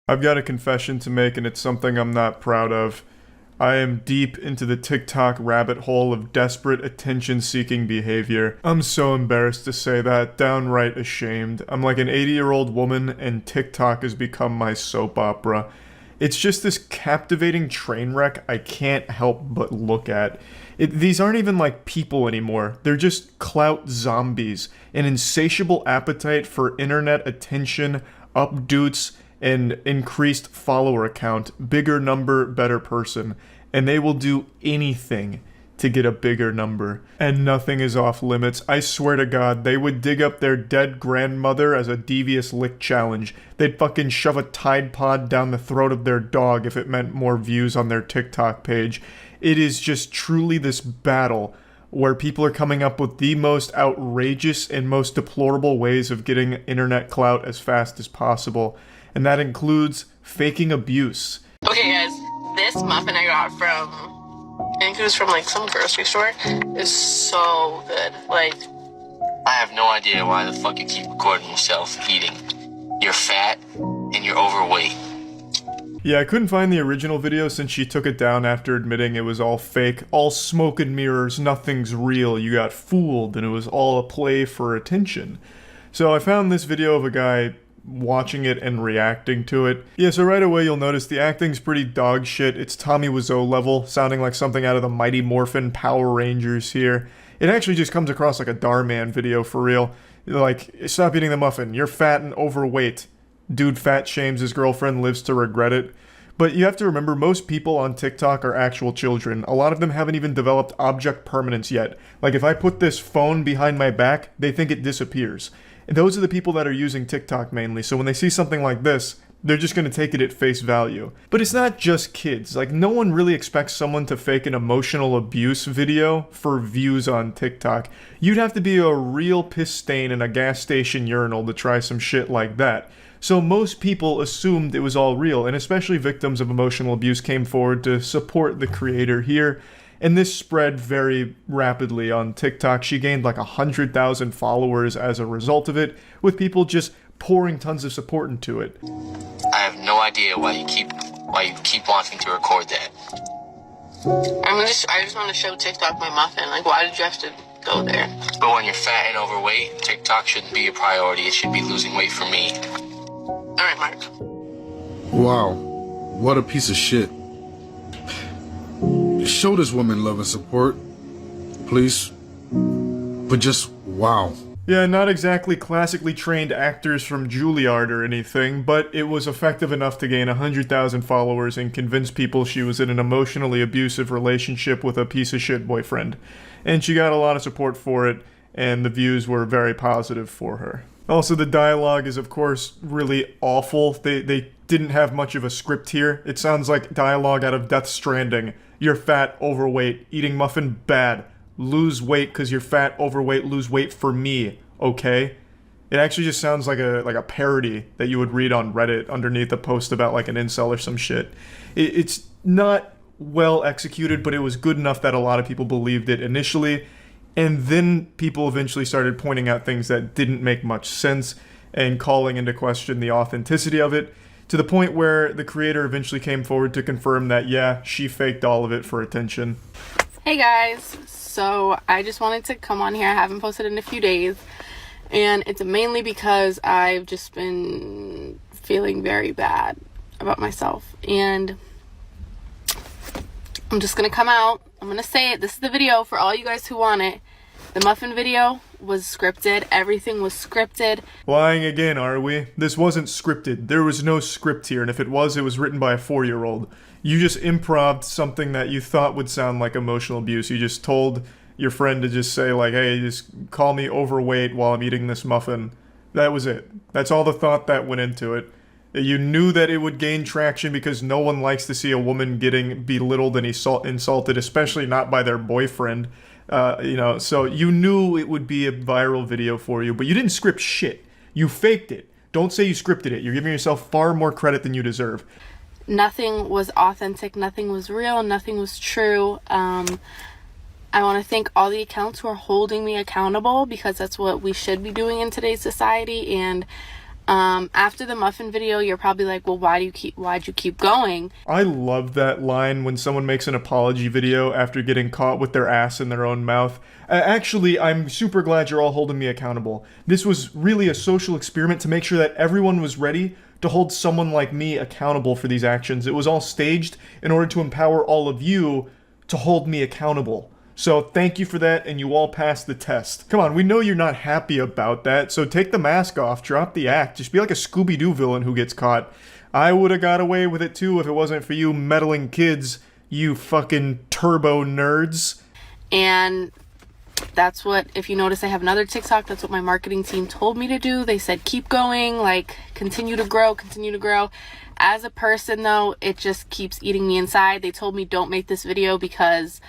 I've got a confession to make, and it's something I'm not proud of. I am deep into the TikTok rabbit hole of desperate attention-seeking behavior. I'm so embarrassed to say that, downright ashamed. I'm like an 80-year-old woman, and TikTok has become my soap opera. It's just this captivating train wreck I can't help but look at. These aren't even like people anymore. They're just clout zombies, an insatiable appetite for internet attention, updates, and increased follower count, bigger number, better person, and they will do anything to get a bigger number. And nothing is off limits. I swear to God, they would dig up their dead grandmother as a devious lick challenge. They'd fucking shove a Tide Pod down the throat of their dog if it meant more views on their TikTok page. It is just truly this battle where people are coming up with the most outrageous and most deplorable ways of getting internet clout as fast as possible. And that includes faking abuse. Okay guys, this muffin I got from, I think it was from like some grocery store, is so good. Like, I have no idea why the fuck you keep recording yourself eating. You're fat and you're overweight. Yeah, I couldn't find the original video since she took it down after admitting it was all fake. All smoke and mirrors, nothing's real, you got fooled, and it was all a play for attention. So I found this video of a guy watching it and reacting to it. Yeah, so right away you'll notice the acting's pretty dog shit. It's Tommy Wiseau level, sounding like something out of the Mighty Morphin Power Rangers here. It actually just comes across like a Darman video for real. Like, stop eating the muffin, you're fat and overweight. Dude fat shames his girlfriend, lives to regret it. But you have to remember, most people on TikTok are actual children. A lot of them haven't even developed object permanence yet. Like, if I put this phone behind my back, they think it disappears. And those are the people that are using TikTok mainly, so when they see something like this, they're just gonna take it at face value. But it's not just kids. Like, no one really expects someone to fake an emotional abuse video for views on TikTok. You'd have to be a real piss stain in a gas station urinal to try some shit like that. So most people assumed it was all real, and especially victims of emotional abuse came forward to support the creator here. And this spread very rapidly on TikTok. She gained like 100,000 followers as a result of it, with people just pouring tons of support into it. I have no idea why you keep wanting to record that. I just want to show TikTok my muffin. Like, why did you have to go there? But when you're fat and overweight, TikTok shouldn't be a priority. It should be losing weight for me. All right, Mark. Wow, what a piece of shit. Show this woman love and support, please. But just wow. Yeah, not exactly classically trained actors from Juilliard or anything, but it was effective enough to gain 100,000 followers and convince people she was in an emotionally abusive relationship with a piece of shit boyfriend. And she got a lot of support for it, and the views were very positive for her. Also, the dialogue is, of course, really awful. They didn't have much of a script here. It sounds like dialogue out of Death Stranding. You're fat, overweight, eating muffin, bad. Lose weight because you're fat, overweight, lose weight for me, okay? It actually just sounds like a parody that you would read on Reddit underneath a post about like an incel or some shit. It's not well executed, but it was good enough that a lot of people believed it initially. And then people eventually started pointing out things that didn't make much sense and calling into question the authenticity of it, to the point where the creator eventually came forward to confirm that, yeah, she faked all of it for attention. Hey guys, so I just wanted to come on here. I haven't posted in a few days, and it's mainly because I've just been feeling very bad about myself, and I'm just gonna come out. I'm gonna say it. This is the video for all you guys who want it. The muffin video was scripted. Everything was scripted. Lying again, are we? This wasn't scripted. There was no script here, and if it was written by a 4-year-old. You just improv'd something that you thought would sound like emotional abuse. You just told your friend to just say like, hey, just call me overweight while I'm eating this muffin. That was it. That's all the thought that went into it. You knew that it would gain traction because no one likes to see a woman getting belittled and insulted, especially not by their boyfriend. So you knew it would be a viral video for you, but you didn't script shit. You faked it. Don't say you scripted it. You're giving yourself far more credit than you deserve. Nothing was authentic. Nothing was real. Nothing was true. I want to thank all the accounts who are holding me accountable, because that's what we should be doing in today's society. And After the muffin video, you're probably like, well, why'd you keep going? I love that line when someone makes an apology video after getting caught with their ass in their own mouth. Actually, I'm super glad you're all holding me accountable. This was really a social experiment to make sure that everyone was ready to hold someone like me accountable for these actions. It was all staged in order to empower all of you to hold me accountable. So thank you for that, and you all passed the test. Come on, we know you're not happy about that, so take the mask off, drop the act, just be like a Scooby-Doo villain who gets caught. I would have got away with it too if it wasn't for you meddling kids, you fucking turbo nerds. And that's what, if you notice, I have another TikTok, that's what my marketing team told me to do. They said, keep going, like, continue to grow. As a person, though, it just keeps eating me inside. They told me, don't make this video because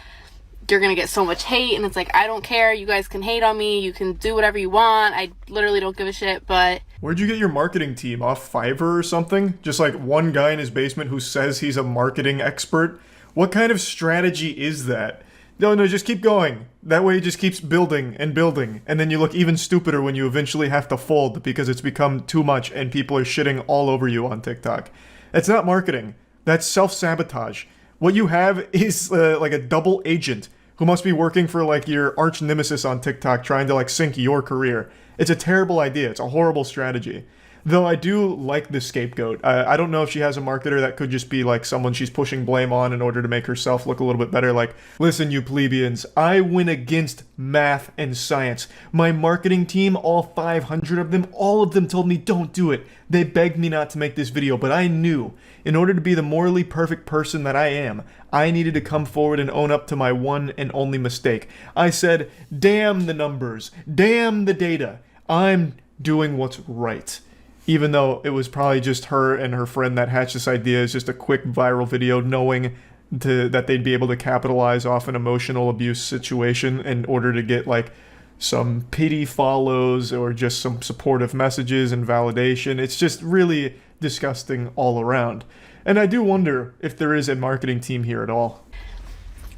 you're gonna get so much hate, and it's like, I don't care, you guys can hate on me, you can do whatever you want, I literally don't give a shit. But where'd you get your marketing team? Off Fiverr or something? Just like one guy in his basement who says he's a marketing expert? What kind of strategy is that? No, just keep going. That way it just keeps building, and then you look even stupider when you eventually have to fold because it's become too much and people are shitting all over you on TikTok. That's not marketing. That's self-sabotage. What you have is like a double agent who must be working for like your arch nemesis on TikTok trying to like sink your career. It's a terrible idea. It's a horrible strategy. Though I do like the scapegoat. I don't know if she has a marketer that could just be like someone she's pushing blame on in order to make herself look a little bit better. Like, listen, you plebeians, I went against math and science. My marketing team, all 500 of them, all of them told me don't do it. They begged me not to make this video, but I knew in order to be the morally perfect person that I am, I needed to come forward and own up to my one and only mistake. I said, damn the numbers, damn the data. I'm doing what's right. Even though it was probably just her and her friend that hatched this idea as just a quick viral video, knowing that they'd be able to capitalize off an emotional abuse situation in order to get like some pity follows or just some supportive messages and validation. It's just really disgusting all around. And I do wonder if there is a marketing team here at all.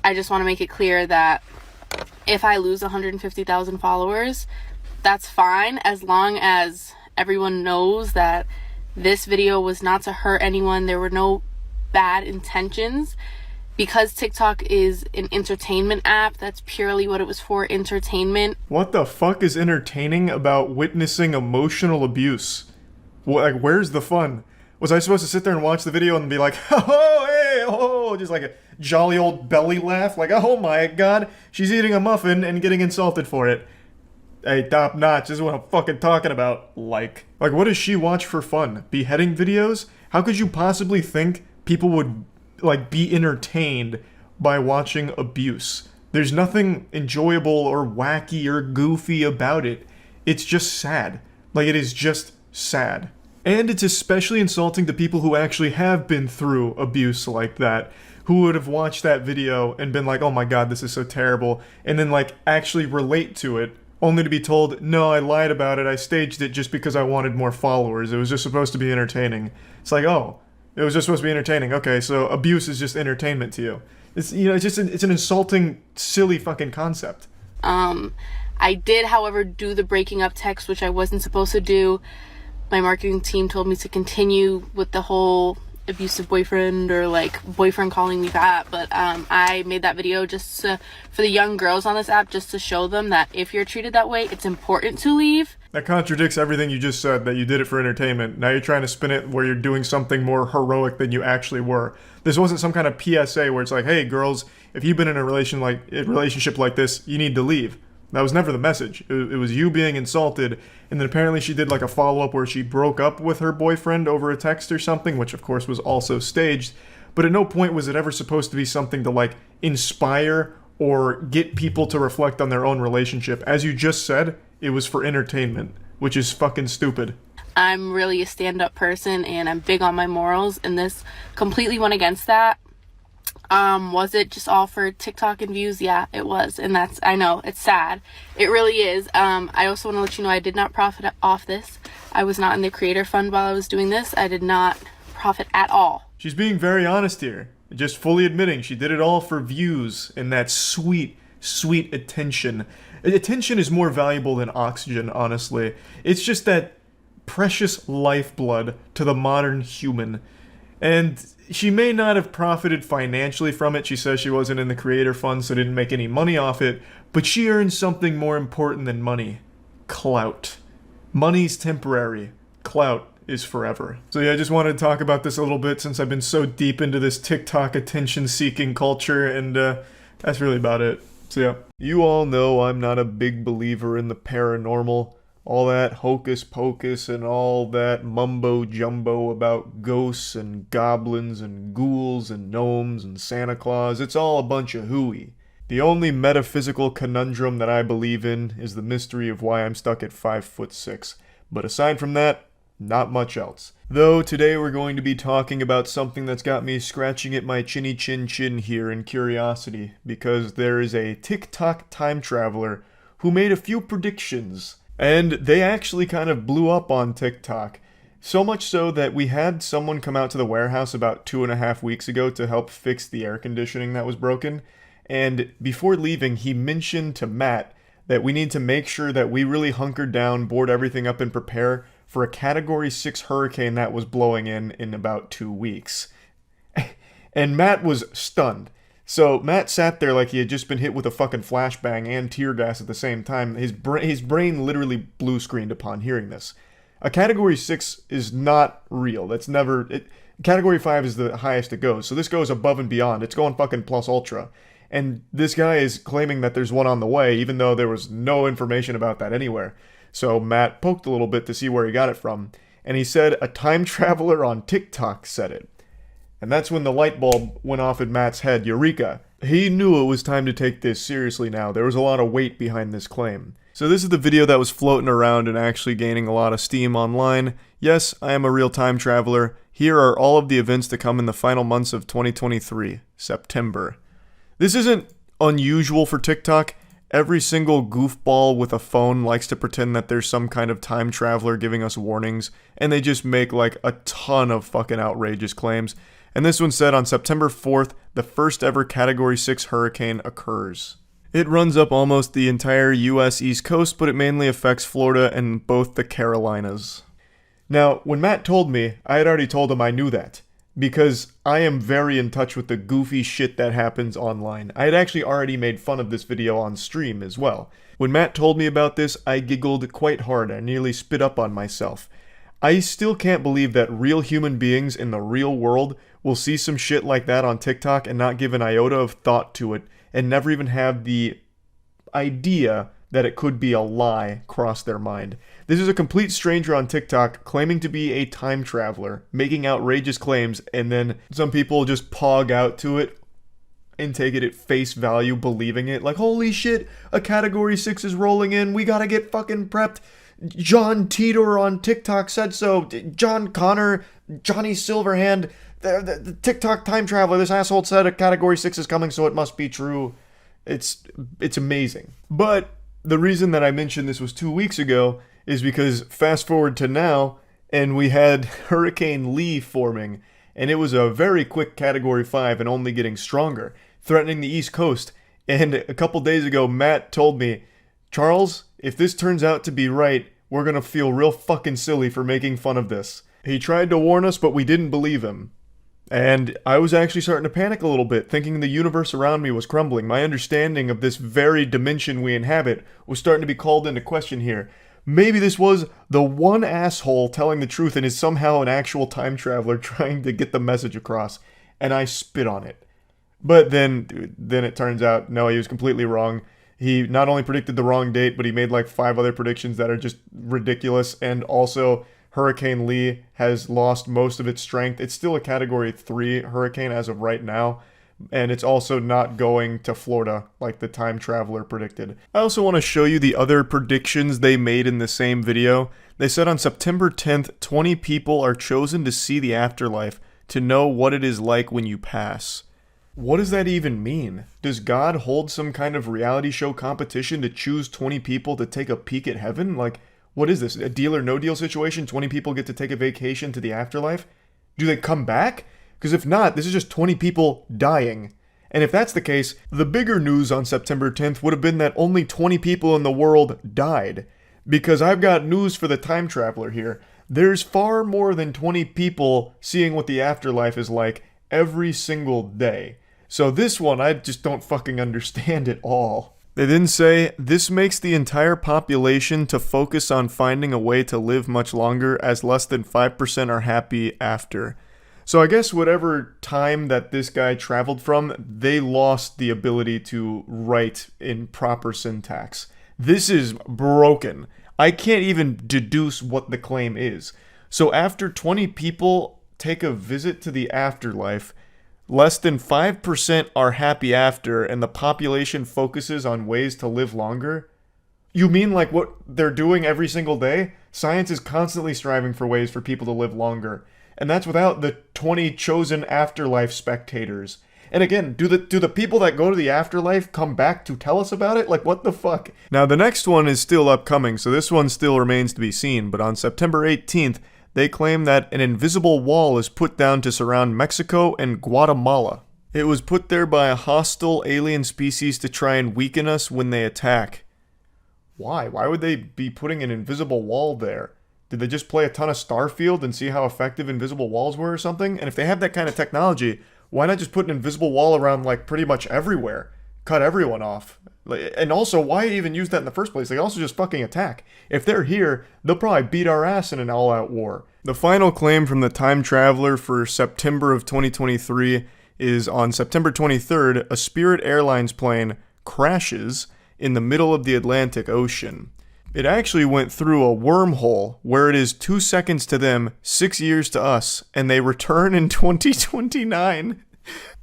I just want to make it clear that if I lose 150,000 followers, that's fine, as long as everyone knows that this video was not to hurt anyone. There were no bad intentions. Because TikTok is an entertainment app, that's purely what it was for, entertainment. What the fuck is entertaining about witnessing emotional abuse? Like, where's the fun? Was I supposed to sit there and watch the video and be like, oh, hey, oh, just like a jolly old belly laugh? Like, oh my god, she's eating a muffin and getting insulted for it. Hey, top notch, this is what I'm fucking talking about. Like, what does she watch for fun? Beheading videos? How could you possibly think people would, like, be entertained by watching abuse? There's nothing enjoyable or wacky or goofy about it. It's just sad. Like, it is just sad. And it's especially insulting to people who actually have been through abuse like that, who would have watched that video and been like, oh my god, this is so terrible, and then, like, actually relate to it, only to be told, no, I lied about it, I staged it just because I wanted more followers, it was just supposed to be entertaining. It's like, oh, it was just supposed to be entertaining, okay, so abuse is just entertainment to you. It's, you know, it's an insulting, silly fucking concept. I did, however, do the breaking up text, which I wasn't supposed to do. My marketing team told me to continue with the whole abusive boyfriend, or like boyfriend calling me fat, but I made that video just for the young girls on this app, just to show them that if you're treated that way, it's important to leave. That contradicts everything you just said, that you did it for entertainment. Now you're trying to spin it where you're doing something more heroic than you actually were. This wasn't some kind of PSA where it's like, hey girls, if you've been in a relationship like this, you need to leave. That was never the message. It was you being insulted, and then apparently she did like a follow-up where she broke up with her boyfriend over a text or something, which of course was also staged, but at no point was it ever supposed to be something to like inspire or get people to reflect on their own relationship. As you just said, it was for entertainment, which is fucking stupid. I'm really a stand-up person, and I'm big on my morals, and this completely went against that. Was it just all for TikTok and views? Yeah, it was. And that's, I know, it's sad. It really is. I also want to let you know I did not profit off this. I was not in the creator fund while I was doing this. I did not profit at all. She's being very honest here. Just fully admitting she did it all for views and that sweet, sweet attention. Attention is more valuable than oxygen, honestly. It's just that precious lifeblood to the modern human. And she may not have profited financially from it. She says she wasn't in the creator fund, so didn't make any money off it. But she earned something more important than money. Clout. Money's temporary. Clout is forever. So yeah, I just wanted to talk about this a little bit since I've been so deep into this TikTok attention-seeking culture, and that's really about it. So yeah. You all know I'm not a big believer in the paranormal. All that hocus pocus and all that mumbo jumbo about ghosts and goblins and ghouls and gnomes and Santa Claus. It's all a bunch of hooey. The only metaphysical conundrum that I believe in is the mystery of why I'm stuck at 5'6". But aside from that, not much else. Though today we're going to be talking about something that's got me scratching at my chinny chin chin here in curiosity, because there is a TikTok time traveler who made a few predictions. And they actually kind of blew up on TikTok. So much so that we had someone come out to the warehouse about 2.5 weeks ago to help fix the air conditioning that was broken. And before leaving, he mentioned to Matt that we need to make sure that we really hunker down, board everything up, and prepare for a Category 6 hurricane that was blowing in about 2 weeks. And Matt was stunned. So Matt sat there like he had just been hit with a fucking flashbang and tear gas at the same time. His brain literally blue screened upon hearing this. A Category 6 is not real. That's never... Category 5 is the highest it goes. So this goes above and beyond. It's going fucking plus ultra. And this guy is claiming that there's one on the way, even though there was no information about that anywhere. So Matt poked a little bit to see where he got it from. And he said a time traveler on TikTok said it. And that's when the light bulb went off in Matt's head. Eureka! He knew it was time to take this seriously now. There was a lot of weight behind this claim. So this is the video that was floating around and actually gaining a lot of steam online. Yes, I am a real time traveler. Here are all of the events to come in the final months of 2023, September. This isn't unusual for TikTok. Every single goofball with a phone likes to pretend that there's some kind of time traveler giving us warnings, and they just make like a ton of fucking outrageous claims. And this one said on September 4th, the first ever Category 6 hurricane occurs. It runs up almost the entire US East Coast, but it mainly affects Florida and both the Carolinas. Now, when Matt told me, I had already told him I knew that, because I am very in touch with the goofy shit that happens online. I had actually already made fun of this video on stream as well. When Matt told me about this, I giggled quite hard. I nearly spit up on myself. I still can't believe that real human beings in the real world will see some shit like that on TikTok and not give an iota of thought to it, and never even have the idea that it could be a lie cross their mind. This is a complete stranger on TikTok claiming to be a time traveler, making outrageous claims, and then some people just pog out to it and take it at face value, believing it. Like, holy shit, a Category 6 is rolling in, we gotta get fucking prepped. John Titor on TikTok said so. John Connor, Johnny Silverhand, the TikTok time traveler, this asshole said a Category 6 is coming, so it must be true. It's amazing. But the reason that I mentioned this was 2 weeks ago is because fast forward to now, and we had Hurricane Lee forming, and it was a very quick Category 5 and only getting stronger, threatening the East Coast. And a couple days ago, Matt told me, Charles, if this turns out to be right, we're gonna feel real fucking silly for making fun of this. He tried to warn us, but we didn't believe him. And I was actually starting to panic a little bit, thinking the universe around me was crumbling. My understanding of this very dimension we inhabit was starting to be called into question here. Maybe this was the one asshole telling the truth and is somehow an actual time traveler trying to get the message across. And I spit on it. But then it turns out, no, he was completely wrong. He not only predicted the wrong date, but he made like 5 other predictions that are just ridiculous. And also, Hurricane Lee has lost most of its strength. It's still a Category 3 hurricane as of right now. And it's also not going to Florida like the time traveler predicted. I also want to show you the other predictions they made in the same video. They said on September 10th, 20 people are chosen to see the afterlife to know what it is like when you pass. What does that even mean? Does God hold some kind of reality show competition to choose 20 people to take a peek at heaven? Like, what is this? A deal or no deal situation? 20 people get to take a vacation to the afterlife? Do they come back? Because if not, this is just 20 people dying. And if that's the case, the bigger news on September 10th would have been that only 20 people in the world died. Because I've got news for the time traveler here. There's far more than 20 people seeing what the afterlife is like every single day. So this one, I just don't fucking understand at all. They then say, this makes the entire population to focus on finding a way to live much longer, as less than 5% are happy after. So I guess whatever time that this guy traveled from, they lost the ability to write in proper syntax. This is broken. I can't even deduce what the claim is. So after 20 people take a visit to the afterlife, less than 5% are happy after, and the population focuses on ways to live longer? You mean like what they're doing every single day? Science is constantly striving for ways for people to live longer. And that's without the 20 chosen afterlife spectators. And again, do the people that go to the afterlife come back to tell us about it? Like, what the fuck? Now, the next one is still upcoming, so this one still remains to be seen. But on September 18th, they claim that an invisible wall is put down to surround Mexico and Guatemala. It was put there by a hostile alien species to try and weaken us when they attack. Why? Why would they be putting an invisible wall there? Did they just play a ton of Starfield and see how effective invisible walls were or something? And if they have that kind of technology, why not just put an invisible wall around like pretty much everywhere? Cut everyone off. And also, why even use that in the first place? They also just fucking attack. If they're here, they'll probably beat our ass in an all-out war. The final claim from the time traveler for September of 2023 is on September 23rd, a Spirit Airlines plane crashes in the middle of the Atlantic Ocean. It actually went through a wormhole where it is 2 seconds to them, 6 years to us, and they return in 2029.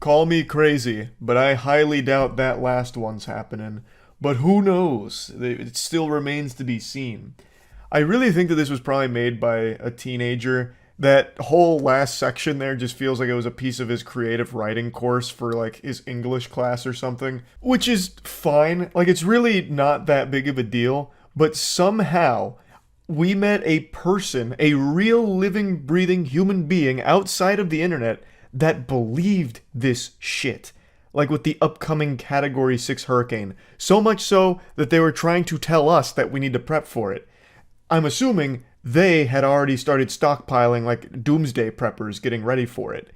Call me crazy, but I highly doubt that last one's happening. But who knows? It still remains to be seen. I really think that this was probably made by a teenager. That whole last section there just feels like it was a piece of his creative writing course for like his English class or something. Which is fine. Like, it's really not that big of a deal. But somehow, we met a person, a real living, breathing human being outside of the internet that believed this shit. Like with the upcoming Category 6 hurricane. So much so that they were trying to tell us that we need to prep for it. I'm assuming they had already started stockpiling like doomsday preppers getting ready for it.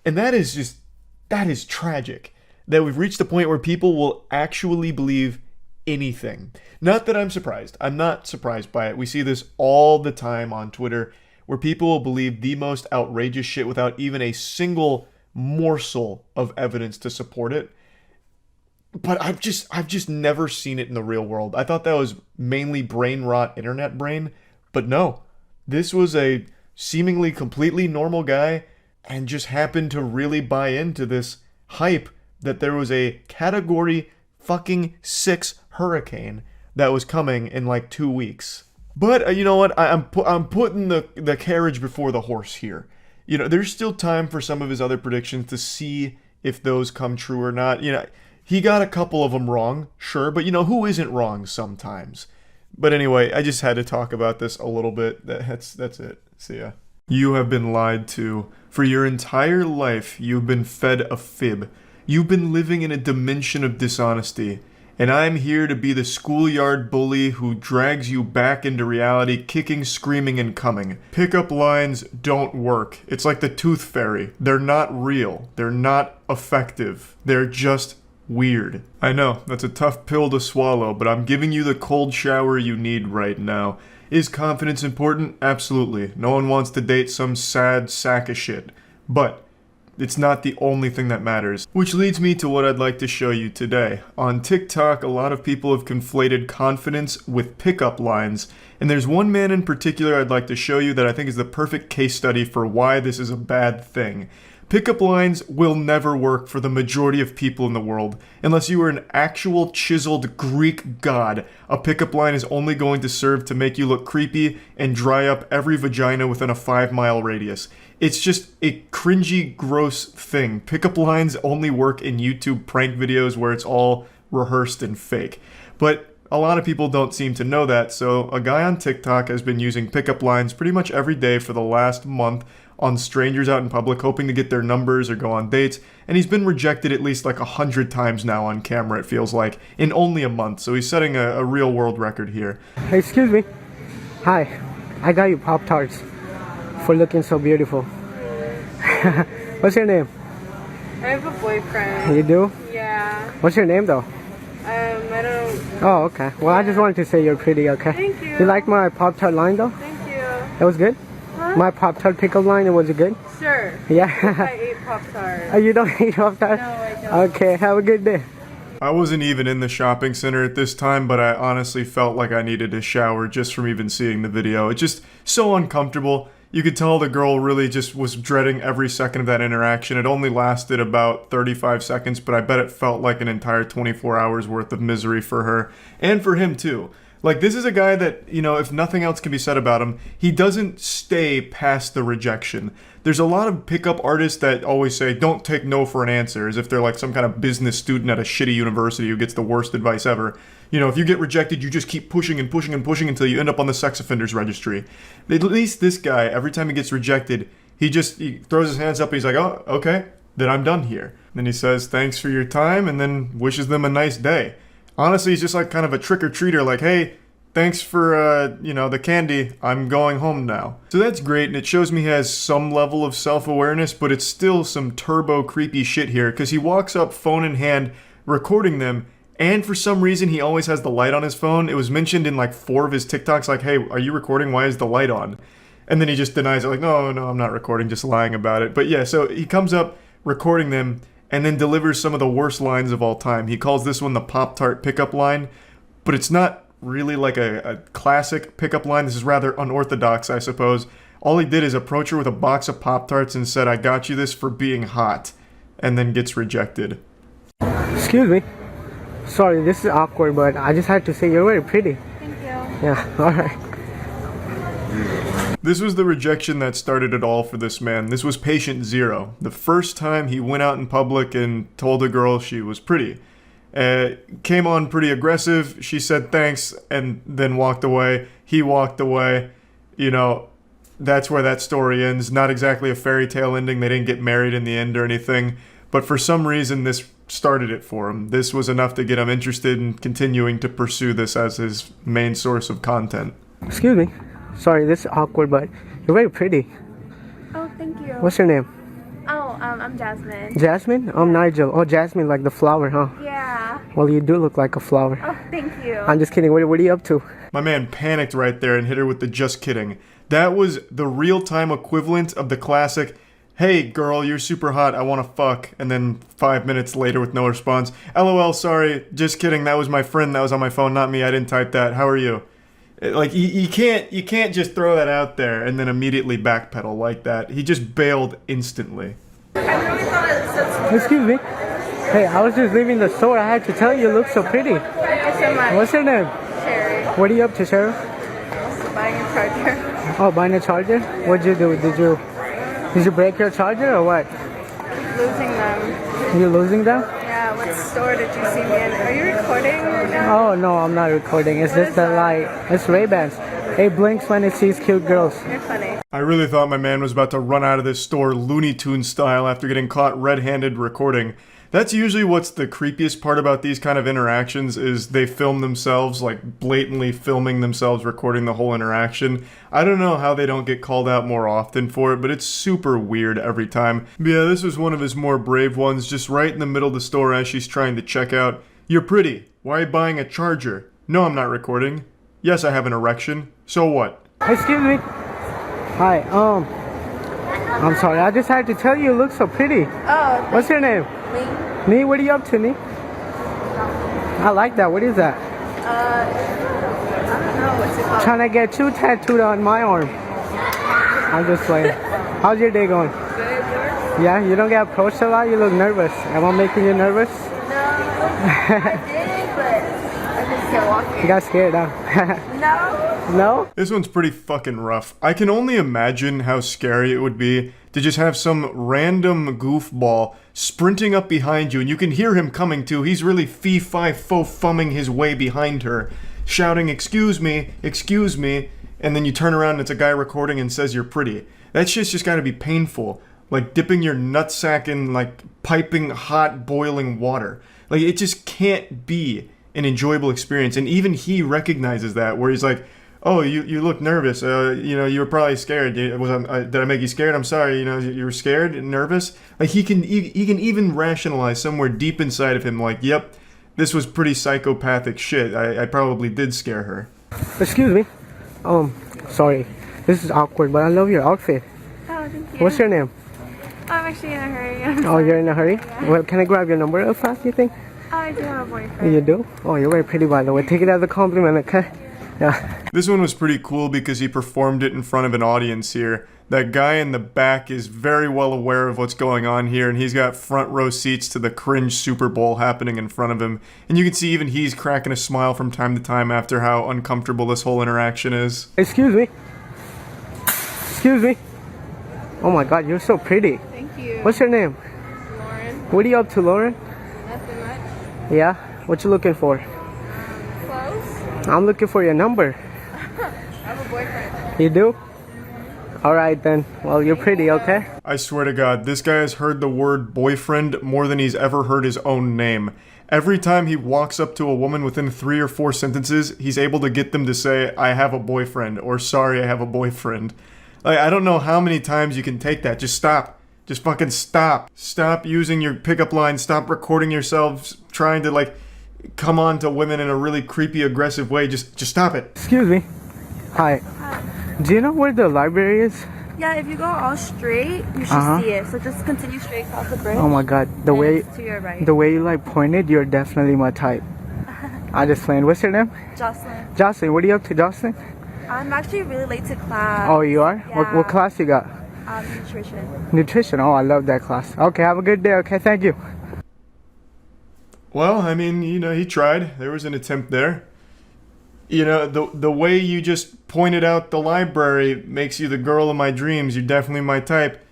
And that is tragic. That we've reached the point where people will actually believe anything. Not that I'm surprised. I'm not surprised by it. We see this all the time on Twitter, where people will believe the most outrageous shit without even a single morsel of evidence to support it. But I've just never seen it in the real world. I thought that was mainly brain rot, internet brain, but no. This was a seemingly completely normal guy and just happened to really buy into this hype that there was a Category fucking 6 hurricane that was coming in like 2 weeks. But you know what? I'm putting the carriage before the horse here. You know, there's still time for some of his other predictions to see if those come true or not. You know, he got a couple of them wrong, sure, but you know, who isn't wrong sometimes? But anyway, I just had to talk about this a little bit. That's it. See ya. You have been lied to. For your entire life, you've been fed a fib. You've been living in a dimension of dishonesty. And I'm here to be the schoolyard bully who drags you back into reality, kicking, screaming, and coming. Pickup lines don't work. It's like the Tooth Fairy. They're not real. They're not effective. They're just weird. I know, that's a tough pill to swallow, but I'm giving you the cold shower you need right now. Is confidence important? Absolutely. No one wants to date some sad sack of shit. But it's not the only thing that matters. Which leads me to what I'd like to show you today. On TikTok, a lot of people have conflated confidence with pickup lines, and there's one man in particular I'd like to show you that I think is the perfect case study for why this is a bad thing. Pickup lines will never work for the majority of people in the world. Unless you are an actual chiseled Greek god, a pickup line is only going to serve to make you look creepy and dry up every vagina within a 5-mile radius. It's just a cringy, gross thing. Pickup lines only work in YouTube prank videos where it's all rehearsed and fake. But a lot of people don't seem to know that, so a guy on TikTok has been using pickup lines pretty much every day for the last month on strangers out in public, hoping to get their numbers or go on dates, and he's been rejected at least like 100 times now on camera, it feels like, in only a month, so he's setting a real world record here. Excuse me. Hi, I got you Pop-Tarts. for looking so beautiful. What's your name? I have a boyfriend. You do? Yeah. What's your name though? I don't. Oh, okay. Well, I just wanted to say you're pretty, okay? Thank you. You like my Pop-Tart line though? Thank you. It was good? Huh? My Pop-Tart pickle line, was it good? Sure. Yeah. I ate Pop-Tart. Oh, you don't eat Pop-Tart? No, I don't. Okay, have a good day. I wasn't even in the shopping center at this time, but I honestly felt like I needed a shower just from even seeing the video. It's just so uncomfortable. You could tell the girl really just was dreading every second of that interaction. It only lasted about 35 seconds, but I bet it felt like an entire 24 hours worth of misery for her. And for him too. Like, this is a guy that, you know, if nothing else can be said about him, he doesn't stay past the rejection. There's a lot of pickup artists that always say, don't take no for an answer, as if they're like some kind of business student at a shitty university who gets the worst advice ever. You know, if you get rejected, you just keep pushing and pushing and pushing until you end up on the sex offenders registry. At least this guy, every time he gets rejected, he throws his hands up and he's like, oh, okay, then I'm done here. Then he says, thanks for your time, and then wishes them a nice day. Honestly, he's just like kind of a trick-or-treater, like, hey, thanks for, you know, the candy. I'm going home now. So that's great, and it shows me he has some level of self-awareness, but it's still some turbo creepy shit here, because he walks up phone in hand, recording them, and for some reason he always has the light on his phone. It was mentioned in like 4 of his TikToks, like, hey, are you recording? Why is the light on? And then he just denies it, like, no, I'm not recording, just lying about it. But yeah, so he comes up recording them, and then delivers some of the worst lines of all time. He calls this one the Pop-Tart pickup line, but it's not really like a classic pickup line. This is rather unorthodox, I suppose. All he did is approach her with a box of Pop-Tarts and said, I got you this for being hot, and then gets rejected. Excuse me. Sorry, this is awkward, but I just had to say you're very pretty. Thank you. Yeah, alright. This was the rejection that started it all for this man. This was patient zero. The first time he went out in public and told a girl she was pretty. Came on pretty aggressive. She said thanks and then walked away. He walked away. You know, that's where that story ends. Not exactly a fairy tale ending. They didn't get married in the end or anything. But for some reason, this started it for him. This was enough to get him interested in continuing to pursue this as his main source of content. Excuse me. Sorry, this is awkward, but you're very pretty. Oh, thank you. What's your name? Oh, I'm Jasmine. Jasmine? I'm Nigel. Oh, Jasmine, like the flower, huh? Yeah. Well, you do look like a flower. Oh, thank you. I'm just kidding. What are you up to? My man panicked right there and hit her with the just kidding. That was the real-time equivalent of the classic, hey girl, you're super hot, I wanna fuck, and then 5 minutes later with no response, LOL, sorry, just kidding, that was my friend, that was on my phone, not me, I didn't type that, how are you? Like, you can't just throw that out there and then immediately backpedal like that. He just bailed instantly. Excuse me. Hey, I was just leaving the store. I had to tell you, you look so pretty. Thank you so much. What's your name? Sherry. What are you up to, Sarah? Buying a charger. Oh, buying a charger? What'd you do? Did you break your charger or what? Losing them. You losing them? Yeah, what store did you see me in? Are you recording right now? Oh, no, I'm not recording. It's just the light. It's Ray-Bans. It blinks when it sees cute girls. You're funny. I really thought my man was about to run out of this store Looney Tunes style after getting caught red-handed recording. That's usually what's the creepiest part about these kind of interactions is they film themselves, like blatantly filming themselves recording the whole interaction. I don't know how they don't get called out more often for it, but it's super weird every time. But yeah, this was one of his more brave ones, just right in the middle of the store as she's trying to check out. You're pretty. Why are you buying a charger? No, I'm not recording. Yes, I have an erection. So what? Excuse me. Hi, I'm sorry. I just had to tell you, you look so pretty. Oh, What's your name? me? Nee, what are you up to, Nee? I like that. What is that? I don't know. What's it called? Trying to get you tattooed on my arm. I'm just playing. How's your day going? Good, yours? Yeah, you don't get approached a lot? You look nervous. Am I making you nervous? No, I did, but I just kept walking. You got scared, huh? No? No? This one's pretty fucking rough. I can only imagine how scary it would be to just have some random goofball sprinting up behind you, and you can hear him coming too. He's really fee-fi-fo-fumming his way behind her, shouting, excuse me, and then you turn around and it's a guy recording and says you're pretty. That shit's just gotta be painful. Like dipping your nutsack in like piping hot boiling water. Like it just can't be an enjoyable experience. And even he recognizes that, where he's like, "Oh, you look nervous. You were probably scared. Did I make you scared? I'm sorry. You were scared and nervous." Like he can even rationalize somewhere deep inside of him, like, "Yep, this was pretty psychopathic shit. I probably did scare her." Excuse me. Sorry. This is awkward, but I love your outfit. Oh, thank you. What's your name? I'm actually in a hurry. Oh, you're in a hurry? Well, can I grab your number real fast, you think? I do have a boyfriend. You do? Oh, you're very pretty, by the way. Take it as a compliment, okay? Yeah. This one was pretty cool because he performed it in front of an audience here. That guy in the back is very well aware of what's going on here, and he's got front row seats to the Cringe Super Bowl happening in front of him. And you can see even he's cracking a smile from time to time after how uncomfortable this whole interaction is. Excuse me. Excuse me. Oh my god, you're so pretty. Thank you. What's your name? Lauren. What are you up to, Lauren? Nothing much. Yeah? What you looking for? Close. I'm looking for your number. I have a boyfriend. You do? Alright then. Well, you're pretty, okay? I swear to God, this guy has heard the word boyfriend more than he's ever heard his own name. Every time he walks up to a woman within 3 or 4 sentences, he's able to get them to say, "I have a boyfriend," or "Sorry, I have a boyfriend." Like, I don't know how many times you can take that. Just stop. Just fucking stop. Stop using your pickup lines. Stop recording yourselves trying to, like, come on to women in a really creepy, aggressive way. Just stop it. Excuse me. Hi. Do you know where the library is? Yeah, if you go all straight, you should see it. So just continue straight across the bridge. Oh my god. The and way it's to your right. the way you like pointed, you're definitely my type. I just playing. What's your name? Jocelyn. Jocelyn. What are you up to, Jocelyn? I'm actually really late to class. Oh, you are? Yeah. What class you got? Nutrition. Nutrition. Oh, I love that class. Okay, have a good day. Okay, thank you. Well, I mean, he tried. There was an attempt there. The way you just pointed out the library makes you the girl of my dreams. You're definitely my type.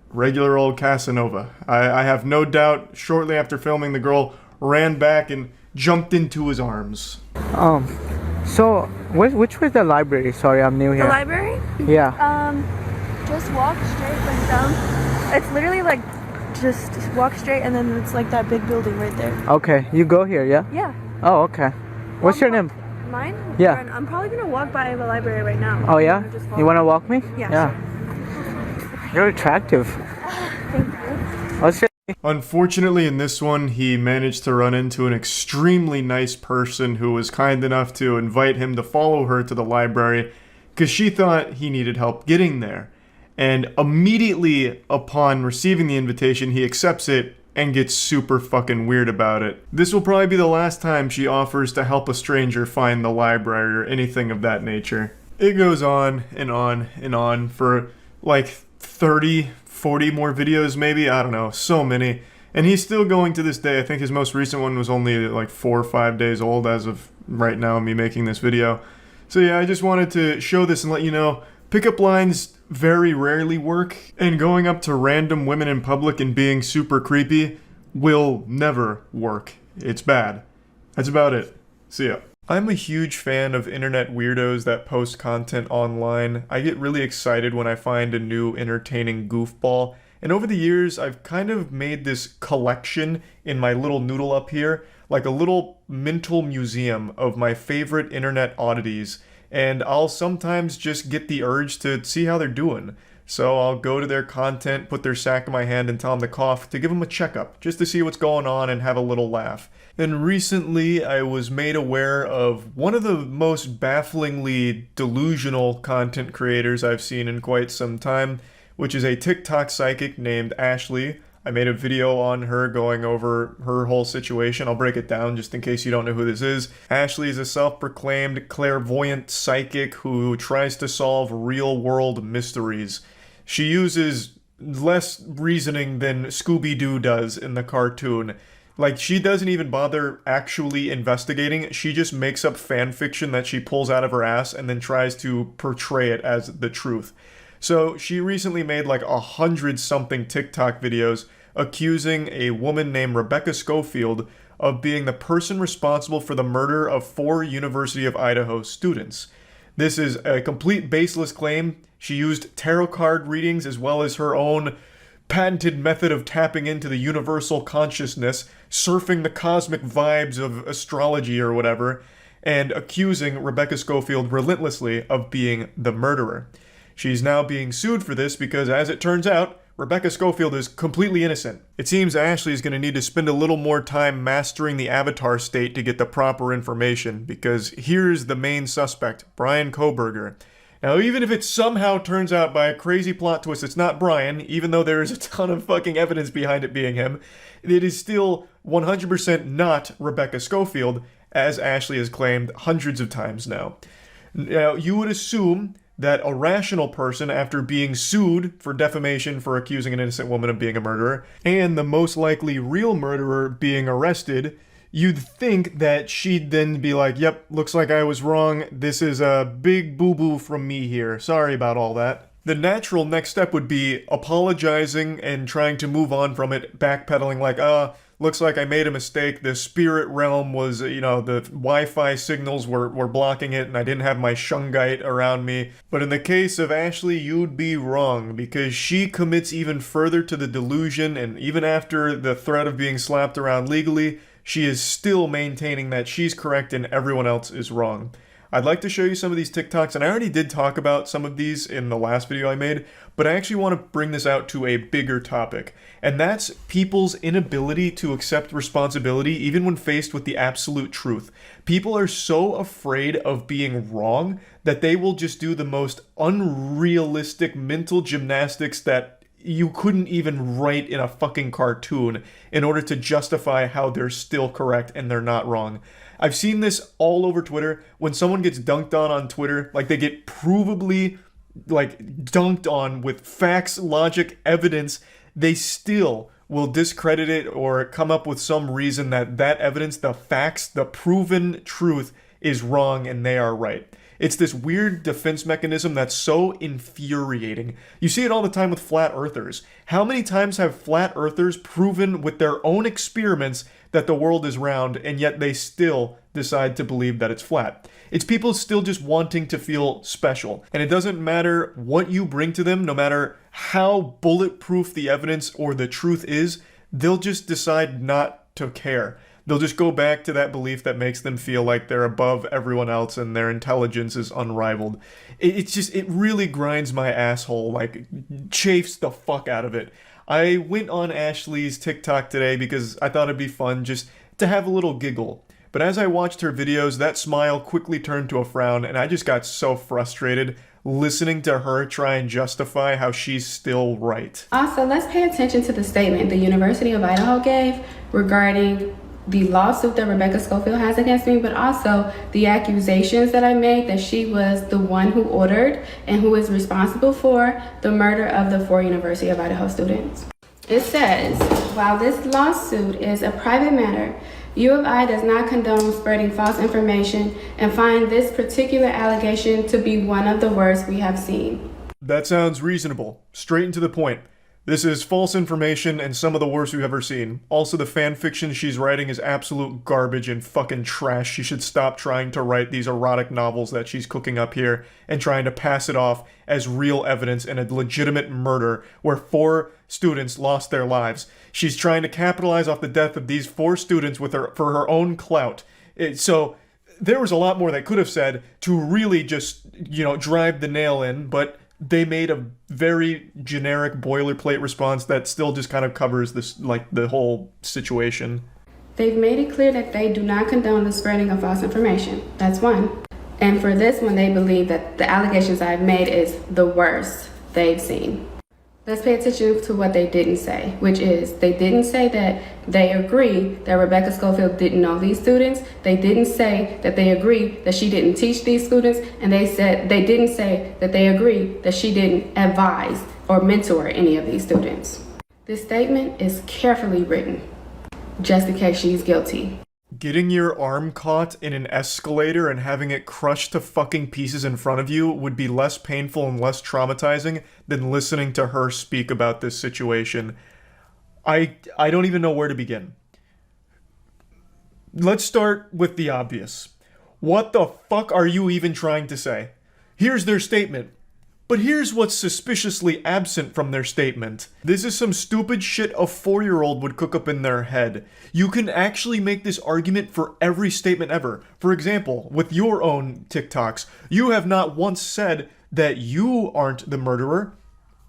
Regular old Casanova. I have no doubt shortly after filming, the girl ran back and jumped into his arms. So, which was the library? Sorry, I'm new here. The library? Yeah. Just walk straight like down. It's literally like just walk straight and then it's like that big building right there. Okay, you go here, yeah? Yeah. Oh, okay. What's your name? Mine? Yeah. Lauren. I'm probably gonna walk by the library right now. Oh, yeah? Just follow You want to me. walk me? Yeah. You're attractive. Thank you. What's your Unfortunately, in this one, he managed to run into an extremely nice person who was kind enough to invite him to follow her to the library because she thought he needed help getting there. And immediately upon receiving the invitation, he accepts it and gets super fucking weird about it. This will probably be the last time she offers to help a stranger find the library or anything of that nature. It goes on and on and on for like 30, 40 more videos maybe, I don't know, so many. And he's still going to this day. I think his most recent one was only like 4 or 5 days old as of right now, me making this video. So yeah, I just wanted to show this and let you know, pickup lines very rarely work, and going up to random women in public and being super creepy will never work. It's bad. That's about it. See ya. I'm a huge fan of internet weirdos that post content online. I get really excited when I find a new entertaining goofball, and over the years I've kind of made this collection in my little noodle up here, like a little mental museum of my favorite internet oddities. And I'll sometimes just get the urge to see how they're doing. So I'll go to their content, put their sack in my hand and tell them to cough, to give them a checkup, just to see what's going on and have a little laugh. And recently I was made aware of one of the most bafflingly delusional content creators I've seen in quite some time, which is a TikTok psychic named Ashley. I made a video on her going over her whole situation. I'll break it down just in case you don't know who this is. Ashley is a self-proclaimed clairvoyant psychic who tries to solve real-world mysteries. She uses less reasoning than Scooby-Doo does in the cartoon. Like, she doesn't even bother actually investigating. She just makes up fan fiction that she pulls out of her ass and then tries to portray it as the truth. So she recently made like 100-something TikTok videos accusing a woman named Rebecca Schofield of being the person responsible for the murder of 4 University of Idaho students. This is a complete baseless claim. She used tarot card readings as well as her own patented method of tapping into the universal consciousness, surfing the cosmic vibes of astrology or whatever. and accusing Rebecca Schofield relentlessly of being the murderer. She's now being sued for this because, as it turns out, Rebecca Schofield is completely innocent. It seems Ashley is going to need to spend a little more time mastering the avatar state to get the proper information, because here's the main suspect, Bryan Kohberger. Now, even if it somehow turns out by a crazy plot twist it's not Bryan, even though there is a ton of fucking evidence behind it being him, it is still 100% not Rebecca Schofield, as Ashley has claimed hundreds of times now. Now, you would assume that a rational person, after being sued for defamation for accusing an innocent woman of being a murderer, and the most likely real murderer being arrested, you'd think that she'd then be like, yep, looks like I was wrong, this is a big boo-boo from me here, sorry about all that. The natural next step would be apologizing and trying to move on from it, backpedaling like, looks like I made a mistake, the spirit realm was, the Wi-Fi signals were blocking it and I didn't have my shungite around me. But in the case of Ashley, you'd be wrong, because she commits even further to the delusion, and even after the threat of being slapped around legally, she is still maintaining that she's correct and everyone else is wrong. I'd like to show you some of these TikToks, and I already did talk about some of these in the last video I made, but I actually want to bring this out to a bigger topic, and that's people's inability to accept responsibility even when faced with the absolute truth. People are so afraid of being wrong that they will just do the most unrealistic mental gymnastics that you couldn't even write in a fucking cartoon in order to justify how they're still correct and they're not wrong. I've seen this all over Twitter. When someone gets dunked on Twitter, like they get provably dunked on with facts, logic, evidence, they still will discredit it or come up with some reason that evidence, the facts, the proven truth is wrong and they are right. It's this weird defense mechanism that's so infuriating. You see it all the time with flat earthers. How many times have flat earthers proven with their own experiments that the world is round, and yet they still decide to believe that it's flat? It's people still just wanting to feel special. And it doesn't matter what you bring to them, no matter how bulletproof the evidence or the truth is, they'll just decide not to care. They'll just go back to that belief that makes them feel like they're above everyone else and their intelligence is unrivaled. It really grinds my asshole, chafes the fuck out of it. I went on Ashley's TikTok today because I thought it'd be fun just to have a little giggle. But as I watched her videos, that smile quickly turned to a frown, and I just got so frustrated listening to her try and justify how she's still right. Also, let's pay attention to the statement the University of Idaho gave regarding the lawsuit that Rebecca Schofield has against me, but also the accusations that I made that she was the one who ordered and who is responsible for the murder of the 4 University of Idaho students. It says, while this lawsuit is a private matter, U of I does not condone spreading false information and find this particular allegation to be one of the worst we have seen. That sounds reasonable. Straight and to the point. This is false information and some of the worst we've ever seen. Also, the fan fiction she's writing is absolute garbage and fucking trash. She should stop trying to write these erotic novels that she's cooking up here and trying to pass it off as real evidence in a legitimate murder where 4 students lost their lives. She's trying to capitalize off the death of these 4 students for her own clout. So there was a lot more they could have said to really just, drive the nail in, but they made a very generic boilerplate response that still just kind of covers this, the whole situation. They've made it clear that they do not condone the spreading of false information. That's one. And for this one, they believe that the allegations I've made is the worst they've seen. Let's pay attention to what they didn't say, which is they didn't say that they agree that Rebecca Schofield didn't know these students. They didn't say that they agree that she didn't teach these students. And they didn't say that they agree that she didn't advise or mentor any of these students. This statement is carefully written, just in case she's guilty. Getting your arm caught in an escalator and having it crushed to fucking pieces in front of you would be less painful and less traumatizing than listening to her speak about this situation. I don't even know where to begin. Let's start with the obvious. What the fuck are you even trying to say? Here's their statement. But here's what's suspiciously absent from their statement. This is some stupid shit a 4-year-old would cook up in their head. You can actually make this argument for every statement ever. For example, with your own TikToks, you have not once said that you aren't the murderer.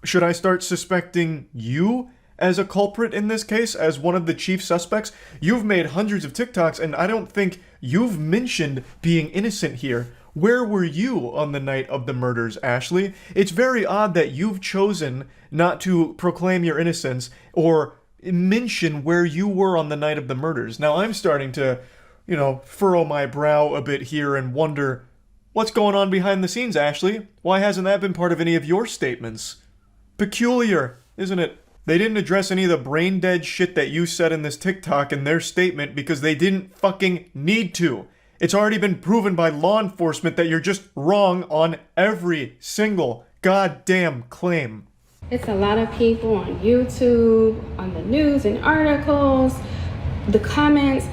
Should I start suspecting you as a culprit in this case, as one of the chief suspects? You've made hundreds of TikToks, and I don't think you've mentioned being innocent here. Where were you on the night of the murders, Ashley? It's very odd that you've chosen not to proclaim your innocence or mention where you were on the night of the murders. Now I'm starting to, furrow my brow a bit here and wonder, what's going on behind the scenes, Ashley? Why hasn't that been part of any of your statements? Peculiar, isn't it? They didn't address any of the brain dead shit that you said in this TikTok in their statement because they didn't fucking need to. It's already been proven by law enforcement that you're just wrong on every single goddamn claim. It's a lot of people on YouTube, on the news and articles, the comments,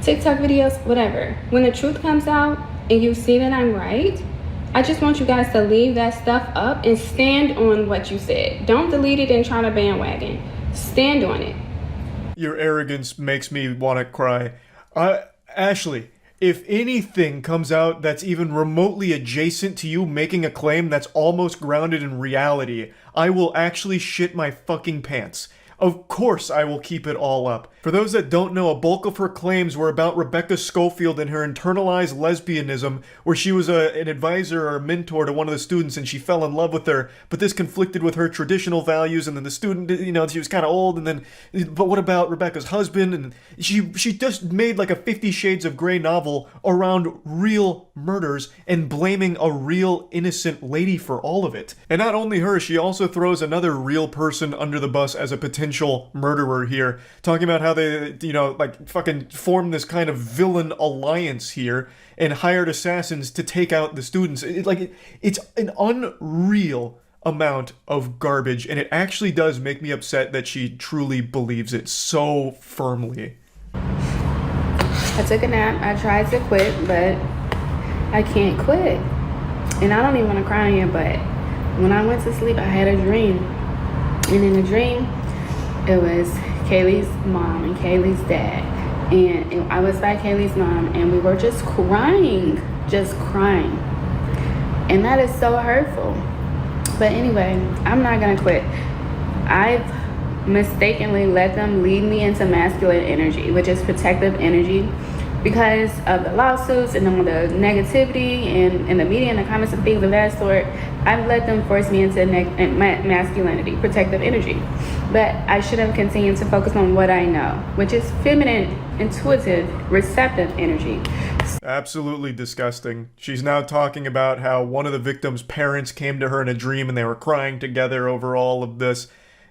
TikTok videos, whatever. When the truth comes out and you see that I'm right, I just want you guys to leave that stuff up and stand on what you said. Don't delete it and try to bandwagon. Stand on it. Your arrogance makes me want to cry. Ashley, if anything comes out that's even remotely adjacent to you making a claim that's almost grounded in reality, I will actually shit my fucking pants. Of course I will keep it all up. For those that don't know, a bulk of her claims were about Rebecca Schofield and her internalized lesbianism, where she was an advisor or a mentor to one of the students and she fell in love with her, but this conflicted with her traditional values, and then the student, she was kind of old, and then, but what about Rebecca's husband? And she just made like a 50 Shades of Grey novel around real murders and blaming a real innocent lady for all of it. And not only her, she also throws another real person under the bus as a potential murderer here, talking about how they, fucking formed this kind of villain alliance here and hired assassins to take out the students. It's an unreal amount of garbage, and it actually does make me upset that she truly believes it so firmly. I took a nap. I tried to quit, but I can't quit. And I don't even want to cry here, but when I went to sleep, I had a dream. And in the dream, it was Kaylee's mom and Kaylee's dad. And I was by Kaylee's mom, and we were just crying. And that is so hurtful. But anyway, I'm not going to quit. I've mistakenly let them lead me into masculine energy, which is protective energy, because of the lawsuits and all the negativity and the media and the comments and things of that sort. I've let them force me into masculinity, protective energy. But I should have continued to focus on what I know, which is feminine, intuitive, receptive energy. Absolutely disgusting. She's now talking about how one of the victims' parents came to her in a dream and they were crying together over all of this.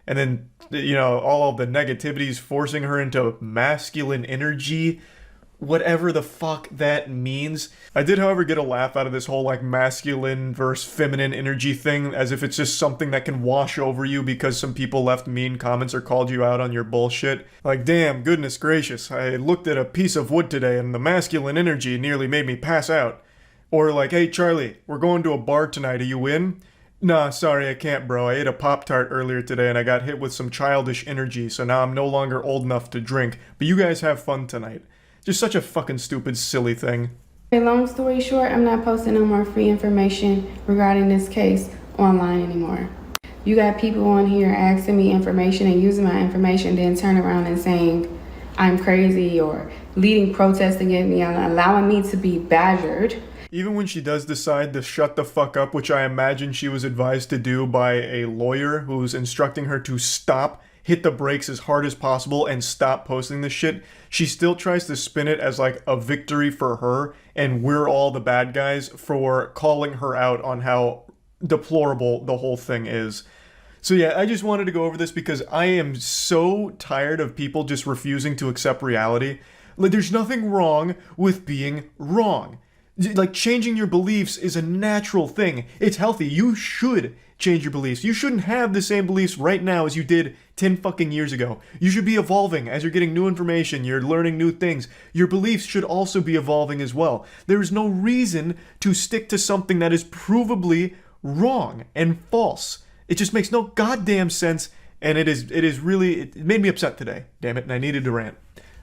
And then, all of the negativities forcing her into masculine energy. Whatever the fuck that means. I did, however, get a laugh out of this whole masculine versus feminine energy thing, as if it's just something that can wash over you because some people left mean comments or called you out on your bullshit. Damn, goodness gracious, I looked at a piece of wood today and the masculine energy nearly made me pass out. Or hey Charlie, we're going to a bar tonight, are you in? Nah, sorry, I can't, bro. I ate a Pop-Tart earlier today and I got hit with some childish energy, so now I'm no longer old enough to drink. But you guys have fun tonight. Just such a fucking stupid, silly thing. Long story short, I'm not posting no more free information regarding this case online anymore. You got people on here asking me information and using my information, then turn around and saying I'm crazy or leading protests against me and allowing me to be badgered. Even when she does decide to shut the fuck up, which I imagine she was advised to do by a lawyer who's instructing her to stop, hit the brakes as hard as possible and stop posting this shit, she still tries to spin it as a victory for her, and we're all the bad guys for calling her out on how deplorable the whole thing is. So yeah, I just wanted to go over this because I am so tired of people just refusing to accept reality. There's nothing wrong with being wrong. Changing your beliefs is a natural thing. It's healthy. You should change your beliefs. You shouldn't have the same beliefs right now as you did 10 fucking years ago. You should be evolving as you're getting new information, you're learning new things. Your beliefs should also be evolving as well. There is no reason to stick to something that is provably wrong and false. It just makes no goddamn sense, and it made me upset today, damn it, and I needed to rant.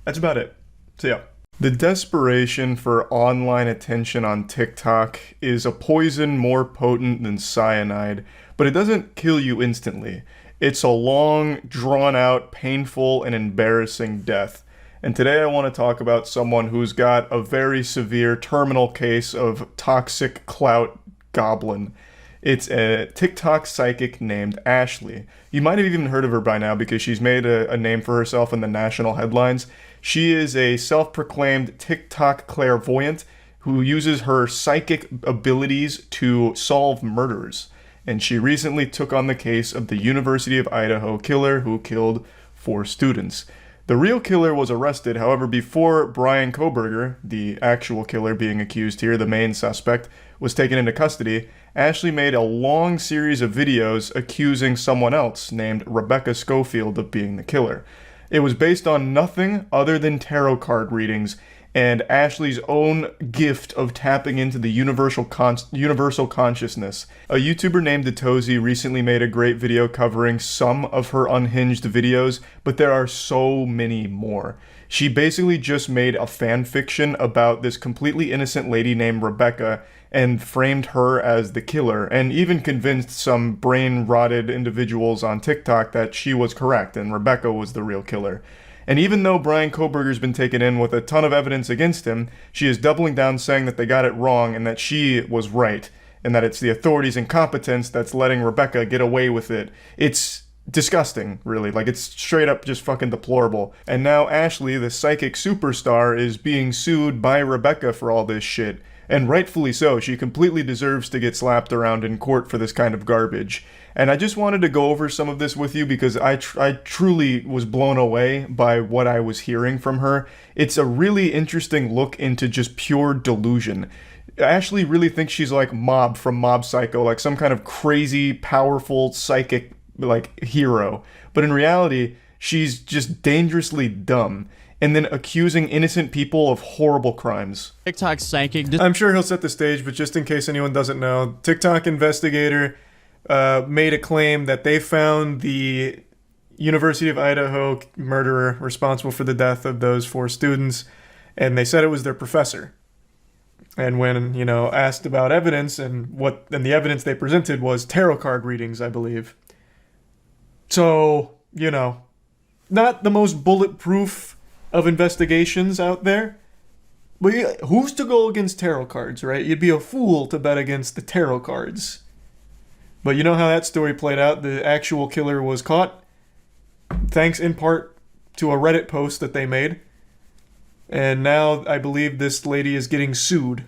That's about it. So yeah. The desperation for online attention on TikTok is a poison more potent than cyanide, but it doesn't kill you instantly. It's a long, drawn-out, painful, and embarrassing death. And today I want to talk about someone who's got a very severe terminal case of toxic clout goblin. It's a TikTok psychic named Ashley. You might have even heard of her by now because she's made a name for herself in the national headlines. She is a self-proclaimed TikTok clairvoyant who uses her psychic abilities to solve murders. And she recently took on the case of the University of Idaho killer who killed 4 students. The real killer was arrested, however, before Bryan Kohberger, the actual killer being accused here, the main suspect, was taken into custody. Ashley made a long series of videos accusing someone else named Rebecca Schofield of being the killer. It was based on nothing other than tarot card readings and Ashley's own gift of tapping into the universal consciousness. A YouTuber named Detozy recently made a great video covering some of her Unhinged videos, but there are so many more. She basically just made a fan fiction about this completely innocent lady named Rebecca and framed her as the killer, and even convinced some brain-rotted individuals on TikTok that she was correct and Rebecca was the real killer. And even though Bryan Kohberger's been taken in with a ton of evidence against him, she is doubling down saying that they got it wrong and that she was right, and that it's the authorities' incompetence that's letting Rebecca get away with it. It's disgusting, really. Like, it's straight up just fucking deplorable. And now Ashley, the psychic superstar, is being sued by Rebecca for all this shit. And rightfully so. She completely deserves to get slapped around in court for this kind of garbage. And I just wanted to go over some of this with you because I truly was blown away by what I was hearing from her. It's a really interesting look into just pure delusion. Ashley really thinks she's like Mob from Mob Psycho, like some kind of crazy, powerful, psychic, like, hero. But in reality, she's just dangerously dumb. And then accusing innocent people of horrible crimes. TikTok psychic. I'm sure he'll set the stage, but just in case anyone doesn't know, TikTok investigator made a claim that they found the University of Idaho murderer responsible for the death of those 4 students, and they said it was their professor. And when, asked about evidence, and the evidence they presented was tarot card readings, I believe. So, not the most bulletproof of investigations out there. But who's to go against tarot cards, right? You'd be a fool to bet against the tarot cards. But you know how that story played out? The actual killer was caught, thanks in part to a Reddit post that they made. And now I believe this lady is getting sued.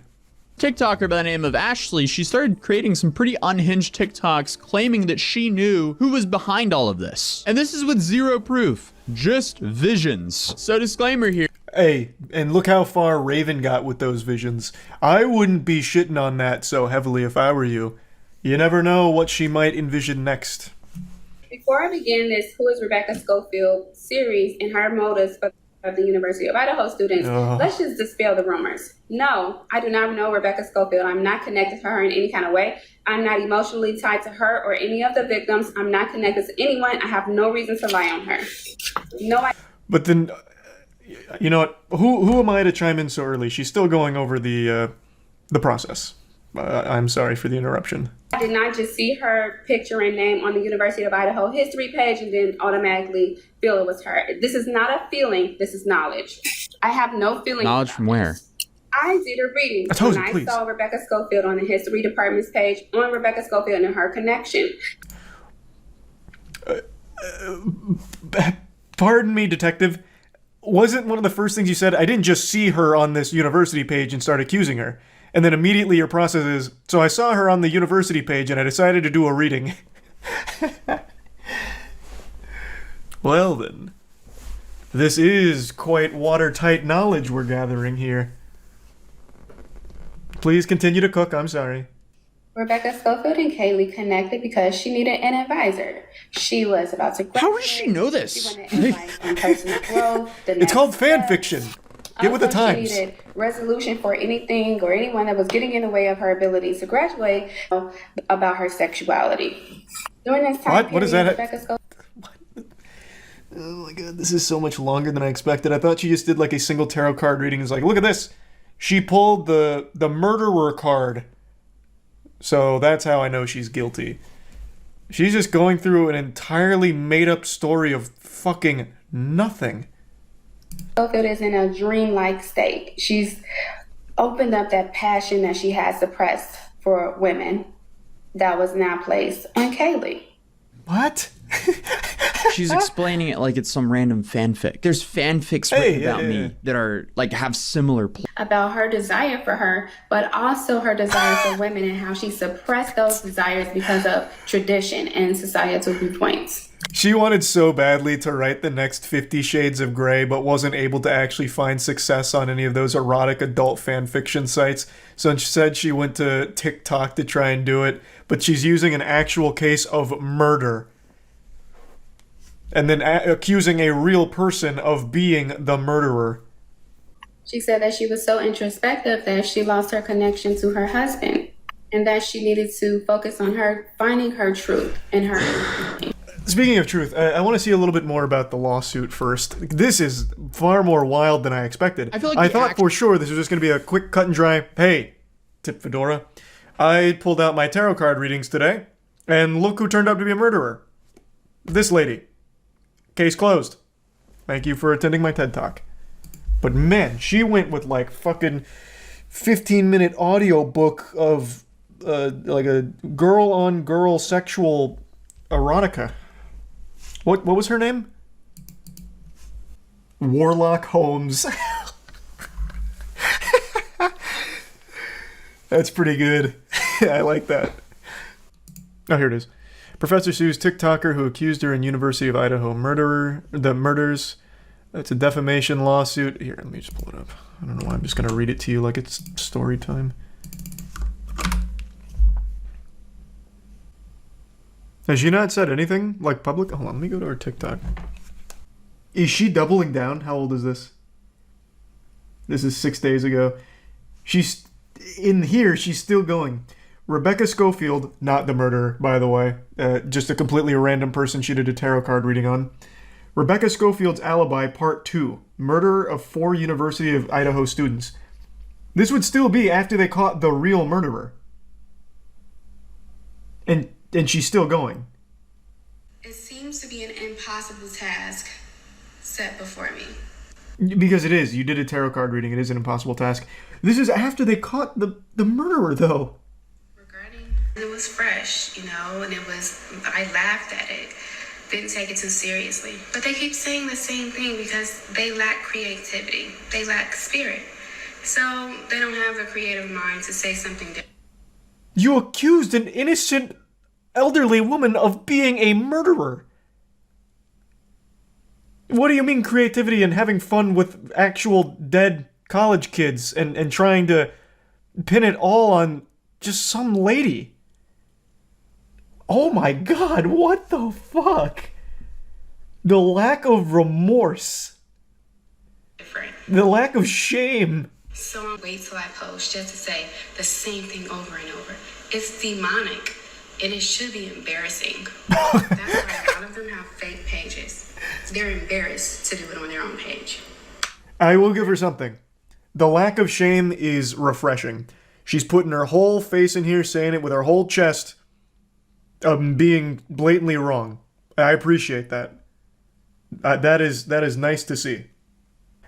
TikToker by the name of Ashley, she started creating some pretty unhinged TikToks claiming that she knew who was behind all of this. And this is with zero proof, just visions. So disclaimer here. Hey, and look how far Raven got with those visions. I wouldn't be shitting on that so heavily if I were you. You never know what she might envision next. Before I begin this Who is Rebecca Schofield series and her motives for the University of Idaho students, let's just dispel the rumors. No, I do not know Rebecca Schofield. I'm not connected to her in any kind of way. I'm not emotionally tied to her or any of the victims. I'm not connected to anyone. I have no reason to lie on her. But then, you know what? Who am I to chime in so early? She's still going over the process. I'm sorry for the interruption. I did not just see her picture and name on the University of Idaho history page and then automatically feel it was her. This is not a feeling. This is knowledge. I have no feeling. Knowledge from where? I did a reading when I saw Rebecca Schofield on the history department's page on Rebecca Schofield and her connection. Pardon me, detective. Wasn't one of the first things you said, I didn't just see her on this university page and start accusing her. And then immediately your process is, so I saw her on the university page and I decided to do a reading. Well then, this is quite watertight knowledge we're gathering here. Please continue to cook, I'm sorry. Rebecca Schofield and Kaylee connected because she needed an advisor. She was about to graduate. How does she know this? She wanted advice on personal growth. It's called fan fiction. Get with the Also, times. She needed resolution for anything or anyone that was getting in the way of her ability to graduate about her sexuality. During this time What is period, that? Rebecca Schofield Oh my god, this is so much longer than I expected. I thought she just did like a single tarot card reading. It's like, look at this. She pulled the murderer card. So that's how I know she's guilty. She's just going through an entirely made-up story of fucking nothing. is in a dreamlike state. She's opened up that passion that she had suppressed for women that was now placed on Kaylee. What? She's explaining it like it's some random fanfic. There's fanfics written about me that are like have similar About her desire for her, but also her desire for women and how she suppressed those desires because of tradition and societal viewpoints. She wanted so badly to write the next 50 Shades of Grey, but wasn't able to actually find success on any of those erotic adult fan fiction sites. So instead she went to TikTok to try and do it, but she's using an actual case of murder. And then accusing a real person of being the murderer. She said that she was so introspective that she lost her connection to her husband and that she needed to focus on her finding her truth and her. Speaking of truth, I want to see a little bit more about the lawsuit first. This is far more wild than I expected. I feel like I thought for sure this was just going to be a quick cut and dry, hey, tip Fedora, I pulled out my tarot card readings today, and look who turned out to be a murderer. This lady. Case closed. Thank you for attending my TED Talk. But man, she went with like fucking 15-minute audio book of like a girl-on-girl sexual erotica. What was her name? Warlock Holmes. That's pretty good. I like that. Oh, here it is. Professor sues TikToker who accused her in University of Idaho murders. It's a defamation lawsuit. Here, let me just pull it up. I don't know why I'm just going to read it to you like it's story time. Has she not said anything like public? Hold on, let me go to her TikTok. Is she doubling down? How old is this? This is 6 days ago. She's in here. She's still going. Rebecca Schofield, not the murderer, by the way. Just a completely random person she did a tarot card reading on. Rebecca Schofield's Alibi, Part 2. Murder of 4 University of Idaho students. This would still be after they caught the real murderer. And she's still going. It seems to be an impossible task set before me. Because it is. You did a tarot card reading. It is an impossible task. This is after they caught the murderer, though. It was fresh, you know, and I laughed at it, didn't take it too seriously. But they keep saying the same thing because they lack creativity, they lack spirit. So they don't have the creative mind to say something different. You accused an innocent elderly woman of being a murderer. What do you mean creativity and having fun with actual dead college kids and trying to pin it all on just some lady? Oh my god, what the fuck? The lack of remorse. The lack of shame. So I'll wait till I post just to say the same thing over and over. It's demonic, and it should be embarrassing. That's why a lot of them have fake pages. They're embarrassed to do it on their own page. I will give her something. The lack of shame is refreshing. She's putting her whole face in here, saying it with her whole chest, being blatantly wrong. I appreciate that. That is nice to see.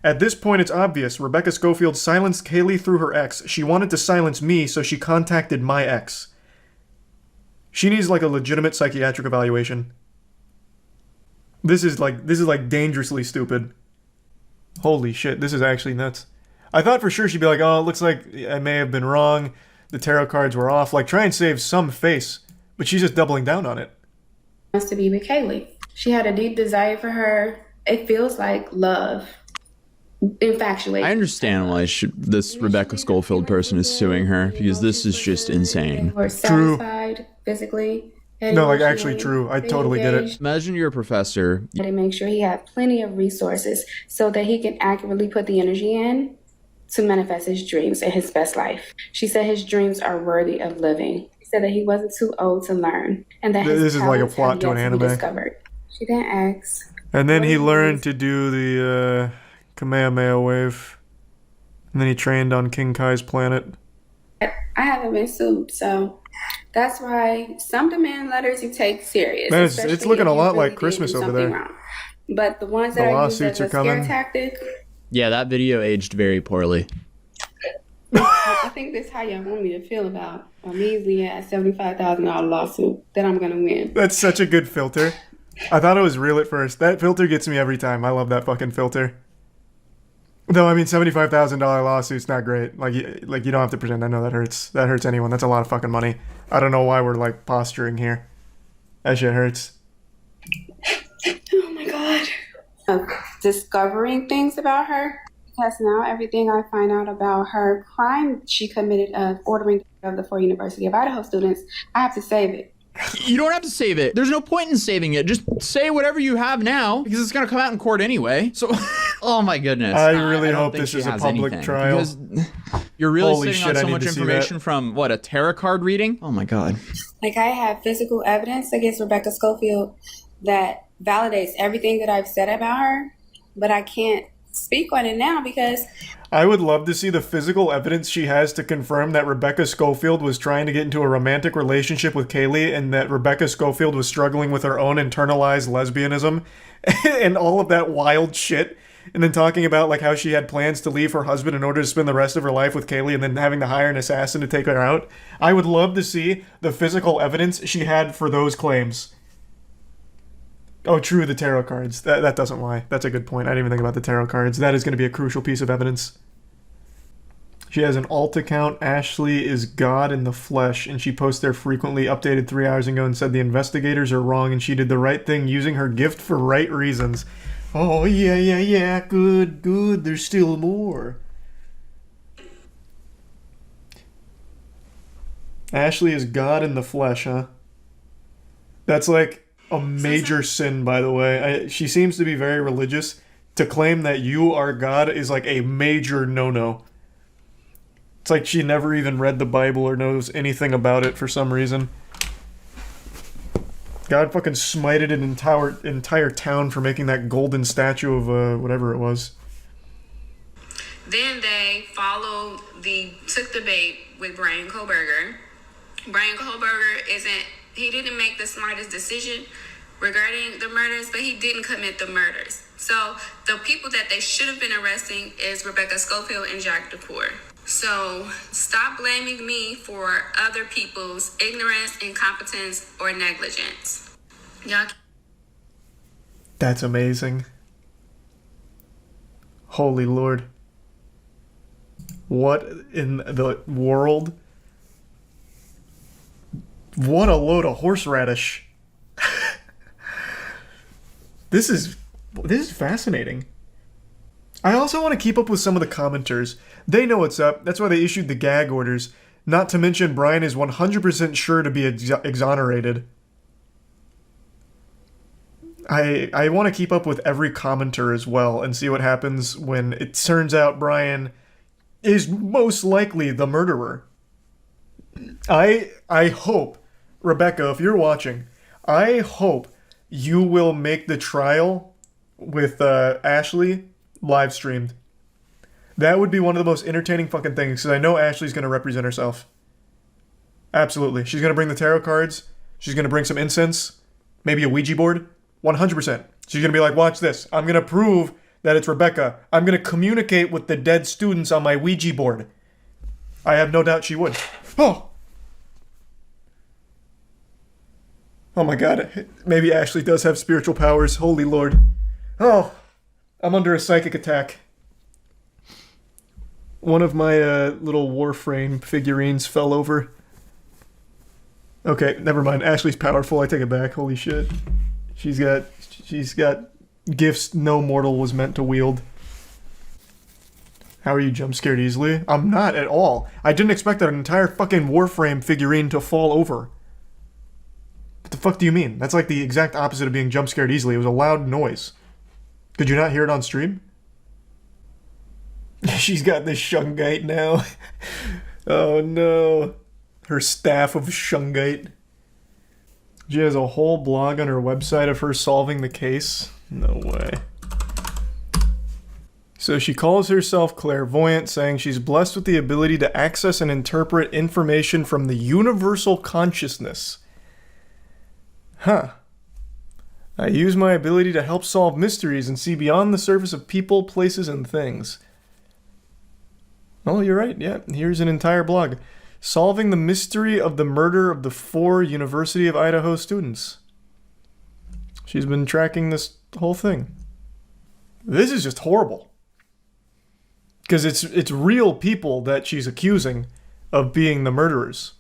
At this point, it's obvious. Rebecca Schofield silenced Kaylee through her ex. She wanted to silence me, so she contacted my ex. She needs like a legitimate psychiatric evaluation. This is like dangerously stupid. Holy shit, this is actually nuts. I thought for sure she'd be like, oh, it looks like I may have been wrong. The tarot cards were off. Like, try and save some face. But she's just doubling down on it. Wants to be with Kaylee. She had a deep desire for her. It feels like love. Infatuation. I understand why this Rebecca Schofield person is suing her, because this is just insane. We're satisfied physically No, like actually true. I totally get it. Imagine you're a professor. To make sure he had plenty of resources so that he can accurately put the energy in to manifest his dreams and his best life. She said his dreams are worthy of living. She said that he wasn't too old to learn and that his This is like a talents plot have to yet an to anime. be discovered. She didn't ask. And then he learned to do the Kamehameha wave. And then he trained on King Kai's planet. I haven't been sued, so that's why some demand letters you take serious. Man, it's especially looking if a you lot really like did Christmas do over something there. wrong. But the ones The that are used lawsuits as a are scare coming. tactic, Yeah, that video aged very poorly. I think that's how y'all want me to feel about a measly ass $75,000 lawsuit that I'm gonna win. That's such a good filter. I thought it was real at first. That filter gets me every time. I love that fucking filter. Though, I mean, $75,000 lawsuit's not great. Like you don't have to pretend. I know that hurts. That hurts anyone. That's a lot of fucking money. I don't know why we're like posturing here. That shit hurts. Oh my god. Of discovering things about her. Because now everything I find out about her crime she committed of ordering of the 4 University of Idaho students, I have to save it. You don't have to save it. There's no point in saving it. Just say whatever you have now because it's going to come out in court anyway. So, oh my goodness. I really don't hope think this she is a has public anything, trial. Because you're really Holy sitting shit, I on so need much to see information that. from, what, a tarot card reading? Oh my god. Like, I have physical evidence against Rebecca Schofield that validates everything that I've said about her, but I can't speak on it now because I would love to see the physical evidence she has to confirm that Rebecca Schofield was trying to get into a romantic relationship with Kaylee and that Rebecca Schofield was struggling with her own internalized lesbianism and all of that wild shit. And then talking about like how she had plans to leave her husband in order to spend the rest of her life with Kaylee and then having to hire an assassin to take her out. I would love to see the physical evidence she had for those claims. Oh, true, the tarot cards. That doesn't lie. That's a good point. I didn't even think about the tarot cards. That is going to be a crucial piece of evidence. She has an alt account, Ashley is God in the flesh, and she posts there frequently, updated 3 hours ago and said the investigators are wrong and she did the right thing using her gift for right reasons. Oh, yeah, good, there's still more. Ashley is God in the flesh, huh? That's like a major sin, by the way. She seems to be very religious. To claim that you are God is like a major no-no. It's like she never even read the Bible or knows anything about it for some reason. God fucking smited an entire town for making that golden statue of whatever it was. then they took the bait with Brian Kohlberger. Brian Kohlberger he didn't make the smartest decision regarding the murders, but he didn't commit the murders. So the people that they should have been arresting is Rebecca Schofield and Jack DeCour. So stop blaming me for other people's ignorance, incompetence, or negligence. Y'all. That's amazing. Holy Lord. What in the world? What a load of horseradish. This is fascinating. I also want to keep up with some of the commenters. They know what's up. That's why they issued the gag orders. Not to mention Brian is 100% sure to be exonerated. I want to keep up with every commenter as well and see what happens when it turns out Brian is most likely the murderer. I hope, Rebecca, if you're watching, I hope you will make the trial with Ashley live streamed. That would be one of the most entertaining fucking things because I know Ashley's going to represent herself. Absolutely. She's going to bring the tarot cards. She's going to bring some incense. Maybe a Ouija board. 100%. She's going to be like, watch this. I'm going to prove that it's Rebecca. I'm going to communicate with the dead students on my Ouija board. I have no doubt she would. Oh my god. Maybe Ashley does have spiritual powers. Holy Lord. Oh. I'm under a psychic attack. One of my little Warframe figurines fell over. Okay, never mind. Ashley's powerful. I take it back. Holy shit. She's got gifts no mortal was meant to wield. How are you jump scared easily? I'm not at all. I didn't expect an entire fucking Warframe figurine to fall over. What the fuck do you mean? That's like the exact opposite of being jump scared easily. It was a loud noise. Could you not hear it on stream? She's got this shungite now. Oh no. Her staff of shungite. She has a whole blog on her website of her solving the case. No way. So she calls herself clairvoyant, saying she's blessed with the ability to access and interpret information from the universal consciousness. Huh. I use my ability to help solve mysteries and see beyond the surface of people, places, and things. Oh, you're right. Yeah, here's an entire blog. Solving the mystery of the murder of the 4 University of Idaho students. She's been tracking this whole thing. This is just horrible. Because it's real people that she's accusing of being the murderers.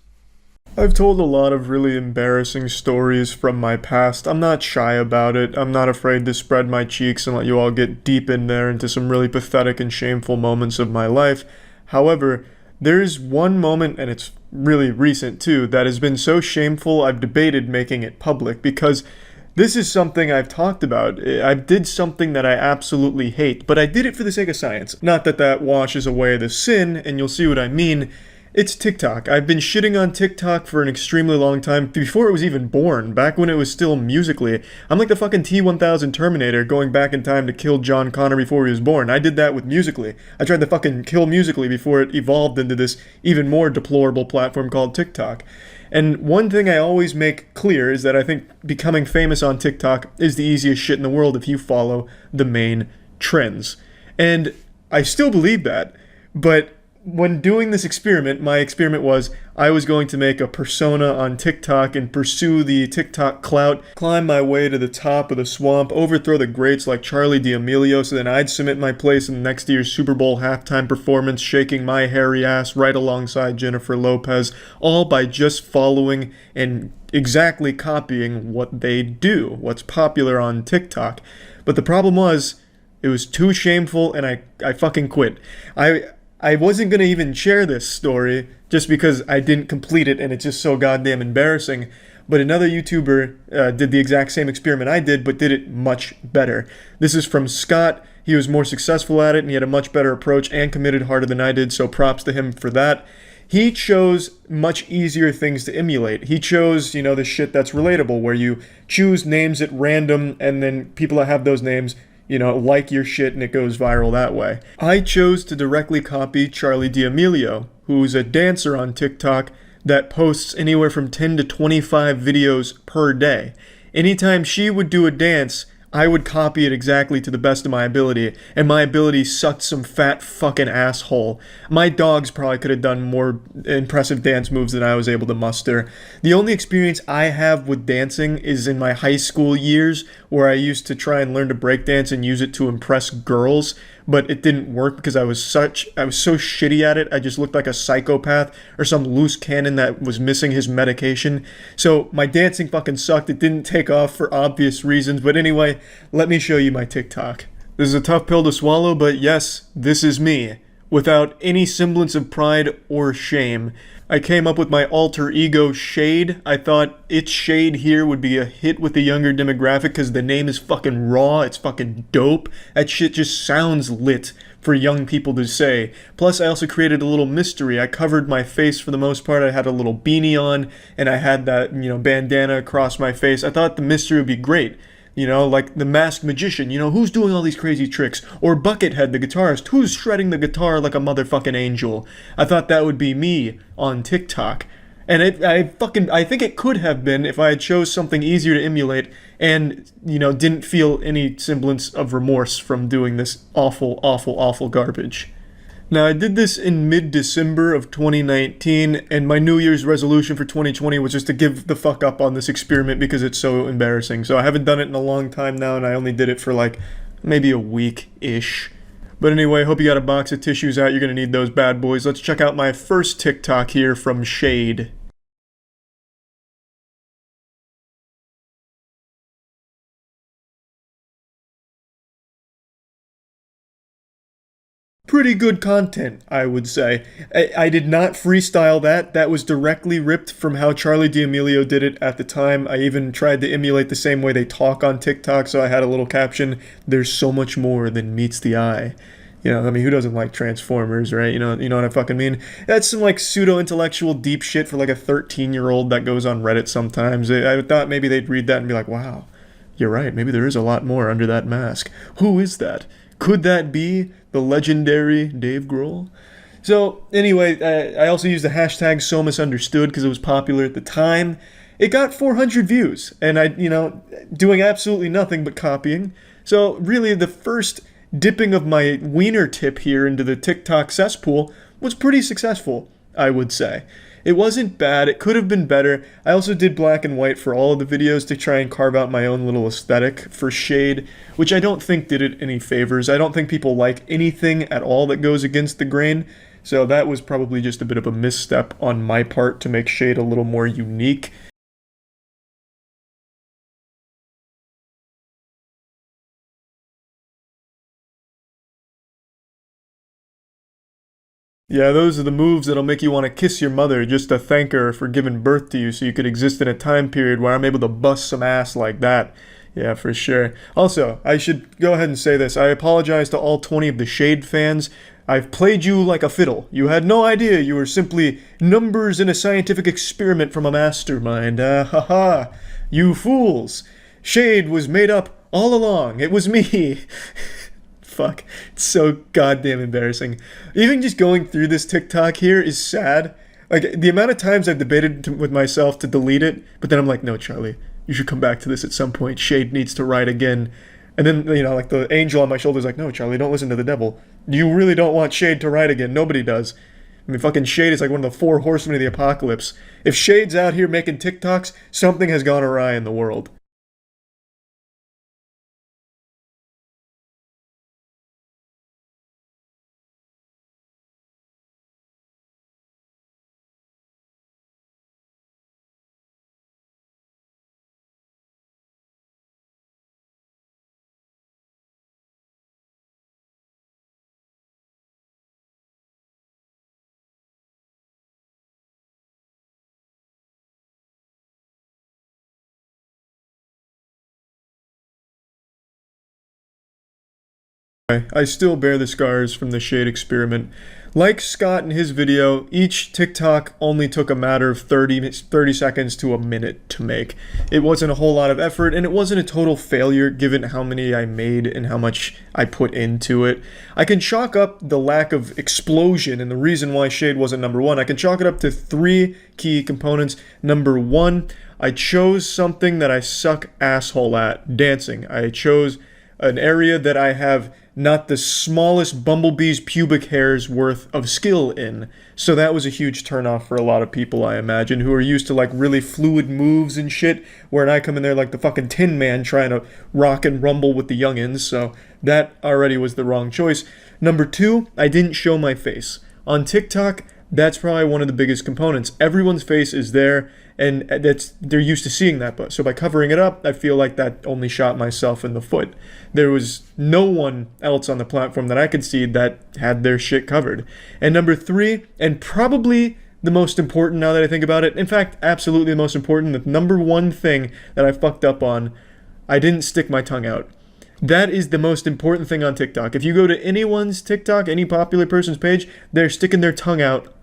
I've told a lot of really embarrassing stories from my past. I'm not shy about it. I'm not afraid to spread my cheeks and let you all get deep in there into some really pathetic and shameful moments of my life. However, there's one moment, and it's really recent too, that has been so shameful I've debated making it public, because this is something I've talked about. I did something that I absolutely hate, but I did it for the sake of science. Not that that washes away the sin, and you'll see what I mean. It's TikTok. I've been shitting on TikTok for an extremely long time, before it was even born, back when it was still Musical.ly. I'm like the fucking T-1000 Terminator going back in time to kill John Connor before he was born. I did that with Musical.ly. I tried to fucking kill Musical.ly before it evolved into this even more deplorable platform called TikTok. And one thing I always make clear is that I think becoming famous on TikTok is the easiest shit in the world if you follow the main trends. And I still believe that, but when doing this experiment, my experiment was I was going to make a persona on TikTok and pursue the TikTok clout, climb my way to the top of the swamp, overthrow the greats like Charli D'Amelio, so then I'd cement my place in the next year's Super Bowl halftime performance, shaking my hairy ass right alongside Jennifer Lopez, all by just following and exactly copying what they do, what's popular on TikTok. But the problem was, it was too shameful and I fucking quit. I wasn't going to even share this story just because I didn't complete it and it's just so goddamn embarrassing. But another YouTuber did the exact same experiment I did, but did it much better. This is from Scott. He was more successful at it and he had a much better approach and committed harder than I did, so props to him for that. He chose much easier things to emulate. He chose, the shit that's relatable, where you choose names at random and then people that have those names like your shit and it goes viral that way. I chose to directly copy Charli D'Amelio, who's a dancer on TikTok that posts anywhere from 10 to 25 videos per day. Anytime she would do a dance, I would copy it exactly to the best of my ability, and my ability sucked some fat fucking asshole. My dogs probably could have done more impressive dance moves than I was able to muster. The only experience I have with dancing is in my high school years, where I used to try and learn to breakdance and use it to impress girls, but it didn't work because I was so shitty at it. I just looked like a psychopath or some loose cannon that was missing his medication. So my dancing fucking sucked. It didn't take off for obvious reasons. But anyway, let me show you my TikTok. This is a tough pill to swallow, but yes, this is me, without any semblance of pride or shame. I came up with my alter ego Shade. I thought It's Shade here would be a hit with the younger demographic because the name is fucking raw, it's fucking dope. That shit just sounds lit for young people to say. Plus, I also created a little mystery. I covered my face for the most part. I had a little beanie on, and I had that, bandana across my face. I thought the mystery would be great. Like the Masked Magician, who's doing all these crazy tricks? Or Buckethead, the guitarist, who's shredding the guitar like a motherfucking angel? I thought that would be me on TikTok. And I think it could have been if I had chose something easier to emulate and, didn't feel any semblance of remorse from doing this awful, awful, awful garbage. Now, I did this in mid-December of 2019, and my New Year's resolution for 2020 was just to give the fuck up on this experiment because it's so embarrassing. So I haven't done it in a long time now, and I only did it for maybe a week-ish. But anyway, hope you got a box of tissues out. You're going to need those bad boys. Let's check out my first TikTok here from Shade. pretty good content, I would say. I did not freestyle that. That was directly ripped from how Charlie D'Amelio did it at the time. I even tried to emulate the same way they talk on TikTok, so I had a little caption, "There's so much more than meets the eye." You know, I mean, who doesn't like Transformers, right? You know what I fucking mean? That's some like pseudo-intellectual deep shit for like a 13-year-old that goes on Reddit sometimes. I thought maybe they'd read that and be like, wow, you're right. Maybe there is a lot more under that mask. Who is that? Could that be the legendary Dave Grohl? So anyway, I also used the hashtag So Misunderstood because it was popular at the time. It got 400 views, and doing absolutely nothing but copying. So really, the first dipping of my wiener tip here into the TikTok cesspool was pretty successful, I would say. It wasn't bad, it could have been better. I also did black and white for all of the videos to try and carve out my own little aesthetic for Shade, which I don't think did it any favors. I don't think people like anything at all that goes against the grain, so that was probably just a bit of a misstep on my part to make Shade a little more unique. Yeah, those are the moves that'll make you want to kiss your mother just to thank her for giving birth to you so you could exist in a time period where I'm able to bust some ass like that. Yeah, for sure. Also, I should go ahead and say this. I apologize to all 20 of the Shade fans. I've played you like a fiddle. You had no idea you were simply numbers in a scientific experiment from a mastermind. Haha. You fools. Shade was made up all along. It was me. Fuck. It's so goddamn embarrassing. Even just going through this TikTok here is sad. Like, the amount of times I've debated with myself to delete it, but then I'm like, no, Charlie, you should come back to this at some point. Shade needs to write again. And then, like the angel on my shoulder is like, no, Charlie, don't listen to the devil. You really don't want Shade to write again. Nobody does. I mean, fucking Shade is like one of the 4 horsemen of the apocalypse. If Shade's out here making TikToks, something has gone awry in the world. I still bear the scars from the Shade experiment. Like Scott in his video, each TikTok only took a matter of 30 seconds to a minute to make. It wasn't a whole lot of effort, and it wasn't a total failure given how many I made and how much I put into it. I can chalk up the lack of explosion and the reason why Shade wasn't number 1. I can chalk it up to 3 key components. Number 1, I chose something that I suck asshole at, dancing. I chose an area that I have not the smallest bumblebee's pubic hair's worth of skill in. So that was a huge turnoff for a lot of people, I imagine, who are used to like really fluid moves and shit, where I come in there like the fucking Tin Man trying to rock and rumble with the youngins, so that already was the wrong choice. Number 2, I didn't show my face. On TikTok, that's probably one of the biggest components. Everyone's face is there, and they're used to seeing that. But so by covering it up, I feel like that only shot myself in the foot. There was no one else on the platform that I could see that had their shit covered. And number 3, and probably the most important now that I think about it, in fact, absolutely the most important, the number 1 thing that I fucked up on, I didn't stick my tongue out. That is the most important thing on TikTok. If you go to anyone's TikTok, any popular person's page, they're sticking their tongue out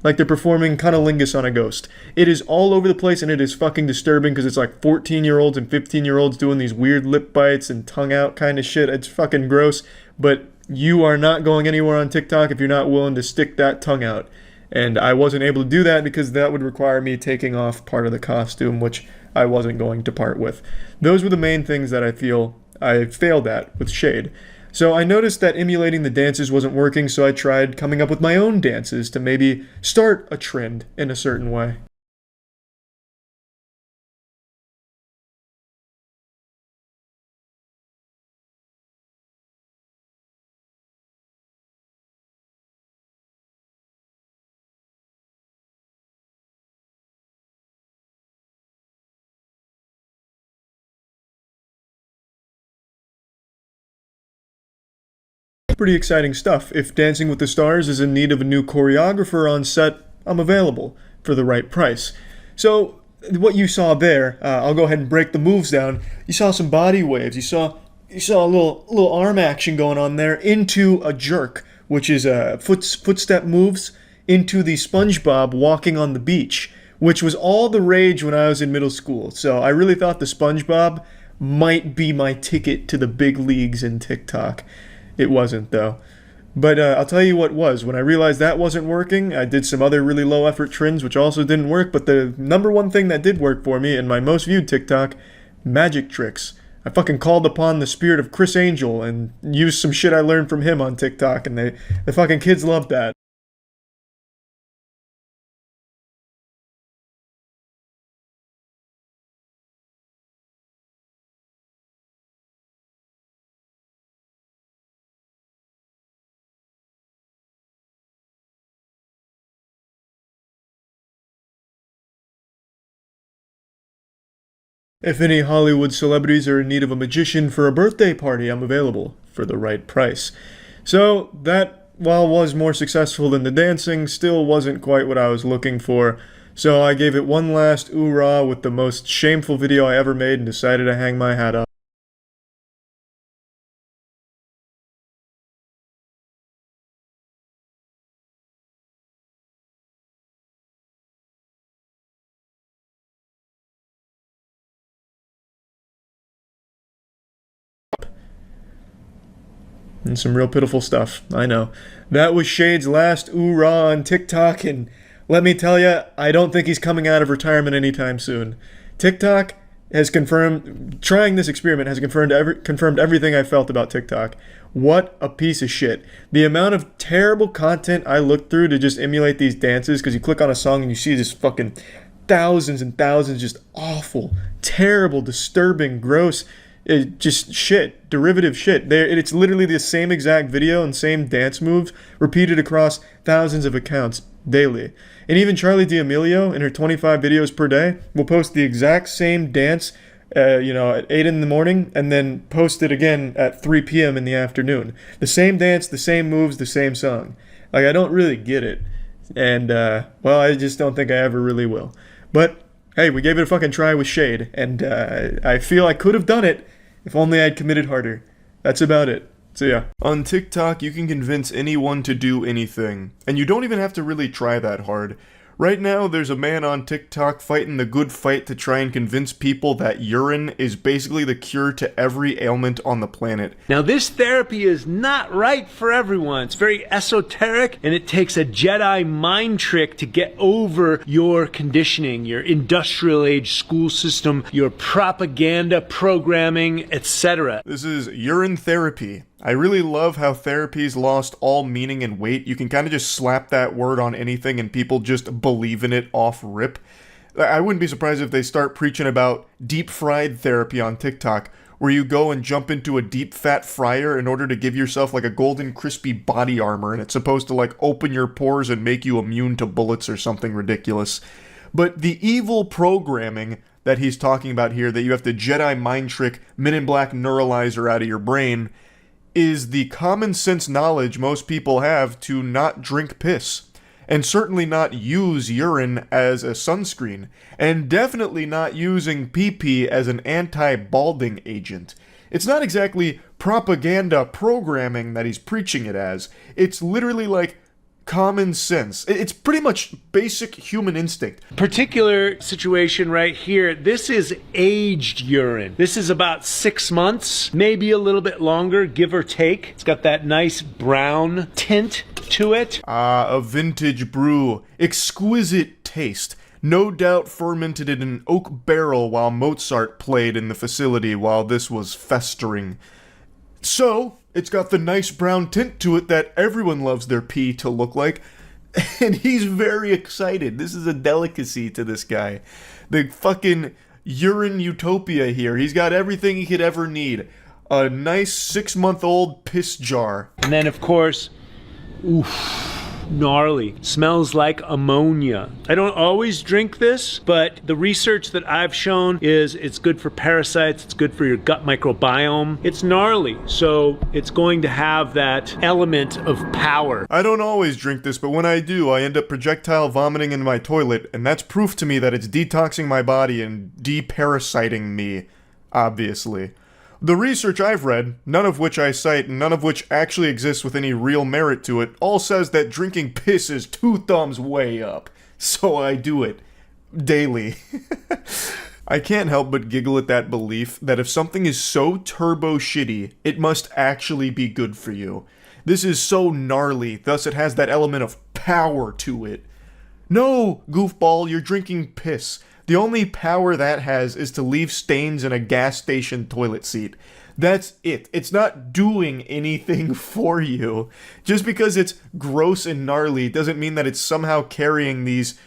like they're performing cunnilingus on a ghost. It is all over the place, and it is fucking disturbing because it's like 14-year-olds and 15-year-olds doing these weird lip bites and tongue out kind of shit. It's fucking gross, but you are not going anywhere on TikTok if you're not willing to stick that tongue out. And I wasn't able to do that because that would require me taking off part of the costume, which I wasn't going to part with. Those were the main things that I feel I failed at with Shade. So I noticed that emulating the dances wasn't working, so I tried coming up with my own dances to maybe start a trend in a certain way. Pretty exciting stuff. If Dancing with the Stars is in need of a new choreographer on set, I'm available for the right price. So, what you saw there, I'll go ahead and break the moves down. You saw some body waves. You saw a little arm action going on there into a jerk, which is footstep moves into the SpongeBob walking on the beach, which was all the rage when I was in middle school. So I really thought the SpongeBob might be my ticket to the big leagues in TikTok. It wasn't, though. But I'll tell you what was. When I realized that wasn't working, I did some other really low effort trends which also didn't work, but the number one thing that did work for me in my most viewed TikTok, magic tricks. I fucking called upon the spirit of Chris Angel and used some shit I learned from him on TikTok, and the fucking kids loved that. If any Hollywood celebrities are in need of a magician for a birthday party, I'm available for the right price. So that, while was more successful than the dancing, still wasn't quite what I was looking for. So I gave it one last ooh-rah with the most shameful video I ever made and decided to hang my hat up. And some real pitiful stuff, I know. That was Shade's last ooh-rah on TikTok, and let me tell you, I don't think he's coming out of retirement anytime soon. TikTok has confirmed, trying this experiment has confirmed everything I felt about TikTok. What a piece of shit. The amount of terrible content I looked through to just emulate these dances, because you click on a song and you see just fucking thousands and thousands, just awful, terrible, disturbing, gross, just shit, derivative shit. It's literally the same exact video and same dance moves repeated across thousands of accounts daily. And even Charli D'Amelio, in her 25 videos per day, will post the exact same dance, at 8 in the morning, and then post it again at 3 p.m. in the afternoon. The same dance, the same moves, the same song. Like, I don't really get it. And, I just don't think I ever really will. But, hey, we gave it a fucking try with Shade, and I feel I could have done it if only I'd committed harder. That's about it. So yeah. On TikTok, you can convince anyone to do anything, and you don't even have to really try that hard. Right now, there's a man on TikTok fighting the good fight to try and convince people that urine is basically the cure to every ailment on the planet. Now, this therapy is not right for everyone. It's very esoteric, and it takes a Jedi mind trick to get over your conditioning, your industrial age school system, your propaganda programming, etc. This is urine therapy. I really love how therapy's lost all meaning and weight. You can kind of just slap that word on anything and people just believe in it off rip. I wouldn't be surprised if they start preaching about deep fried therapy on TikTok, where you go and jump into a deep fat fryer in order to give yourself like a golden crispy body armor, and it's supposed to like open your pores and make you immune to bullets or something ridiculous. But the evil programming that he's talking about here, that you have to Jedi mind trick Men in Black neuralizer out of your brain, is the common sense knowledge most people have to not drink piss, and certainly not use urine as a sunscreen, and definitely not using pee-pee as an anti-balding agent. It's not exactly propaganda programming that he's preaching it as. It's literally like common sense. It's pretty much basic human instinct. Particular situation right here, this is aged urine. This is about 6 months, maybe a little bit longer, give or take. It's got that nice brown tint to it. A vintage brew. Exquisite taste. No doubt fermented in an oak barrel while Mozart played in the facility while this was festering. So, it's got the nice brown tint to it that everyone loves their pee to look like, and he's very excited. This is a delicacy to this guy. The fucking urine utopia here. He's got everything he could ever need. A nice 6-month-old piss jar. And then, of course, oof. gnarly. Smells like ammonia. I don't always drink this, but the research that I've shown is it's good for parasites, it's good for your gut microbiome. It's gnarly, so it's going to have that element of power. I don't always drink this, but when I do, I end up projectile vomiting in my toilet, and that's proof to me that it's detoxing my body and deparasiting me, obviously. The research I've read, none of which I cite and none of which actually exists with any real merit to it, all says that drinking piss is 2 thumbs way up. So I do it. Daily. I can't help but giggle at that belief that if something is so turbo shitty, it must actually be good for you. This is so gnarly, thus it has that element of power to it. No, goofball, you're drinking piss. The only power that has is to leave stains in a gas station toilet seat. That's it. It's not doing anything for you. Just because it's gross and gnarly doesn't mean that it's somehow carrying these,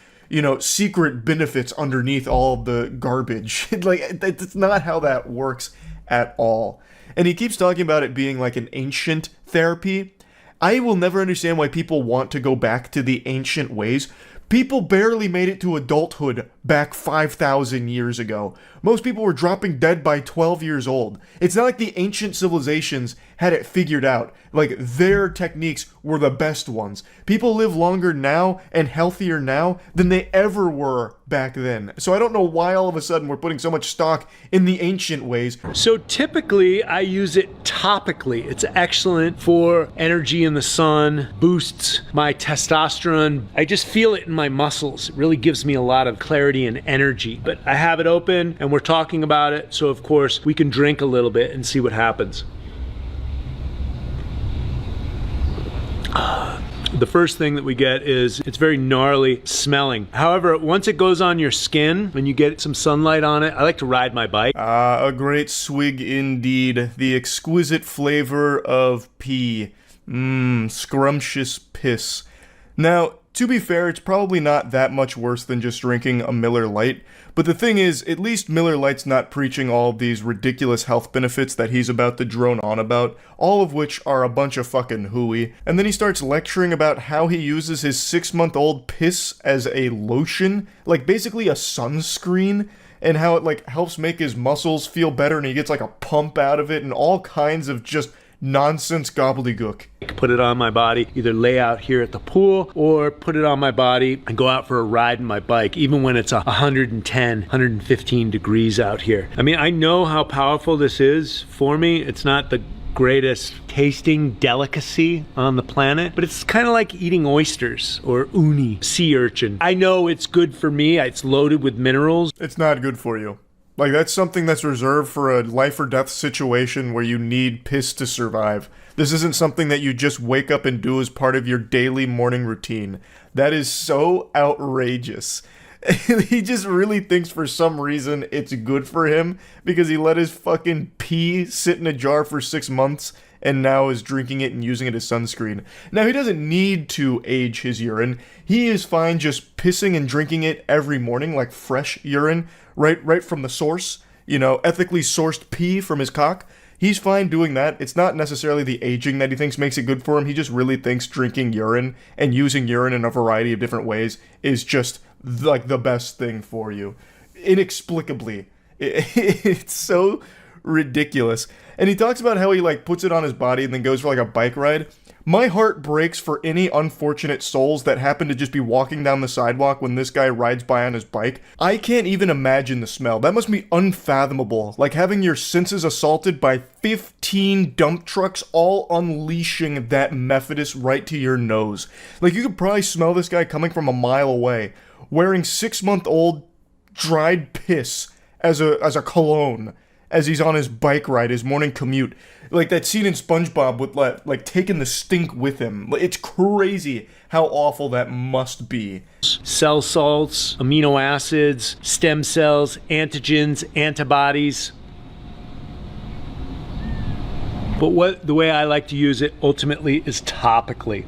secret benefits underneath all the garbage. That's not how that works at all. And he keeps talking about it being like an ancient therapy. I will never understand why people want to go back to the ancient ways. People barely made it to adulthood back 5,000 years ago. Most people were dropping dead by 12 years old. It's not like the ancient civilizations had it figured out. Like, their techniques were the best ones. People live longer now and healthier now than they ever were back then. So I don't know why all of a sudden we're putting so much stock in the ancient ways. So typically I use it topically. It's excellent for energy in the sun, boosts my testosterone. I just feel it in my muscles. It really gives me a lot of clarity and energy. But I have it open and we're talking about it, so of course we can drink a little bit and see what happens. The first thing that we get is it's very gnarly smelling. However, once it goes on your skin and you get some sunlight on it, I like to ride my bike. A great swig indeed. The exquisite flavor of pee. Scrumptious piss. Now, to be fair, it's probably not that much worse than just drinking a Miller Lite, but the thing is, at least Miller Lite's not preaching all of these ridiculous health benefits that he's about to drone on about, all of which are a bunch of fucking hooey. And then he starts lecturing about how he uses his 6-month-old piss as a lotion, like basically a sunscreen, and how it helps make his muscles feel better and he gets a pump out of it and all kinds of just nonsense gobbledygook. Put it on my body, either lay out here at the pool or put it on my body and go out for a ride in my bike, even when it's 110, 115 degrees out here. I mean, I know how powerful this is for me. It's not the greatest tasting delicacy on the planet, but it's kind of like eating oysters or uni, sea urchin. I know it's good for me. It's loaded with minerals. It's not good for you. That's something that's reserved for a life or death situation where you need piss to survive. This isn't something that you just wake up and do as part of your daily morning routine. That is so outrageous. He just really thinks for some reason it's good for him because he let his fucking pee sit in a jar for 6 months and now is drinking it and using it as sunscreen. Now, he doesn't need to age his urine. He is fine just pissing and drinking it every morning, like fresh urine, right from the source, ethically sourced pee from his cock. He's fine doing that. It's not necessarily the aging that he thinks makes it good for him. He just really thinks drinking urine and using urine in a variety of different ways is just the best thing for you. Inexplicably. It's so ridiculous. And he talks about how he puts it on his body and then goes for a bike ride. My heart breaks for any unfortunate souls that happen to just be walking down the sidewalk when this guy rides by on his bike. I can't even imagine the smell. That must be unfathomable. Like having your senses assaulted by 15 dump trucks all unleashing that Methodist right to your nose. You could probably smell this guy coming from a mile away, wearing 6-month-old dried piss as a cologne as he's on his bike ride, his morning commute. Like that scene in SpongeBob with taking the stink with him. It's crazy how awful that must be. Cell salts, amino acids, stem cells, antigens, antibodies. But the way I like to use it ultimately is topically.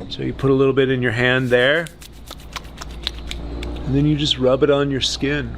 So you put a little bit in your hand there, and then you just rub it on your skin.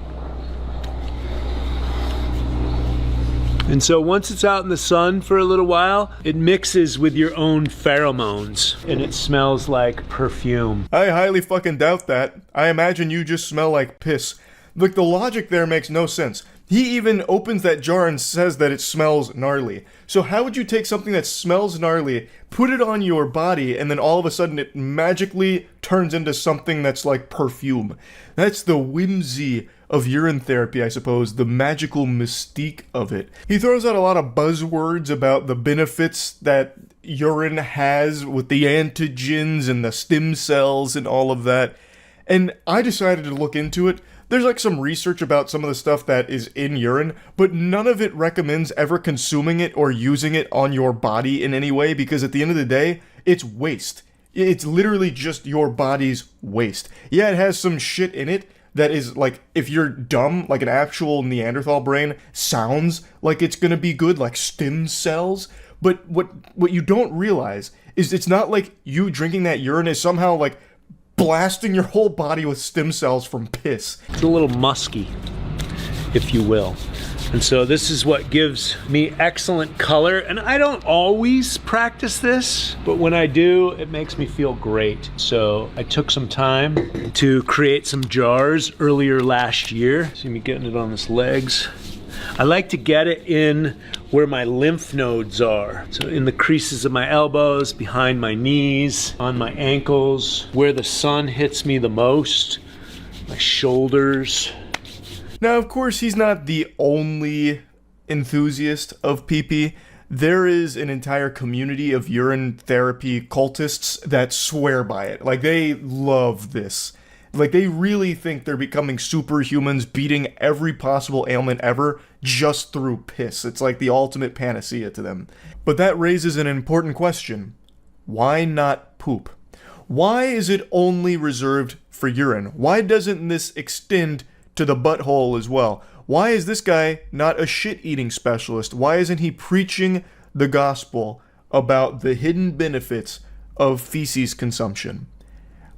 And so once it's out in the sun for a little while, it mixes with your own pheromones and it smells like perfume. I highly fucking doubt that. I imagine you just smell like piss. Look, the logic there makes no sense. He even opens that jar and says that it smells gnarly. So how would you take something that smells gnarly, put it on your body, and then all of a sudden it magically turns into something that's like perfume? That's the whimsy of urine therapy, I suppose, the magical mystique of it. He throws out a lot of buzzwords about the benefits that urine has with the antigens and the stem cells and all of that. And I decided to look into it. There's like some research about some of the stuff that is in urine, but none of it recommends ever consuming it or using it on your body in any way, because at the end of the day, it's waste. It's literally just your body's waste. Yeah, it has some shit in it that is like, if you're dumb, like an actual Neanderthal brain, sounds like it's gonna be good, like stem cells. But what you don't realize is it's not like you drinking that urine is somehow like blasting your whole body with stem cells from piss. It's a little musky, if you will. And so this is what gives me excellent color. And I don't always practice this, but when I do, it makes me feel great. So I took some time to create some jars earlier last year. See me getting it on this legs. I like to get it in where my lymph nodes are. So in the creases of my elbows, behind my knees, on my ankles, where the sun hits me the most, my shoulders. Now, of course, he's not the only enthusiast of pee-pee. There is an entire community of urine therapy cultists that swear by it. Like, they love this. Like, they really think they're becoming superhumans, beating every possible ailment ever just through piss. It's like the ultimate panacea to them. But that raises an important question. Why not poop? Why is it only reserved for urine? Why doesn't this extend to the butthole as well? Why is this guy not a shit-eating specialist? Why isn't he preaching the gospel about the hidden benefits of feces consumption?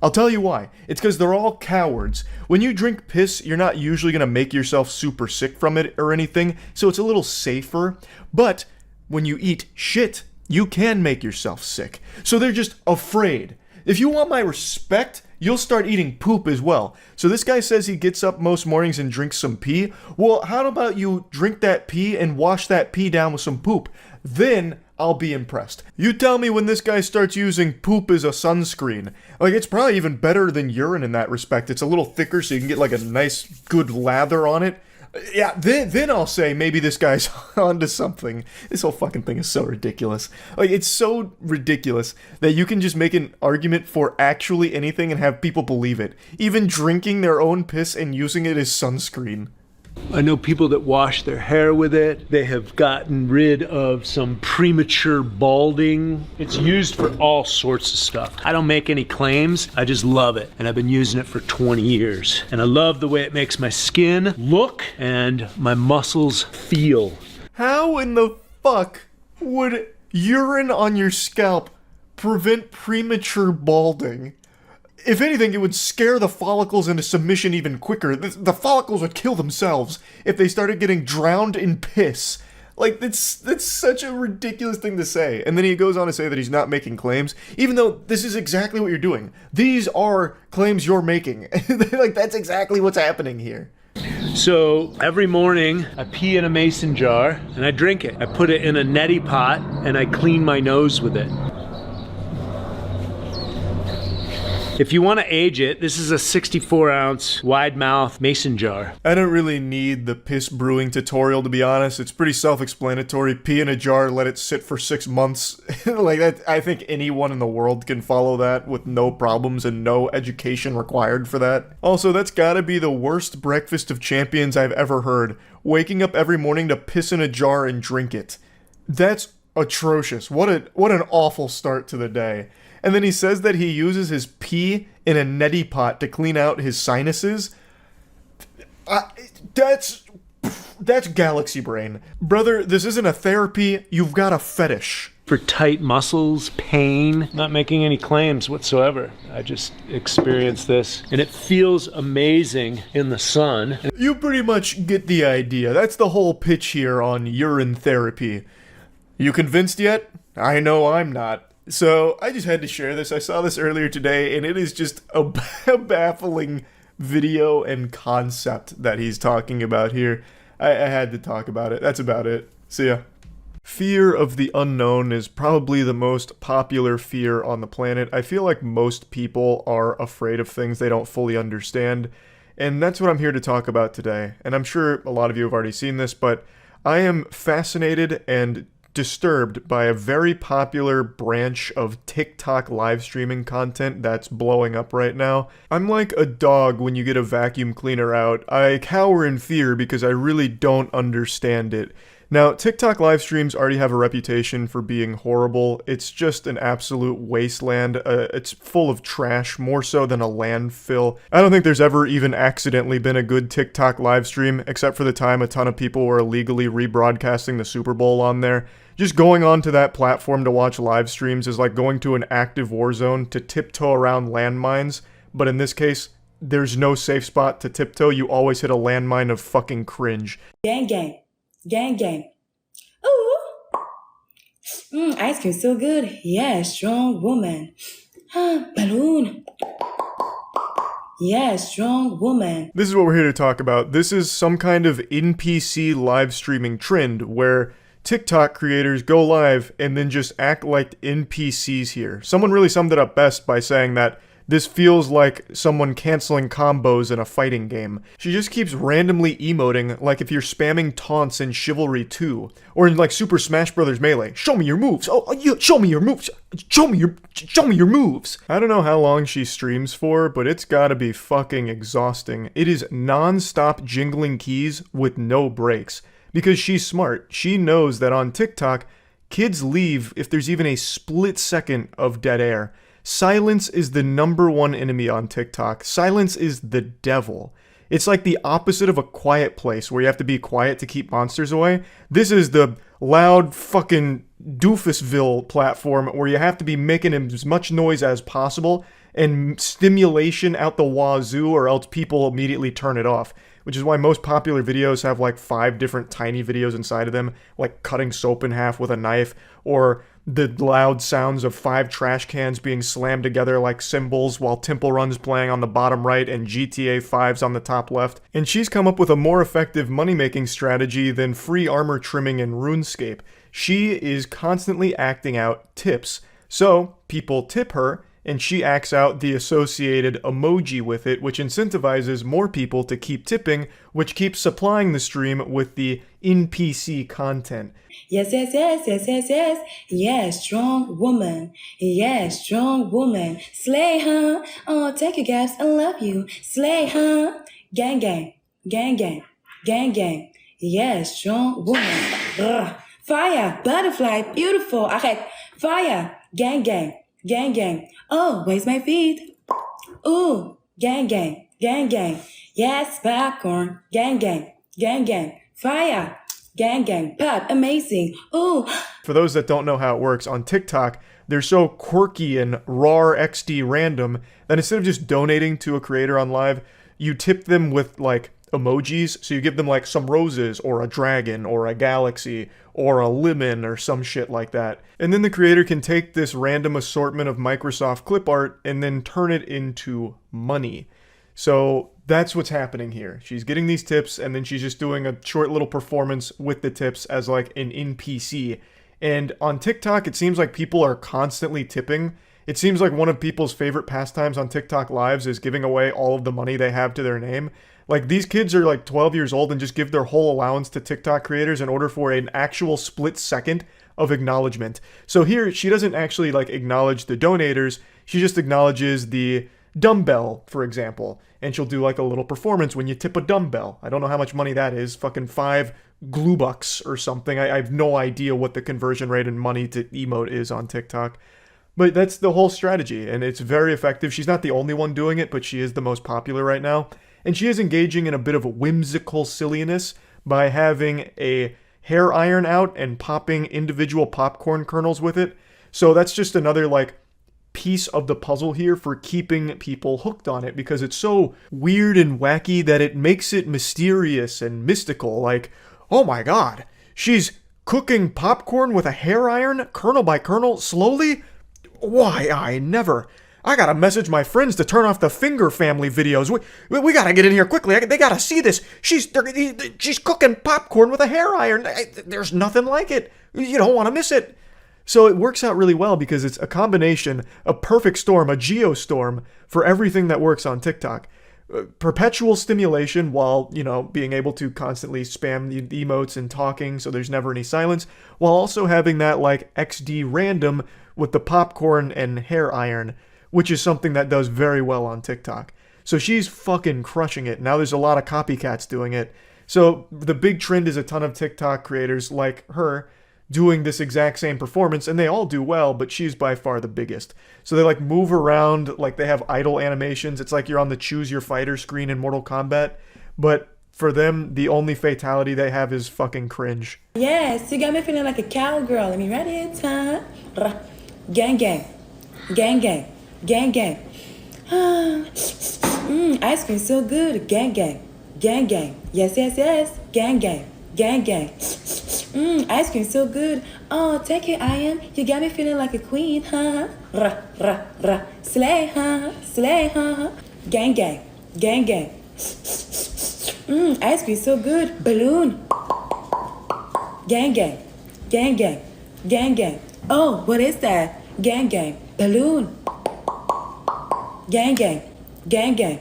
I'll tell you why. It's because they're all cowards. When you drink piss, you're not usually going to make yourself super sick from it or anything, so it's a little safer. But when you eat shit, you can make yourself sick. So they're just afraid. If you want my respect, you'll start eating poop as well. So this guy says he gets up most mornings and drinks some pee. Well, how about you drink that pee and wash that pee down with some poop? Then I'll be impressed. You tell me when this guy starts using poop as a sunscreen. Like, it's probably even better than urine in that respect. It's a little thicker so you can get like a nice good lather on it. Yeah, then I'll say maybe this guy's onto something. This whole fucking thing is so ridiculous. Like, it's so ridiculous that you can just make an argument for actually anything and have people believe it. Even drinking their own piss and using it as sunscreen. I know people that wash their hair with it. They have gotten rid of some premature balding. It's used for all sorts of stuff. I don't make any claims. I just love it. And I've been using it for 20 years. And I love the way it makes my skin look and my muscles feel. How in the fuck would urine on your scalp prevent premature balding? If anything, it would scare the follicles into submission even quicker. The follicles would kill themselves if they started getting drowned in piss. Like, that's such a ridiculous thing to say. And then he goes on to say that he's not making claims, even though this is exactly what you're doing. These are claims you're making. Like, that's exactly what's happening here. So every morning I pee in a mason jar and I drink it. I put it in a neti pot and I clean my nose with it. If you want to age it, this is a 64-ounce wide mouth mason jar. I don't really need the piss brewing tutorial, to be honest. It's pretty self-explanatory. Pee in a jar, let it sit for 6 months. Like that, I think anyone in the world can follow that with no problems and no education required for that. Also, that's gotta be the worst breakfast of champions I've ever heard. Waking up every morning to piss in a jar and drink it. That's atrocious. What an awful start to the day. And then he says that he uses his pee in a neti pot to clean out his sinuses. That's galaxy brain. Brother, this isn't a therapy, you've got a fetish. for tight muscles, pain. Not making any claims whatsoever. I just experienced this and it feels amazing in the sun. You pretty much get the idea. That's the whole pitch here on urine therapy. You convinced yet? I know I'm not. So I just had to share this. I saw this earlier today and it is just a baffling video and concept that he's talking about here. I had to talk about it. That's about it. See ya. Fear of the unknown is probably the most popular fear on the planet. I feel like most people are afraid of things they don't fully understand, and that's what I'm here to talk about today. And I'm sure a lot of you have already seen this, but I am fascinated and disturbed by a very popular branch of TikTok live streaming content that's blowing up right now. I'm like a dog when you get a vacuum cleaner out. I cower in fear because I really don't understand it. Now, TikTok live streams already have a reputation for being horrible. It's just an absolute wasteland. It's full of trash, more so than a landfill. I don't think there's ever even accidentally been a good TikTok live stream, except for the time a ton of people were illegally rebroadcasting the Super Bowl on there. Just going onto that platform to watch live streams is like going to an active war zone to tiptoe around landmines, but in this case, there's no safe spot to tiptoe. You always hit a landmine of fucking cringe. Gang, gang. Gang, gang. Ooh. Ice cream so good. Yeah, strong woman. Balloon. Yeah, strong woman. This is what we're here to talk about. This is some kind of NPC live streaming trend where TikTok creators go live and then just act like NPCs here. Someone really summed it up best by saying that this feels like someone canceling combos in a fighting game. She just keeps randomly emoting like if you're spamming taunts in Chivalry 2 or in like Super Smash Bros. Melee. Show me your moves. Show me your moves. Show me your moves. I don't know how long she streams for, but it's gotta be fucking exhausting. It is non-stop jingling keys with no breaks. Because she's smart. She knows that on TikTok, kids leave if there's even a split second of dead air. Silence is the #1 enemy on TikTok. Silence is the devil. It's like the opposite of a quiet place where you have to be quiet to keep monsters away. This is the loud fucking doofusville platform where you have to be making as much noise as possible and stimulation out the wazoo or else people immediately turn it off. Which is why most popular videos have like 5 different tiny videos inside of them, like cutting soap in half with a knife, or the loud sounds of 5 trash cans being slammed together like cymbals while Temple Run's playing on the bottom right and GTA 5's on the top left. And she's come up with a more effective money-making strategy than free armor trimming in RuneScape. She is constantly acting out tips. So, people tip her, and she acts out the associated emoji with it, which incentivizes more people to keep tipping, which keeps supplying the stream with the NPC content. Yes, yes, yes, yes, yes, yes. Yeah, strong woman. Yeah, strong woman. Slay, huh? Oh, take your gaps. I love you. Slay, huh? Gang, gang. Gang, gang. Gang, gang. Yeah, strong woman. Ugh. Fire. Butterfly. Beautiful. Okay. Fire. Gang, gang. Gang, gang. Oh, where's my feet? Ooh, gang, gang, gang, gang. Yes, popcorn. Gang, gang, gang, gang. Fire. Gang, gang. Pop. Amazing. Ooh. For those that don't know how it works, on TikTok, they're so quirky and raw XD random that instead of just donating to a creator on live, you tip them with like emojis. So you give them like some roses or a dragon or a galaxy or a lemon or some shit like that. And then the creator can take this random assortment of Microsoft clip art and then turn it into money. So that's what's happening here. She's getting these tips and then she's just doing a short little performance with the tips as like an NPC. And on TikTok, it seems like people are constantly tipping. It seems like one of people's favorite pastimes on TikTok lives is giving away all of the money they have to their name. Like, these kids are like 12 years old and just give their whole allowance to TikTok creators in order for an actual split second of acknowledgement. So here, she doesn't actually like acknowledge the donators. She just acknowledges the dumbbell, for example. And she'll do like a little performance when you tip a dumbbell. I don't know how much money that is. Fucking 5 glue bucks or something. I have no idea what the conversion rate in money to emote is on TikTok. But that's the whole strategy, and it's very effective. She's not the only one doing it, but she is the most popular right now. And she is engaging in a bit of whimsical silliness by having a hair iron out and popping individual popcorn kernels with it. So that's just another like piece of the puzzle here for keeping people hooked on it, because it's so weird and wacky that it makes it mysterious and mystical. Like, oh my god, she's cooking popcorn with a hair iron, kernel by kernel, slowly? Why, I gotta message my friends to turn off the Finger Family videos. We gotta get in here quickly. They gotta see this. She's cooking popcorn with a hair iron. There's nothing like it. You don't want to miss it. So it works out really well because it's a combination, a perfect storm, a geostorm for everything that works on TikTok. Perpetual stimulation while, being able to constantly spam the emotes and talking so there's never any silence, while also having that like XD random with the popcorn and hair iron, which is something that does very well on TikTok. So she's fucking crushing it. Now there's a lot of copycats doing it. So the big trend is a ton of TikTok creators like her doing this exact same performance, and they all do well, but she's by far the biggest. So they like move around, like they have idle animations. It's like you're on the Choose Your Fighter screen in Mortal Kombat, but for them, the only fatality they have is fucking cringe. Yes, you got me feeling like a cowgirl. Let me ready it, huh? Gang gang. Gang gang. Gang gang. Ice cream so good. Gang gang. Gang gang. Yes, yes, yes. Gang gang. Gang gang. Ice cream so good. Oh, take it, I am. You got me feeling like a queen, huh? Slay, huh? Slay, huh? Gang gang. Gang gang. Ice cream so good. Balloon. Gang gang. Gang gang. Gang gang. Oh, what is that? Gang gang. Balloon. Gang gang. Gang gang.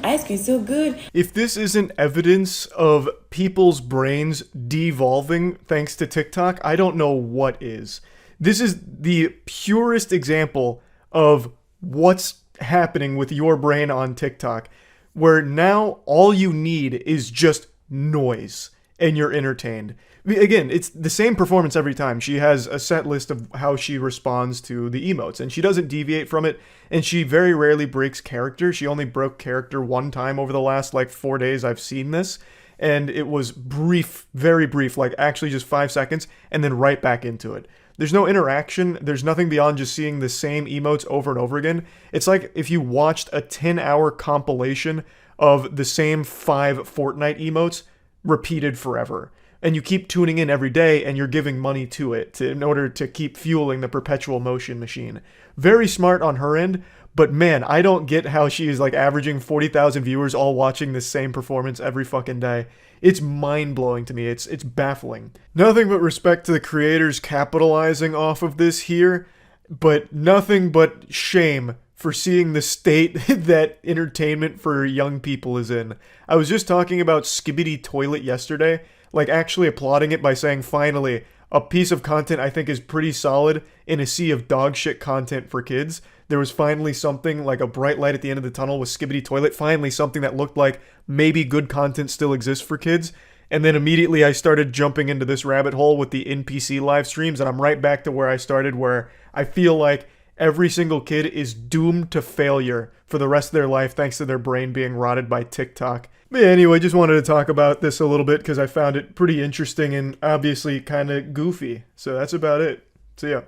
Ice cream so good. If this isn't evidence of people's brains devolving thanks to TikTok, I don't know what is. This is the purest example of what's happening with your brain on TikTok, where now all you need is just noise and you're entertained. Again, it's the same performance every time. She has a set list of how she responds to the emotes, and she doesn't deviate from it, and she very rarely breaks character. She only broke character one time over the last, 4 days I've seen this, and it was brief, very brief, actually just 5 seconds, and then right back into it. There's no interaction. There's nothing beyond just seeing the same emotes over and over again. It's like if you watched a 10-hour compilation of the same 5 Fortnite emotes repeated forever. And you keep tuning in every day and you're giving money to it in order to keep fueling the perpetual motion machine. Very smart on her end, but man, I don't get how she is averaging 40,000 viewers all watching this same performance every fucking day. It's mind-blowing to me. It's baffling. Nothing but respect to the creators capitalizing off of this here, but nothing but shame for seeing the state that entertainment for young people is in. I was just talking about Skibbity Toilet yesterday, actually applauding it by saying, finally, a piece of content I think is pretty solid in a sea of dog shit content for kids. There was finally something like a bright light at the end of the tunnel with Skibbity Toilet, finally something that looked like maybe good content still exists for kids. And then immediately I started jumping into this rabbit hole with the NPC live streams, and I'm right back to where I started, where I feel like every single kid is doomed to failure for the rest of their life thanks to their brain being rotted by TikTok. But anyway, just wanted to talk about this a little bit because I found it pretty interesting and obviously kind of goofy. So that's about it. See ya.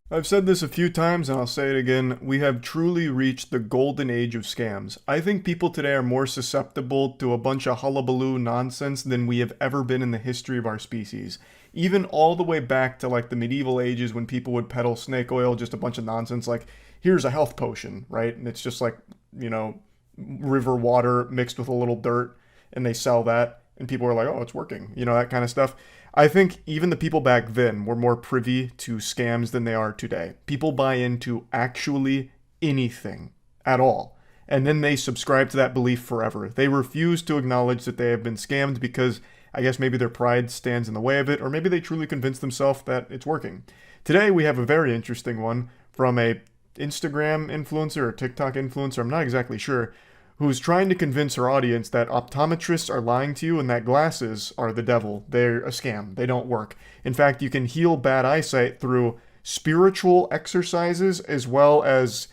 I've said this a few times and I'll say it again. We have truly reached the golden age of scams. I think people today are more susceptible to a bunch of hullabaloo nonsense than we have ever been in the history of our species. Even all the way back to the medieval ages when people would peddle snake oil, just a bunch of nonsense here's a health potion, right? And it's just river water mixed with a little dirt, and they sell that, and people are like, oh, it's working, that kind of stuff. I think even the people back then were more privy to scams than they are today. People buy into actually anything at all, and then they subscribe to that belief forever. They refuse to acknowledge that they have been scammed because I guess maybe their pride stands in the way of it, or maybe they truly convince themselves that it's working. Today we have a very interesting one from a Instagram influencer or TikTok influencer, I'm not exactly sure, who's trying to convince her audience that optometrists are lying to you and that glasses are the devil. They're a scam. They don't work. In fact, you can heal bad eyesight through spiritual exercises as well as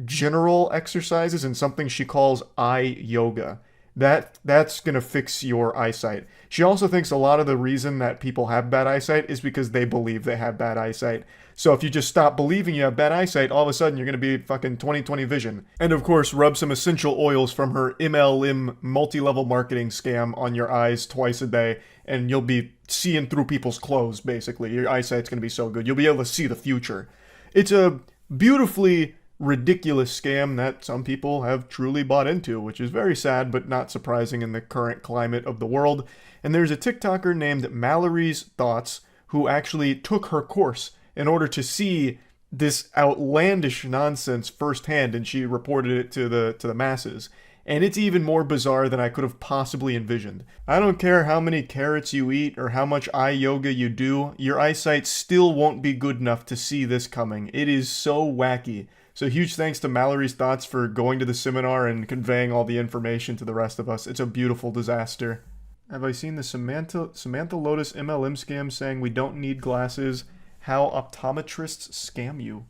general exercises and something she calls eye yoga. That's gonna fix your eyesight. She also thinks a lot of the reason that people have bad eyesight is because they believe they have bad eyesight. So if you just stop believing you have bad eyesight, all of a sudden you're gonna be fucking 20/20 vision. And of course, rub some essential oils from her MLM multi-level marketing scam on your eyes twice a day, and you'll be seeing through people's clothes, basically. Your eyesight's gonna be so good. You'll be able to see the future. It's a beautifully ridiculous scam that some people have truly bought into, which is very sad but not surprising in the current climate of the world. And there's a TikToker named Mallory's Thoughts who actually took her course in order to see this outlandish nonsense firsthand, and she reported it to the masses. And it's even more bizarre than I could have possibly envisioned. I don't care how many carrots you eat or how much eye yoga you do, your eyesight still won't be good enough to see this coming. It is so wacky. So huge thanks to Mallory's Thoughts for going to the seminar and conveying all the information to the rest of us. It's a beautiful disaster. Have I seen the Samantha Lotus MLM scam saying we don't need glasses? How optometrists scam you.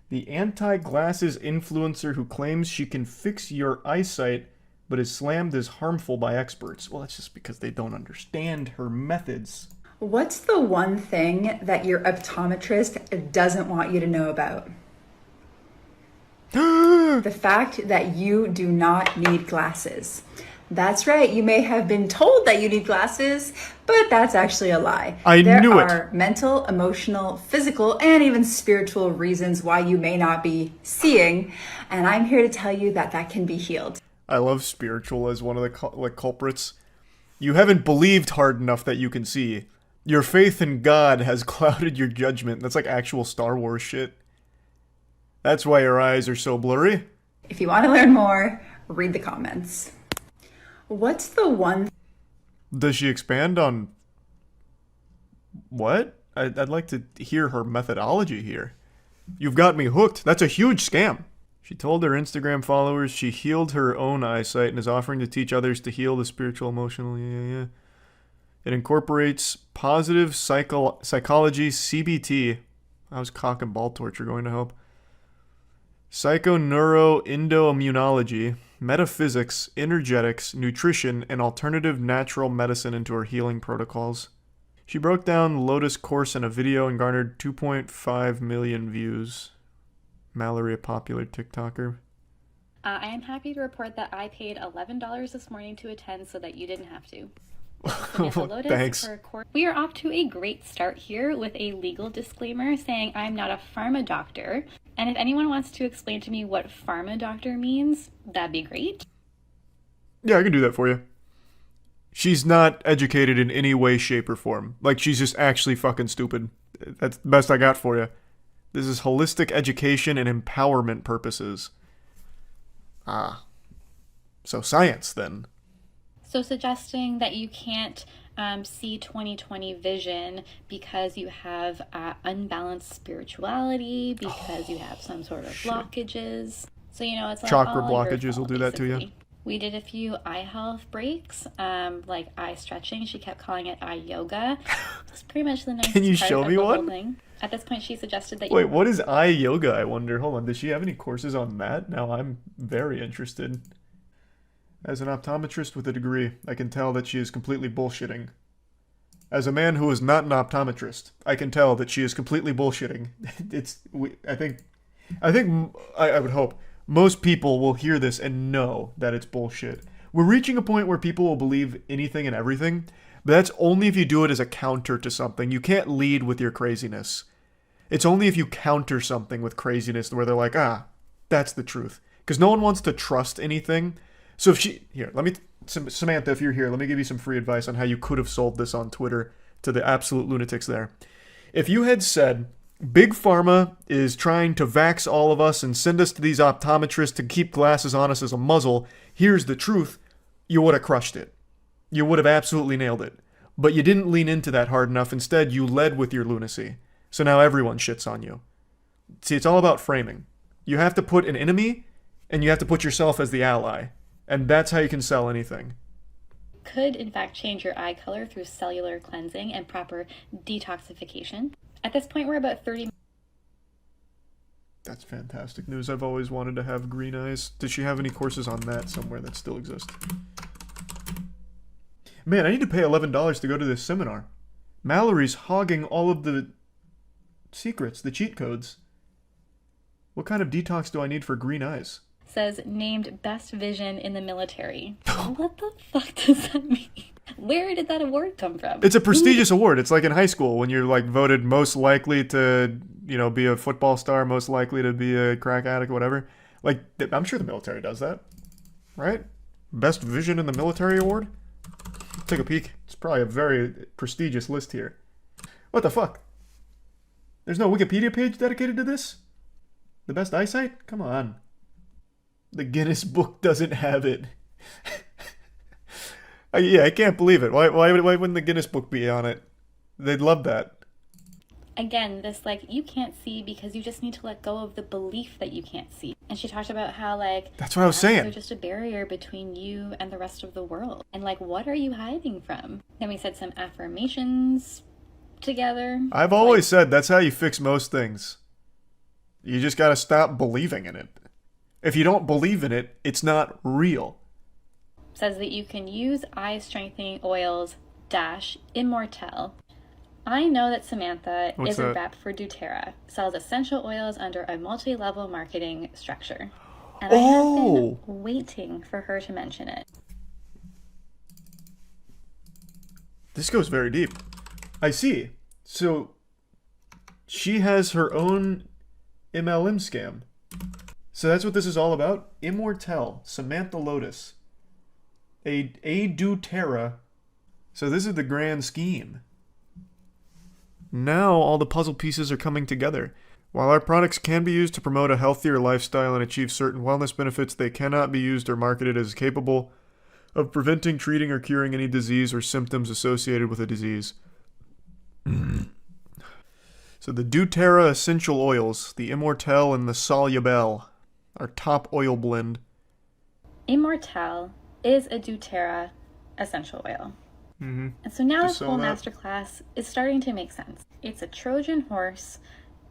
The anti-glasses influencer who claims she can fix your eyesight but is slammed as harmful by experts. Well, that's just because they don't understand her methods. What's the one thing that your optometrist doesn't want you to know about? The fact that you do not need glasses. That's right, you may have been told that you need glasses, but that's actually a lie. There are mental, emotional, physical, and even spiritual reasons why you may not be seeing, and I'm here to tell you that that can be healed. I love spiritual as one of the culprits. You haven't believed hard enough that you can see. Your faith in God has clouded your judgment. That's like actual Star Wars shit. That's why your eyes are so blurry. If you want to learn more, read the comments. What's the one... Does she expand on... What? I'd like to hear her methodology here. You've got me hooked. That's a huge scam. She told her Instagram followers she healed her own eyesight and is offering to teach others to heal the spiritual, emotional... Yeah. It incorporates positive psychology, CBT. How's cock and ball torture going to help? Psychoneuroendoimmunology, metaphysics, energetics, nutrition, and alternative natural medicine into her healing protocols. She broke down Lotus' course in a video and garnered 2.5 million views. Mallory, a popular TikToker. I am happy to report that I paid $11 this morning to attend so that you didn't have to. Lotus, thanks. We are off to a great start here with a legal disclaimer saying I'm not a pharma doctor. And if anyone wants to explain to me what pharma doctor means, that'd be great. Yeah, I can do that for you. She's not educated in any way, shape, or form. Like, she's just actually fucking stupid. That's the best I got for you. This is holistic education and empowerment purposes. Ah. So science, then. So suggesting that you can't see 20/20 vision because you have unbalanced spirituality, because you have some sort of blockages. So, you know, it's like chakra all blockages your fault, will do that to you. We did a few eye health breaks, like eye stretching. She kept calling it eye yoga. It's pretty much the nicest Can you part show of me the one? whole thing. At this point, she suggested that Wait, what is eye yoga, I wonder? Hold on, does she have any courses on that? Now I'm very interested. As an optometrist with a degree, I can tell that she is completely bullshitting. As a man who is not an optometrist, I can tell that she is completely bullshitting. I would hope most people will hear this and know that it's bullshit. We're reaching a point where people will believe anything and everything, but that's only if you do it as a counter to something. You can't lead with your craziness. It's only if you counter something with craziness where they're like, that's the truth. Because no one wants to trust anything. So if Samantha, if you're here, let me give you some free advice on how you could have sold this on Twitter to the absolute lunatics there. If you had said, Big Pharma is trying to vax all of us and send us to these optometrists to keep glasses on us as a muzzle, here's the truth, you would have crushed it. You would have absolutely nailed it. But you didn't lean into that hard enough. Instead, you led with your lunacy. So now everyone shits on you. See, it's all about framing. You have to put an enemy, and you have to put yourself as the ally. And that's how you can sell anything. Could, in fact, change your eye color through cellular cleansing and proper detoxification. At this point, we're about 30 That's fantastic news. I've always wanted to have green eyes. Does she have any courses on that somewhere that still exist? Man, I need to pay $11 to go to this seminar. Mallory's hogging all of the secrets, the cheat codes. What kind of detox do I need for green eyes? Says named best vision in the military. What the fuck does that mean? Where did that award come from? It's a prestigious award. It's like in high school when you're like voted most likely to, you know, be a football star, most likely to be a crack addict, whatever. Like, I'm sure the military does that, right? Best vision in the military award? Take a peek. It's probably a very prestigious list here. What the fuck? There's no Wikipedia page dedicated to this? The best eyesight? Come on. The Guinness Book doesn't have it. Yeah, I can't believe it. Why wouldn't the Guinness Book be on it? They'd love that. Again, this like, you can't see because you just need to let go of the belief that you can't see. And she talked about how like, that's what I was saying. They're just a barrier between you and the rest of the world. And like, what are you hiding from? Then we said some affirmations together. I've always said that's how you fix most things. You just gotta stop believing in it. If you don't believe in it, it's not real. Says that you can use eye strengthening oils - Immortelle. I know that Samantha What's is that? a rep for doTERRA, sells essential oils under a multi-level marketing structure. And I have been waiting for her to mention it. This goes very deep. I see. So, she has her own MLM scam. So that's what this is all about? Immortelle, Samantha Lotus. A doTERRA. So this is the grand scheme. Now all the puzzle pieces are coming together. While our products can be used to promote a healthier lifestyle and achieve certain wellness benefits, they cannot be used or marketed as capable of preventing, treating, or curing any disease or symptoms associated with a disease. So the doTERRA essential oils, the Immortelle and the Soluble, our top oil blend. Immortelle is a doTERRA essential oil. Mm-hmm. And so now Just this whole saw that. masterclass is starting to make sense. It's a Trojan horse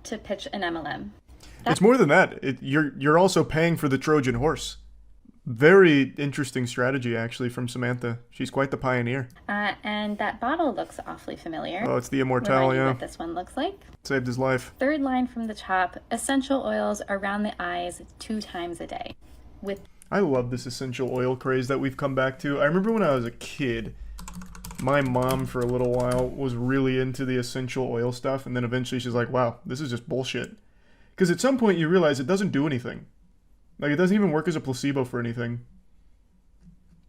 to pitch an MLM. It's more than that. You're also paying for the Trojan horse. Very interesting strategy, actually, from Samantha. She's quite the pioneer. And that bottle looks awfully familiar. Oh, it's the Immortelle, Remind you yeah. what this one looks like. Saved his life. Third line from the top, essential oils around the eyes 2 times a day. With I love this essential oil craze that we've come back to. I remember when I was a kid, my mom for a little while was really into the essential oil stuff, and then eventually she's like, wow, this is just bullshit. Because at some point you realize it doesn't do anything. Like, it doesn't even work as a placebo for anything.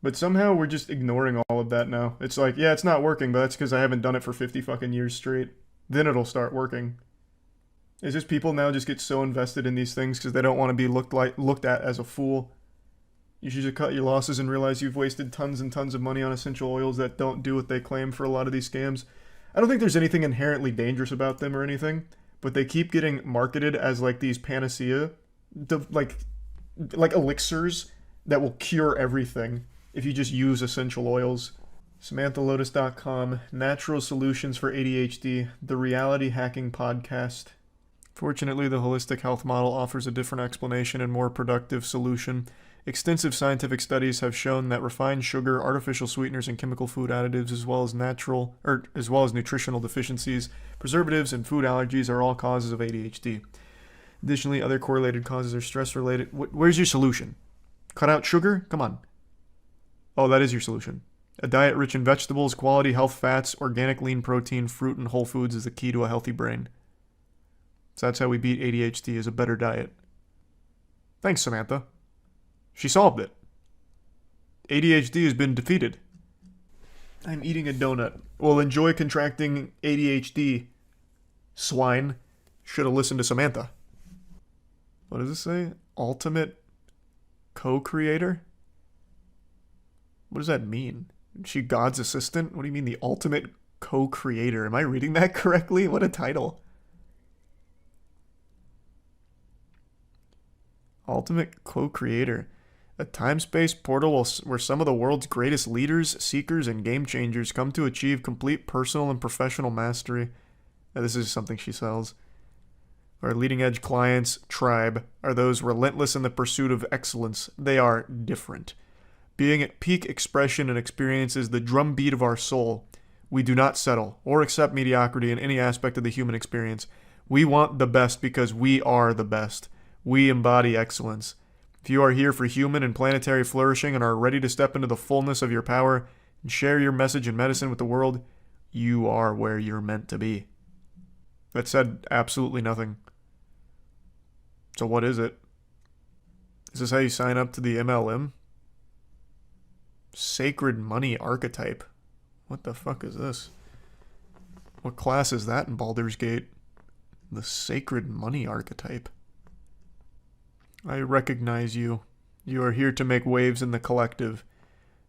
But somehow we're just ignoring all of that now. It's like, yeah, it's not working, but that's because I haven't done it for 50 fucking years straight. Then it'll start working. It's just people now just get so invested in these things because they don't want to be looked at as a fool. You should just cut your losses and realize you've wasted tons and tons of money on essential oils that don't do what they claim for a lot of these scams. I don't think there's anything inherently dangerous about them or anything, but they keep getting marketed as like these panacea, like elixirs that will cure everything if you just use essential oils. SamanthaLotus.com, Natural Solutions for ADHD, the Reality Hacking Podcast. Fortunately, the holistic health model offers a different explanation and more productive solution. Extensive scientific studies have shown that refined sugar, artificial sweeteners, and chemical food additives, as well as nutritional deficiencies, preservatives, and food allergies are all causes of ADHD. Additionally, other correlated causes are stress-related. Where's your solution? Cut out sugar? Come on. Oh, that is your solution. A diet rich in vegetables, quality health fats, organic lean protein, fruit, and whole foods is the key to a healthy brain. So that's how we beat ADHD, is a better diet. Thanks, Samantha. She solved it. ADHD has been defeated. I'm eating a donut. Well, enjoy contracting ADHD, swine. Should have listened to Samantha. What does it say? Ultimate co-creator? What does that mean? Is she God's assistant? What do you mean the ultimate co-creator? Am I reading that correctly? What a title. Ultimate co-creator. A time-space portal where some of the world's greatest leaders, seekers, and game changers come to achieve complete personal and professional mastery. Now, this is something she sells. Our leading edge clients, tribe, are those relentless in the pursuit of excellence. They are different. Being at peak expression and experience is the drumbeat of our soul. We do not settle or accept mediocrity in any aspect of the human experience. We want the best because we are the best. We embody excellence. If you are here for human and planetary flourishing and are ready to step into the fullness of your power and share your message and medicine with the world, you are where you're meant to be. That said absolutely nothing. So what is it? Is this how you sign up to the MLM? Sacred Money Archetype. What the fuck is this? What class is that in Baldur's Gate? The Sacred Money Archetype. I recognize you. You are here to make waves in the collective.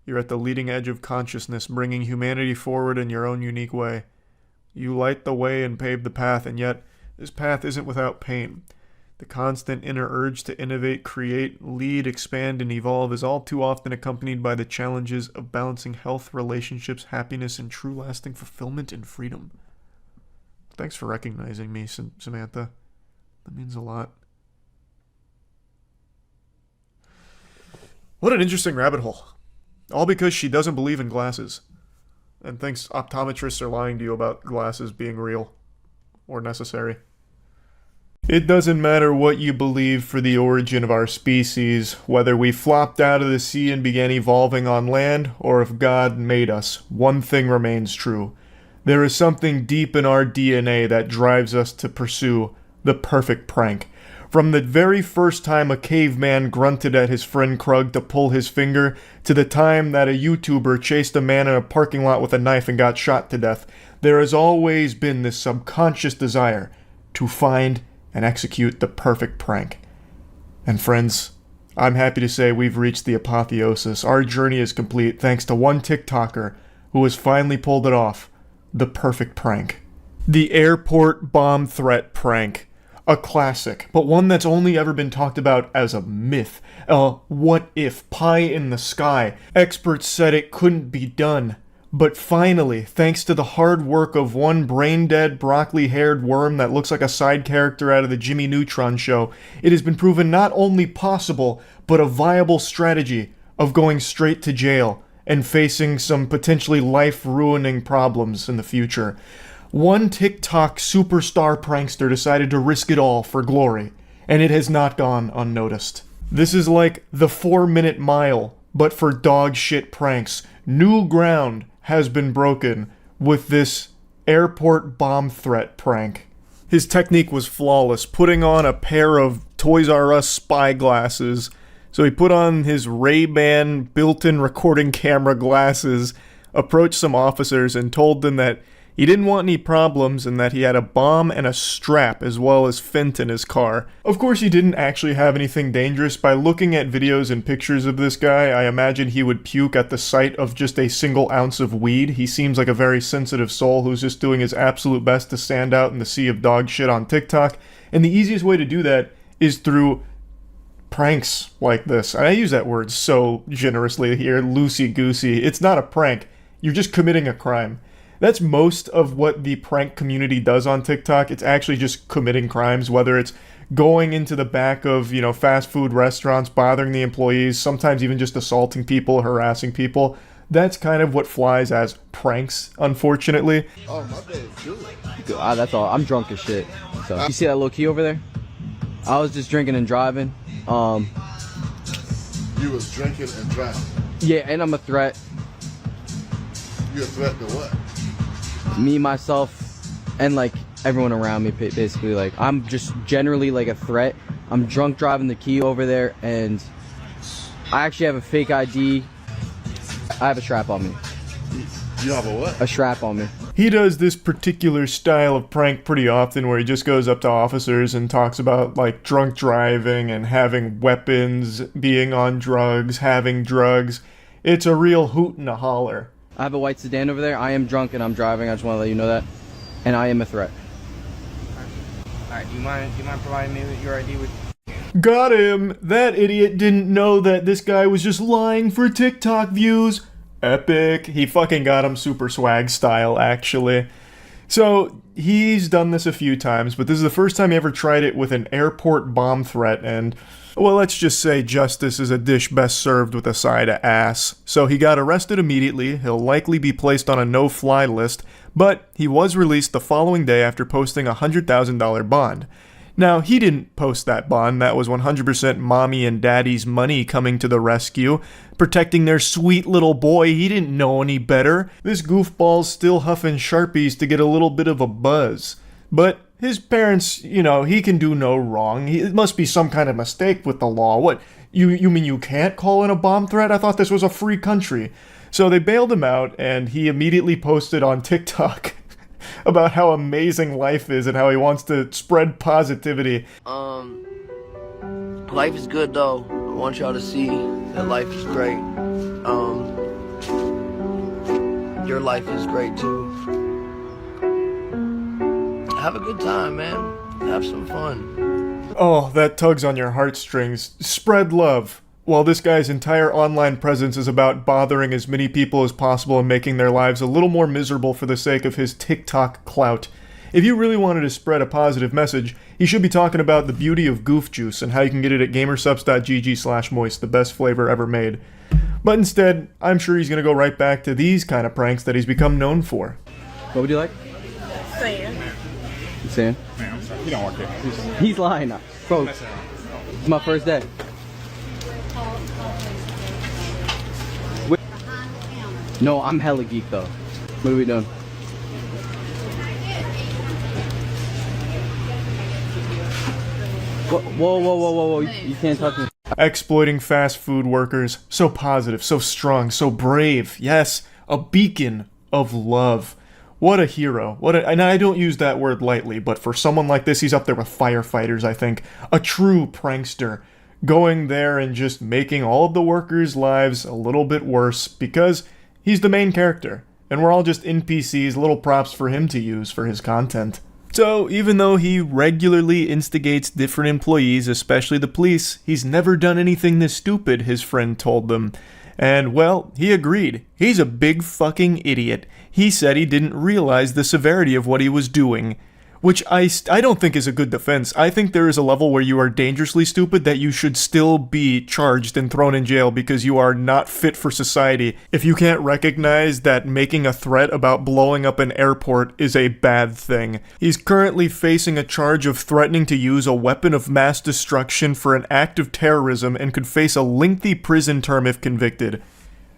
You're at the leading edge of consciousness, bringing humanity forward in your own unique way. You light the way and pave the path, and yet this path isn't without pain. The constant inner urge to innovate, create, lead, expand, and evolve is all too often accompanied by the challenges of balancing health, relationships, happiness, and true lasting fulfillment and freedom. Thanks for recognizing me, Samantha. That means a lot. What an interesting rabbit hole. All because she doesn't believe in glasses and thinks optometrists are lying to you about glasses being real or necessary. It doesn't matter what you believe for the origin of our species, whether we flopped out of the sea and began evolving on land, or if God made us, one thing remains true. There is something deep in our DNA that drives us to pursue the perfect prank. From the very first time a caveman grunted at his friend Krug to pull his finger, to the time that a YouTuber chased a man in a parking lot with a knife and got shot to death, there has always been this subconscious desire to find and execute the perfect prank. And friends, I'm happy to say we've reached the apotheosis. Our journey is complete thanks to one TikToker who has finally pulled it off. The perfect prank. The airport bomb threat prank. A classic, but one that's only ever been talked about as a myth. A what if, pie in the sky. Experts said it couldn't be done. But finally, thanks to the hard work of one brain-dead, broccoli-haired worm that looks like a side character out of the Jimmy Neutron show, it has been proven not only possible, but a viable strategy of going straight to jail and facing some potentially life-ruining problems in the future. One TikTok superstar prankster decided to risk it all for glory, and it has not gone unnoticed. This is like the 4-minute mile, but for dog shit pranks. New ground has been broken with this airport bomb threat prank. His technique was flawless, putting on a pair of Toys R Us spy glasses. So he put on his Ray-Ban built-in recording camera glasses, approached some officers and told them that he didn't want any problems and that he had a bomb and a strap as well as Fent in his car. Of course he didn't actually have anything dangerous. By looking at videos and pictures of this guy, I imagine he would puke at the sight of just a single ounce of weed. He seems like a very sensitive soul who's just doing his absolute best to stand out in the sea of dog shit on TikTok. And the easiest way to do that is through pranks like this. I use that word so generously here, loosey-goosey. It's not a prank. You're just committing a crime. That's most of what the prank community does on TikTok. It's actually just committing crimes, whether it's going into the back of, fast food restaurants, bothering the employees, sometimes even just assaulting people, harassing people. That's kind of what flies as pranks, unfortunately. Oh, my day is good. That's all. I'm drunk as shit. So, you see that little key over there? I was just drinking and driving. You was drinking and driving? Yeah, and I'm a threat. You a threat to what? Me, myself, and like everyone around me, basically. Like, I'm just generally like a threat. I'm drunk driving the key over there, and I actually have a fake ID. I have a strap on me. You have a what? A strap on me. He does this particular style of prank pretty often where he just goes up to officers and talks about like drunk driving and having weapons, being on drugs, having drugs. It's a real hoot and a holler. I have a white sedan over there. I am drunk and I'm driving. I just want to let you know that. And I am a threat. Alright, do you mind providing me with your ID? Got him! That idiot didn't know that this guy was just lying for TikTok views. Epic. He fucking got him super swag style, actually. So, he's done this a few times, but this is the first time he ever tried it with an airport bomb threat, and, well, let's just say justice is a dish best served with a side of ass. So he got arrested immediately, he'll likely be placed on a no-fly list, but he was released the following day after posting a $100,000 bond. Now, he didn't post that bond, that was 100% mommy and daddy's money coming to the rescue, protecting their sweet little boy. He didn't know any better. This goofball's still huffing Sharpies to get a little bit of a buzz. But his parents, you know, he can do no wrong. It must be some kind of mistake with the law. What, you mean you can't call in a bomb threat? I thought this was a free country. So they bailed him out, and he immediately posted on TikTok about how amazing life is and how he wants to spread positivity. Life is good though. I want y'all to see that life is great. Your life is great too. Have a good time, man. Have some fun. Oh, that tugs on your heartstrings. Spread love. While this guy's entire online presence is about bothering as many people as possible and making their lives a little more miserable for the sake of his TikTok clout. If you really wanted to spread a positive message, he should be talking about the beauty of goof juice and how you can get it at gamersupps.gg/moist, the best flavor ever made. But instead, I'm sure he's gonna go right back to these kind of pranks that he's become known for. What would you like? Sand. Sand? Man, I'm sorry. You don't work here. He's lying now. Bro, it's my first day. No, I'm hella geek though. What are we doing? Whoa. You can't touch me. Exploiting fast food workers. So positive, so strong, so brave. Yes, a beacon of love. What a hero. And I don't use that word lightly, but for someone like this, he's up there with firefighters, I think. A true prankster. Going there and just making all of the workers' lives a little bit worse because he's the main character, and we're all just NPCs, little props for him to use for his content. So, even though he regularly instigates different employees, especially the police, he's never done anything this stupid, his friend told them. And, well, he agreed. He's a big fucking idiot. He said he didn't realize the severity of what he was doing. Which I don't think is a good defense. I think there is a level where you are dangerously stupid that you should still be charged and thrown in jail because you are not fit for society. If you can't recognize that making a threat about blowing up an airport is a bad thing. He's currently facing a charge of threatening to use a weapon of mass destruction for an act of terrorism and could face a lengthy prison term if convicted.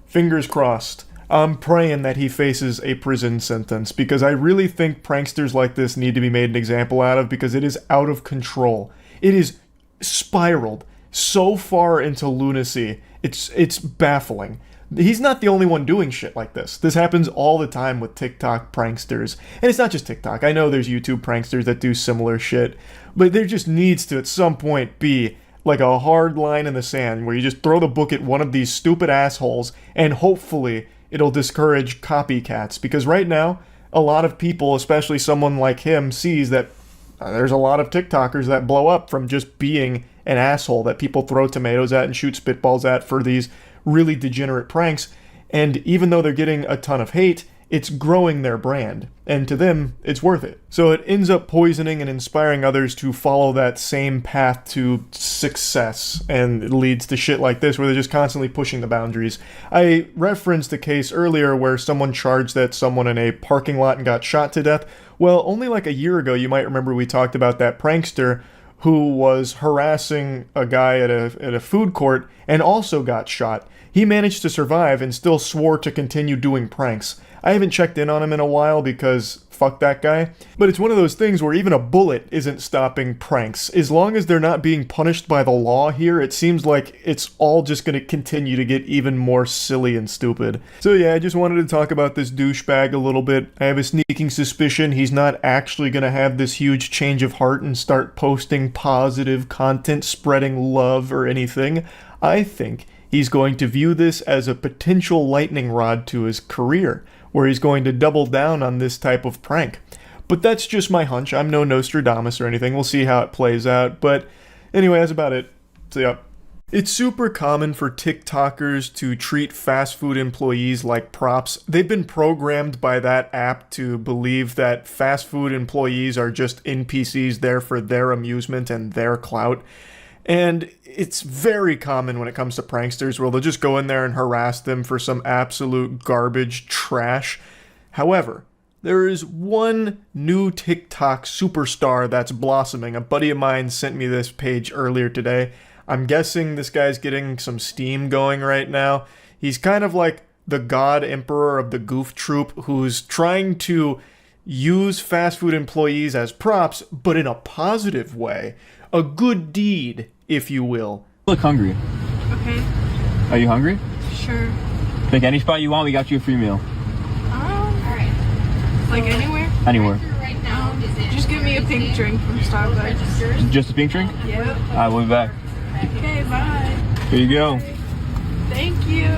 Fingers crossed. I'm praying that he faces a prison sentence because I really think pranksters like this need to be made an example out of because it is out of control. It is spiraled so far into lunacy. It's baffling. He's not the only one doing shit like this. This happens all the time with TikTok pranksters. And it's not just TikTok. I know there's YouTube pranksters that do similar shit. But there just needs to, at some point, be like a hard line in the sand where you just throw the book at one of these stupid assholes and hopefully it'll discourage copycats, because right now, a lot of people, especially someone like him, sees that there's a lot of TikTokers that blow up from just being an asshole that people throw tomatoes at and shoot spitballs at for these really degenerate pranks, and even though they're getting a ton of hate, it's growing their brand, and to them, it's worth it. So it ends up poisoning and inspiring others to follow that same path to success, and it leads to shit like this where they're just constantly pushing the boundaries. I referenced a case earlier where someone charged at someone in a parking lot and got shot to death. Well, only like a year ago, you might remember we talked about that prankster who was harassing a guy at a food court and also got shot. He managed to survive and still swore to continue doing pranks. I haven't checked in on him in a while because fuck that guy. But it's one of those things where even a bullet isn't stopping pranks. As long as they're not being punished by the law here, it seems like it's all just going to continue to get even more silly and stupid. So yeah, I just wanted to talk about this douchebag a little bit. I have a sneaking suspicion he's not actually going to have this huge change of heart and start posting positive content, spreading love or anything. I think he's going to view this as a potential lightning rod to his career, where he's going to double down on this type of prank. But that's just my hunch. I'm no Nostradamus or anything. We'll see how it plays out. But anyway, that's about it. So yeah. It's super common for TikTokers to treat fast food employees like props. They've been programmed by that app to believe that fast food employees are just NPCs there for their amusement and their clout. And it's very common when it comes to pranksters where they'll just go in there and harass them for some absolute garbage trash. However, there is one new TikTok superstar that's blossoming. A buddy of mine sent me this page earlier today. I'm guessing this guy's getting some steam going right now. He's kind of like the god emperor of the goof troop who's trying to use fast food employees as props, but in a positive way. A good deed, if you will. Look hungry. Okay. Are you hungry? Sure. Pick any spot you want, we got you a free meal. Like anywhere? Anywhere. Just give me a pink drink from Starbucks. Just a pink drink? Yep. Alright, we'll be back. Okay, bye. Here you go. Thank you.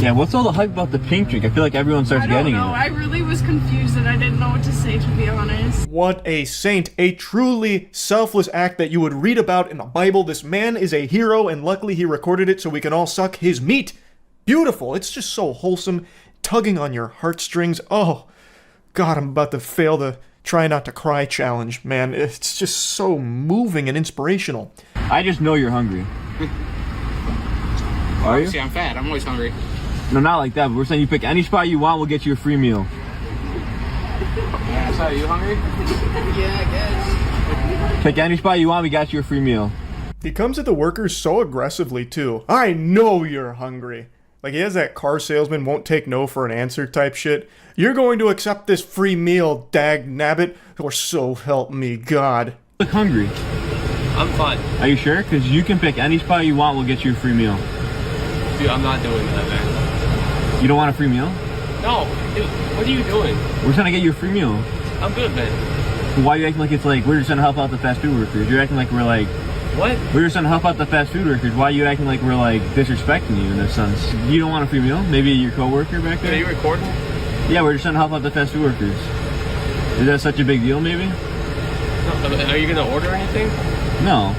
Yeah, what's all the hype about the pink drink? I feel like everyone starts getting I don't know. I really was confused and I didn't know what to say, to be honest. What a saint. A truly selfless act that you would read about in the Bible. This man is a hero, and luckily he recorded it so we can all suck his meat. Beautiful. It's just so wholesome, tugging on your heartstrings. Oh, God, I'm about to fail the try not to cry challenge, man. It's just so moving and inspirational. I just know you're hungry. Are you? See, I'm fat. I'm always hungry. No, not like that, but we're saying you pick any spot you want, we'll get you a free meal. Yeah, so are you hungry? Yeah, I guess. Pick any spot you want, we got you a free meal. He comes at the workers so aggressively, too. I know you're hungry. Like, he has that car salesman won't take no for an answer type shit. You're going to accept this free meal, dag nabbit, or so help me God. Look hungry. I'm fine. Are you sure? Because you can pick any spot you want, we'll get you a free meal. Dude, I'm not doing that, man. You don't want a free meal? No. Dude, what are you doing? We're trying to get you a free meal. I'm good, man. Why are you acting like it's like we're just trying to help out the fast food workers? You're acting like we're like... What? We're just trying to help out the fast food workers. Why are you acting like we're like disrespecting you in this sense? You don't want a free meal? Maybe your coworker back there? Are you recording? Yeah, we're just trying to help out the fast food workers. Is that such a big deal, maybe? No, are you gonna order anything? No.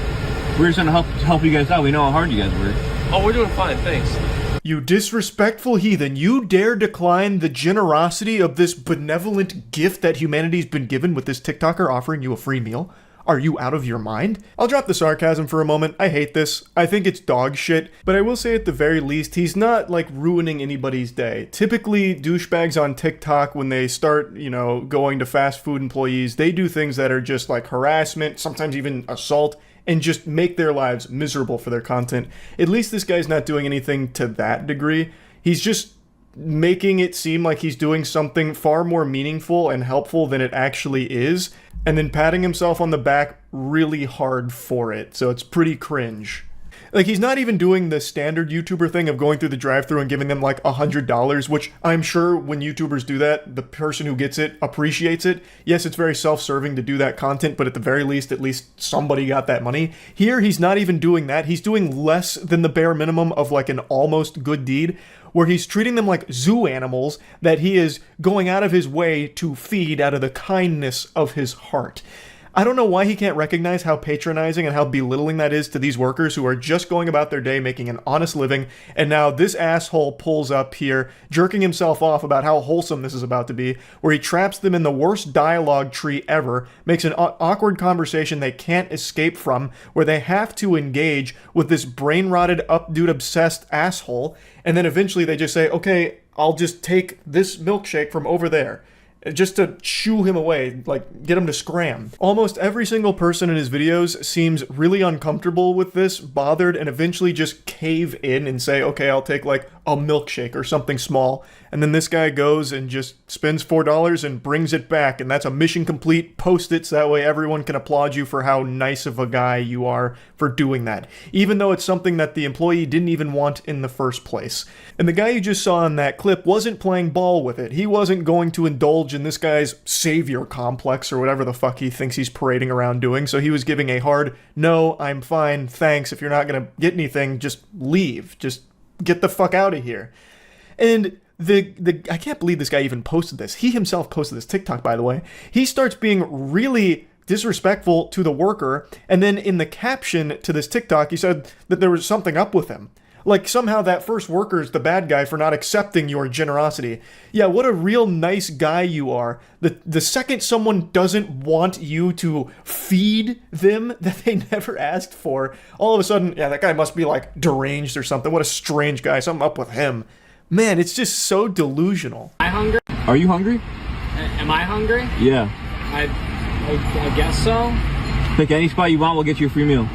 We're just trying to help you guys out. We know how hard you guys work. Oh, we're doing fine, thanks. You disrespectful heathen, you dare decline the generosity of this benevolent gift that humanity's been given with this TikToker offering you a free meal? Are you out of your mind? I'll drop the sarcasm for a moment. I hate this. I think it's dog shit. But I will say at the very least, he's not like ruining anybody's day. Typically, douchebags on TikTok, when they start, going to fast food employees, they do things that are just like harassment, sometimes even assault, and just make their lives miserable for their content. At least this guy's not doing anything to that degree. He's just making it seem like he's doing something far more meaningful and helpful than it actually is, and then patting himself on the back really hard for it. So it's pretty cringe. Like, he's not even doing the standard YouTuber thing of going through the drive-thru and giving them like $100, which I'm sure when YouTubers do that, the person who gets it appreciates it. Yes, it's very self-serving to do that content, but at the very least, at least somebody got that money. Here, he's not even doing that. He's doing less than the bare minimum of like an almost good deed, where he's treating them like zoo animals that he is going out of his way to feed out of the kindness of his heart. I don't know why he can't recognize how patronizing and how belittling that is to these workers who are just going about their day making an honest living, and now this asshole pulls up here, jerking himself off about how wholesome this is about to be, where he traps them in the worst dialogue tree ever, makes an awkward conversation they can't escape from, where they have to engage with this brain-rotted, up-dude-obsessed asshole, and then eventually they just say, okay, I'll just take this milkshake from over there. Just to shoo him away, like, get him to scram. Almost every single person in his videos seems really uncomfortable with this, bothered, and eventually just cave in and say, okay, I'll take, like, a milkshake or something small. And then this guy goes and just spends $4 and brings it back, and that's a mission complete. Post it so that way everyone can applaud you for how nice of a guy you are for doing that, even though it's something that the employee didn't even want in the first place. And the guy you just saw in that clip wasn't playing ball with it. He wasn't going to indulge in this guy's savior complex or whatever the fuck he thinks he's parading around doing, so he was giving a hard, no, I'm fine, thanks, if you're not gonna get anything, just leave, just get the fuck out of here. And I can't believe this guy even posted this. He himself posted this TikTok, by the way. He starts being really disrespectful to the worker, and then in the caption to this TikTok, he said that there was something up with him. Like, somehow that first worker is the bad guy for not accepting your generosity. Yeah, what a real nice guy you are. The second someone doesn't want you to feed them that they never asked for, all of a sudden, yeah, that guy must be, like, deranged or something. What a strange guy. Something up with him. Man, it's just so delusional. Am I hungry? Are you hungry? Am I hungry? Yeah. I guess so. Pick any spot you want, we'll get you a free meal.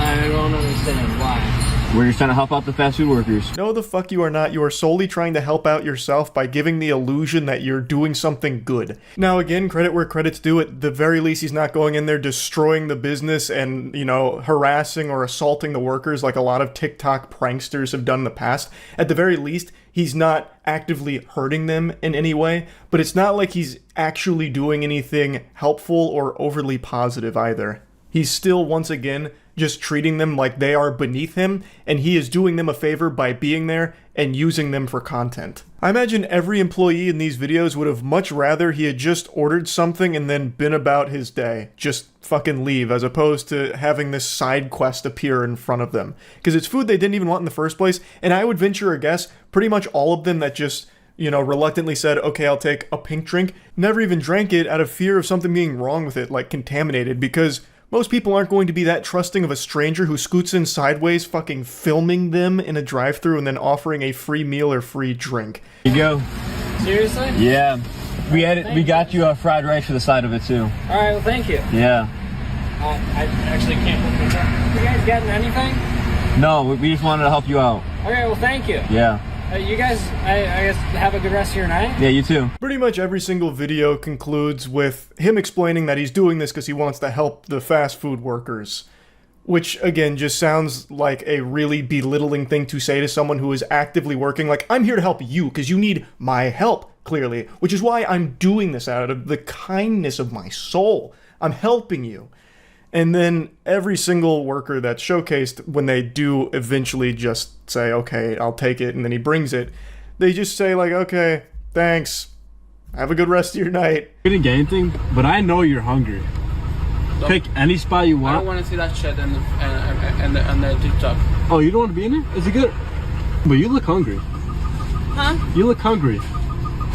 I don't understand why. We're just trying to help out the fast food workers. No, the fuck you are not. You are solely trying to help out yourself by giving the illusion that you're doing something good. Now, again, credit where credit's due. At the very least, he's not going in there destroying the business and, you know, harassing or assaulting the workers like a lot of TikTok pranksters have done in the past. At the very least, he's not actively hurting them in any way, but it's not like he's actually doing anything helpful or overly positive either. He's still, once again, just treating them like they are beneath him, and he is doing them a favor by being there and using them for content. I imagine every employee in these videos would have much rather he had just ordered something and then been about his day. Just fucking leave, as opposed to having this side quest appear in front of them. Because it's food they didn't even want in the first place, and I would venture a guess, pretty much all of them that just, you know, reluctantly said, okay, I'll take a pink drink, never even drank it out of fear of something being wrong with it, like contaminated, because most people aren't going to be that trusting of a stranger who scoots in sideways, fucking filming them in a drive-thru and then offering a free meal or free drink. Here you go. Seriously? Yeah. We got you a fried rice for the side of it too. Alright, well thank you. Yeah. I actually can't look this up. You guys getting anything? No, we just wanted to help you out. Okay, well thank you. Yeah. You guys, I guess, have a good rest of your night? Yeah, you too. Pretty much every single video concludes with him explaining that he's doing this because he wants to help the fast food workers. Which, again, just sounds like a really belittling thing to say to someone who is actively working. Like, I'm here to help you because you need my help, clearly. Which is why I'm doing this out of the kindness of my soul. I'm helping you. And then every single worker that's showcased, when they do eventually just say, okay, I'll take it, and then he brings it, they just say, like, okay, thanks. Have a good rest of your night. You didn't get anything, but I know you're hungry. Pick any spot you want. I don't want to see that shit on the TikTok. Oh, you don't want to be in it? Is it good? But you look hungry. Huh? You look hungry.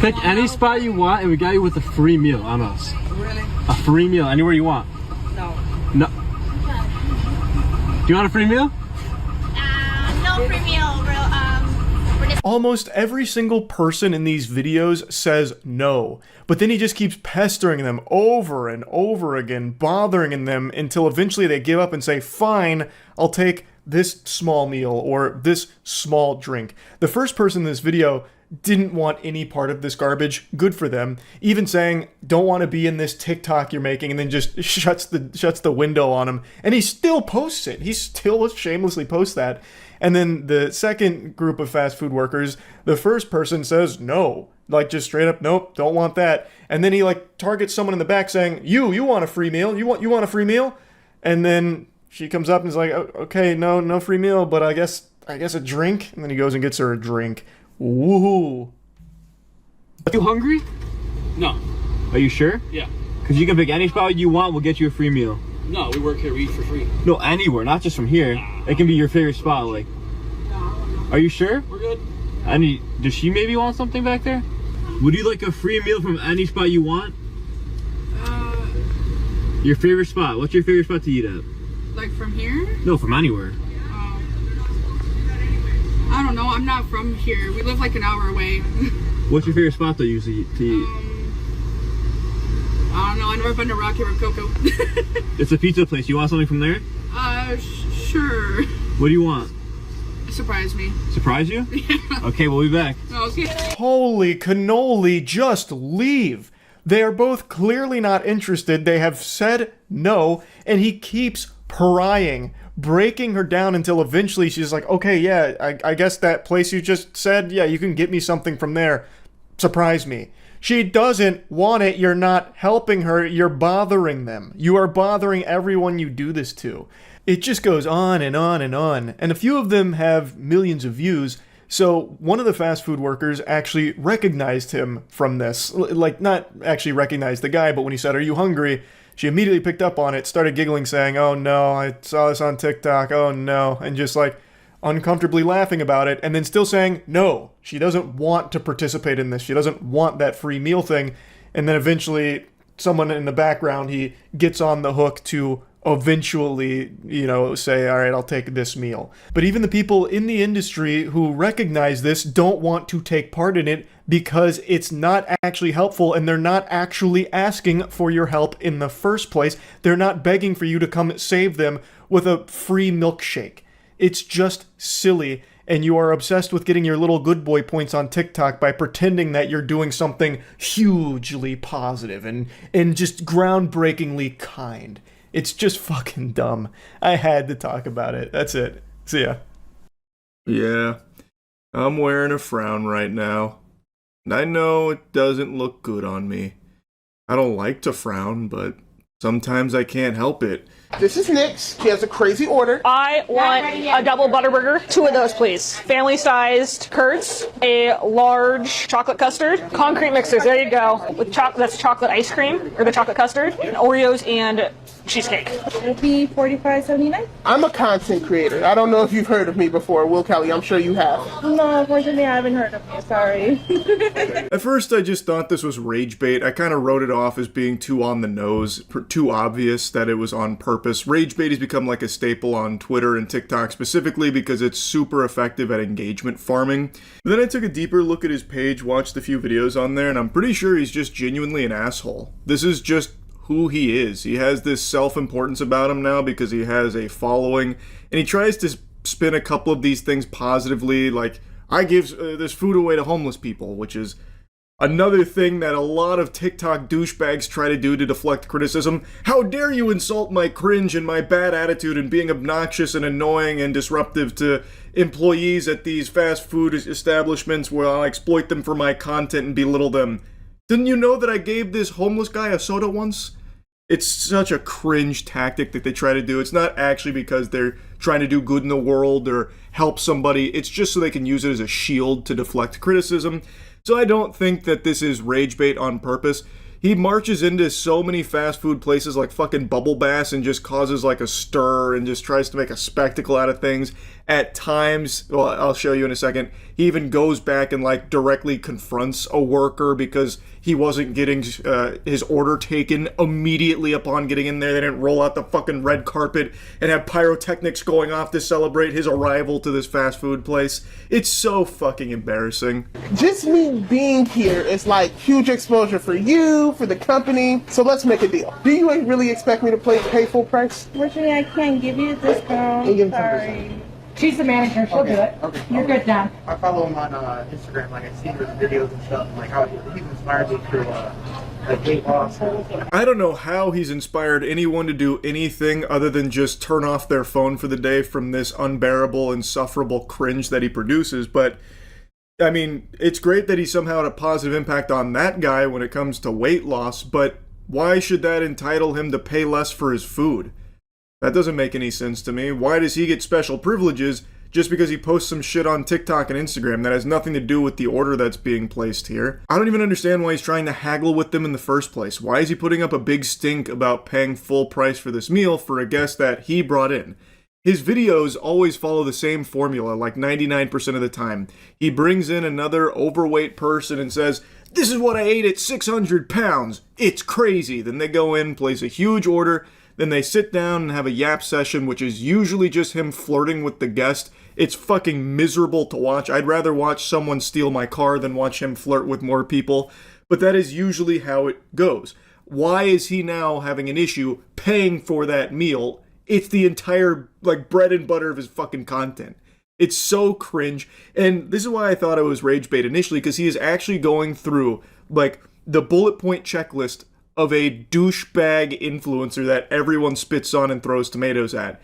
Pick any spot you want, and we got you with a free meal on us. Really? A free meal, anywhere you want. No. No. Do you want a free meal? No free meal. Almost every single person in these videos says no, but then he just keeps pestering them over and over again, bothering them until eventually they give up and say, fine, I'll take this small meal or this small drink. The first person in this video didn't want any part of this garbage. Good for them. Even saying, don't want to be in this TikTok you're making, and then just shuts the window on him. And he still posts it. He still shamelessly posts that. And then the second group of fast food workers, the first person says no. Like, just straight up, nope, don't want that. And then he, like, targets someone in the back saying, you want a free meal? You want a free meal? And then she comes up and is like, okay, no free meal, but I guess a drink. And then he goes and gets her a drink. Woohoo. Are you hungry? No. Are you sure? Yeah. Because you can pick any spot you want, we'll get you a free meal. No, we work here, we eat for free. No, anywhere, not just from here. It can be your favorite spot, like. Are you sure? We're good. Does she maybe want something back there? Would you like a free meal from any spot you want? Your favorite spot. What's your favorite spot to eat at? Like from here? No, from anywhere. I don't know. I'm not from here. We live like an hour away. What's your favorite spot though usually to eat? I don't know. I've never been to Rocky Rococo. It's a pizza place. You want something from there? Sure. What do you want? Surprise me. Surprise you? Yeah. Okay, we'll be back. Okay. Holy cannoli, just leave. They are both clearly not interested. They have said no, and he keeps prying, breaking her down until eventually she's like, okay, yeah, I guess that place you just said, yeah, you can get me something from there. Surprise me. She doesn't want it. You're not helping her. You're bothering them. You are bothering everyone you do this to. It just goes on and on and on. And a few of them have millions of views. So one of the fast food workers actually recognized him from this. Like, not actually recognized the guy, but when he said, "Are you hungry?" she immediately picked up on it, started giggling, saying, "Oh no, I saw this on TikTok, oh no," and just like uncomfortably laughing about it, and then still saying no. She doesn't want to participate in this. She doesn't want that free meal thing. And then eventually, someone in the background, he gets on the hook to eventually, say, all right, I'll take this meal. But even the people in the industry who recognize this don't want to take part in it because it's not actually helpful and they're not actually asking for your help in the first place. They're not begging for you to come save them with a free milkshake. It's just silly, and you are obsessed with getting your little good boy points on TikTok by pretending that you're doing something hugely positive and just groundbreakingly kind. It's just fucking dumb. I had to talk about it. That's it. See ya. Yeah, I'm wearing a frown right now. And I know it doesn't look good on me. I don't like to frown, but sometimes I can't help it. This is Nick's. He has a crazy order. I want a double butterburger. 2 of those, please. Family-sized curds, a large chocolate custard, concrete mixers. There you go. With that's chocolate ice cream or the chocolate custard, and Oreos and cheesecake. It'll be $45.79. I'm a content creator. I don't know if you've heard of me before, Will Kelly. I'm sure you have. No, unfortunately, I haven't heard of you. Sorry. At first, I just thought this was rage bait. I kind of wrote it off as being too on the nose, too obvious that it was on purpose. Rage bait has become like a staple on Twitter and TikTok specifically because it's super effective at engagement farming. But then I took a deeper look at his page, watched a few videos on there, and I'm pretty sure he's just genuinely an asshole. This is just who he is. He has this self-importance about him now because he has a following, and he tries to spin a couple of these things positively, like, I give this food away to homeless people, which is another thing that a lot of TikTok douchebags try to do to deflect criticism. How dare you insult my cringe and my bad attitude and being obnoxious and annoying and disruptive to employees at these fast food establishments where I'll exploit them for my content and belittle them. Didn't you know that I gave this homeless guy a soda once? It's such a cringe tactic that they try to do. It's not actually because they're trying to do good in the world or help somebody. It's just so they can use it as a shield to deflect criticism. So I don't think that this is rage bait on purpose. He marches into so many fast food places like fucking Bubble Bass and just causes like a stir and just tries to make a spectacle out of things. At times, well, I'll show you in a second, he even goes back and like directly confronts a worker because he wasn't getting his order taken immediately upon getting in there. They didn't roll out the fucking red carpet and have pyrotechnics going off to celebrate his arrival to this fast food place. It's so fucking embarrassing. Just me being here is like huge exposure for you, for the company. So let's make a deal. Do you really expect me to pay full price? Unfortunately, I can't give you a discount. Sorry. She's the manager. She'll do it. Okay. You're good, John. I follow him on Instagram. Like, I see his videos and stuff. Like, how he's inspired me through like weight loss. I don't know how he's inspired anyone to do anything other than just turn off their phone for the day from this unbearable, insufferable cringe that he produces. But I mean, it's great that he somehow had a positive impact on that guy when it comes to weight loss. But why should that entitle him to pay less for his food? That doesn't make any sense to me. Why does he get special privileges just because he posts some shit on TikTok and Instagram that has nothing to do with the order that's being placed here? I don't even understand why he's trying to haggle with them in the first place. Why is he putting up a big stink about paying full price for this meal for a guest that he brought in? His videos always follow the same formula, like 99% of the time. He brings in another overweight person and says, "This is what I ate at 600 pounds. It's crazy." Then they go in, place a huge order. Then they sit down and have a yap session, which is usually just him flirting with the guest. It's fucking miserable to watch. I'd rather watch someone steal my car than watch him flirt with more people. But that is usually how it goes. Why is he now having an issue paying for that meal? It's the entire, like, bread and butter of his fucking content. It's so cringe. And this is why I thought it was rage bait initially, because he is actually going through, like, the bullet point checklist of a douchebag influencer that everyone spits on and throws tomatoes at.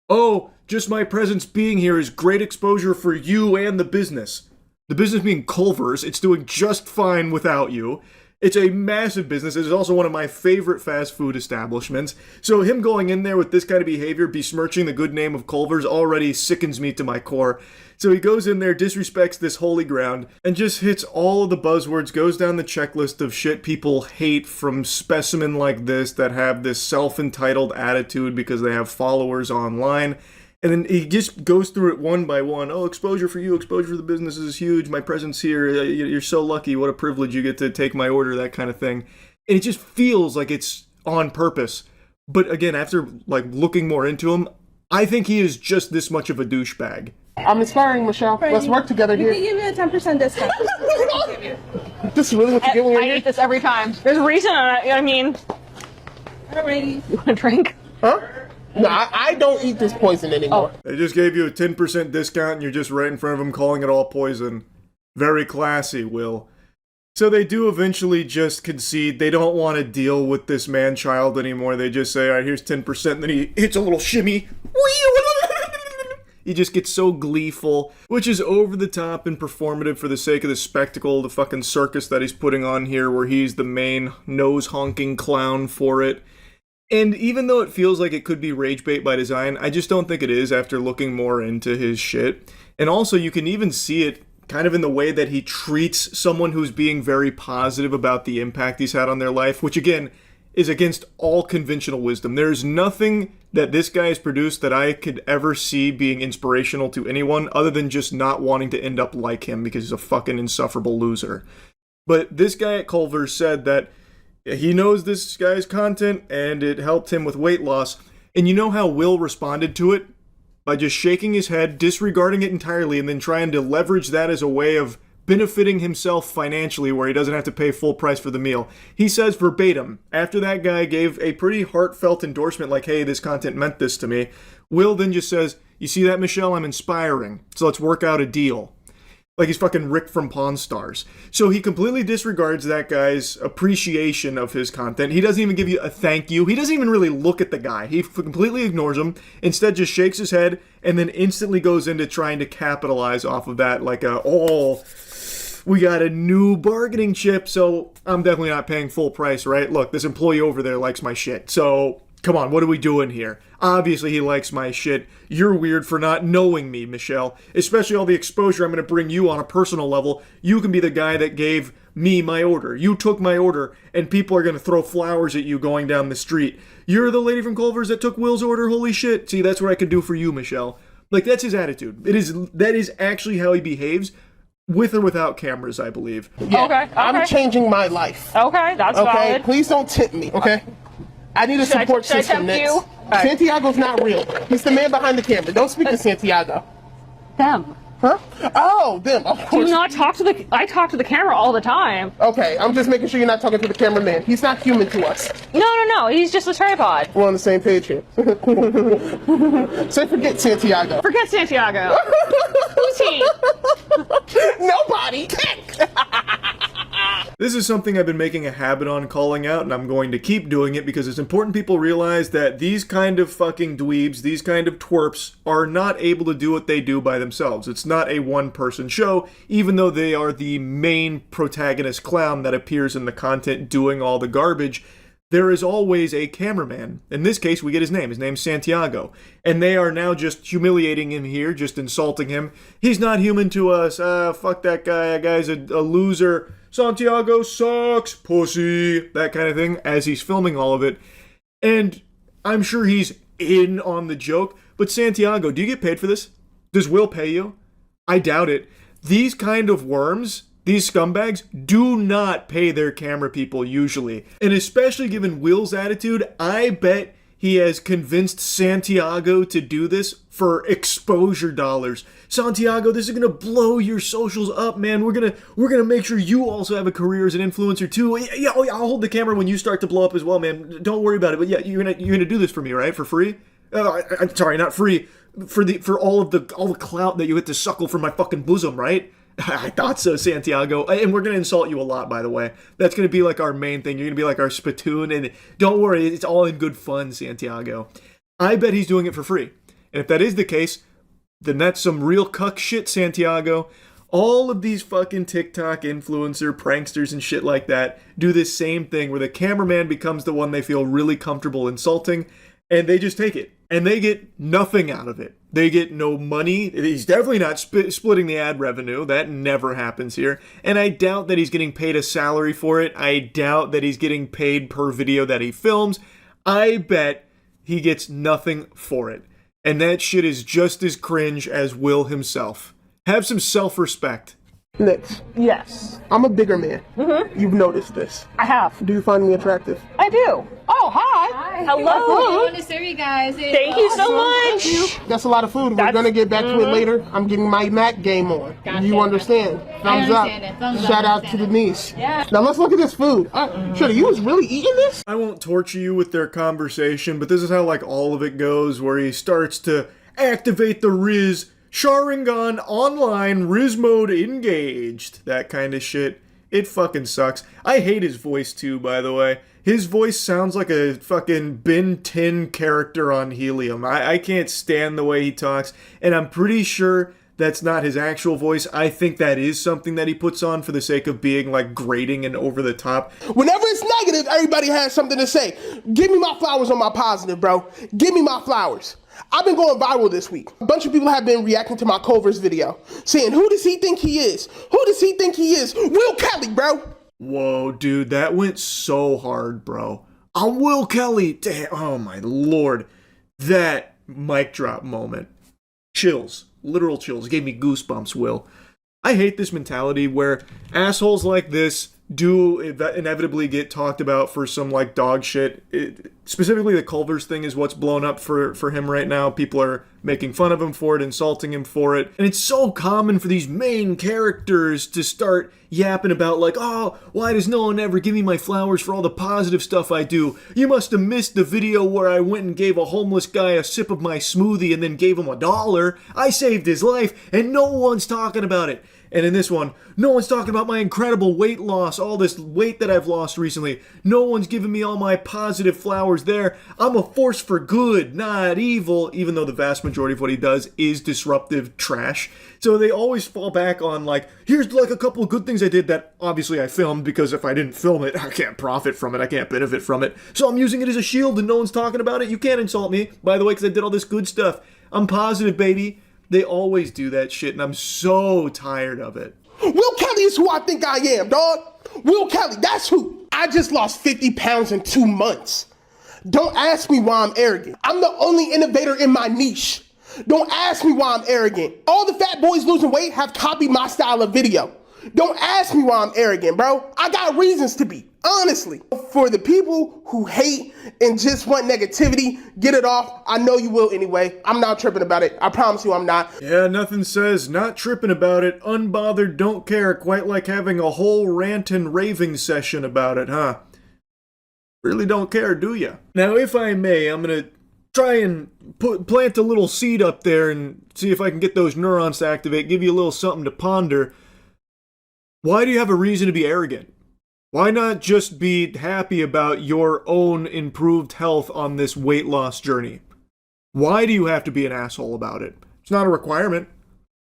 Oh, just my presence being here is great exposure for you and the business. The business being Culver's, it's doing just fine without you. It's a massive business. It is also one of my favorite fast food establishments. So him going in there with this kind of behavior, besmirching the good name of Culver's, already sickens me to my core. So he goes in there, disrespects this holy ground, and just hits all of the buzzwords, goes down the checklist of shit people hate from specimen like this that have this self-entitled attitude because they have followers online. And then he just goes through it one by one. Oh, exposure for you, exposure for the business is huge. My presence here, you're so lucky. What a privilege you get to take my order, that kind of thing. And it just feels like it's on purpose. But again, after like looking more into him, I think he is just this much of a douchebag. I'm inspiring, Michelle. Let's work together here. You can give me a 10% discount. This is really what you're giving I eat this every time. There's a reason, I mean. Alrighty. You want a drink? Huh? No, I don't eat this poison anymore. They just gave you a 10% discount and you're just right in front of them calling it all poison. Very classy, Will. So they do eventually just concede. They don't want to deal with this man-child anymore. They just say, all right, here's 10%, and then he hits a little shimmy. He just gets so gleeful, which is over the top and performative for the sake of the spectacle, the fucking circus that he's putting on here, where he's the main nose-honking clown for it. And even though it feels like it could be rage bait by design, I just don't think it is after looking more into his shit. And also, you can even see it kind of in the way that he treats someone who's being very positive about the impact he's had on their life, which again, is against all conventional wisdom. There's nothing that this guy has produced that I could ever see being inspirational to anyone other than just not wanting to end up like him because he's a fucking insufferable loser. But this guy at Culver's said that he knows this guy's content and it helped him with weight loss. And you know how Will responded to it? By just shaking his head, disregarding it entirely, and then trying to leverage that as a way of benefiting himself financially where he doesn't have to pay full price for the meal. He says verbatim, after that guy gave a pretty heartfelt endorsement like, hey, this content meant this to me, Will then just says, you see that, Michelle? I'm inspiring, so let's work out a deal. Like he's fucking Rick from Pawn Stars. So he completely disregards that guy's appreciation of his content. He doesn't even give you a thank you. He doesn't even really look at the guy. He completely ignores him. Instead just shakes his head and then instantly goes into trying to capitalize off of that like we got a new bargaining chip, so I'm definitely not paying full price, right? Look, this employee over there likes my shit, so come on, what are we doing here? Obviously he likes my shit. You're weird for not knowing me, Michelle. Especially all the exposure I'm going to bring you on a personal level. You can be the guy that gave me my order. You took my order, and people are going to throw flowers at you going down the street. You're the lady from Culver's that took Will's order? Holy shit. See, that's what I could do for you, Michelle. Like, that's his attitude. That is actually how he behaves. With or without cameras, I believe. Yeah, okay. I'm changing my life. Okay, that's valid. Please don't tip me, okay? I need a support system next. Santiago's not real. He's the man behind the camera. Don't speak to Santiago. Them. Huh? Oh, them, of course. Do not talk to I talk to the camera all the time. Okay, I'm just making sure you're not talking to the cameraman. He's not human to us. No, he's just a tripod. We're on the same page here. So forget Santiago. Forget Santiago. Who's he? Nobody. This is something I've been making a habit on calling out, and I'm going to keep doing it because it's important people realize that these kind of fucking dweebs, these kind of twerps, are not able to do what they do by themselves. It's not a one-person show, even though they are the main protagonist clown that appears in the content doing all the garbage. There is always a cameraman. In this case, we get his name. His name's Santiago. And they are now just humiliating him here, just insulting him. He's not human to us. Fuck that guy. That guy's a loser. Santiago sucks, pussy. That kind of thing, as he's filming all of it. And I'm sure he's in on the joke. But Santiago, do you get paid for this? Does Will pay you? I doubt it. These kind of worms, these scumbags, do not pay their camera people usually. And especially given Will's attitude, I bet he has convinced Santiago to do this for exposure dollars. Santiago, this is gonna blow your socials up, man. We're gonna make sure you also have a career as an influencer too. Yeah, I'll hold the camera when you start to blow up as well, man. Don't worry about it. But yeah, you're gonna do this for me, right? For free? I'm sorry, not free. For all the clout that you get to suckle from my fucking bosom, right? I thought so, Santiago. And we're going to insult you a lot, by the way. That's going to be like our main thing. You're going to be like our spittoon. And don't worry, it's all in good fun, Santiago. I bet he's doing it for free. And if that is the case, then that's some real cuck shit, Santiago. All of these fucking TikTok influencer pranksters and shit like that do this same thing where the cameraman becomes the one they feel really comfortable insulting, and they just take it. And they get nothing out of it. They get no money. He's definitely not splitting the ad revenue. That never happens here. And I doubt that he's getting paid a salary for it. I doubt that he's getting paid per video that he films. I bet he gets nothing for it. And that shit is just as cringe as Will himself. Have some self-respect. Next. Yes. I'm a bigger man. Mm-hmm. You've noticed this. I have. Do you find me attractive? I do. Oh, hi. Hello. I want to serve you guys. Thank you so much. That's a lot of food. We're gonna get back to it later. I'm getting my Mac game on. You understand? Thumbs up. Shout out to the niece. Yeah. Now let's look at this food. Shredder, you was really eating this? I won't torture you with their conversation, but this is how like all of it goes, where he starts to activate the Rizz Sharingan online, Rizz mode engaged. That kind of shit. It fucking sucks. I hate his voice too, by the way. His voice sounds like a fucking Ben 10 character on Helium. I can't stand the way he talks, and I'm pretty sure that's not his actual voice. I think that is something that he puts on for the sake of being like grating and over the top. Whenever it's negative, everybody has something to say. Give me my flowers on my positive, bro. Give me my flowers. I've been going viral this week. A bunch of people have been reacting to my Culver's video, saying, who does he think he is? Who does he think he is? Will Kelly, bro. Whoa, dude, that went so hard, bro. I'm Will Kelly. Damn, oh my lord. That mic drop moment. Chills. Literal chills. Gave me goosebumps, Will. I hate this mentality where assholes like this do inevitably get talked about for some like dog shit. Specifically the Culver's thing is what's blown up for him right now. People are making fun of him for it, insulting him for it. And it's so common for these main characters to start yapping about like, oh, why does no one ever give me my flowers for all the positive stuff I do? You must have missed the video where I went and gave a homeless guy a sip of my smoothie and then gave him $1. I saved his life and no one's talking about it. And in this one, no one's talking about my incredible weight loss, all this weight that I've lost recently. No one's giving me all my positive flowers there. I'm a force for good, not evil, even though the vast majority of what he does is disruptive trash. So they always fall back on like, here's like a couple of good things I did that obviously I filmed, because if I didn't film it, I can't profit from it, I can't benefit from it. So I'm using it as a shield and no one's talking about it. You can't insult me, by the way, because I did all this good stuff. I'm positive, baby. They always do that shit, and I'm so tired of it. Will Kelly is who I think I am, dog. Will Kelly, that's who. I just lost 50 pounds in 2 months. Don't ask me why I'm arrogant. I'm the only innovator in my niche. Don't ask me why I'm arrogant. All the fat boys losing weight have copied my style of video. Don't ask me why I'm arrogant, bro. I got reasons to be, honestly. For the people who hate and just want negativity, get it off. I know you will anyway. I'm not tripping about it. I promise you I'm not. Yeah, nothing says not tripping about it, unbothered, don't care, quite like having a whole rant and raving session about it, huh? Really don't care, do ya? Now, if I may, I'm gonna try and plant a little seed up there and see if I can get those neurons to activate, give you a little something to ponder. Why do you have a reason to be arrogant? Why not just be happy about your own improved health on this weight loss journey? Why do you have to be an asshole about it? It's not a requirement.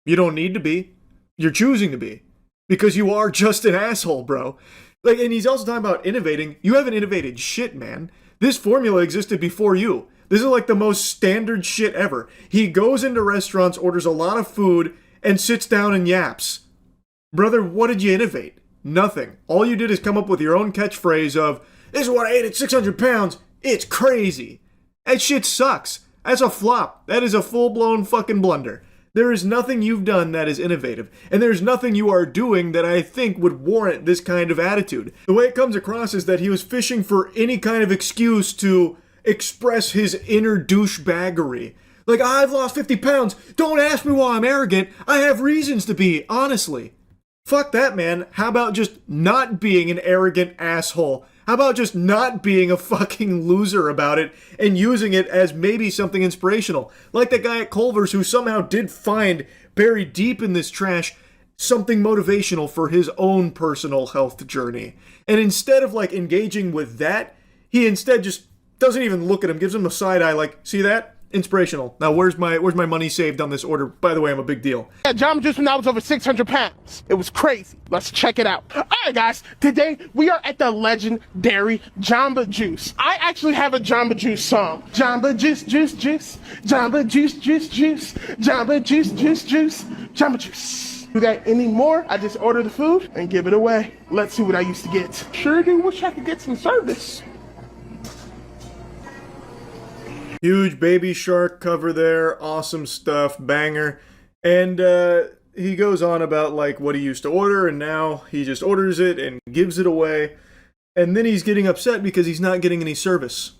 You don't need to be. You're choosing to be. Because you are just an asshole, bro. Like, and he's also talking about innovating. You haven't innovated shit, man. This formula existed before you. This is like the most standard shit ever. He goes into restaurants, orders a lot of food, and sits down and yaps. Brother, what did you innovate? Nothing. All you did is come up with your own catchphrase of, this is what I ate at 600 pounds. It's crazy. That shit sucks. That's a flop. That is a full-blown fucking blunder. There is nothing you've done that is innovative. And there's nothing you are doing that I think would warrant this kind of attitude. The way it comes across is that he was fishing for any kind of excuse to express his inner douchebaggery. Like, I've lost 50 pounds. Don't ask me why I'm arrogant. I have reasons to be, honestly. Fuck that, man. How about just not being an arrogant asshole? How about just not being a fucking loser about it and using it as maybe something inspirational? Like that guy at Culver's who somehow did find, buried deep in this trash, something motivational for his own personal health journey. And instead of like engaging with that, he instead just doesn't even look at him, gives him a side eye like, see that? Inspirational. Now, where's my money saved on this order? By the way, I'm a big deal. Yeah, Jamba Juice when I was over 600 pounds. It was crazy. Let's check it out. All right, guys. Today, we are at the legendary Jamba Juice. I actually have a Jamba Juice song. Jamba Juice, juice, juice. Jamba Juice, juice, juice. Jamba Juice, juice, juice. Jamba Juice. Do that anymore. I just order the food and give it away. Let's see what I used to get. Sure do wish I could get some service. Huge Baby Shark cover there, awesome stuff, banger. And he goes on about like what he used to order, and now he just orders it and gives it away. And then he's getting upset because he's not getting any service.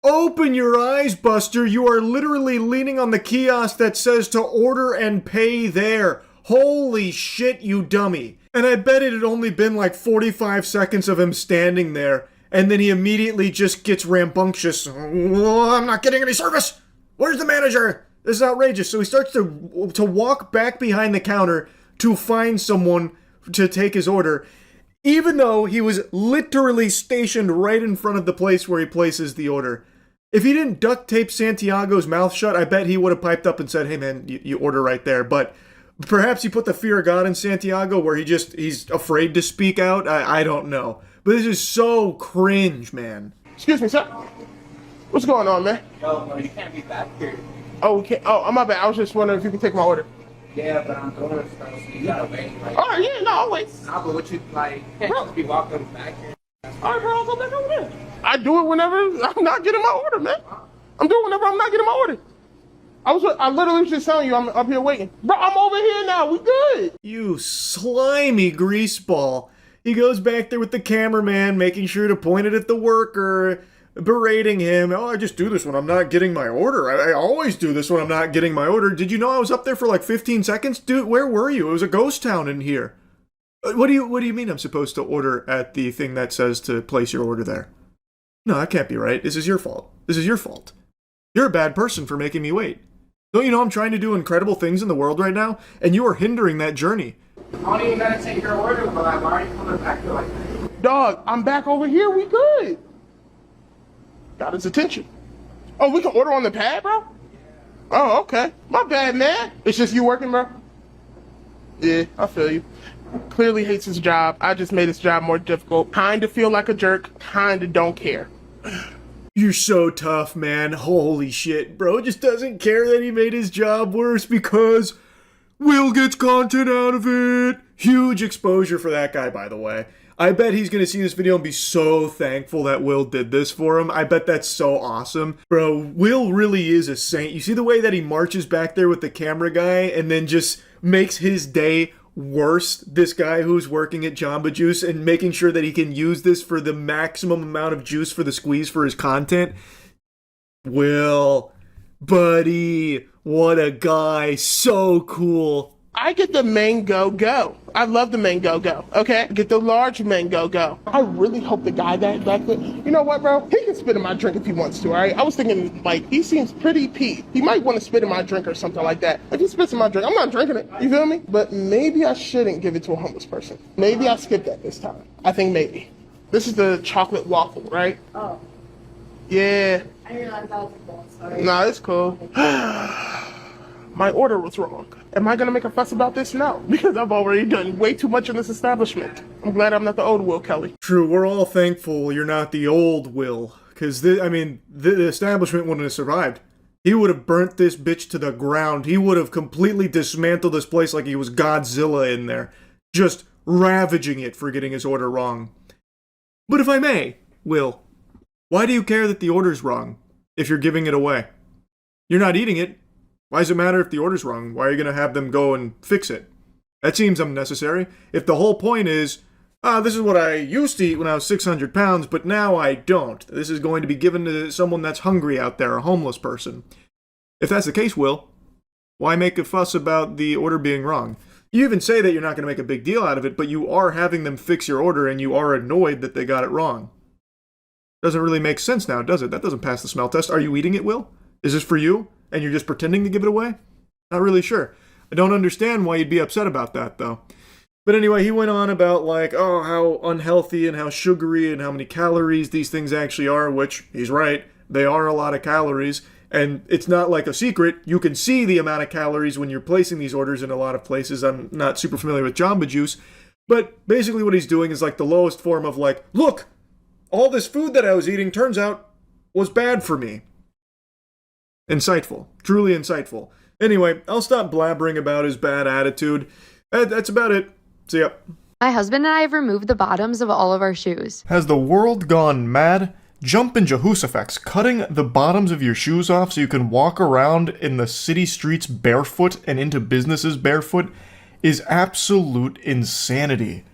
Open your eyes, Buster. You are literally leaning on the kiosk that says to order and pay there. Holy shit, you dummy. And I bet it had only been like 45 seconds of him standing there. And then he immediately just gets rambunctious. Oh, I'm not getting any service. Where's the manager? This is outrageous. So he starts to walk back behind the counter to find someone to take his order, even though he was literally stationed right in front of the place where he places the order. If he didn't duct tape Santiago's mouth shut, I bet he would have piped up and said, hey man, you order right there. But perhaps he put the fear of God in Santiago where he's afraid to speak out. I don't know. But this is so cringe, man. Excuse me, sir. What's going on, man? No, you can't be back here. Oh, we can't. Oh, my bad. I was just wondering if you could take my order. Yeah, but I'm doing stuff, so you gotta wait. Like, all right, yeah, no, I'll wait. Nah, but what you, like, can't just be walking back here. All right, bro, I'll go back over there. I do it whenever I'm not getting my order, man. I'm doing it whenever I'm not getting my order. I literally was just telling you I'm up here waiting. Bro, I'm over here now. We good. You slimy greaseball. He goes back there with the cameraman, making sure to point it at the worker, berating him. Oh, I just do this when I'm not getting my order. I always do this when I'm not getting my order. Did you know I was up there for like 15 seconds? Dude, where were you? It was a ghost town in here. What do you mean I'm supposed to order at the thing that says to place your order there? No, that can't be right. This is your fault. This is your fault. You're a bad person for making me wait. Don't you know I'm trying to do incredible things in the world right now? And you are hindering that journey. I don't even gotta take your order, but like, why are you coming back here like that? Dog, I'm back over here. We good. Got his attention. Oh, we can order on the pad, bro? Oh, okay. My bad, man. It's just you working, bro? Yeah, I feel you. Clearly hates his job. I just made his job more difficult. Kinda feel like a jerk. Kinda don't care. You're so tough, man. Holy shit. Bro just doesn't care that he made his job worse because Will gets content out of it. Huge exposure for that guy, by the way. I bet he's going to see this video and be so thankful that Will did this for him. I bet that's so awesome. Bro, Will really is a saint. You see the way that he marches back there with the camera guy and then just makes his day worse, this guy who's working at Jamba Juice and making sure that he can use this for the maximum amount of juice for the squeeze for his content. Will, buddy, what a guy. So cool. I get the mango go. I love the mango go, okay? Get the large mango go. I really hope the guy that back there, you know what, bro? He can spit in my drink if he wants to, all right? I was thinking, like, he seems pretty peeved. He might want to spit in my drink or something like that. If he spits in my drink, I'm not drinking it. You feel me? But maybe I shouldn't give it to a homeless person. Maybe I skip that this time. I think maybe. This is the chocolate waffle, right? Oh. Yeah. I didn't realize that was a ball, sorry. Nah, it's cool. My order was wrong. Am I gonna make a fuss about this? No, because I've already done way too much in this establishment. I'm glad I'm not the old Will Kelly. True, we're all thankful you're not the old Will. Because, the establishment wouldn't have survived. He would have burnt this bitch to the ground. He would have completely dismantled this place like he was Godzilla in there. Just ravaging it for getting his order wrong. But if I may, Will, why do you care that the order's wrong if you're giving it away? You're not eating it. Why does it matter if the order's wrong? Why are you going to have them go and fix it? That seems unnecessary. If the whole point is, this is what I used to eat when I was 600 pounds, but now I don't. This is going to be given to someone that's hungry out there, a homeless person. If that's the case, Will, why make a fuss about the order being wrong? You even say that you're not going to make a big deal out of it, but you are having them fix your order and you are annoyed that they got it wrong. Doesn't really make sense now, does it? That doesn't pass the smell test. Are you eating it, Will? Is this for you? And you're just pretending to give it away? Not really sure. I don't understand why you'd be upset about that, though. But anyway, he went on about, like, oh, how unhealthy and how sugary and how many calories these things actually are, which, he's right, they are a lot of calories. And it's not like a secret. You can see the amount of calories when you're placing these orders in a lot of places. I'm not super familiar with Jamba Juice. But basically what he's doing is like the lowest form of like, look, all this food that I was eating turns out was bad for me. Insightful. Truly insightful. Anyway, I'll stop blabbering about his bad attitude. That's about it. See ya. My husband and I have removed the bottoms of all of our shoes. Has the world gone mad? Jumpin' Jehooshaphats, cutting the bottoms of your shoes off so you can walk around in the city streets barefoot and into businesses barefoot is absolute insanity.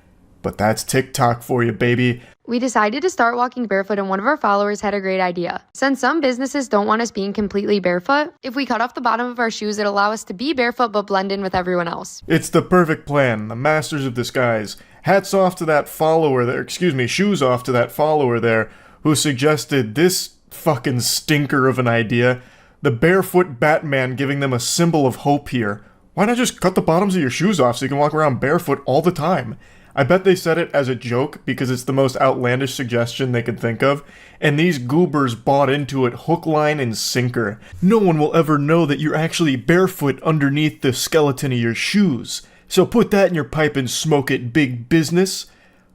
But that's TikTok for you, baby. We decided to start walking barefoot, and one of our followers had a great idea. Since some businesses don't want us being completely barefoot, if we cut off the bottom of our shoes, it'll allow us to be barefoot but blend in with everyone else. It's the perfect plan, the masters of disguise. Hats off to that follower there, shoes off to that follower there, who suggested this fucking stinker of an idea. The barefoot Batman giving them a symbol of hope here. Why not just cut the bottoms of your shoes off so you can walk around barefoot all the time? I bet they said it as a joke because it's the most outlandish suggestion they could think of, and these goobers bought into it hook, line, and sinker. No one will ever know that you're actually barefoot underneath the skeleton of your shoes. So put that in your pipe and smoke it, big business.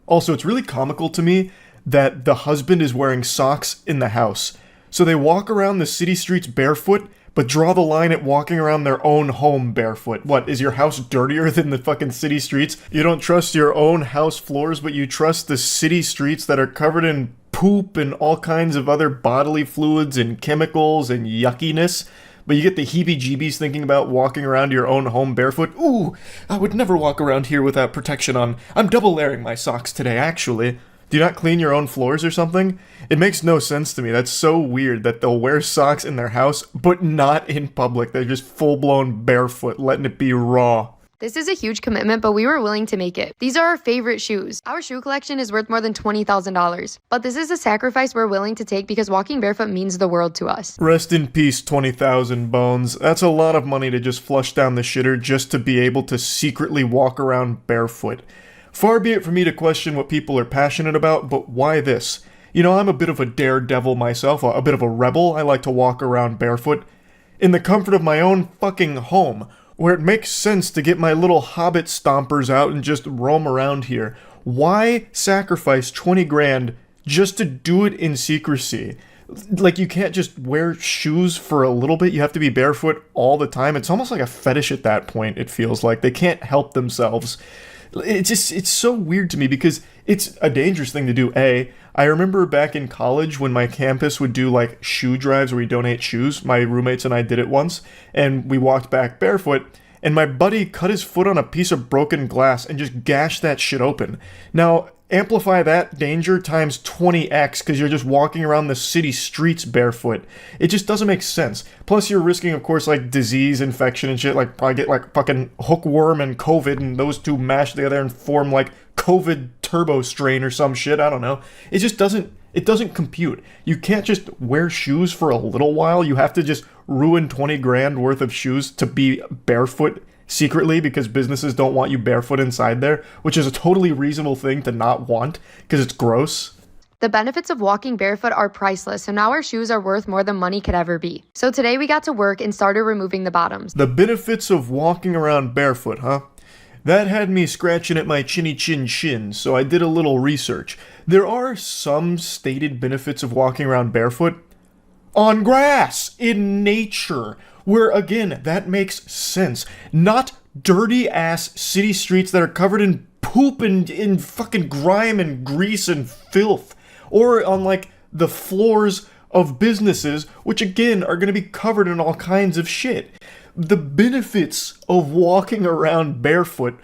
Also, it's really comical to me that the husband is wearing socks in the house. So they walk around the city streets barefoot, but draw the line at walking around their own home barefoot. What, is your house dirtier than the fucking city streets? You don't trust your own house floors, but you trust the city streets that are covered in poop and all kinds of other bodily fluids and chemicals and yuckiness? But you get the heebie-jeebies thinking about walking around your own home barefoot. Ooh, I would never walk around here without protection on. I'm double layering my socks today, actually. Do you not clean your own floors or something? It makes no sense to me. That's so weird that they'll wear socks in their house, but not in public. They're just full-blown barefoot, letting it be raw. This is a huge commitment, but we were willing to make it. These are our favorite shoes. Our shoe collection is worth more than $20,000. But this is a sacrifice we're willing to take because walking barefoot means the world to us. Rest in peace, 20,000 bones. That's a lot of money to just flush down the shitter just to be able to secretly walk around barefoot. Far be it for me to question what people are passionate about, but why this? You know, I'm a bit of a daredevil myself, a bit of a rebel. I like to walk around barefoot in the comfort of my own fucking home, where it makes sense to get my little hobbit stompers out and just roam around here. Why sacrifice 20 grand just to do it in secrecy? Like, you can't just wear shoes for a little bit. You have to be barefoot all the time. It's almost like a fetish at that point, it feels like. They can't help themselves. It's so weird to me because it's a dangerous thing to do. I remember back in college when my campus would do like shoe drives where we donate shoes. My roommates and I did it once, and we walked back barefoot, and my buddy cut his foot on a piece of broken glass and just gashed that shit open. Now, amplify that danger times 20x because you're just walking around the city streets barefoot. It just doesn't make sense. Plus, you're risking, of course, like disease, infection, and shit. Like, probably get like fucking hookworm and COVID, and those two mash together and form like COVID turbo strain or some shit. I don't know. It just doesn't. It doesn't compute. You can't just wear shoes for a little while. You have to just ruin 20 grand worth of shoes to be barefoot secretly because businesses don't want you barefoot inside there, which is a totally reasonable thing to not want because it's gross. The benefits of walking barefoot are priceless, so now our shoes are worth more than money could ever be. So today we got to work and started removing the bottoms. The benefits of walking around barefoot, huh? That had me scratching at my chinny chin chin, so I did a little research. There are some stated benefits of walking around barefoot. On grass, in nature, where again, that makes sense. Not dirty ass city streets that are covered in poop and in fucking grime and grease and filth. Or on like the floors of businesses, which again are gonna be covered in all kinds of shit. The benefits of walking around barefoot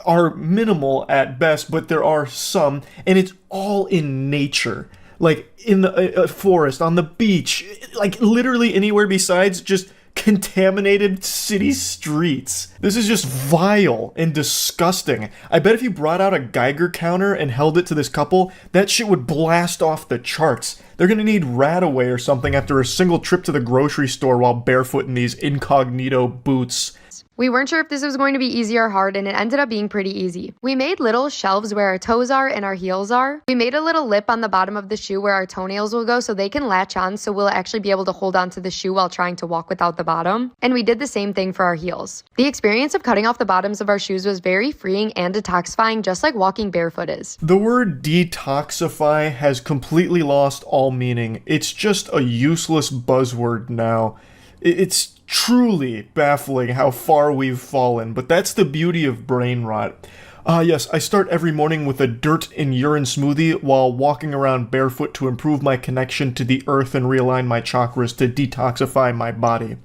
are minimal at best, but there are some, and it's all in nature. Like in the forest, on the beach, like literally anywhere besides just contaminated city streets. This is just vile and disgusting. I bet if you brought out a Geiger counter and held it to this couple, that shit would blast off the charts. They're gonna need Radaway or something after a single trip to the grocery store while barefoot in these incognito boots. We weren't sure if this was going to be easy or hard, and it ended up being pretty easy. We made little shelves where our toes are and our heels are. We made a little lip on the bottom of the shoe where our toenails will go so they can latch on, so we'll actually be able to hold onto the shoe while trying to walk without the bottom. And we did the same thing for our heels. The experience of cutting off the bottoms of our shoes was very freeing and detoxifying, just like walking barefoot is. The word detoxify has completely lost all meaning. It's just a useless buzzword now. It's truly baffling how far we've fallen, but that's the beauty of brain rot. Yes, I start every morning with a dirt and urine smoothie while walking around barefoot to improve my connection to the earth and realign my chakras to detoxify my body.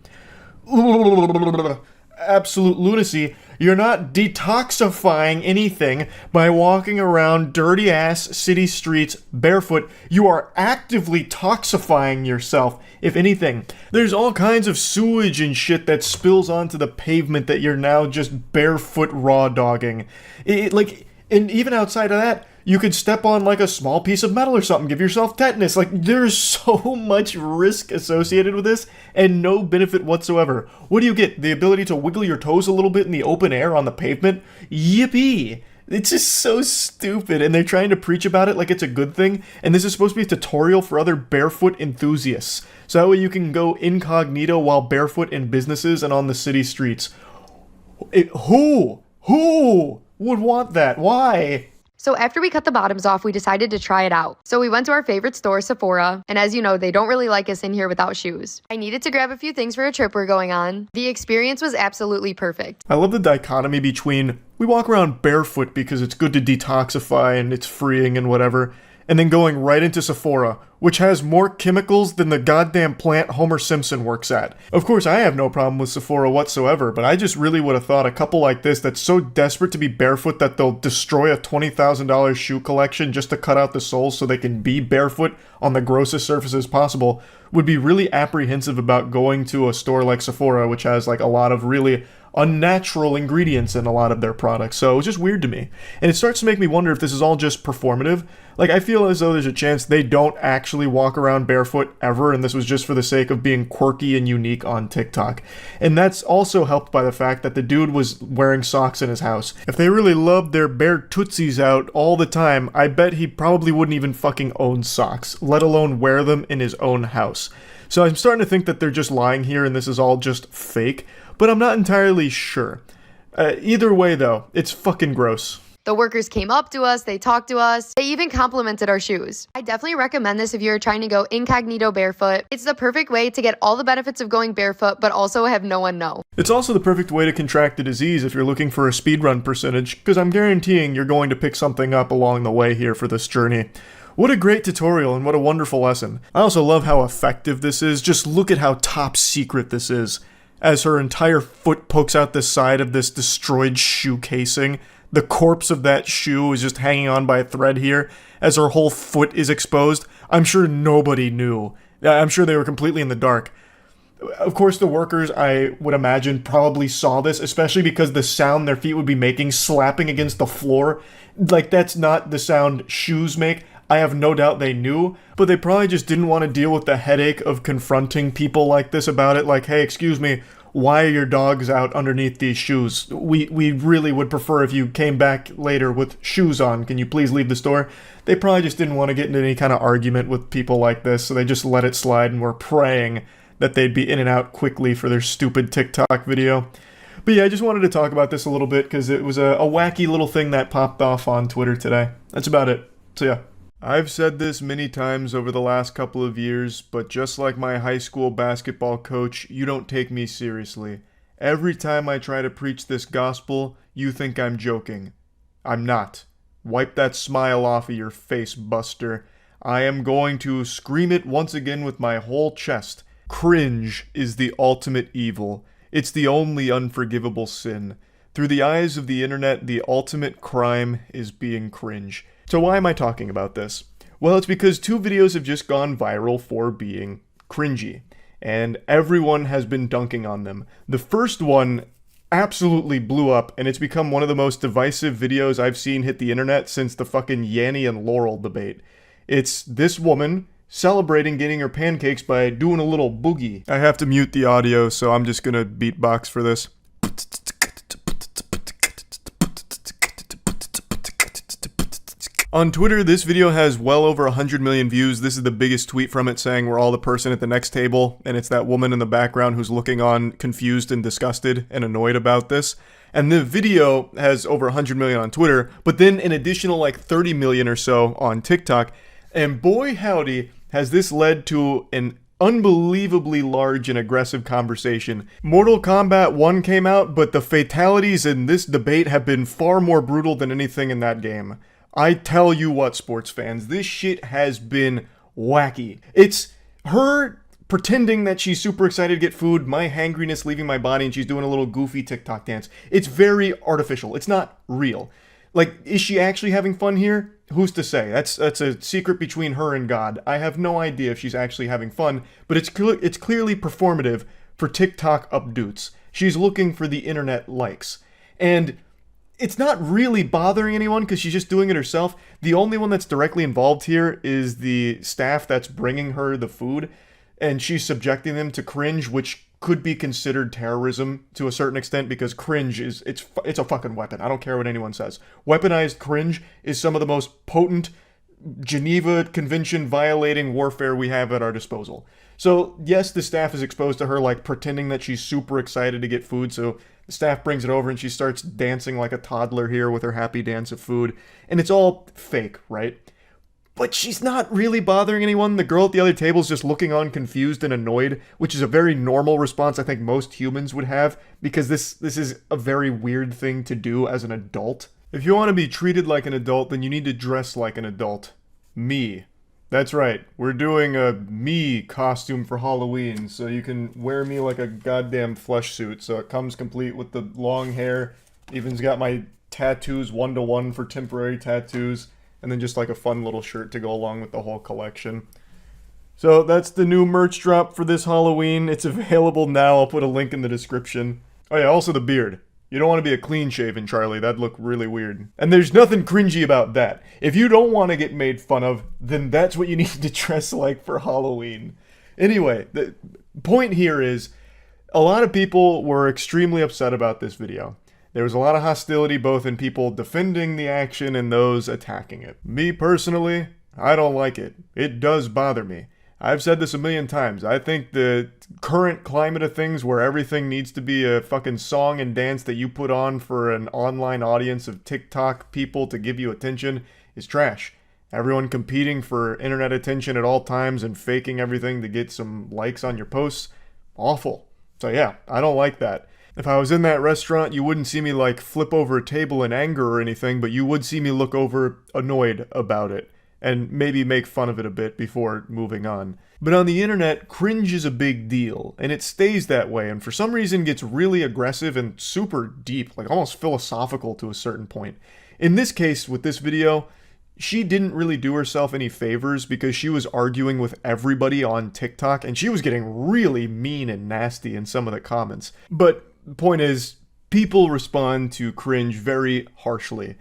Absolute lunacy. You're not detoxifying anything by walking around dirty-ass city streets barefoot. You are actively toxifying yourself. If anything, there's all kinds of sewage and shit that spills onto the pavement that you're now just barefoot raw dogging. And even outside of that, you could step on like a small piece of metal or something, give yourself tetanus. Like, there's so much risk associated with this and no benefit whatsoever. What do you get? The ability to wiggle your toes a little bit in the open air on the pavement? Yippee! It's just so stupid, and they're trying to preach about it like it's a good thing, and this is supposed to be a tutorial for other barefoot enthusiasts. So that way you can go incognito while barefoot in businesses and on the city streets. Who would want that? Why? So after we cut the bottoms off, we decided to try it out. So we went to our favorite store, Sephora, and as you know, they don't really like us in here without shoes. I needed to grab a few things for a trip we're going on. The experience was absolutely perfect. I love the dichotomy between we walk around barefoot because it's good to detoxify and it's freeing and whatever, and then going right into Sephora, which has more chemicals than the goddamn plant Homer Simpson works at. Of course, I have no problem with Sephora whatsoever, but I just really would have thought a couple like this that's so desperate to be barefoot that they'll destroy a $20,000 shoe collection just to cut out the soles so they can be barefoot on the grossest surfaces possible would be really apprehensive about going to a store like Sephora, which has like a lot of really unnatural ingredients in a lot of their products. So it was just weird to me. And it starts to make me wonder if this is all just performative. Like, I feel as though there's a chance they don't actually walk around barefoot ever, and this was just for the sake of being quirky and unique on TikTok. And that's also helped by the fact that the dude was wearing socks in his house. If they really loved their bare tootsies out all the time, I bet he probably wouldn't even fucking own socks, let alone wear them in his own house. So I'm starting to think that they're just lying here and this is all just fake, but I'm not entirely sure. Either way, though, it's fucking gross. The workers came up to us, they talked to us, they even complimented our shoes. I definitely recommend this if you're trying to go incognito barefoot. It's the perfect way to get all the benefits of going barefoot, but also have no one know. It's also the perfect way to contract the disease if you're looking for a speedrun percentage, because I'm guaranteeing you're going to pick something up along the way here for this journey. What a great tutorial and what a wonderful lesson. I also love how effective this is. Just look at how top secret this is. As her entire foot pokes out the side of this destroyed shoe casing, the corpse of that shoe is just hanging on by a thread here, as her whole foot is exposed. I'm sure nobody knew. I'm sure they were completely in the dark. Of course, the workers, I would imagine, probably saw this, especially because the sound their feet would be making, slapping against the floor. Like, that's not the sound shoes make. I have no doubt they knew, but they probably just didn't want to deal with the headache of confronting people like this about it. Like, hey, excuse me, why are your dogs out underneath these shoes? We really would prefer if you came back later with shoes on. Can you please leave the store? They probably just didn't want to get into any kind of argument with people like this, so they just let it slide and were praying that they'd be in and out quickly for their stupid TikTok video. But yeah, I just wanted to talk about this a little bit because it was a wacky little thing that popped off on Twitter today. That's about it. So yeah. I've said this many times over the last couple of years, but just like my high school basketball coach, you don't take me seriously. Every time I try to preach this gospel, you think I'm joking. I'm not. Wipe that smile off of your face, Buster. I am going to scream it once again with my whole chest. Cringe is the ultimate evil. It's the only unforgivable sin. Through the eyes of the internet, the ultimate crime is being cringe. So why am I talking about this? Well, it's because two videos have just gone viral for being cringy, and everyone has been dunking on them. The first one absolutely blew up, and it's become one of the most divisive videos I've seen hit the internet since the fucking Yanny and Laurel debate. It's this woman celebrating getting her pancakes by doing a little boogie. I have to mute the audio, so I'm just gonna beatbox for this. On Twitter, this video has well over 100 million views. This is the biggest tweet from it, saying we're all the person at the next table, and it's that woman in the background who's looking on confused and disgusted and annoyed about this. And the video has over 100 million on Twitter, but then an additional like 30 million or so on TikTok. And boy howdy, has this led to an unbelievably large and aggressive conversation. Mortal Kombat 1 came out, but the fatalities in this debate have been far more brutal than anything in that game. I tell you what, sports fans, this shit has been wacky. It's her pretending that she's super excited to get food, my hangriness leaving my body, and she's doing a little goofy TikTok dance. It's very artificial. It's not real. Like, is she actually having fun here? Who's to say? That's a secret between her and God. I have no idea if she's actually having fun, but it's clearly performative for TikTok updoots. She's looking for the internet likes. And it's not really bothering anyone because she's just doing it herself. The only one that's directly involved here is the staff that's bringing her the food, and she's subjecting them to cringe, which could be considered terrorism to a certain extent, because cringe it's a fucking weapon. I don't care what anyone says. Weaponized cringe is some of the most potent Geneva Convention violating warfare we have at our disposal. So yes, the staff is exposed to her like pretending that she's super excited to get food, so the staff brings it over and she starts dancing like a toddler here with her happy dance of food, and it's all fake, right? But she's not really bothering anyone. The girl at the other table is just looking on confused and annoyed, which is a very normal response I think most humans would have, because this is a very weird thing to do as an adult. If you want to be treated like an adult, then you need to dress like an adult. Me. That's right. We're doing a me costume for Halloween, so you can wear me like a goddamn flesh suit. So it comes complete with the long hair. Even's got my tattoos 1-to-1 for temporary tattoos. And then just like a fun little shirt to go along with the whole collection. So that's the new merch drop for this Halloween. It's available now. I'll put a link in the description. Oh yeah, also the beard. You don't want to be a clean shaven Charlie. That'd look really weird. And there's nothing cringy about that. If you don't want to get made fun of, then that's what you need to dress like for Halloween. Anyway, the point here is a lot of people were extremely upset about this video. There was a lot of hostility both in people defending the action and those attacking it. Me personally, I don't like it. It does bother me. I've said this a million times. I think the current climate of things where everything needs to be a fucking song and dance that you put on for an online audience of TikTok people to give you attention is trash. Everyone competing for internet attention at all times and faking everything to get some likes on your posts, awful. So yeah, I don't like that. If I was in that restaurant, you wouldn't see me like flip over a table in anger or anything, but you would see me look over annoyed about it and maybe make fun of it a bit before moving on. But on the internet, cringe is a big deal, and it stays that way, and for some reason gets really aggressive and super deep, like almost philosophical to a certain point. In this case, with this video, she didn't really do herself any favors because she was arguing with everybody on TikTok, and she was getting really mean and nasty in some of the comments. But the point is, people respond to cringe very harshly.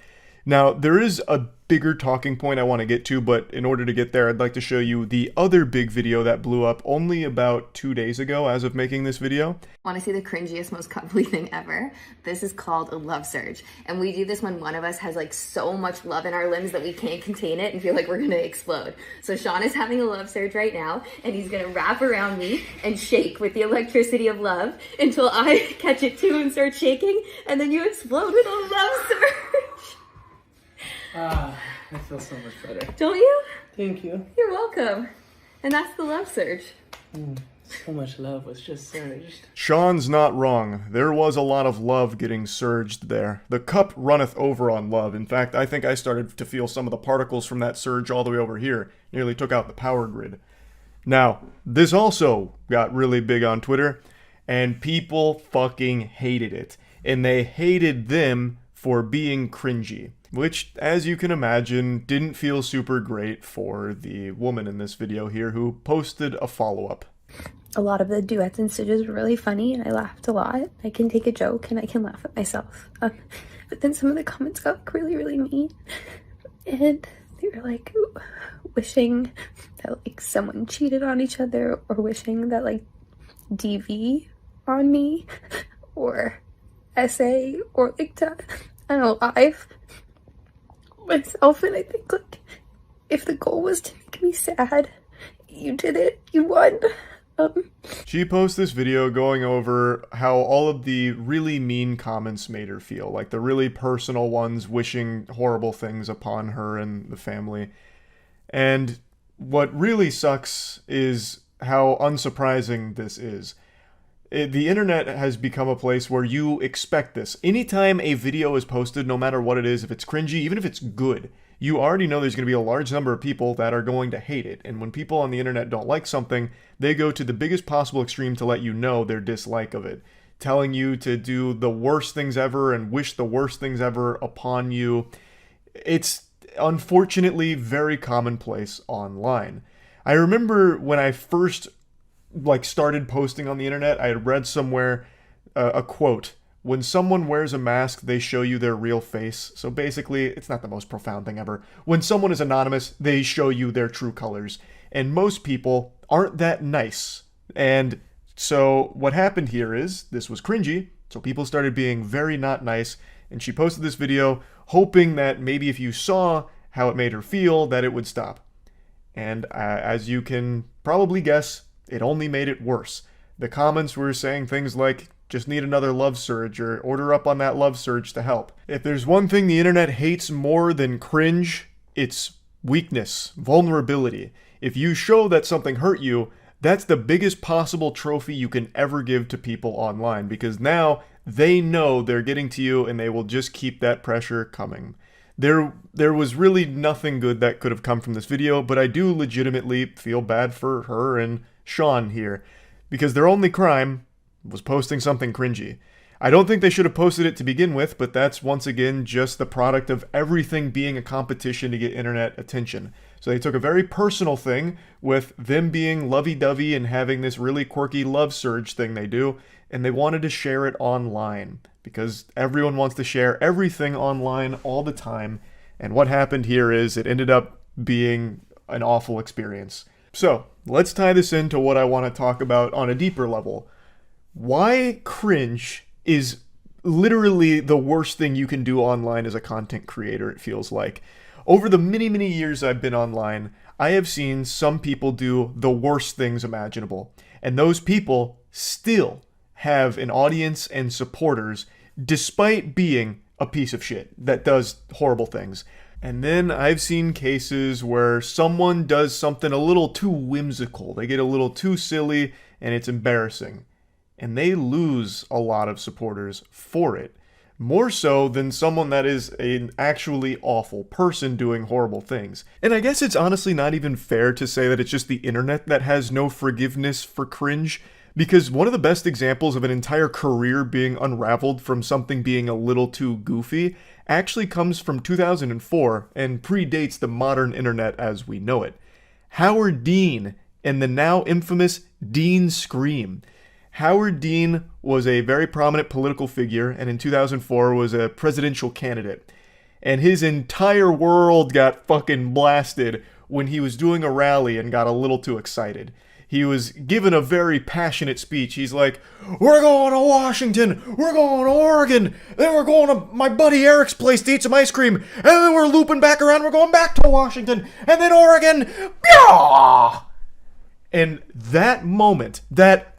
Now, there is a bigger talking point I want to get to, but in order to get there, I'd like to show you the other big video that blew up only about 2 days ago as of making this video. Want to see the cringiest, most cuddly thing ever? This is called a love surge. And we do this when one of us has like so much love in our limbs that we can't contain it and feel like we're gonna explode. So Sean is having a love surge right now, and he's gonna wrap around me and shake with the electricity of love until I catch it too and start shaking, and then you explode with a love surge. I feel so much better. Don't you? Thank you. You're welcome. And that's the love surge. So much love was just surged. Sean's not wrong. There was a lot of love getting surged there. The cup runneth over on love. In fact, I think I started to feel some of the particles from that surge all the way over here. Nearly took out the power grid. Now, this also got really big on Twitter, and people fucking hated it. And they hated them for being cringy. Which, as you can imagine, didn't feel super great for the woman in this video here who posted a follow-up. A lot of the duets and stitches were really funny, and I laughed a lot. I can take a joke and I can laugh at myself. But then some of the comments got like, really, really mean. And they were like wishing that like someone cheated on each other, or wishing that like DV on me, or essay, or like to, I don't know, live. myself, and I think, like, if the goal was to make me sad, you did it. You won. She posts this video going over how all of the really mean comments made her feel, like the really personal ones wishing horrible things upon her and the family. And what really sucks is how unsurprising this is. The internet has become a place where you expect this. Anytime a video is posted, no matter what it is, if it's cringy, even if it's good, you already know there's going to be a large number of people that are going to hate it. And when people on the internet don't like something, they go to the biggest possible extreme to let you know their dislike of it, telling you to do the worst things ever and wish the worst things ever upon you. It's unfortunately very commonplace online. I remember when I first started posting on the internet, I had read somewhere a quote: when someone wears a mask, they show you their real face. So basically, it's not the most profound thing ever. When someone is anonymous, they show you their true colors. And most people aren't that nice. And so what happened here is, this was cringy, so people started being very not nice, and she posted this video hoping that maybe if you saw how it made her feel, that it would stop. And as you can probably guess, it only made it worse. The comments were saying things like, just need another love surge, or order up on that love surge to help. If there's one thing the internet hates more than cringe, it's weakness, vulnerability. If you show that something hurt you, that's the biggest possible trophy you can ever give to people online, because now they know they're getting to you and they will just keep that pressure coming. There was really nothing good that could have come from this video, but I do legitimately feel bad for her and Sean here, because their only crime was posting something cringy. I don't think they should have posted it to begin with, but that's once again just the product of everything being a competition to get internet attention. So they took a very personal thing with them being lovey-dovey and having this really quirky love surge thing they do, and they wanted to share it online, because everyone wants to share everything online all the time, and what happened here is it ended up being an awful experience. So, let's tie this into what I want to talk about on a deeper level. Why cringe is literally the worst thing you can do online as a content creator, it feels like. Over the many, many years I've been online, I have seen some people do the worst things imaginable. And those people still have an audience and supporters, despite being a piece of shit that does horrible things. And then I've seen cases where someone does something a little too whimsical. They get a little too silly and it's embarrassing. And they lose a lot of supporters for it. More so than someone that is an actually awful person doing horrible things. And I guess it's honestly not even fair to say that it's just the internet that has no forgiveness for cringe, because one of the best examples of an entire career being unraveled from something being a little too goofy actually comes from 2004 and predates the modern internet as we know it. Howard Dean and the now infamous Dean Scream. Howard Dean was a very prominent political figure, and in 2004 was a presidential candidate. And his entire world got fucking blasted when he was doing a rally and got a little too excited. He was given a very passionate speech. He's like, we're going to Washington, we're going to Oregon, then we're going to my buddy Eric's place to eat some ice cream, and then we're looping back around, we're going back to Washington, and then Oregon. Byah! And that moment, that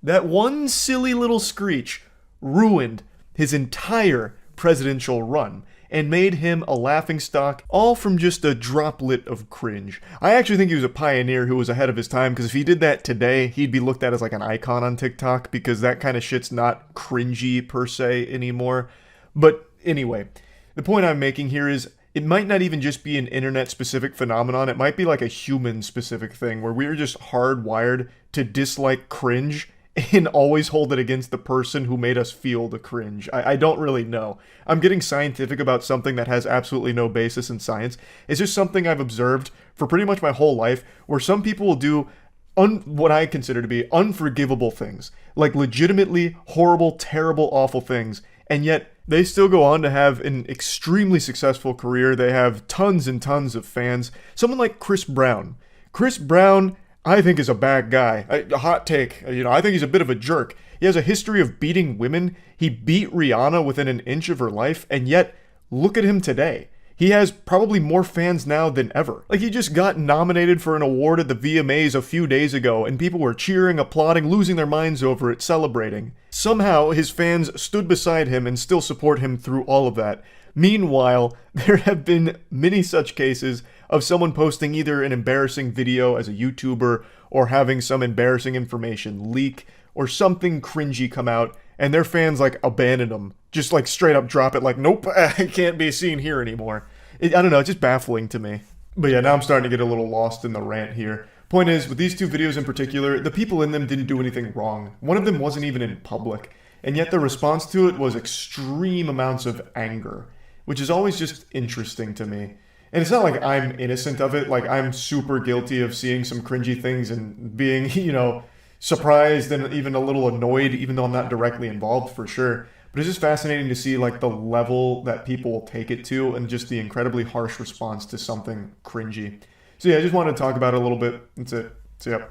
one silly little screech ruined his entire presidential run and made him a laughingstock, all from just a droplet of cringe. I actually think he was a pioneer who was ahead of his time, because if he did that today, he'd be looked at as like an icon on TikTok, because that kind of shit's not cringy per se anymore. But anyway, the point I'm making here is, it might not even just be an internet-specific phenomenon. It might be like a human-specific thing where we're just hardwired to dislike cringe and always hold it against the person who made us feel the cringe. I don't really know. I'm getting scientific about something that has absolutely no basis in science. It's just something I've observed for pretty much my whole life, where some people will do what I consider to be unforgivable things. Like legitimately horrible, terrible, awful things. And yet, they still go on to have an extremely successful career. They have tons and tons of fans. Someone like Chris Brown. Chris Brown, I think, is a bad guy. A hot take. I think he's a bit of a jerk. He has a history of beating women. He beat Rihanna within an inch of her life, and yet, look at him today. He has probably more fans now than ever. Like, he just got nominated for an award at the VMAs a few days ago, and people were cheering, applauding, losing their minds over it, celebrating. Somehow, his fans stood beside him and still support him through all of that. Meanwhile, there have been many such cases of someone posting either an embarrassing video as a YouTuber or having some embarrassing information leak or something cringy come out, and their fans like abandon them. Just like straight up drop it like, nope, I can't be seen here anymore. I don't know, it's just baffling to me. But yeah, now I'm starting to get a little lost in the rant here. Point is, with these two videos in particular, the people in them didn't do anything wrong. One of them wasn't even in public, and yet the response to it was extreme amounts of anger, which is always just interesting to me. And it's not like I'm innocent of it, like I'm super guilty of seeing some cringy things and being, you know, surprised and even a little annoyed, even though I'm not directly involved for sure. But it's just fascinating to see like the level that people will take it to and just the incredibly harsh response to something cringy. So yeah, I just wanted to talk about it a little bit. That's it. So yeah.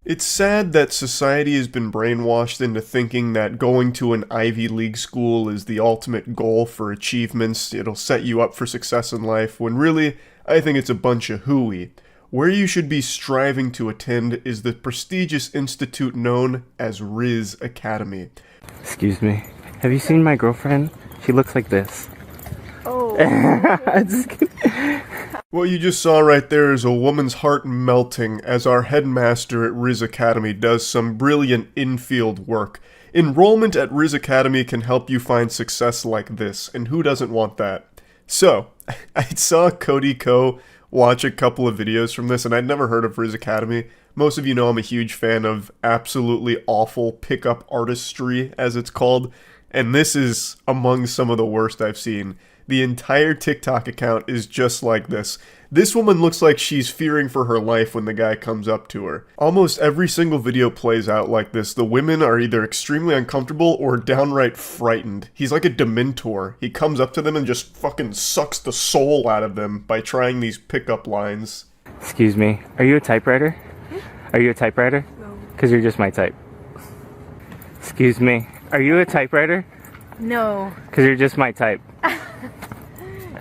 It's sad that society has been brainwashed into thinking that going to an Ivy League school is the ultimate goal for achievements. It'll set you up for success in life, when really, I think it's a bunch of hooey. Where you should be striving to attend is the prestigious institute known as Rizz Academy. Excuse me. Have you seen my girlfriend? She looks like this. Oh. Just kidding. What you just saw right there is a woman's heart melting as our headmaster at Rizz Academy does some brilliant in-field work. Enrollment at Rizz Academy can help you find success like this, and who doesn't want that? So, I saw Cody Ko watch a couple of videos from this, and I'd never heard of Rizz Academy. Most of you know I'm a huge fan of absolutely awful pickup artistry, as it's called, and this is among some of the worst I've seen. The entire TikTok account is just like this. This woman looks like she's fearing for her life when the guy comes up to her. Almost every single video plays out like this. The women are either extremely uncomfortable or downright frightened. He's like a dementor. He comes up to them and just fucking sucks the soul out of them by trying these pickup lines. Excuse me. Are you a typewriter? Are you a typewriter? No. Because you're just my type. Excuse me. Are you a typewriter? No. Because you're just my type.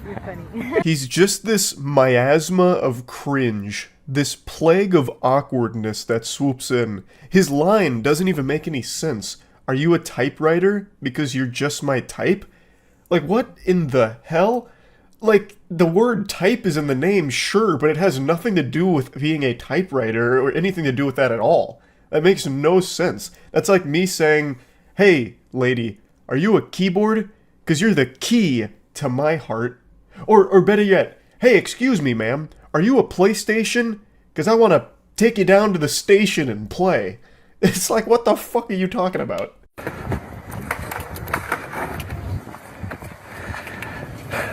You're funny. He's just this miasma of cringe, this plague of awkwardness that swoops in. His line doesn't even make any sense. Are you a typewriter? Because you're just my type? Like, what in the hell? Like, the word type is in the name, sure, but it has nothing to do with being a typewriter or anything to do with that at all. That makes no sense. That's like me saying, hey, lady, are you a keyboard? Because you're the key to my heart. Or better yet, hey, excuse me, ma'am, are you a PlayStation? Because I want to take you down to the station and play. It's like, what the fuck are you talking about?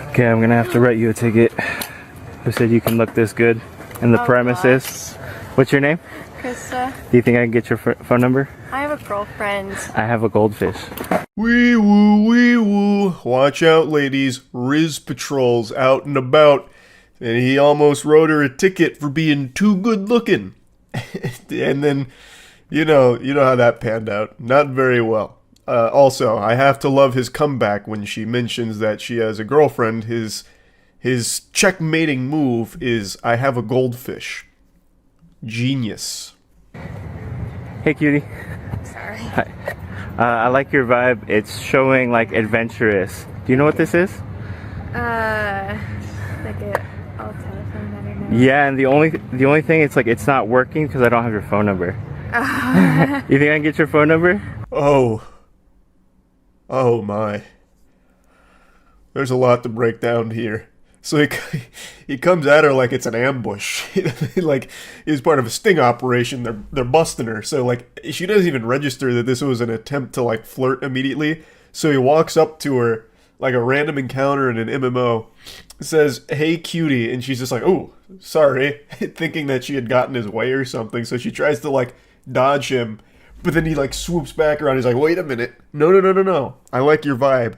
Okay, I'm gonna have to write you a ticket. Who said you can look this good in the premises? What's your name? Krista. Do you think I can get your phone number? I have a girlfriend. I have a goldfish. Wee woo, wee woo. Watch out, ladies. Rizz patrols out and about. And he almost wrote her a ticket for being too good looking. And then, you know how that panned out. Not very well. Also, I have to love his comeback when she mentions that she has a girlfriend. His checkmating move is, I have a goldfish. Genius. Hey, cutie. Sorry. Hi. I like your vibe. It's showing like adventurous. Do you know what this is? Like a old telephone, I don't know. Yeah, and the only thing, it's like it's not working because I don't have your phone number. You think I can get your phone number? Oh my. There's a lot to break down here. So he comes at her like it's an ambush. Like, he's part of a sting operation. They're busting her. So, like, she doesn't even register that this was an attempt to, like, flirt immediately. So he walks up to her, like a random encounter in an MMO, says, hey, cutie. And she's just like, oh, sorry. Thinking that she had gotten his way or something. So she tries to, like, dodge him. But then he, like, swoops back around. He's like, wait a minute. No. I like your vibe.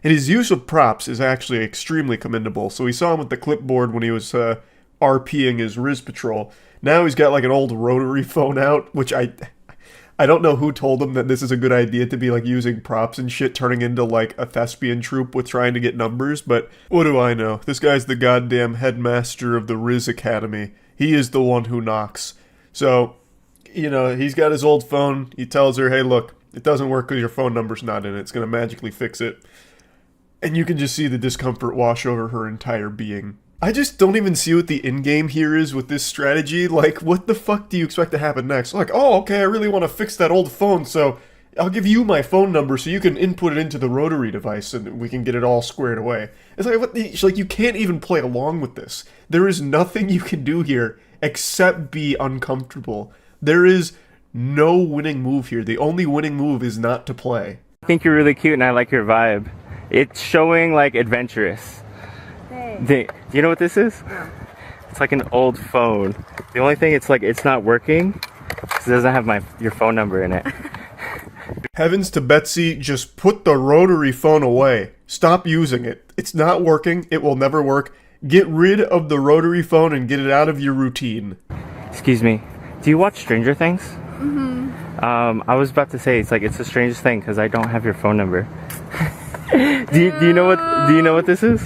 And his use of props is actually extremely commendable. So we saw him with the clipboard when he was RPing his Rizz patrol. Now he's got like an old rotary phone out, which I I don't know who told him that this is a good idea to be like using props and shit, turning into like a thespian troupe with trying to get numbers, but what do I know? This guy's the goddamn headmaster of the Rizz Academy. He is the one who knocks. So, you know, he's got his old phone. He tells her, hey, look, it doesn't work because your phone number's not in it. It's going to magically fix it. And you can just see the discomfort wash over her entire being. I just don't even see what the in-game here is with this strategy. Like, what the fuck do you expect to happen next? Like, oh, okay, I really want to fix that old phone, so I'll give you my phone number so you can input it into the rotary device and we can get it all squared away. It's like, like, you can't even play along with this. There is nothing you can do here except be uncomfortable. There is no winning move here. The only winning move is not to play. I think you're really cute and I like your vibe. It's showing like adventurous. Do you know what this is? No. It's like an old phone. The only thing it's like it's not working because it doesn't have your phone number in it. Heavens to Betsy, just put the rotary phone away. Stop using it. It's not working. It will never work. Get rid of the rotary phone and get it out of your routine. Excuse me. Do you watch Stranger Things? Mm-hmm. I was about to say it's the strangest thing because I don't have your phone number. do you know what this is?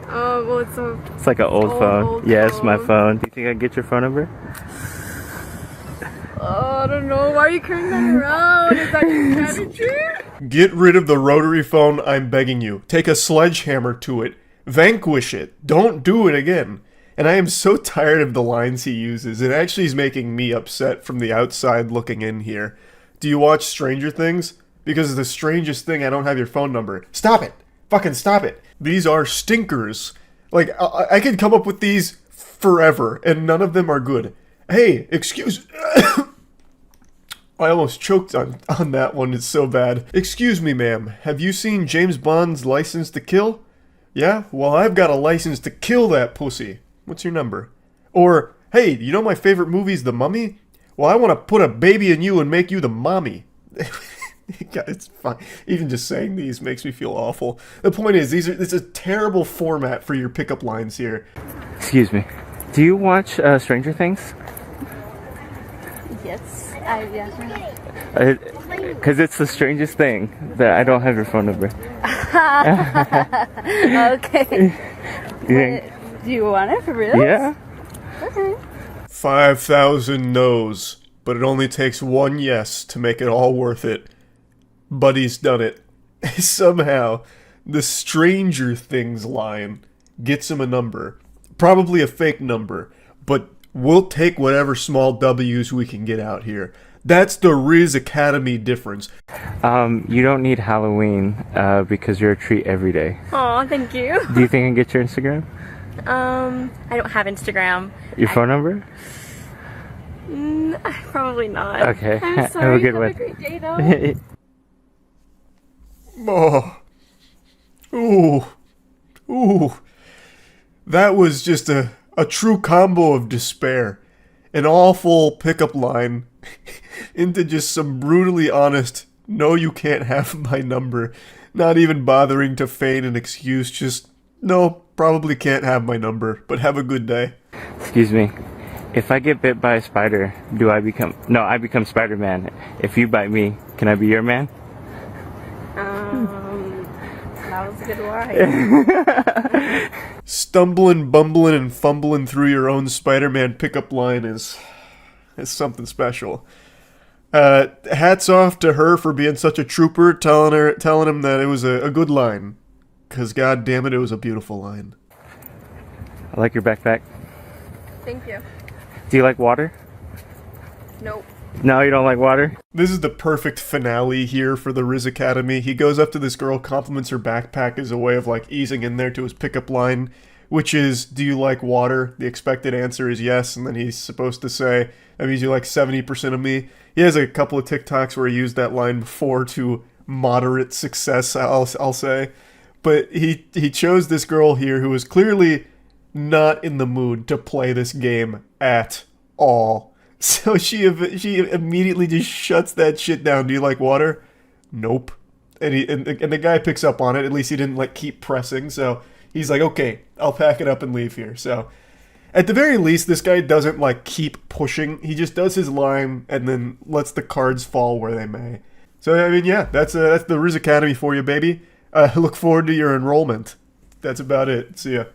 Well, it's like an old phone. Yes, my phone. Do you think I can get your phone number? I don't know. Why are you carrying that around? Is that your strategy? Get rid of the rotary phone, I'm begging you. Take a sledgehammer to it. Vanquish it. Don't do it again. And I am so tired of the lines he uses. It actually is making me upset from the outside looking in here. Do you watch Stranger Things? Because it's the strangest thing, I don't have your phone number. Stop it! Fucking stop it! These are stinkers. Like, I could come up with these forever, and none of them are good. Hey, excuse... I almost choked on that one, it's so bad. Excuse me, ma'am, have you seen James Bond's License to Kill? Yeah? Well, I've got a license to kill that pussy. What's your number? Or, hey, you know my favorite movie's The Mummy? Well, I want to put a baby in you and make you the mommy. It's fine. Even just saying these makes me feel awful. The point is, it's a terrible format for your pickup lines here. Excuse me. Do you watch Stranger Things? Yes, Because it's the strangest thing that I don't have your phone number. Okay. Do you want it for real? Yeah. Okay. 5,000 no's, but it only takes one yes to make it all worth it. Buddy's done it. Somehow, the Stranger Things line gets him a number. Probably a fake number, but we'll take whatever small W's we can get out here. That's the Rizz Academy difference. You don't need Halloween because you're a treat every day. Aw, thank you. Do you think I can get your Instagram? I don't have Instagram. Your phone number? Probably not. Okay. I'm sorry. Have a good one. Have a great day, though. Oh. Ooh. Ooh. That was just a true combo of despair. An awful pickup line into just some brutally honest, no, you can't have my number. Not even bothering to feign an excuse, just, no, probably can't have my number, but have a good day. Excuse me. If I get bit by a spider, do I become... No, I become Spider-Man. If you bite me, can I be your man? That was a good line. Stumbling, bumbling, and fumbling through your own Spider-Man pickup line is something special. Hats off to her for being such a trooper, telling him that it was a good line. Because god damn it was a beautiful line. I like your backpack. Thank you. Do you like water? Nope. No, you don't like water? This is the perfect finale here for the Rizz Academy. He goes up to this girl, compliments her backpack as a way of like easing in there to his pickup line, which is, do you like water? The expected answer is yes, and then he's supposed to say, that means you like 70% of me. He has a couple of TikToks where he used that line before to moderate success, I'll say. But he chose this girl here who was clearly not in the mood to play this game at all. So she immediately just shuts that shit down. Do you like water? Nope. And the guy picks up on it. At least he didn't like keep pressing. So he's like, okay, I'll pack it up and leave here. So At the very least, this guy doesn't like keep pushing. He just does his line and then lets the cards fall where they may. So I mean, yeah, that's the Rizz Academy for you, baby. Look forward to your enrollment. That's about it. See ya.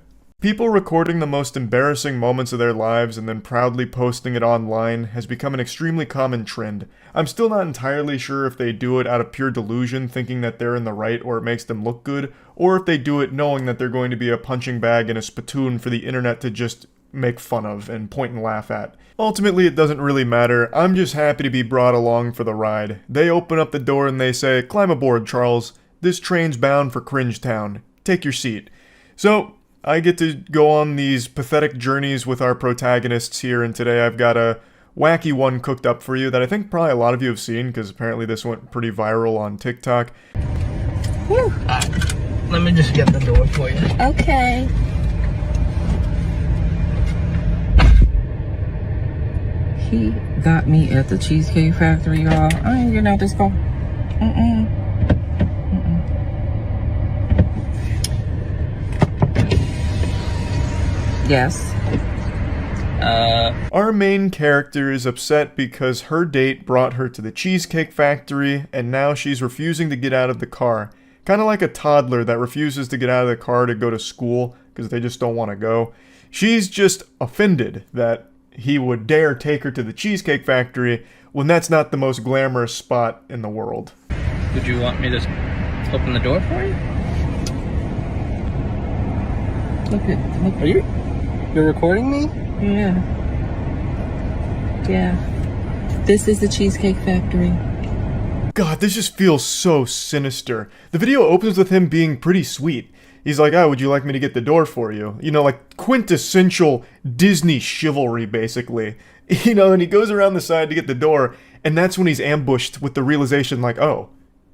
People recording the most embarrassing moments of their lives and then proudly posting it online has become an extremely common trend. I'm still not entirely sure if they do it out of pure delusion, thinking that they're in the right or it makes them look good, or if they do it knowing that they're going to be a punching bag and a spittoon for the internet to just make fun of and point and laugh at. Ultimately, it doesn't really matter. I'm just happy to be brought along for the ride. They open up the door and they say, "Climb aboard, Charles. This train's bound for Cringe Town. Take your seat." So, I get to go on these pathetic journeys with our protagonists here, and today I've got a wacky one cooked up for you that I think probably a lot of you have seen, because apparently this went pretty viral on TikTok. Whew. Let me just get the door for you. Okay. He got me at the Cheesecake Factory, y'all. I ain't getting out this car. Yes. Our main character is upset because her date brought her to the Cheesecake Factory, and now she's refusing to get out of the car. Kind of like a toddler that refuses to get out of the car to go to school because they just don't want to go. She's just offended that he would dare take her to the Cheesecake Factory when that's not the most glamorous spot in the world. Would you want me to open the door for you? Look. Are you're recording me? Yeah. This is the Cheesecake Factory. God, this just feels so sinister. The video opens with him being pretty sweet. He's like, "Oh, would you like me to get the door for you?" You know, like quintessential Disney chivalry, basically. You know, and he goes around the side to get the door, and that's when he's ambushed with the realization, like, "Oh,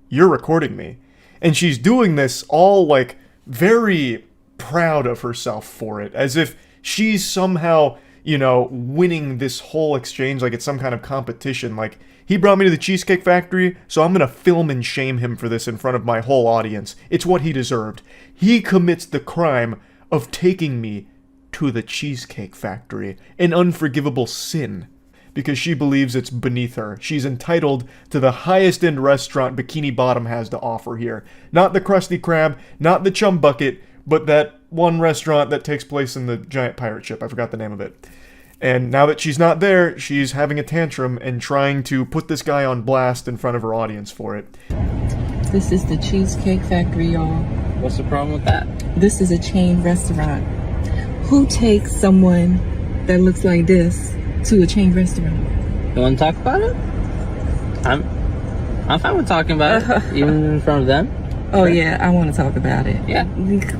you're recording me." And she's doing this all, like, very proud of herself for it, as if she's somehow, you know, winning this whole exchange like it's some kind of competition. Like, he brought me to the Cheesecake Factory, so I'm gonna film and shame him for this in front of my whole audience. It's what he deserved. He commits the crime of taking me to the Cheesecake Factory, an unforgivable sin, because she believes it's beneath her. She's entitled to the highest end restaurant Bikini Bottom has to offer here. Not the Krusty Krab, not the Chum Bucket, but that one restaurant that takes place in the giant pirate ship. I forgot the name of it. And now that she's not there, she's having a tantrum and trying to put this guy on blast in front of her audience for it. This is the Cheesecake Factory, y'all. What's the problem with that? This is a chain restaurant. Who takes someone that looks like this to a chain restaurant? You want to talk about it? I'm fine with talking about it, even in front of them. Oh yeah, I want to talk about it. Yeah.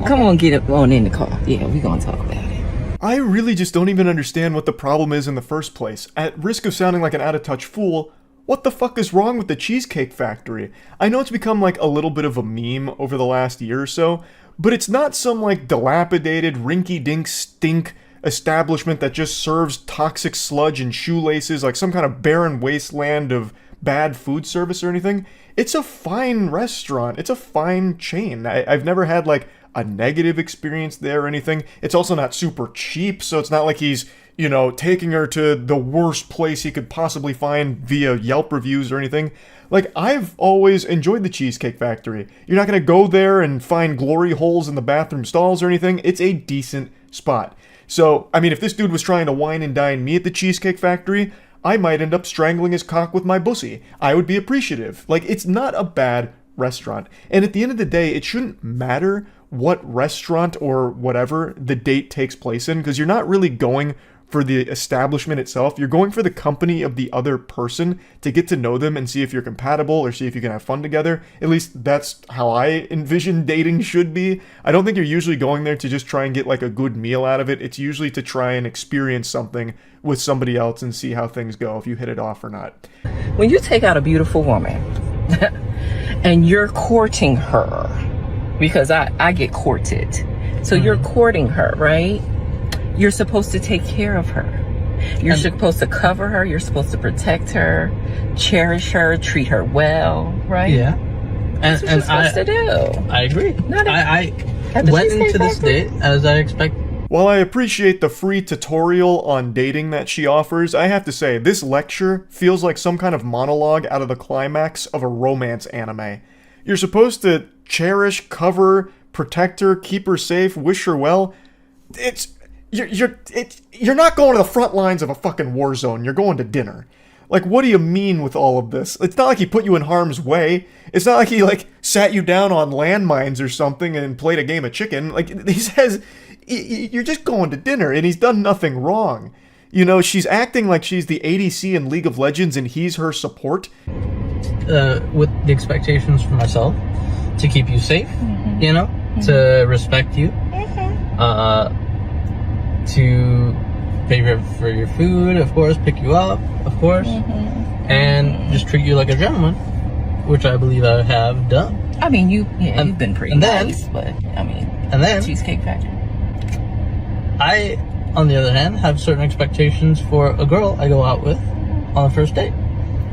Come on, get up on in the car. Yeah, we're gonna talk about it. I really just don't even understand what the problem is in the first place. At risk of sounding like an out-of-touch fool, what the fuck is wrong with the Cheesecake Factory? I know it's become like a little bit of a meme over the last year or so, but it's not some like dilapidated, rinky-dink stink establishment that just serves toxic sludge and shoelaces like some kind of barren wasteland of bad food service or anything. It's a fine restaurant. It's a fine chain. I've never had like a negative experience there or anything. It's also not super cheap, so it's not like he's, you know, taking her to the worst place he could possibly find via Yelp reviews or anything. Like, I've always enjoyed the Cheesecake Factory. You're not gonna go there and find glory holes in the bathroom stalls or anything. It's a decent spot. So, I mean, if this dude was trying to wine and dine me at the Cheesecake Factory, I might end up strangling his cock with my bussy. I would be appreciative. Like, it's not a bad restaurant. And at the end of the day, it shouldn't matter what restaurant or whatever the date takes place in, because you're not really going for the establishment itself. You're going for the company of the other person to get to know them and see if you're compatible or see if you can have fun together. At least that's how I envision dating should be. I don't think you're usually going there to just try and get like a good meal out of it. It's usually to try and experience something with somebody else and see how things go, if you hit it off or not. When you take out a beautiful woman and you're courting her, because I get courted, so you're courting her, right? You're supposed to take care of her. You're supposed to cover her. You're supposed to protect her, cherish her, treat her well, right? Yeah. That's what you're supposed to do. I agree. Not I went into this date as I expect While I appreciate the free tutorial on dating that she offers, I have to say, this lecture feels like some kind of monologue out of the climax of a romance anime. You're supposed to cherish, cover, protect her, keep her safe, wish her well. You're not going to the front lines of a fucking war zone, you're going to dinner. Like, what do you mean with all of this? It's not like he put you in harm's way. It's not like he, like, sat you down on landmines or something and played a game of chicken. Like, he says, you're just going to dinner, and he's done nothing wrong. You know, she's acting like she's the ADC in League of Legends and he's her support. With the expectations for myself, to keep you safe, you know, to respect you, to pay for your food, of course, pick you up, of course, and just treat you like a gentleman, which I believe I have done. I mean, you've been pretty nice, but I mean, and then Cheesecake Factory. I, on the other hand, have certain expectations for a girl I go out with on the first date.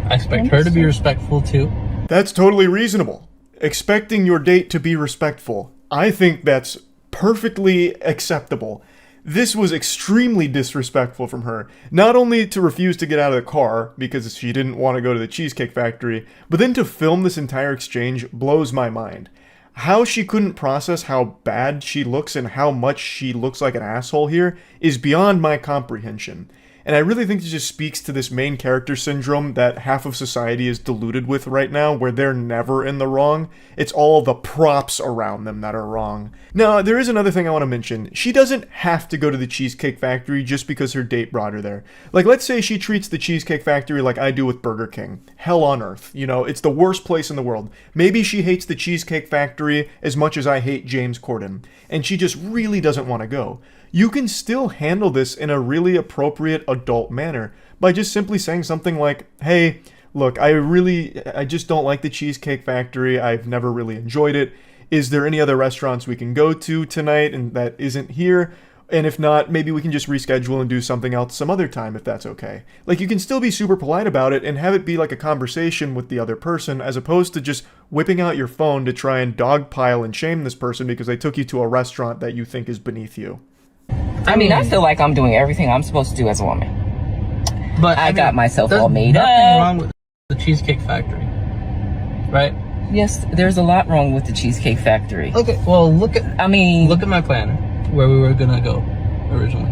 I expect her to be respectful too. That's totally reasonable. Expecting your date to be respectful. I think that's perfectly acceptable. This was extremely disrespectful from her. Not only to refuse to get out of the car because she didn't want to go to the Cheesecake Factory, but then to film this entire exchange blows my mind. How she couldn't process how bad she looks and how much she looks like an asshole here is beyond my comprehension. And I really think it just speaks to this main character syndrome that half of society is deluded with right now, where they're never in the wrong. It's all the props around them that are wrong. Now, there is another thing I want to mention. She doesn't have to go to the Cheesecake Factory just because her date brought her there. Like, let's say she treats the Cheesecake Factory like I do with Burger King. Hell on earth. You know, it's the worst place in the world. Maybe she hates the Cheesecake Factory as much as I hate James Corden, and she just really doesn't want to go. You can still handle this in a really appropriate adult manner by just simply saying something like, hey, look, I just don't like the Cheesecake Factory. I've never really enjoyed it. Is there any other restaurants we can go to tonight and that isn't here? And if not, maybe we can just reschedule and do something else some other time if that's okay. Like, you can still be super polite about it and have it be like a conversation with the other person as opposed to just whipping out your phone to try and dogpile and shame this person because they took you to a restaurant that you think is beneath you. I mean, I feel like I'm doing everything I'm supposed to do as a woman. But I got myself all made up. There's nothing wrong with the Cheesecake Factory, right? Yes, there's a lot wrong with the Cheesecake Factory. Okay, well, look at my planner, where we were gonna go originally.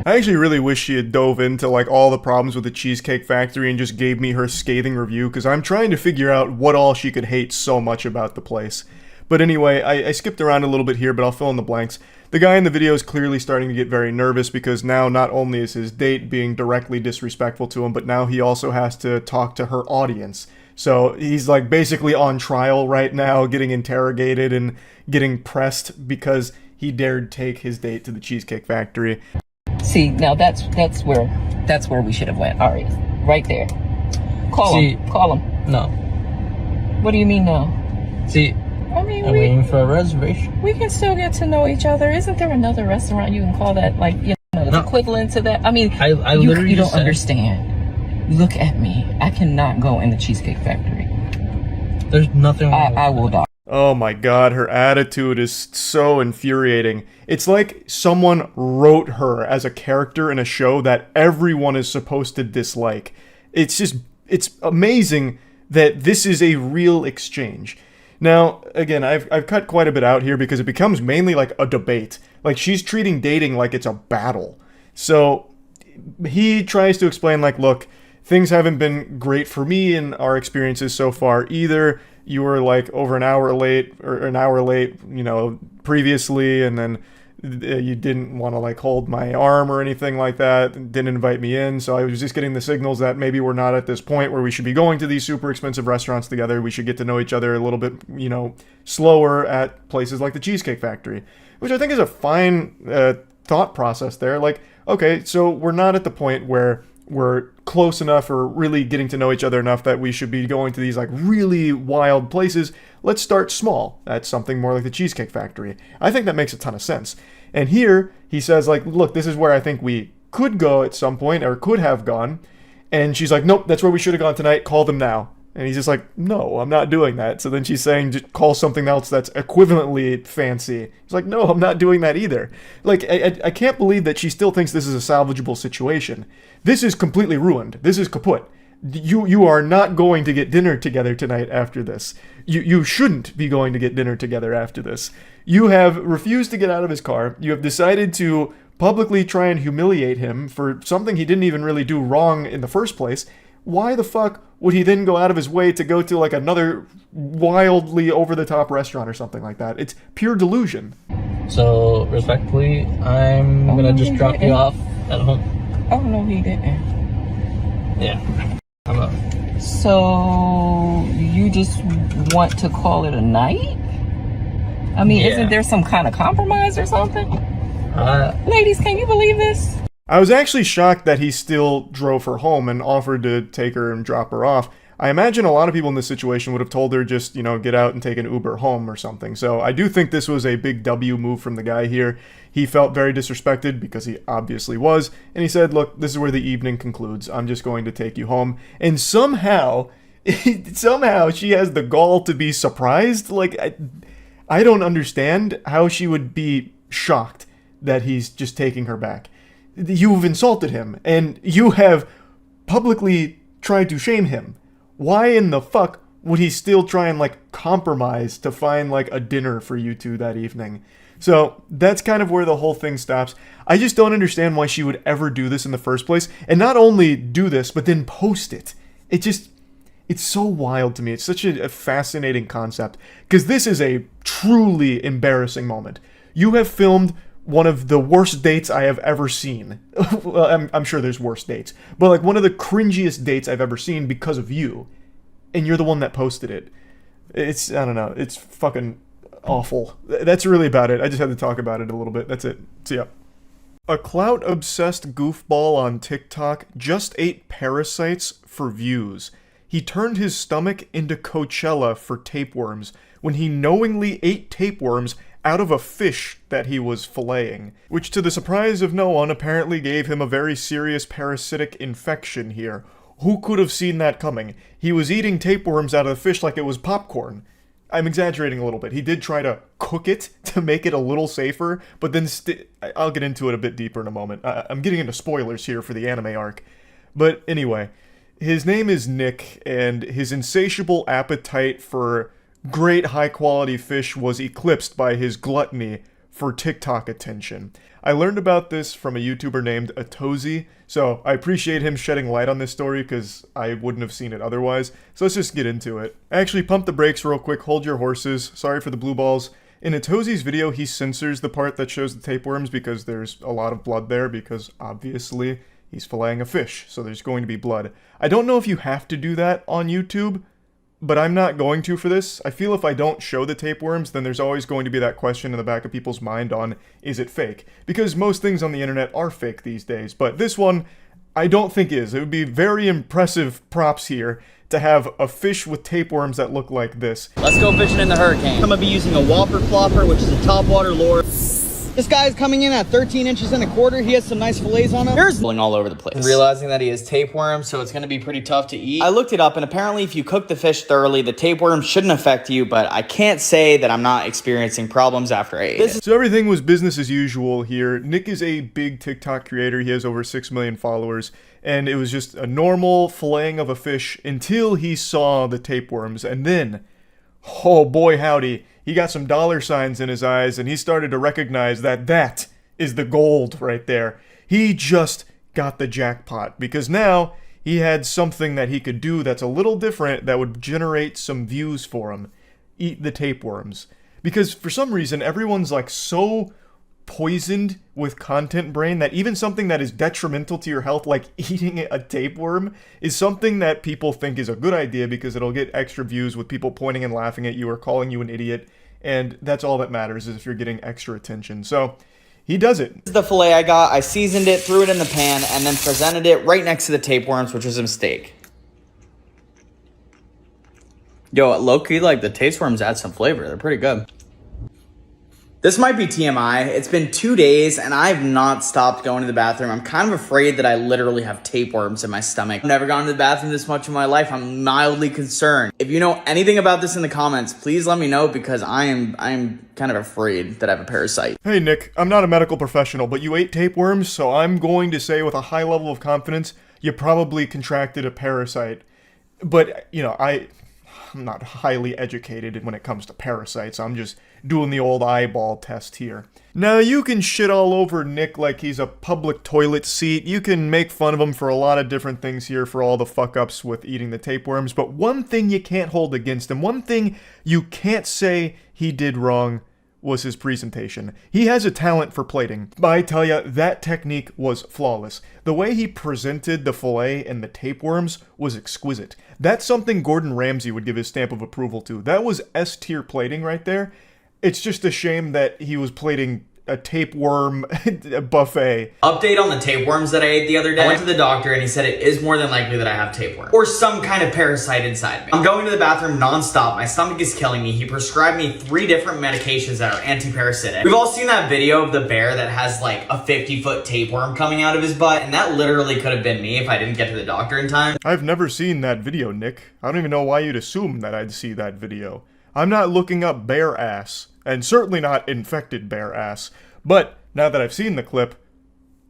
I actually really wish she had dove into like all the problems with the Cheesecake Factory and just gave me her scathing review, because I'm trying to figure out what all she could hate so much about the place. But anyway, I skipped around a little bit here, but I'll fill in the blanks. The guy in the video is clearly starting to get very nervous because now not only is his date being directly disrespectful to him, but now he also has to talk to her audience. So he's like basically on trial right now, getting interrogated and getting pressed because he dared take his date to the Cheesecake Factory. See, now that's where we should have went. All right there. Call him. No. What do you mean no? See, I mean, I'm waiting for a reservation. We can still get to know each other. Isn't there another restaurant you can call that, like, you know, the equivalent to that? I mean, I literally you don't said, understand. Look at me. I cannot go in the Cheesecake Factory. There's nothing wrong with I will die. Oh my god, her attitude is so infuriating. It's like someone wrote her as a character in a show that everyone is supposed to dislike. It's amazing that this is a real exchange. Now, again, I've cut quite a bit out here because it becomes mainly like a debate. Like, she's treating dating like it's a battle. So he tries to explain, like, look, things haven't been great for me in our experiences so far either. You were like over an hour late, you know, previously, and then you didn't want to like hold my arm or anything like that, didn't invite me in, so I was just getting the signals that maybe we're not at this point where we should be going to these super expensive restaurants together. We should get to know each other a little bit, you know, slower at places like the Cheesecake Factory, which I think is a fine thought process there. Like, okay, so we're not at the point where we're close enough or really getting to know each other enough that we should be going to these like really wild places. Let's start small. That's something more like the Cheesecake Factory. I think that makes a ton of sense. And here he says, like, look, this is where I think we could go at some point or could have gone. And she's like, nope, that's where we should have gone tonight. Call them now. And he's just like, no, I'm not doing that. So then she's saying, just call something else that's equivalently fancy. He's like, no, I'm not doing that either. Like, I can't believe that she still thinks this is a salvageable situation. This is completely ruined. This is kaput. You are not going to get dinner together tonight after this. You shouldn't be going to get dinner together after this. You have refused to get out of his car. You have decided to publicly try and humiliate him for something he didn't even really do wrong in the first place. Why the fuck would he then go out of his way to go to like another wildly over-the-top restaurant or something like that? It's pure delusion. So, respectfully, I'm gonna just drop you off at home. Oh, no, he didn't. Yeah. I'm up. So, you just want to call it a night? I mean, Yeah. Isn't there some kind of compromise or something? Ladies, can you believe this? I was actually shocked that he still drove her home and offered to take her and drop her off. I imagine a lot of people in this situation would have told her just, get out and take an Uber home or something. So I do think this was a big W move from the guy here. He felt very disrespected because he obviously was. And he said, look, this is where the evening concludes. I'm just going to take you home. And somehow she has the gall to be surprised. Like, I don't understand how she would be shocked that he's just taking her back. You've insulted him, and you have publicly tried to shame him. Why in the fuck would he still try and, compromise to find, a dinner for you two that evening? So, that's kind of where the whole thing stops. I just don't understand why she would ever do this in the first place, and not only do this, but then post it. It's so wild to me. It's such a fascinating concept, because this is a truly embarrassing moment. You have filmed one of the worst dates I have ever seen. Well, I'm sure there's worse dates, but one of the cringiest dates I've ever seen because of you, and you're the one that posted it. I don't know, it's fucking awful. That's really about it. I just had to talk about it a little bit. That's it. See ya. A clout-obsessed goofball on TikTok just ate parasites for views. He turned his stomach into Coachella for tapeworms when he knowingly ate tapeworms out of a fish that he was filleting, which to the surprise of no one apparently gave him a very serious parasitic infection here. Who could have seen that coming? He was eating tapeworms out of the fish like it was popcorn. I'm exaggerating a little bit. He did try to cook it to make it a little safer, but then I'll get into it a bit deeper in a moment. I'm getting into spoilers here for the anime arc. But anyway, his name is Nick, and his insatiable appetite for great high-quality fish was eclipsed by his gluttony for TikTok attention. I learned about this from a YouTuber named Atozy, so I appreciate him shedding light on this story because I wouldn't have seen it otherwise. So let's just get into it. Actually, pump the brakes real quick, hold your horses. Sorry for the blue balls. In Atozy's video, he censors the part that shows the tapeworms because there's a lot of blood there, because obviously he's filleting a fish, so there's going to be blood. I don't know if you have to do that on YouTube, but I'm not going to for this. I feel if I don't show the tapeworms, then there's always going to be that question in the back of people's mind on, is it fake? Because most things on the internet are fake these days, but this one, I don't think is. It would be very impressive props here to have a fish with tapeworms that look like this. Let's go fishing in the hurricane. I'm gonna be using a whopper plopper, which is a topwater lure. This guy's coming in at 13 inches and a quarter. He has some nice fillets on him. There's blowing all over the place. Realizing that he has tapeworms, so it's gonna be pretty tough to eat. I looked it up, and apparently if you cook the fish thoroughly, the tapeworms shouldn't affect you, but I can't say that I'm not experiencing problems after I ate it. So everything was business as usual here. Nick is a big TikTok creator. He has over 6 million followers, and it was just a normal filleting of a fish until he saw the tapeworms, and then, oh boy howdy, he got some dollar signs in his eyes, and he started to recognize that that is the gold right there. He just got the jackpot, because now he had something that he could do that's a little different that would generate some views for him. Eat the tapeworms. Because for some reason, everyone's so poisoned with content brain that even something that is detrimental to your health, like eating a tapeworm, is something that people think is a good idea because it'll get extra views with people pointing and laughing at you or calling you an idiot, and that's all that matters, is if you're getting extra attention. So he does it. This is the fillet I got. I seasoned it, threw it in the pan, and then presented it right next to the tapeworms, which was a mistake. Yo, low-key, the tapeworms add some flavor. They're pretty good. This might be TMI. It's been 2 days and I've not stopped going to the bathroom. I'm kind of afraid that I literally have tapeworms in my stomach. I've never gone to the bathroom this much in my life. I'm mildly concerned. If you know anything about this in the comments, please let me know because I am kind of afraid that I have a parasite. Hey Nick, I'm not a medical professional, but you ate tapeworms, so I'm going to say with a high level of confidence, you probably contracted a parasite. But, you know, I'm not highly educated when it comes to parasites. I'm just doing the old eyeball test here. Now, you can shit all over Nick like he's a public toilet seat. You can make fun of him for a lot of different things here for all the fuck-ups with eating the tapeworms, but one thing you can't hold against him, one thing you can't say he did wrong was his presentation. He has a talent for plating. I tell ya, that technique was flawless. The way he presented the fillet and the tapeworms was exquisite. That's something Gordon Ramsay would give his stamp of approval to. That was S-tier plating right there. It's just a shame that he was plating a tapeworm buffet. Update on the tapeworms that I ate the other day. I went to the doctor and he said it is more than likely that I have tapeworm or some kind of parasite inside me. I'm going to the bathroom nonstop. My stomach is killing me. He prescribed me 3 different medications that are anti-parasitic. We've all seen that video of the bear that has like a 50-foot tapeworm coming out of his butt, and that literally could have been me if I didn't get to the doctor in time. I've never seen that video, Nick. I don't even know why you'd assume that I'd see that video. I'm not looking up bear ass, and certainly not infected bear ass. But now that I've seen the clip,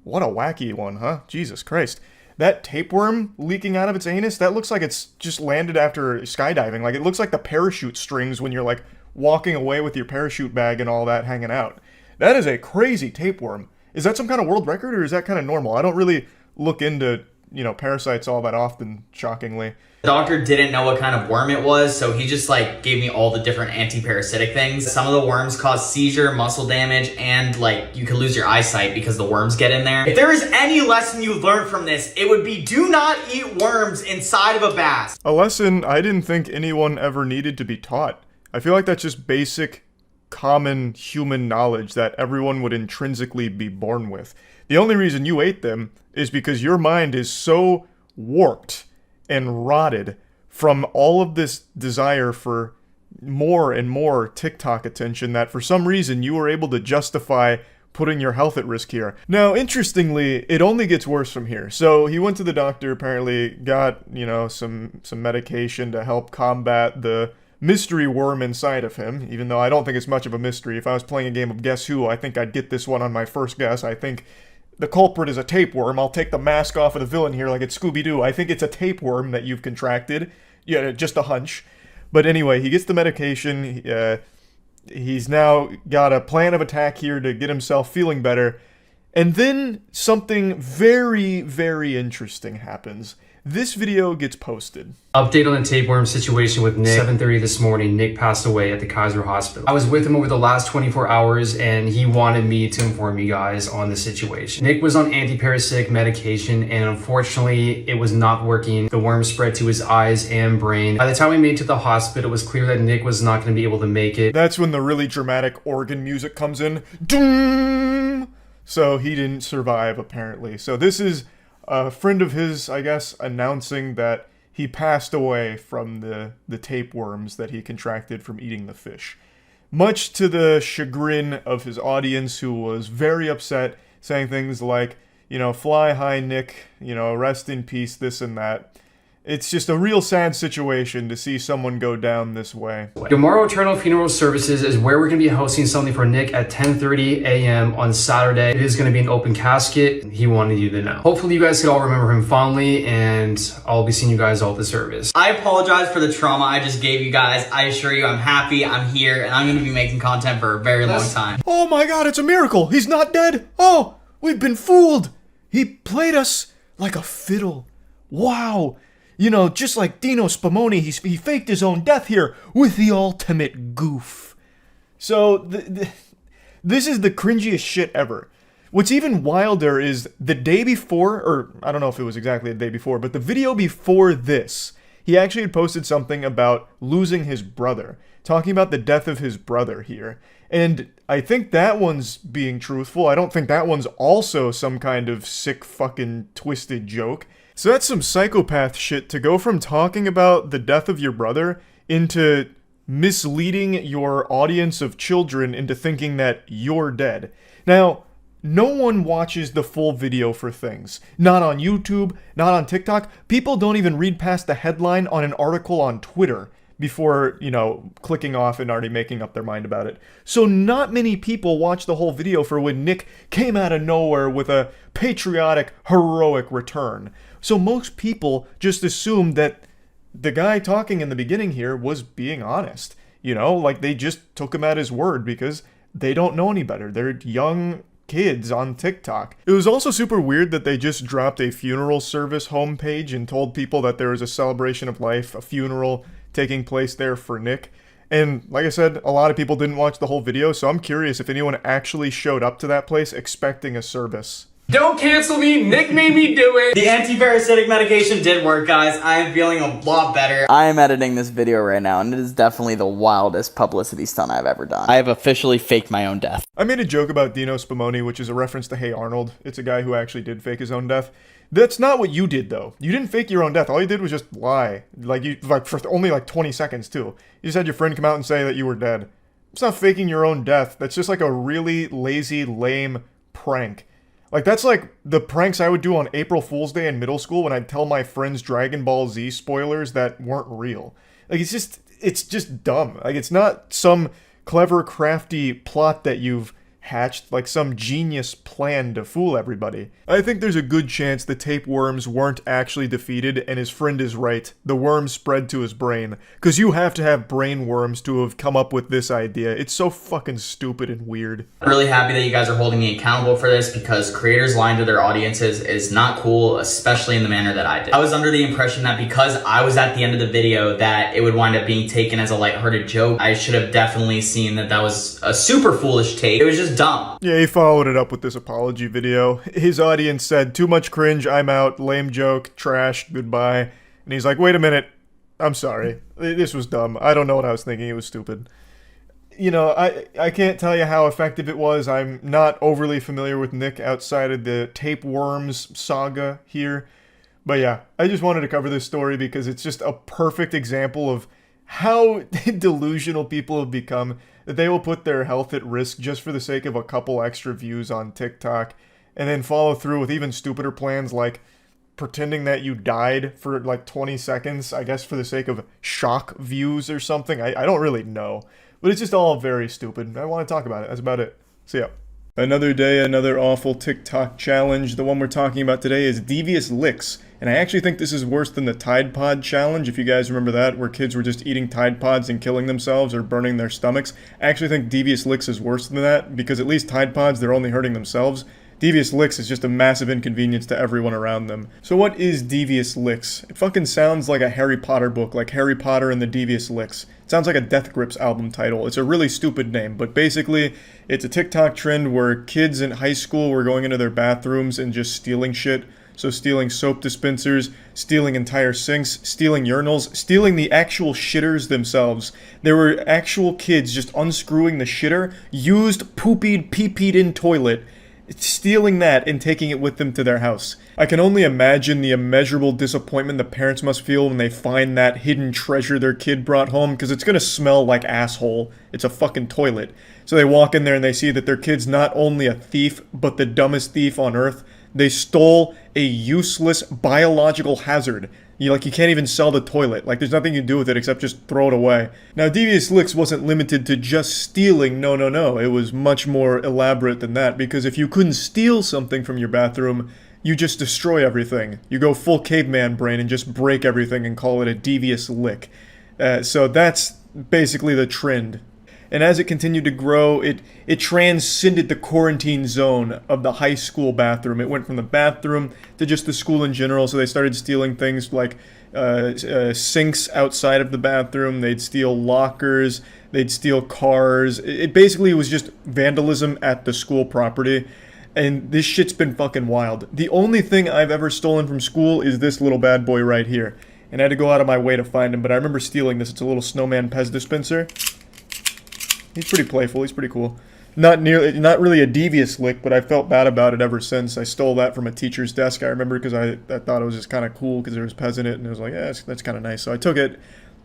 what a wacky one, huh? Jesus Christ. That tapeworm leaking out of its anus, that looks like it's just landed after skydiving. Like, it looks like the parachute strings when you're, like, walking away with your parachute bag and all that hanging out. That is a crazy tapeworm. Is that some kind of world record, or is that kind of normal? I don't really look into, you know, parasites all that often, shockingly. The doctor didn't know what kind of worm it was, so he just like gave me all the different anti-parasitic things. Some of the worms cause seizure, muscle damage, and like you can lose your eyesight because the worms get in there. If there is any lesson you learned from this, it would be do not eat worms inside of a bath. A lesson I didn't think anyone ever needed to be taught. I feel like that's just basic, common human knowledge that everyone would intrinsically be born with. The only reason you ate them is because your mind is so warped and rotted from all of this desire for more and more TikTok attention that for some reason you were able to justify putting your health at risk here. Now, interestingly, it only gets worse from here. So he went to the doctor, apparently got, you know, some medication to help combat the mystery worm inside of him, even though I don't think it's much of a mystery. If I was playing a game of Guess Who, I think I'd get this one on my first guess. I think the culprit is a tapeworm. I'll take the mask off of the villain here like it's Scooby-Doo. I think it's a tapeworm that you've contracted. Yeah, just a hunch. But anyway, he gets the medication. He's now got a plan of attack here to get himself feeling better. And then something very, very interesting happens. This video gets posted. Update on the tapeworm situation with Nick. 7:30 this morning, Nick passed away at the Kaiser Hospital. I was with him over the last 24 hours and he wanted me to inform you guys on the situation. Nick was on anti-parasitic medication and unfortunately it was not working. The worm spread to his eyes and brain. By the time we made it to the hospital, it was clear that Nick was not going to be able to make it. That's when the really dramatic organ music comes in. Doom! So he didn't survive, apparently. So this is a friend of his, I guess, announcing that he passed away from the tapeworms that he contracted from eating the fish. Much to the chagrin of his audience, who was very upset, saying things like, you know, fly high, Nick, you know, rest in peace, this and that. It's just a real sad situation to see someone go down this way. Tomorrow Eternal Funeral Services is where we're going to be hosting something for Nick at 10:30 a.m. on Saturday. It is going to be an open casket. He wanted you to know. Hopefully you guys could all remember him fondly, and I'll be seeing you guys all at the service. I apologize for the trauma I just gave you guys. I assure you I'm happy, I'm here, and I'm going to be making content for a very long time. Oh my god, it's a miracle! He's not dead! Oh, we've been fooled! He played us like a fiddle. Wow! You know, just like Dino Spumoni, he faked his own death here with the ultimate goof. So, this is the cringiest shit ever. What's even wilder is the day before, or I don't know if it was exactly the day before, but the video before this, he actually had posted something about losing his brother, talking about the death of his brother here. And I think that one's being truthful. I don't think that one's also some kind of sick fucking twisted joke. So that's some psychopath shit to go from talking about the death of your brother into misleading your audience of children into thinking that you're dead. Now, no one watches the full video for things. Not on YouTube, not on TikTok. People don't even read past the headline on an article on Twitter before, clicking off and already making up their mind about it. So not many people watch the whole video for when Nick came out of nowhere with a patriotic, heroic return. So most people just assume that the guy talking in the beginning here was being honest. They just took him at his word because they don't know any better. They're young kids on TikTok. It was also super weird that they just dropped a funeral service homepage and told people that there was a celebration of life, a funeral taking place there for Nick. And like I said, a lot of people didn't watch the whole video, so I'm curious if anyone actually showed up to that place expecting a service. Don't cancel me, Nick made me do it. The anti-parasitic medication did work, guys. I am feeling a lot better. I am editing this video right now, and it is definitely the wildest publicity stunt I've ever done. I have officially faked my own death. I made a joke about Dino Spumoni, which is a reference to Hey Arnold. It's a guy who actually did fake his own death. That's not what you did, though. You didn't fake your own death. All you did was just lie. For only 20 seconds, too. You just had your friend come out and say that you were dead. It's not faking your own death. That's just like a really lazy, lame prank. That's like the pranks I would do on April Fool's Day in middle school when I'd tell my friends Dragon Ball Z spoilers that weren't real. It's just dumb. It's not some clever, crafty plot that you've hatched, like some genius plan to fool everybody. I think there's a good chance the tapeworms weren't actually defeated, and his friend is right. The worms spread to his brain. Because you have to have brain worms to have come up with this idea. It's so fucking stupid and weird. I'm really happy that you guys are holding me accountable for this, because creators lying to their audiences is not cool, especially in the manner that I did. I was under the impression that because I was at the end of the video that it would wind up being taken as a lighthearted joke. I should have definitely seen that that was a super foolish take. It was just dumb. Yeah, he followed it up with this apology video. His audience said, "Too much cringe, I'm out, lame joke, trash, goodbye." And he's like, "Wait a minute, I'm sorry. This was dumb. I don't know what I was thinking, it was stupid." I can't tell you how effective it was. I'm not overly familiar with Nick outside of the tapeworms saga here. But yeah, I just wanted to cover this story because it's just a perfect example of how delusional people have become, that they will put their health at risk just for the sake of a couple extra views on TikTok, and then follow through with even stupider plans like pretending that you died for 20 seconds, I guess for the sake of shock views or something. I don't really know, but it's just all very stupid. I want to talk about it. That's about it. See ya. Another day, another awful TikTok challenge. The one we're talking about today is Devious Licks. And I actually think this is worse than the Tide Pod challenge, if you guys remember that, where kids were just eating Tide Pods and killing themselves or burning their stomachs. I actually think Devious Licks is worse than that, because at least Tide Pods, they're only hurting themselves. Devious Licks is just a massive inconvenience to everyone around them. So what is Devious Licks? It fucking sounds like a Harry Potter book, like Harry Potter and the Devious Licks. It sounds like a Death Grips album title. It's a really stupid name, but basically, it's a TikTok trend where kids in high school were going into their bathrooms and just stealing shit. So stealing soap dispensers, stealing entire sinks, stealing urinals, stealing the actual shitters themselves. There were actual kids just unscrewing the shitter, used, poopied, pee-peed in toilet, stealing that and taking it with them to their house. I can only imagine the immeasurable disappointment the parents must feel when they find that hidden treasure their kid brought home, because it's gonna smell like asshole. It's a fucking toilet. So they walk in there and they see that their kid's not only a thief, but the dumbest thief on earth. They stole a useless biological hazard. You can't even sell the toilet. There's nothing you can do with it except just throw it away. Now, Devious Licks wasn't limited to just stealing. No. It was much more elaborate than that, because if you couldn't steal something from your bathroom, you just destroy everything. You go full caveman brain and just break everything and call it a Devious Lick. So that's basically the trend. And as it continued to grow, it transcended the quarantine zone of the high school bathroom. It went from the bathroom to just the school in general, so they started stealing things like sinks outside of the bathroom. They'd steal lockers. They'd steal cars. It basically was just vandalism at the school property. And this shit's been fucking wild. The only thing I've ever stolen from school is this little bad boy right here. And I had to go out of my way to find him, but I remember stealing this. It's a little snowman Pez dispenser. He's pretty playful, he's pretty cool. Not really a devious lick, but I felt bad about it ever since. I stole that from a teacher's desk, I remember, because I thought it was just kind of cool because there was Pez in it, and it was like, yeah, that's kind of nice. So I took it,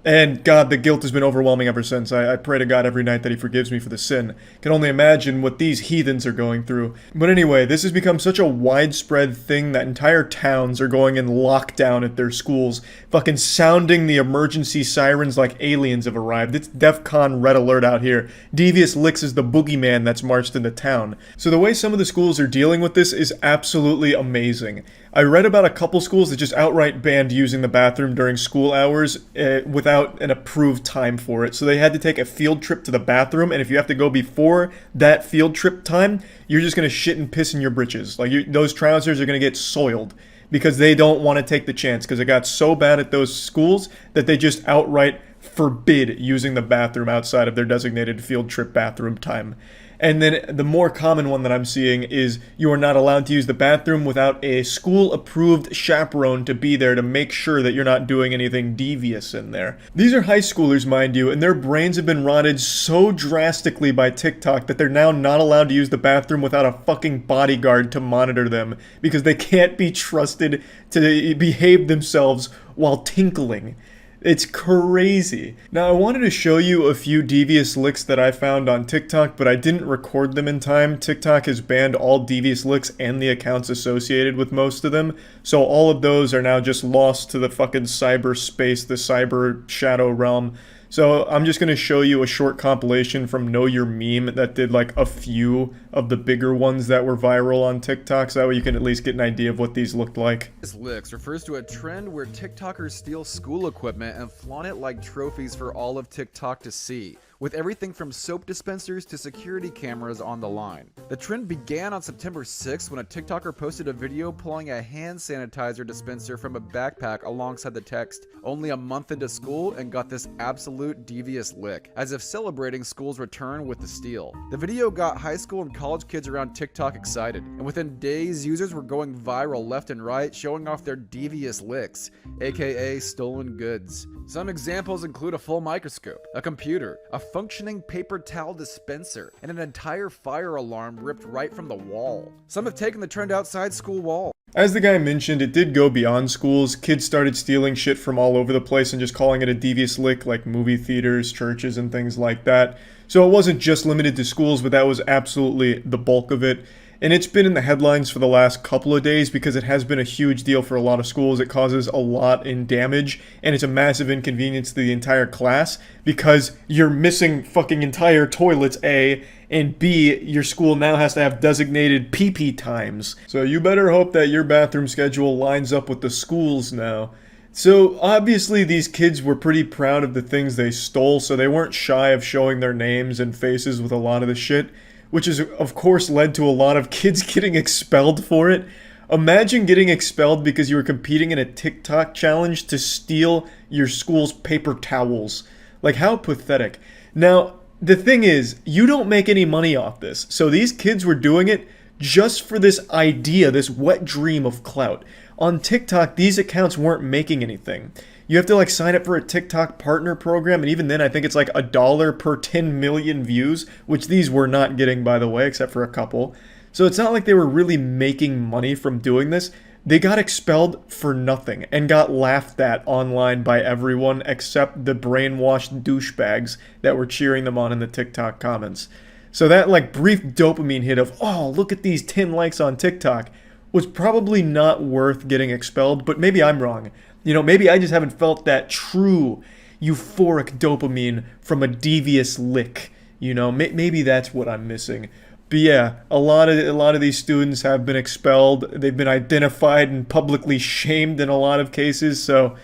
And God, the guilt has been overwhelming ever since. I pray to God every night that he forgives me for the sin. Can only imagine what these heathens are going through. But anyway, this has become such a widespread thing that entire towns are going in lockdown at their schools, fucking sounding the emergency sirens like aliens have arrived. It's DEFCON red alert out here. Devious Licks is the boogeyman that's marched into town. So the way some of the schools are dealing with this is absolutely amazing. I read about a couple schools that just outright banned using the bathroom during school hours without an approved time for it. So they had to take a field trip to the bathroom, and if you have to go before that field trip time, you're just going to shit and piss in your britches. Like, those trousers are going to get soiled because they don't want to take the chance, because it got so bad at those schools that they just outright forbid using the bathroom outside of their designated field trip bathroom time. And then the more common one that I'm seeing is you are not allowed to use the bathroom without a school-approved chaperone to be there to make sure that you're not doing anything devious in there. These are high schoolers, mind you, and their brains have been rotted so drastically by TikTok that they're now not allowed to use the bathroom without a fucking bodyguard to monitor them because they can't be trusted to behave themselves while tinkling. It's crazy. Now, I wanted to show you a few devious licks that I found on TikTok, but I didn't record them in time. TikTok has banned all devious licks and the accounts associated with most of them, so all of those are now just lost to the fucking cyberspace, the cyber shadow realm. So I'm just going to show you a short compilation from Know Your Meme that did like a few of the bigger ones that were viral on TikTok, so that way you can at least get an idea of what these looked like. This licks refers to a trend where TikTokers steal school equipment and flaunt it like trophies for all of TikTok to see, with everything from soap dispensers to security cameras on the line. The trend began on September 6th when a TikToker posted a video pulling a hand sanitizer dispenser from a backpack alongside the text, "Only a month into school," and got this absolute devious lick, as if celebrating school's return with the steal. The video got high school and college kids around TikTok excited, and within days, users were going viral left and right, showing off their devious licks, aka stolen goods. Some examples include a full microscope, a computer, a functioning paper towel dispenser, and an entire fire alarm ripped right from the wall. Some have taken the trend outside school walls. As the guy mentioned, it did go beyond schools. Kids started stealing shit from all over the place and just calling it a devious lick, like movie theaters, churches, and things like that. So it wasn't just limited to schools, but that was absolutely the bulk of it. And it's been in the headlines for the last couple of days because it has been a huge deal for a lot of schools. It causes a lot in damage, and it's a massive inconvenience to the entire class because you're missing fucking entire toilets, A, and B, your school now has to have designated pee-pee times. So you better hope that your bathroom schedule lines up with the school's now. So obviously these kids were pretty proud of the things they stole, so they weren't shy of showing their names and faces with a lot of the shit, which has of course led to a lot of kids getting expelled for it. Imagine getting expelled because you were competing in a TikTok challenge to steal your school's paper towels. Like, how pathetic. Now, the thing is, you don't make any money off this, so these kids were doing it just for this idea, this wet dream of clout. On TikTok, these accounts weren't making anything. You have to like sign up for a TikTok partner program, and even then I think it's like $1 per 10 million views, which these were not getting, by the way, except for a couple. So it's not like they were really making money from doing this. They got expelled for nothing and got laughed at online by everyone except the brainwashed douchebags that were cheering them on in the TikTok comments. So that like brief dopamine hit of, oh, look at these 10 likes on TikTok, was probably not worth getting expelled, but maybe I'm wrong. You know, maybe I just haven't felt that true euphoric dopamine from a devious lick. You know, maybe that's what I'm missing. But yeah, a lot of these students have been expelled. They've been identified and publicly shamed in a lot of cases. So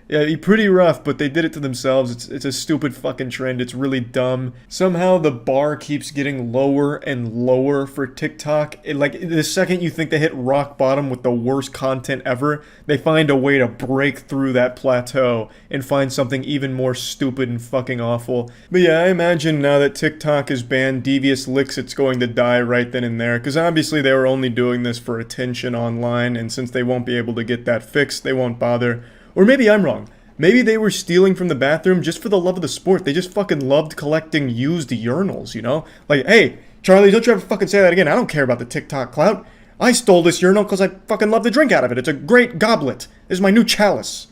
yeah, pretty rough, but they did it to themselves. It's a stupid fucking trend. It's really dumb. Somehow the bar keeps getting lower and lower for TikTok. Like, the second you think they hit rock bottom with the worst content ever, they find a way to break through that plateau and find something even more stupid and fucking awful. But yeah, I imagine now that TikTok has banned devious licks, it's going to die right then and there, because obviously they were only doing this for attention online, and since they won't be able to get that fixed, they won't bother. Or maybe I'm wrong. Maybe they were stealing from the bathroom just for the love of the sport. They just fucking loved collecting used urinals, you know? Like, hey, Charlie, don't you ever fucking say that again. I don't care about the TikTok clout. I stole this urinal because I fucking love to drink out of it. It's a great goblet. This is my new chalice.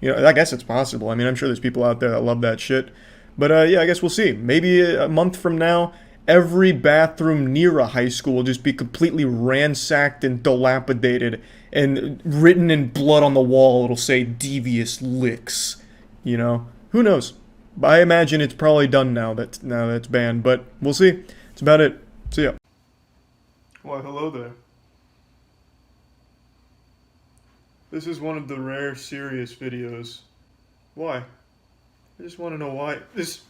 You know, I guess it's possible. I mean, I'm sure there's people out there that love that shit. But yeah, I guess we'll see. Maybe a month from now, every bathroom near a high school will just be completely ransacked and dilapidated, and written in blood on the wall, it'll say devious licks. You know? Who knows? I imagine it's probably done now that it's banned, but we'll see. That's about it. See ya. Why, hello there. This is one of the rare serious videos. Why? I just want to know why. This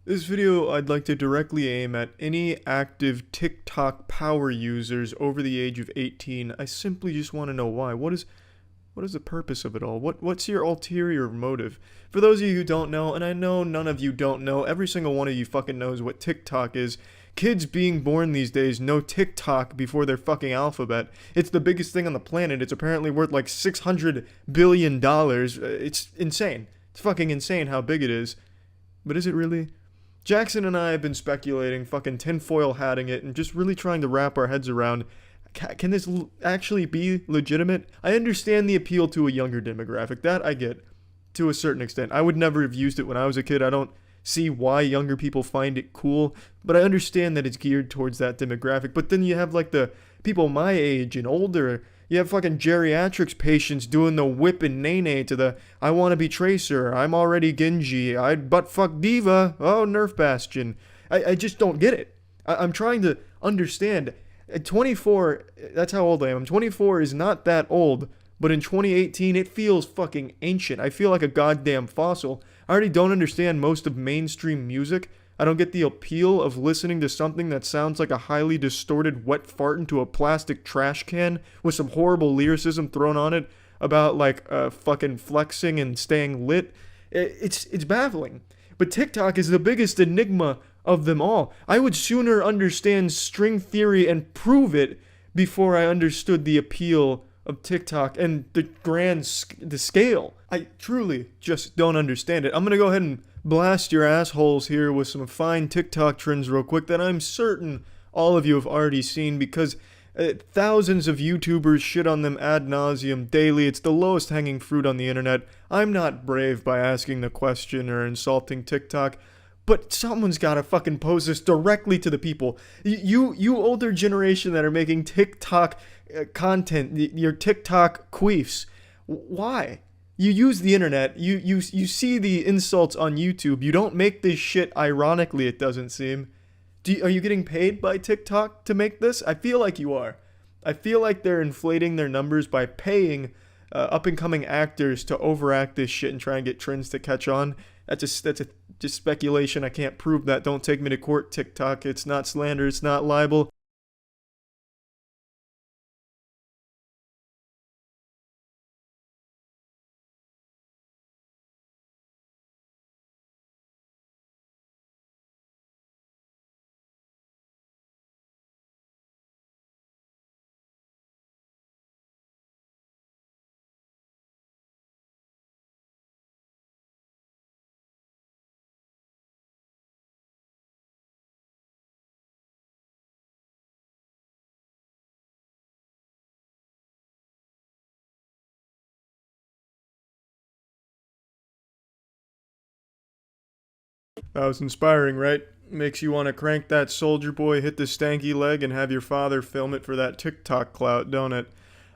video, I'd like to directly aim at any active TikTok power users over the age of 18. I simply just want to know why. What is the purpose of it all? What's your ulterior motive? For those of you who don't know, and I know none of you don't know, every single one of you fucking knows what TikTok is. Kids being born these days know TikTok before their fucking alphabet. It's the biggest thing on the planet. It's apparently worth like $600 billion. It's insane. It's fucking insane how big it is. But is it really? Jackson and I have been speculating, fucking tinfoil hatting it, and just really trying to wrap our heads around, can this actually be legitimate? I understand the appeal to a younger demographic. That I get, to a certain extent. I would never have used it when I was a kid. I don't see why younger people find it cool, but I understand that it's geared towards that demographic. But then you have like the people my age and older. You have fucking geriatrics patients doing the whip and nay to the I want to be Tracer, I'm already Genji, I'd butt fuck Diva, oh Nerf Bastion. I just don't get it. I'm trying to understand. At 24, that's how old I am. 24 is not that old, but in 2018 it feels fucking ancient. I feel like a goddamn fossil. I already don't understand most of mainstream music. I don't get the appeal of listening to something that sounds like a highly distorted wet fart into a plastic trash can with some horrible lyricism thrown on it about like fucking flexing and staying lit. It's baffling. But TikTok is the biggest enigma of them all. I would sooner understand string theory and prove it before I understood the appeal of TikTok and the scale. I truly just don't understand it. I'm gonna go ahead and blast your assholes here with some fine TikTok trends real quick that I'm certain all of you have already seen, because thousands of YouTubers shit on them ad nauseum daily. It's the lowest hanging fruit on the internet. I'm not brave by asking the question or insulting TikTok, but someone's gotta fucking pose this directly to the people. You older generation that are making TikTok content, your TikTok queefs. Why? You use the internet, you see the insults on YouTube, you don't make this shit ironically, it doesn't seem. Are you getting paid by TikTok to make this? I feel like you are. I feel like they're inflating their numbers by paying up-and-coming actors to overact this shit and try and get trends to catch on. That's just speculation. I can't prove that. Don't take me to court, TikTok. It's not slander, it's not libel. That was inspiring, right? Makes you want to crank that soldier boy, hit the stanky leg, and have your father film it for that TikTok clout, don't it?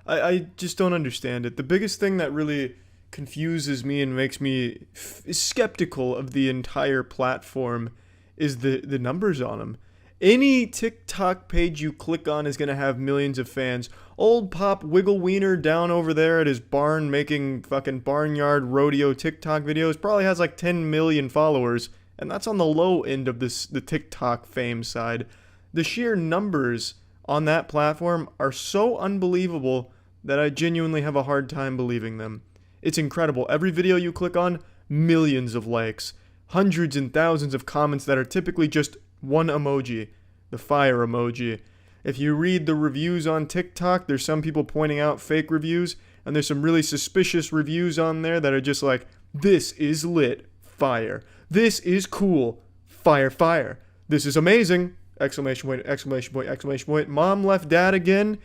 I just don't understand it. The biggest thing that really confuses me and makes me skeptical of the entire platform is the numbers on them. Any TikTok page you click on is going to have millions of fans. Old Pop Wiggle Wiener down over there at his barn making fucking barnyard rodeo TikTok videos probably has like 10 million followers, and that's on the low end of the TikTok fame side. The sheer numbers on that platform are so unbelievable that I genuinely have a hard time believing them. It's incredible. Every video you click on, millions of likes, hundreds and thousands of comments that are typically just one emoji, the fire emoji. If you read the reviews on TikTok, there's some people pointing out fake reviews, and there's some really suspicious reviews on there that are just like, this is lit, fire. This is cool, fire, fire. This is amazing, exclamation point, exclamation point, exclamation point. Mom left dad again,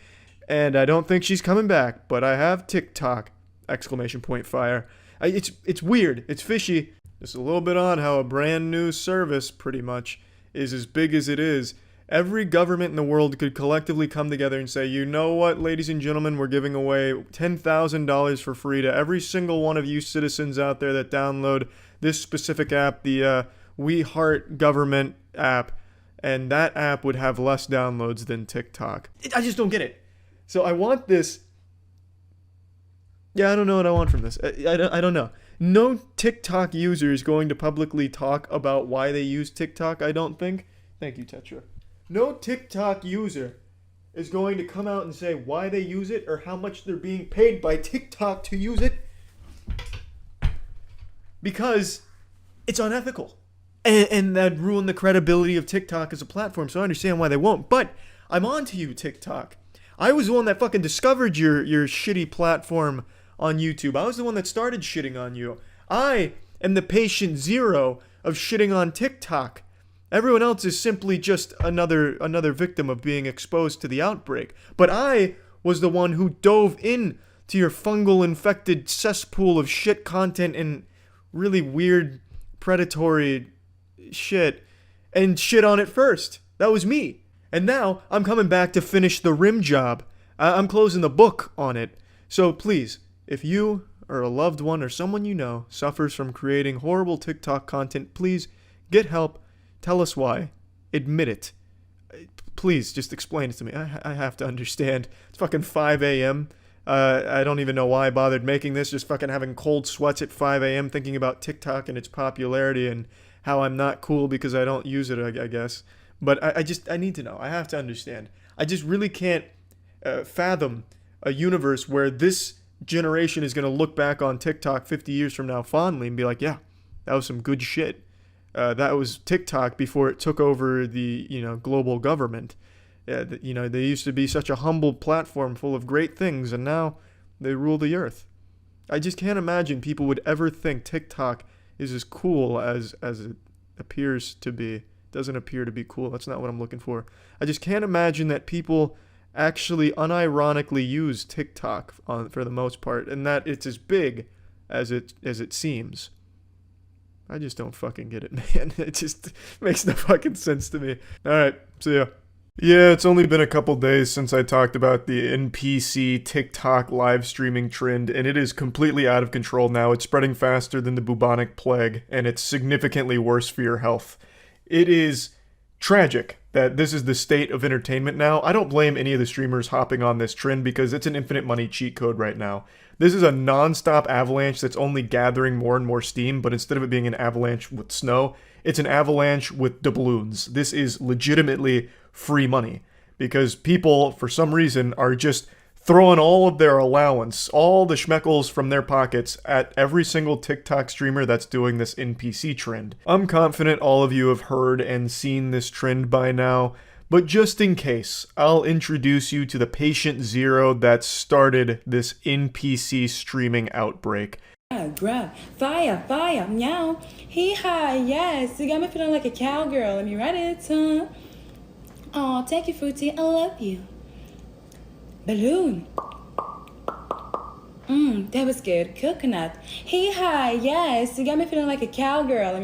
and I don't think she's coming back, but I have TikTok, exclamation point fire. It's weird. It's fishy. It's a little bit odd how a brand new service, pretty much, is as big as it is. Every government in the world could collectively come together and say, you know what, ladies and gentlemen, we're giving away $10,000 for free to every single one of you citizens out there that download this specific app, the We Heart Government app, and that app would have less downloads than TikTok. I just don't get it. So I want this. Yeah, I don't know what I want from this. I don't know. No TikTok user is going to publicly talk about why they use TikTok, I don't think. Thank you, Tetra. No TikTok user is going to come out and say why they use it or how much they're being paid by TikTok to use it. Because it's unethical. And that'd ruin the credibility of TikTok as a platform, so I understand why they won't. But I'm on to you, TikTok. I was the one that fucking discovered your shitty platform on YouTube. I was the one that started shitting on you. I am the patient zero of shitting on TikTok. Everyone else is simply just another victim of being exposed to the outbreak. But I was the one who dove in to your fungal infected cesspool of shit content and really weird predatory shit and shit on it first. That was me. And now I'm coming back to finish the rim job. I'm closing the book on it. So please, if you or a loved one or someone you know suffers from creating horrible TikTok content, please get help. Tell us why. Admit it. Please, just explain it to me. I have to understand. It's fucking 5 a.m. I don't even know why I bothered making this. Just fucking having cold sweats at 5 a.m. thinking about TikTok and its popularity and how I'm not cool because I don't use it, I guess. But I need to know. I have to understand. I just really can't fathom a universe where this generation is going to look back on TikTok 50 years from now fondly and be like, yeah, that was some good shit. That was TikTok before it took over the, global government. They used to be such a humble platform full of great things, and now they rule the earth. I just can't imagine people would ever think TikTok is as cool as it appears to be. Doesn't appear to be cool. That's not what I'm looking for. I just can't imagine that people actually unironically use TikTok for the most part, and that it's as big as it seems. I just don't fucking get it, man. It just makes no fucking sense to me. Alright, see ya. Yeah, it's only been a couple days since I talked about the NPC TikTok live streaming trend, and it is completely out of control now. It's spreading faster than the bubonic plague, and it's significantly worse for your health. It is tragic that this is the state of entertainment now. I don't blame any of the streamers hopping on this trend because it's an infinite money cheat code right now. This is a non-stop avalanche that's only gathering more and more steam, but instead of it being an avalanche with snow, it's an avalanche with doubloons. This is legitimately free money because people, for some reason, are just throwing all of their allowance, all the schmeckles from their pockets at every single TikTok streamer that's doing this NPC trend. I'm confident all of you have heard and seen this trend by now, but just in case, I'll introduce you to the patient zero that started this NPC streaming outbreak. Bruh, fire, meow, hee-haw, yes, you got me feeling like a cowgirl, let me write it, huh? Aw, thank you, Fruity, I love you. Balloon. That was good. Coconut. Hee-haw, yes, you got me feeling like a cowgirl.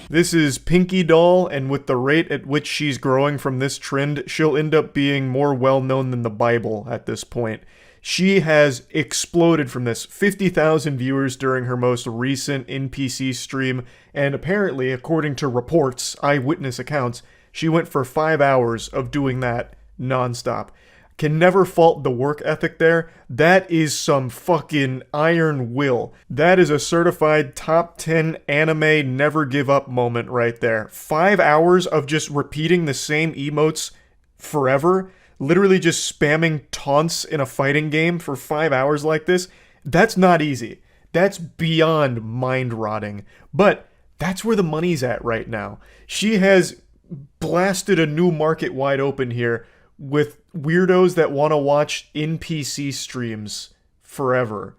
This is Pinky Doll, and with the rate at which she's growing from this trend, she'll end up being more well-known than the Bible at this point. She has exploded from this. 50,000 viewers during her most recent NPC stream, and apparently, according to reports, eyewitness accounts, she went for 5 hours of doing that nonstop. Can never fault the work ethic there. That is some fucking iron will. That is a certified top 10 anime never give up moment right there. 5 hours of just repeating the same emotes forever. Literally just spamming taunts in a fighting game for 5 hours like this. That's not easy. That's beyond mind-rotting. But that's where the money's at right now. She has blasted a new market wide open here with weirdos that want to watch NPC streams forever.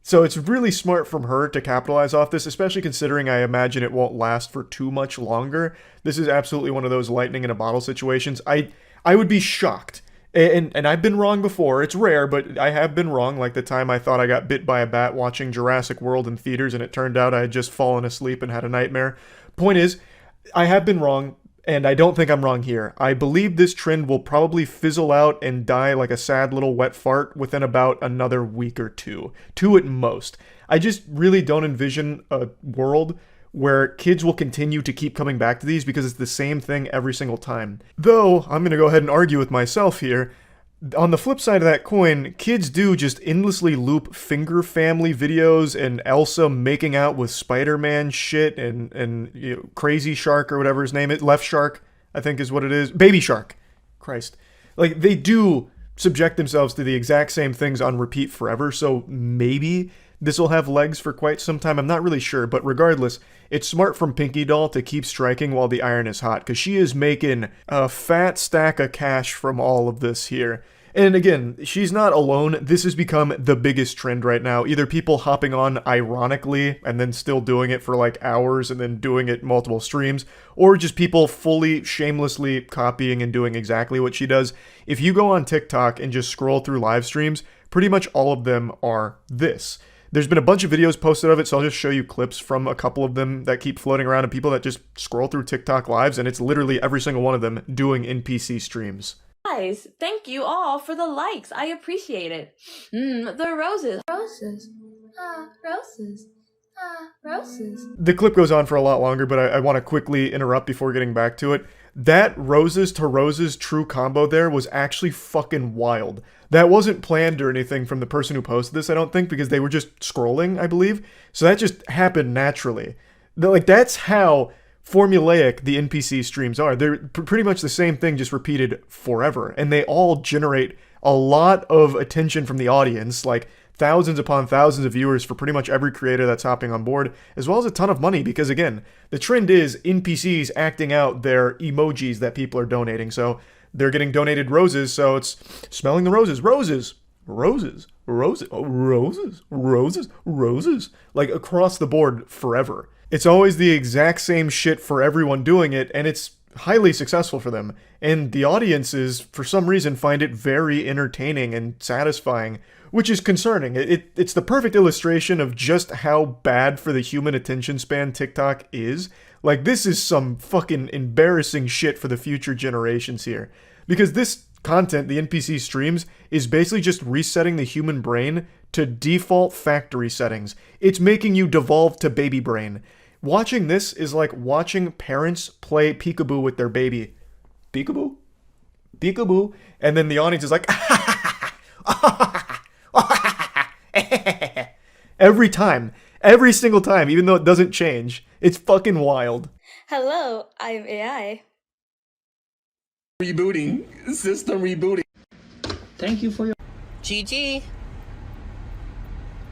So it's really smart from her to capitalize off this, especially considering I imagine it won't last for too much longer. This is absolutely one of those lightning in a bottle situations. I would be shocked And I've been wrong before. It's rare, but I have been wrong. Like the time I thought I got bit by a bat watching Jurassic World in theaters, and it turned out I had just fallen asleep and had a nightmare. Point is, I have been wrong, and I don't think I'm wrong here. I believe this trend will probably fizzle out and die like a sad little wet fart within about another week or two at most. I just really don't envision a world where kids will continue to keep coming back to these because it's the same thing every single time. Though, I'm going to go ahead and argue with myself here. On the flip side of that coin, kids do just endlessly loop finger family videos and Elsa making out with Spider-Man shit and you know, Crazy Shark or whatever his name is. Left Shark, I think is what it is. Baby Shark. Christ. Like, they do subject themselves to the exact same things on repeat forever, so maybe this will have legs for quite some time. I'm not really sure, but regardless, it's smart from Pinky Doll to keep striking while the iron is hot, because she is making a fat stack of cash from all of this here. And again, she's not alone. This has become the biggest trend right now. Either people hopping on ironically and then still doing it for like hours and then doing it multiple streams, or just people fully shamelessly copying and doing exactly what she does. If you go on TikTok and just scroll through live streams, pretty much all of them are this. There's been a bunch of videos posted of it, so I'll just show you clips from a couple of them that keep floating around, and people that just scroll through TikTok lives, and it's literally every single one of them doing NPC streams. Guys, thank you all for the likes. I appreciate it. The roses. Roses. Roses. Roses. The clip goes on for a lot longer, but I want to quickly interrupt before getting back to it. That roses to roses true combo there was actually fucking wild. That wasn't planned or anything from the person who posted this, I don't think, because they were just scrolling, I believe. So that just happened naturally. Like, that's how formulaic the NPC streams are. They're pretty much the same thing, just repeated forever. And they all generate a lot of attention from the audience, like thousands upon thousands of viewers for pretty much every creator that's hopping on board, as well as a ton of money, because again, the trend is NPCs acting out their emojis that people are donating. So they're getting donated roses, so it's smelling the roses. Roses! Roses! Roses! Oh, roses! Roses! Roses! Like, across the board forever. It's always the exact same shit for everyone doing it, and it's highly successful for them. And the audiences, for some reason, find it very entertaining and satisfying, which is concerning. It's the perfect illustration of just how bad for the human attention span TikTok is. Like, this is some fucking embarrassing shit for the future generations here. Because this content, the NPC streams, is basically just resetting the human brain to default factory settings. It's making you devolve to baby brain. Watching this is like watching parents play peekaboo with their baby. Peekaboo? Peekaboo? And then the audience is like, every time. Every single time, even though it doesn't change. It's fucking wild. Hello, I'm AI. Rebooting. System rebooting. Thank you for your GG.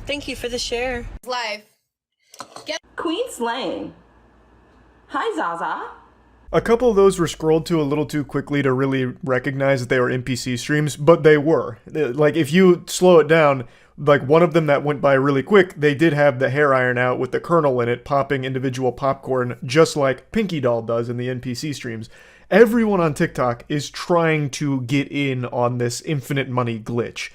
Thank you for the share. Live. Queen Slang. Hi, Zaza. A couple of those were scrolled to a little too quickly to really recognize that they were NPC streams, but they were. Like, if you slow it down, like one of them that went by really quick, they did have the hair iron out with the kernel in it, popping individual popcorn, just like Pinky Doll does in the NPC streams. Everyone on TikTok is trying to get in on this infinite money glitch.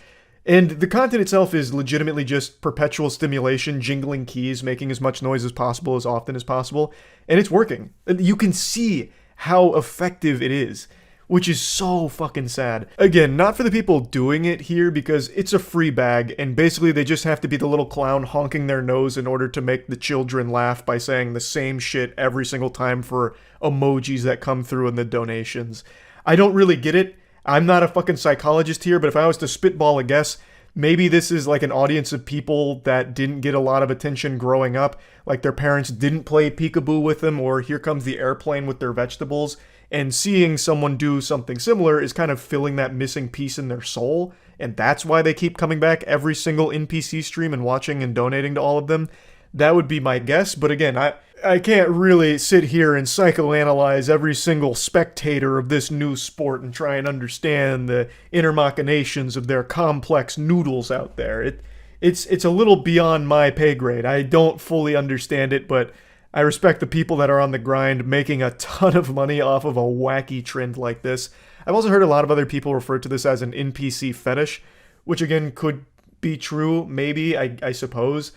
And the content itself is legitimately just perpetual stimulation, jingling keys, making as much noise as possible, as often as possible. And it's working. You can see how effective it is, which is so fucking sad. Again, not for the people doing it here, because it's a free bag, and basically they just have to be the little clown honking their nose in order to make the children laugh by saying the same shit every single time for emojis that come through in the donations. I don't really get it. I'm not a fucking psychologist here, but if I was to spitball a guess, maybe this is like an audience of people that didn't get a lot of attention growing up, like their parents didn't play peekaboo with them, or Here Comes the Airplane with their vegetables, and seeing someone do something similar is kind of filling that missing piece in their soul, and that's why they keep coming back every single NPC stream and watching and donating to all of them. That would be my guess, but again, I can't really sit here and psychoanalyze every single spectator of this new sport and try and understand the inner machinations of their complex noodles out there. It's a little beyond my pay grade. I don't fully understand it, but I respect the people that are on the grind making a ton of money off of a wacky trend like this. I've also heard a lot of other people refer to this as an NPC fetish, which again could be true, maybe, I suppose.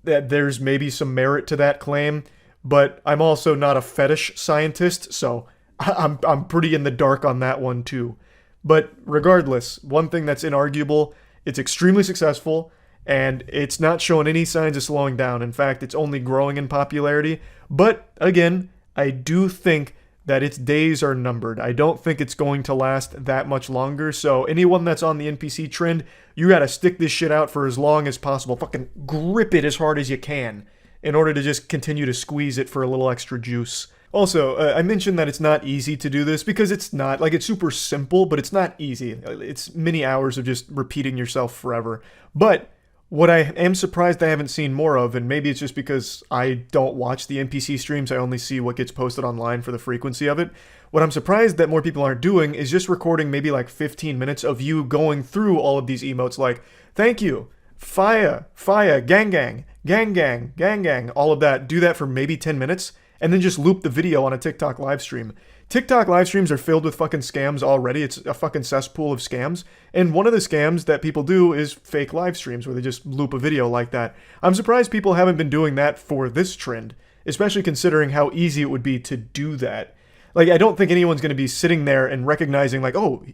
That there's maybe some merit to that claim, but I'm also not a fetish scientist, so I'm pretty in the dark on that one too. But regardless, one thing that's inarguable, it's extremely successful, and it's not showing any signs of slowing down. In fact, it's only growing in popularity. But again, I do think that its days are numbered. I don't think it's going to last that much longer. So anyone that's on the NPC trend, you gotta stick this shit out for as long as possible. Fucking grip it as hard as you can in order to just continue to squeeze it for a little extra juice. Also, I mentioned that it's not easy to do this because it's not. Like, it's super simple, but it's not easy. It's many hours of just repeating yourself forever. But what I am surprised I haven't seen more of, and maybe it's just because I don't watch the NPC streams, I only see what gets posted online for the frequency of it. What I'm surprised that more people aren't doing is just recording maybe like 15 minutes of you going through all of these emotes like, thank you, fire, fire, gang gang, gang gang, gang gang, all of that. Do that for maybe 10 minutes. And then just loop the video on a TikTok live stream. TikTok live streams are filled with fucking scams already. It's a fucking cesspool of scams. And one of the scams that people do is fake live streams where they just loop a video like that. I'm surprised people haven't been doing that for this trend, especially considering how easy it would be to do that. Like, I don't think anyone's going to be sitting there and recognizing like, oh,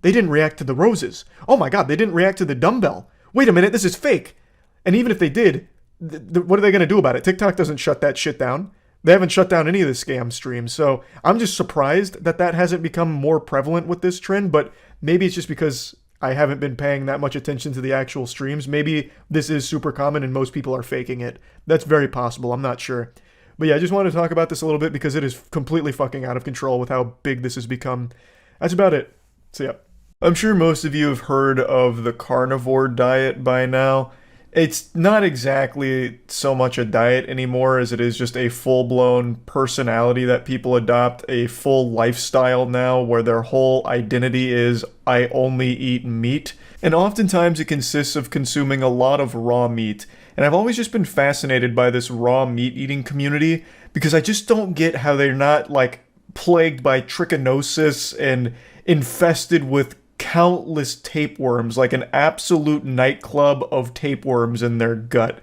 they didn't react to the roses. Oh my god, they didn't react to the dumbbell. Wait a minute, this is fake. And even if they did, what are they going to do about it? TikTok doesn't shut that shit down. They haven't shut down any of the scam streams, so I'm just surprised that that hasn't become more prevalent with this trend, but maybe it's just because I haven't been paying that much attention to the actual streams. Maybe this is super common and most people are faking it. That's very possible, I'm not sure. But yeah, I just wanted to talk about this a little bit because it is completely fucking out of control with how big this has become. That's about it. So yeah. I'm sure most of you have heard of the carnivore diet by now. It's not exactly so much a diet anymore as it is just a full-blown personality that people adopt, a full lifestyle now where their whole identity is, I only eat meat. And oftentimes it consists of consuming a lot of raw meat. And I've always just been fascinated by this raw meat eating community because I just don't get how they're not like plagued by trichinosis and infested with countless tapeworms, like an absolute nightclub of tapeworms in their gut.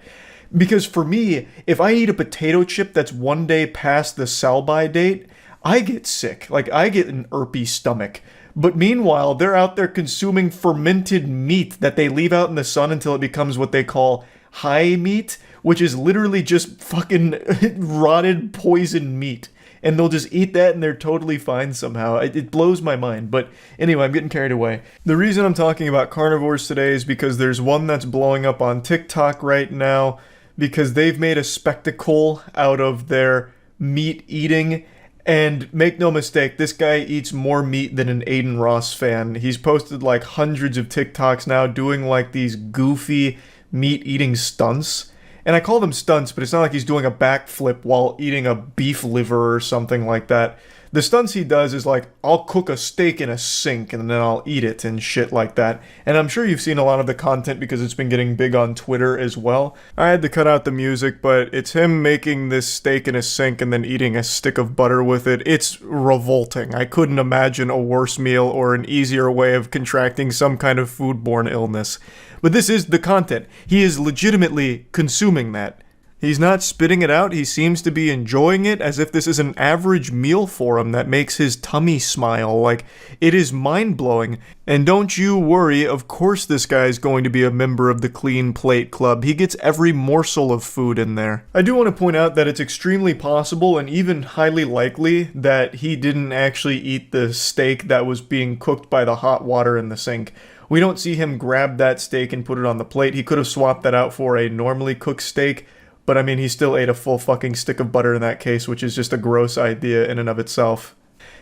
Because for me, if I eat a potato chip that's one day past the sell-by date, I get sick. Like, I get an irpy stomach. But meanwhile, they're out there consuming fermented meat that they leave out in the sun until it becomes what they call high meat, which is literally just fucking rotted poison meat. And they'll just eat that and they're totally fine somehow. It blows my mind. But anyway, I'm getting carried away. The reason I'm talking about carnivores today is because there's one that's blowing up on TikTok right now because they've made a spectacle out of their meat eating. And make no mistake, this guy eats more meat than an Aiden Ross fan. He's posted like hundreds of TikToks now doing like these goofy meat eating stunts. And I call them stunts, but it's not like he's doing a backflip while eating a beef liver or something like that. The stunts he does is like, I'll cook a steak in a sink and then I'll eat it and shit like that. And I'm sure you've seen a lot of the content because it's been getting big on Twitter as well. I had to cut out the music, but it's him making this steak in a sink and then eating a stick of butter with it. It's revolting. I couldn't imagine a worse meal or an easier way of contracting some kind of foodborne illness. But this is the content. He is legitimately consuming that. He's not spitting it out, he seems to be enjoying it as if this is an average meal for him that makes his tummy smile. Like, it is mind-blowing. And don't you worry, of course this guy's going to be a member of the Clean Plate Club. He gets every morsel of food in there. I do want to point out that it's extremely possible and even highly likely that he didn't actually eat the steak that was being cooked by the hot water in the sink. We don't see him grab that steak and put it on the plate. He could have swapped that out for a normally cooked steak. But I mean, he still ate a full fucking stick of butter in that case, which is just a gross idea in and of itself.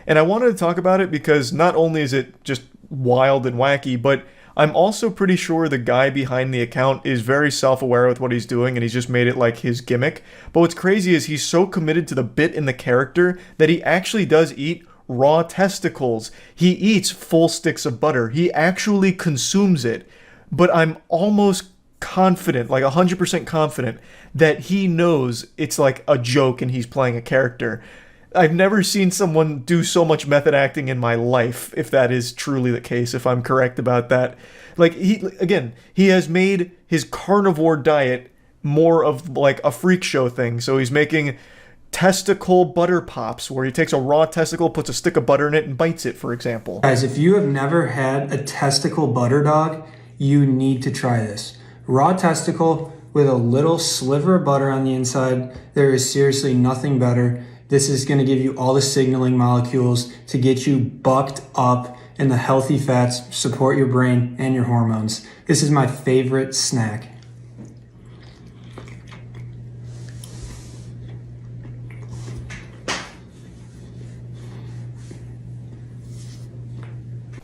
And I wanted to talk about it because not only is it just wild and wacky, but I'm also pretty sure the guy behind the account is very self-aware with what he's doing and he's just made it like his gimmick. But what's crazy is he's so committed to the bit in the character that he actually does eat raw testicles. He eats full sticks of butter. He actually consumes it. But I'm almost confident, like 100% confident, that he knows it's like a joke and he's playing a character. I've never seen someone do so much method acting in my life, if that is truly the case, if I'm correct about that. Like, he has made his carnivore diet more of like a freak show thing. So he's making testicle butter pops, where he takes a raw testicle, puts a stick of butter in it, and bites it, for example. Guys, if you have never had a testicle butter dog, you need to try this. Raw testicle with a little sliver of butter on the inside. There is seriously nothing better. This is going to give you all the signaling molecules to get you bucked up in the healthy fats, support your brain and your hormones. This is my favorite snack.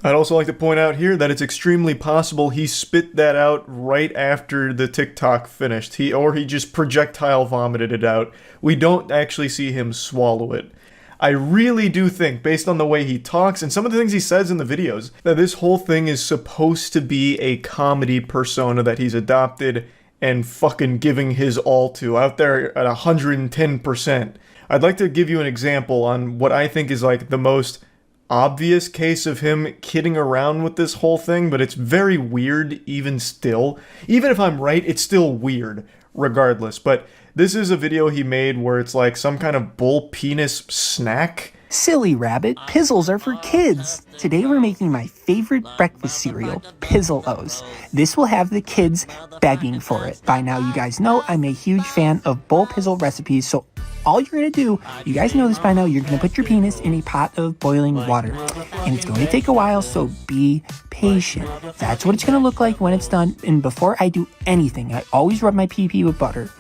I'd also like to point out here that it's extremely possible he spit that out right after the TikTok finished. Or he just projectile vomited it out. We don't actually see him swallow it. I really do think, based on the way he talks and some of the things he says in the videos, that this whole thing is supposed to be a comedy persona that he's adopted and fucking giving his all to, out there at 110%. I'd like to give you an example on what I think is like the most obvious case of him kidding around with this whole thing, but it's very weird even still. Even if I'm right, it's still weird regardless. But this is a video he made where it's like some kind of bull penis snack. Silly rabbit, Pizzles are for kids. Today we're making my favorite breakfast cereal, Pizzle-O's. This will have the kids begging for it. By now you guys know I'm a huge fan of bull pizzle recipes, so all you're going to do, you guys know this by now, you're going to put your penis in a pot of boiling water. And it's going to take a while, so be patient. That's what it's going to look like when it's done. And before I do anything, I always rub my pee-pee with butter.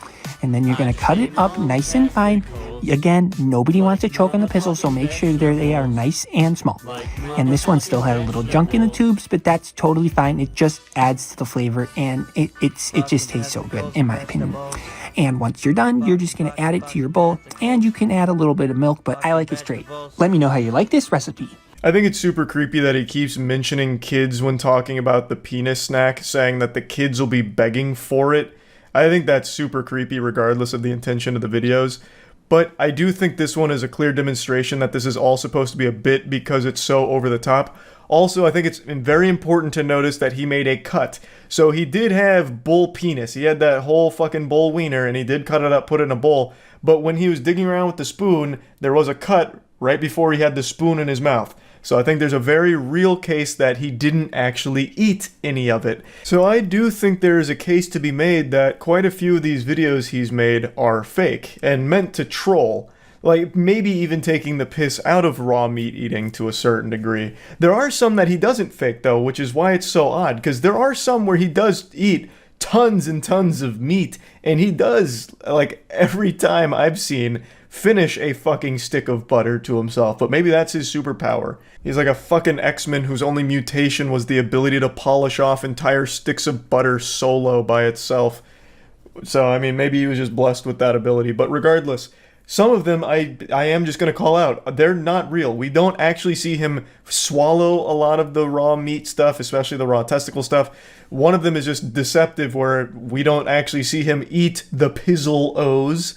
And then you're going to cut it up nice and fine. Again, nobody wants to choke on the pizzle, so make sure they are nice and small. And this one still had a little junk in the tubes, but that's totally fine. It just adds to the flavor, and it just tastes so good, in my opinion. And once you're done, you're just going to add it to your bowl, and you can add a little bit of milk, but I like it straight. Let me know how you like this recipe. I think it's super creepy that he keeps mentioning kids when talking about the penis snack, saying that the kids will be begging for it. I think that's super creepy regardless of the intention of the videos. But I do think this one is a clear demonstration that this is all supposed to be a bit because it's so over the top. Also, I think it's very important to notice that he made a cut. So he did have bull penis. He had that whole fucking bull wiener, and he did cut it up, put it in a bowl. But when he was digging around with the spoon, there was a cut right before he had the spoon in his mouth. So I think there's a very real case that he didn't actually eat any of it. So I do think there is a case to be made that quite a few of these videos he's made are fake and meant to troll. Like, maybe even taking the piss out of raw meat eating to a certain degree. There are some that he doesn't fake, though, which is why it's so odd, because there are some where he does eat tons and tons of meat, and he does, like, every time I've seen, finish a fucking stick of butter to himself. But maybe that's his superpower. He's like a fucking X-Men whose only mutation was the ability to polish off entire sticks of butter solo by itself. So, I mean, maybe he was just blessed with that ability. But regardless, some of them I am just going to call out. They're not real. We don't actually see him swallow a lot of the raw meat stuff, especially the raw testicle stuff. One of them is just deceptive, where we don't actually see him eat the Pizzle-O's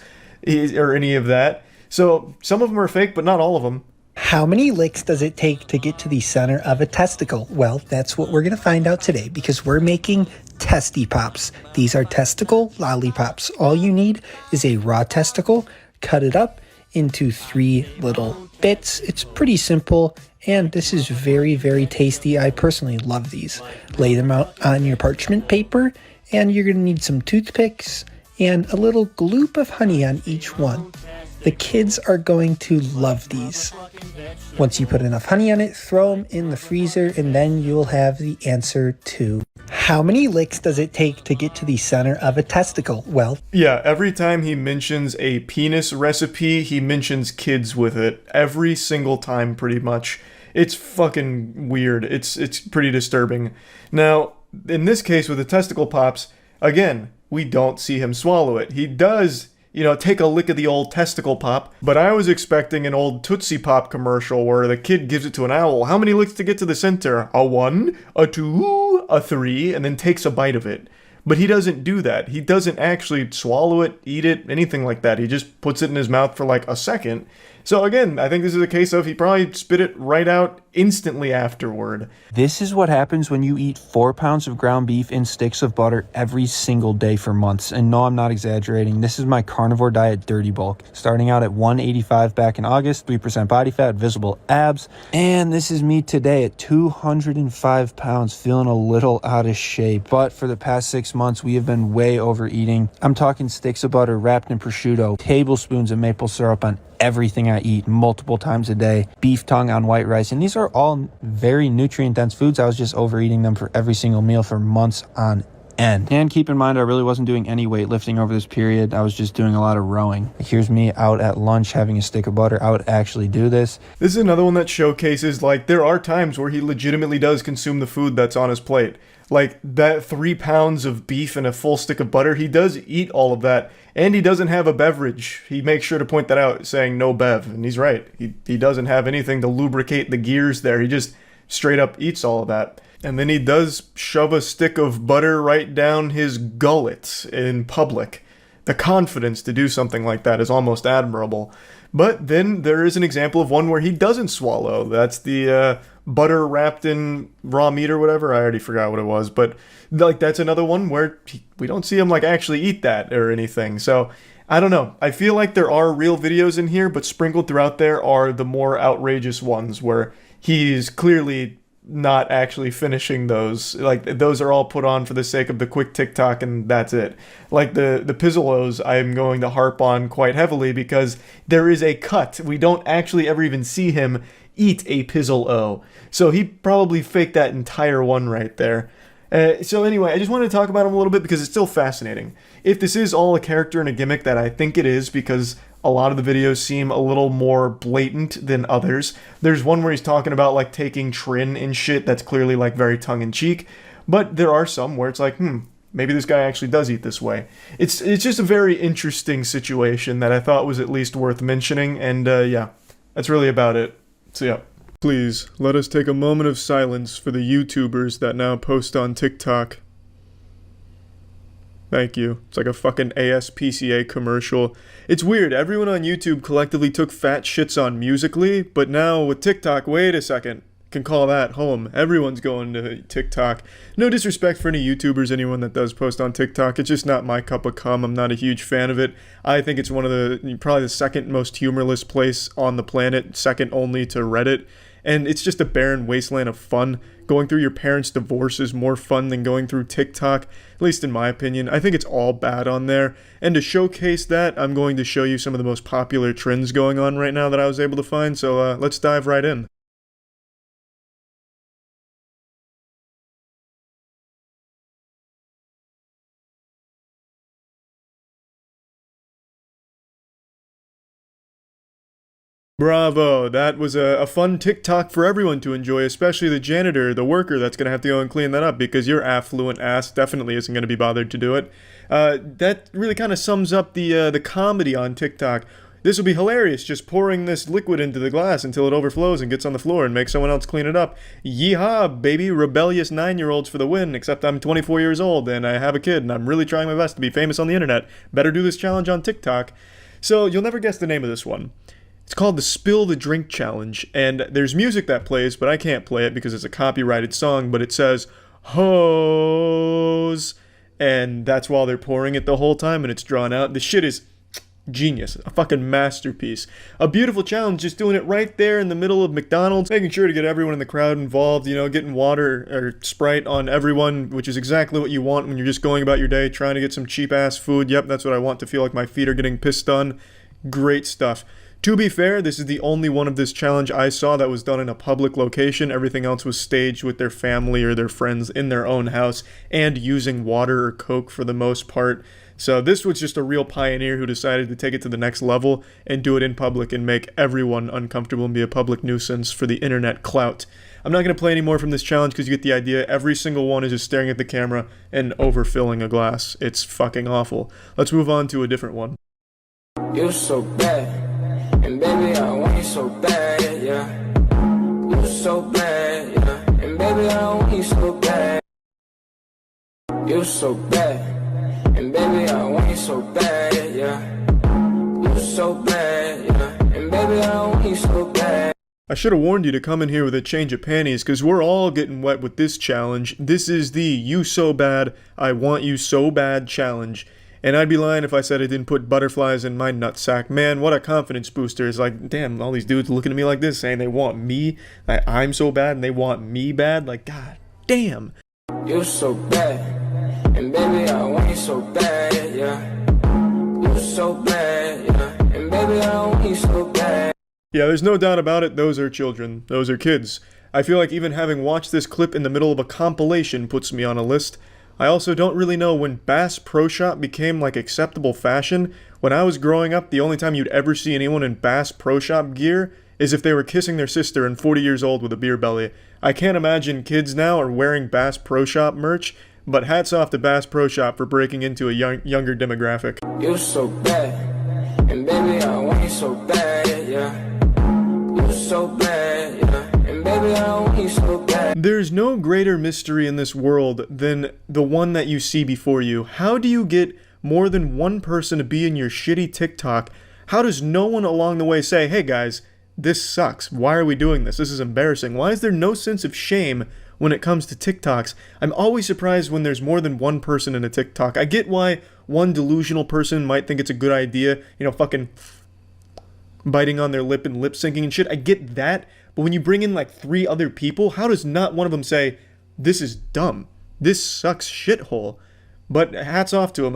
or any of that. So some of them are fake, but not all of them. How many licks does it take to get to the center of a testicle? Well, that's what we're going to find out today, because we're making testy pops. These are testicle lollipops. All you need is a raw testicle, cut it up into 3 little bits. It's pretty simple, and this is very, very tasty. I personally love these. Lay them out on your parchment paper, and you're going to need some toothpicks and a little gloop of honey on each one. The kids are going to love these. Once you put enough honey on it, throw them in the freezer, and then you'll have the answer to how many licks does it take to get to the center of a testicle? Well, yeah, every time he mentions a penis recipe, he mentions kids with it. Every single time, pretty much. It's fucking weird. It's pretty disturbing. Now, in this case with the testicle pops, again, we don't see him swallow it. He does, take a lick of the old testicle pop, but I was expecting an old Tootsie Pop commercial where the kid gives it to an owl. How many licks to get to the center? A 1, a 2, a 3, and then takes a bite of it. But he doesn't do that. He doesn't actually swallow it, eat it, anything like that. He just puts it in his mouth for like a second, So again, I think this is a case of he probably spit it right out instantly afterward. This is what happens when you eat 4 pounds of ground beef and sticks of butter every single day for months. And no, I'm not exaggerating. This is my carnivore diet dirty bulk. Starting out at 185 back in August, 3% body fat, visible abs. And this is me today at 205 pounds, feeling a little out of shape. But for the past 6 months, we have been way overeating. I'm talking sticks of butter wrapped in prosciutto, tablespoons of maple syrup on everything I eat multiple times a day, beef tongue on white rice, and these are all very nutrient dense foods. I was just overeating them for every single meal for months on end. And keep in mind, I really wasn't doing any weightlifting over this period. I was just doing a lot of rowing. Here's me out at lunch having a stick of butter. I would actually do this. This is another one that showcases, like, there are times where he legitimately does consume the food that's on his plate. Like, that 3 pounds of beef and a full stick of butter, he does eat all of that. And he doesn't have a beverage. He makes sure to point that out, saying no bev. And he's right. He doesn't have anything to lubricate the gears there. He just straight up eats all of that. And then he does shove a stick of butter right down his gullet in public. The confidence to do something like that is almost admirable. But then there is an example of one where he doesn't swallow. That's the butter wrapped in raw meat or whatever. I already forgot what it was. But like that's another one where we don't see him like actually eat that or anything. So I don't know. I feel like there are real videos in here, but sprinkled throughout there are the more outrageous ones where he's clearly not actually finishing those. Like those are all put on for the sake of the quick TikTok and that's it. Like the Penguinz0 I'm going to harp on quite heavily because there is a cut. We don't actually ever even see him eat a Penguinz0. So he probably faked that entire one right there. So anyway, I just wanted to talk about him a little bit because it's still fascinating. If this is all a character and a gimmick, that I think it is because a lot of the videos seem a little more blatant than others. There's one where he's talking about like taking Trin and shit that's clearly like very tongue-in-cheek, but there are some where it's like, maybe this guy actually does eat this way. It's just a very interesting situation that I thought was at least worth mentioning, and yeah, that's really about it. So yeah. Please, let us take a moment of silence for the YouTubers that now post on TikTok. Thank you. It's like a fucking ASPCA commercial. It's weird, everyone on YouTube collectively took fat shits on Musical.ly, but now with TikTok, wait a second, can call that home. Everyone's going to TikTok. No disrespect for any YouTubers, anyone that does post on TikTok, it's just not my cup of cum. I'm not a huge fan of it. I think it's one of the, probably the second most humorless place on the planet, second only to Reddit. And it's just a barren wasteland of fun. Going through your parents' divorce is more fun than going through TikTok, at least in my opinion. I think it's all bad on there. And to showcase that, I'm going to show you some of the most popular trends going on right now that I was able to find. So let's dive right in. Bravo, that was a fun TikTok for everyone to enjoy, especially the janitor, the worker that's going to have to go and clean that up because your affluent ass definitely isn't going to be bothered to do it. That really kind of sums up the comedy on TikTok. This will be hilarious, just pouring this liquid into the glass until it overflows and gets on the floor and makes someone else clean it up. Yeehaw, baby, rebellious 9-year-olds for the win, except I'm 24 years old and I have a kid and I'm really trying my best to be famous on the internet. Better do this challenge on TikTok. So you'll never guess the name of this one. It's called the Spill the Drink Challenge, and there's music that plays, but I can't play it because it's a copyrighted song, but it says, hose, and that's while they're pouring it the whole time, and it's drawn out. The shit is genius, a fucking masterpiece. A beautiful challenge, just doing it right there in the middle of McDonald's, making sure to get everyone in the crowd involved, you know, getting water or Sprite on everyone, which is exactly what you want when you're just going about your day, trying to get some cheap-ass food. Yep, that's what I want to feel like my feet are getting pissed on. Great stuff. To be fair, this is the only one of this challenge I saw that was done in a public location. Everything else was staged with their family or their friends in their own house and using water or Coke for the most part. So this was just a real pioneer who decided to take it to the next level and do it in public and make everyone uncomfortable and be a public nuisance for the internet clout. I'm not going to play any more from this challenge because you get the idea. Every single one is just staring at the camera and overfilling a glass. It's fucking awful. Let's move on to a different one. You're so bad. And baby, I want you so bad, yeah. You're so bad, yeah. And baby, I want you so bad. You're so bad. And baby, I want you so bad, yeah. You're so bad, yeah. And baby, baby, I want you so bad. I should have warned you to come in here with a change of panties, because we're all getting wet with this challenge. This is the You So Bad, I Want You So Bad challenge. And I'd be lying if I said I didn't put butterflies in my nutsack. Man, what a confidence booster. It's like, damn, all these dudes looking at me like this, saying they want me, I'm so bad, and they want me bad. Like, god damn. You so bad, and baby, I want you so bad, yeah. You so bad, yeah, and baby, I want you so bad. Yeah, there's no doubt about it, those are children. Those are kids. I feel like even having watched this clip in the middle of a compilation puts me on a list. I also don't really know when Bass Pro Shop became like acceptable fashion. When I was growing up, the only time you'd ever see anyone in Bass Pro Shop gear is if they were kissing their sister and 40 years old with a beer belly. I can't imagine kids now are wearing Bass Pro Shop merch, but hats off to Bass Pro Shop for breaking into a younger demographic. You so bad, and baby, I want you so bad, yeah. You so bad, yeah, and baby, I want you so bad. There's no greater mystery in this world than the one that you see before you. How do you get more than one person to be in your shitty TikTok? How does no one along the way say, hey guys, this sucks. Why are we doing this? This is embarrassing. Why is there no sense of shame when it comes to TikToks? I'm always surprised when there's more than one person in a TikTok. I get why one delusional person might think it's a good idea, fucking biting on their lip and lip syncing and shit. I get that. But when you bring in like 3 other people, how does not one of them say, this is dumb? This sucks shithole. But hats off to them.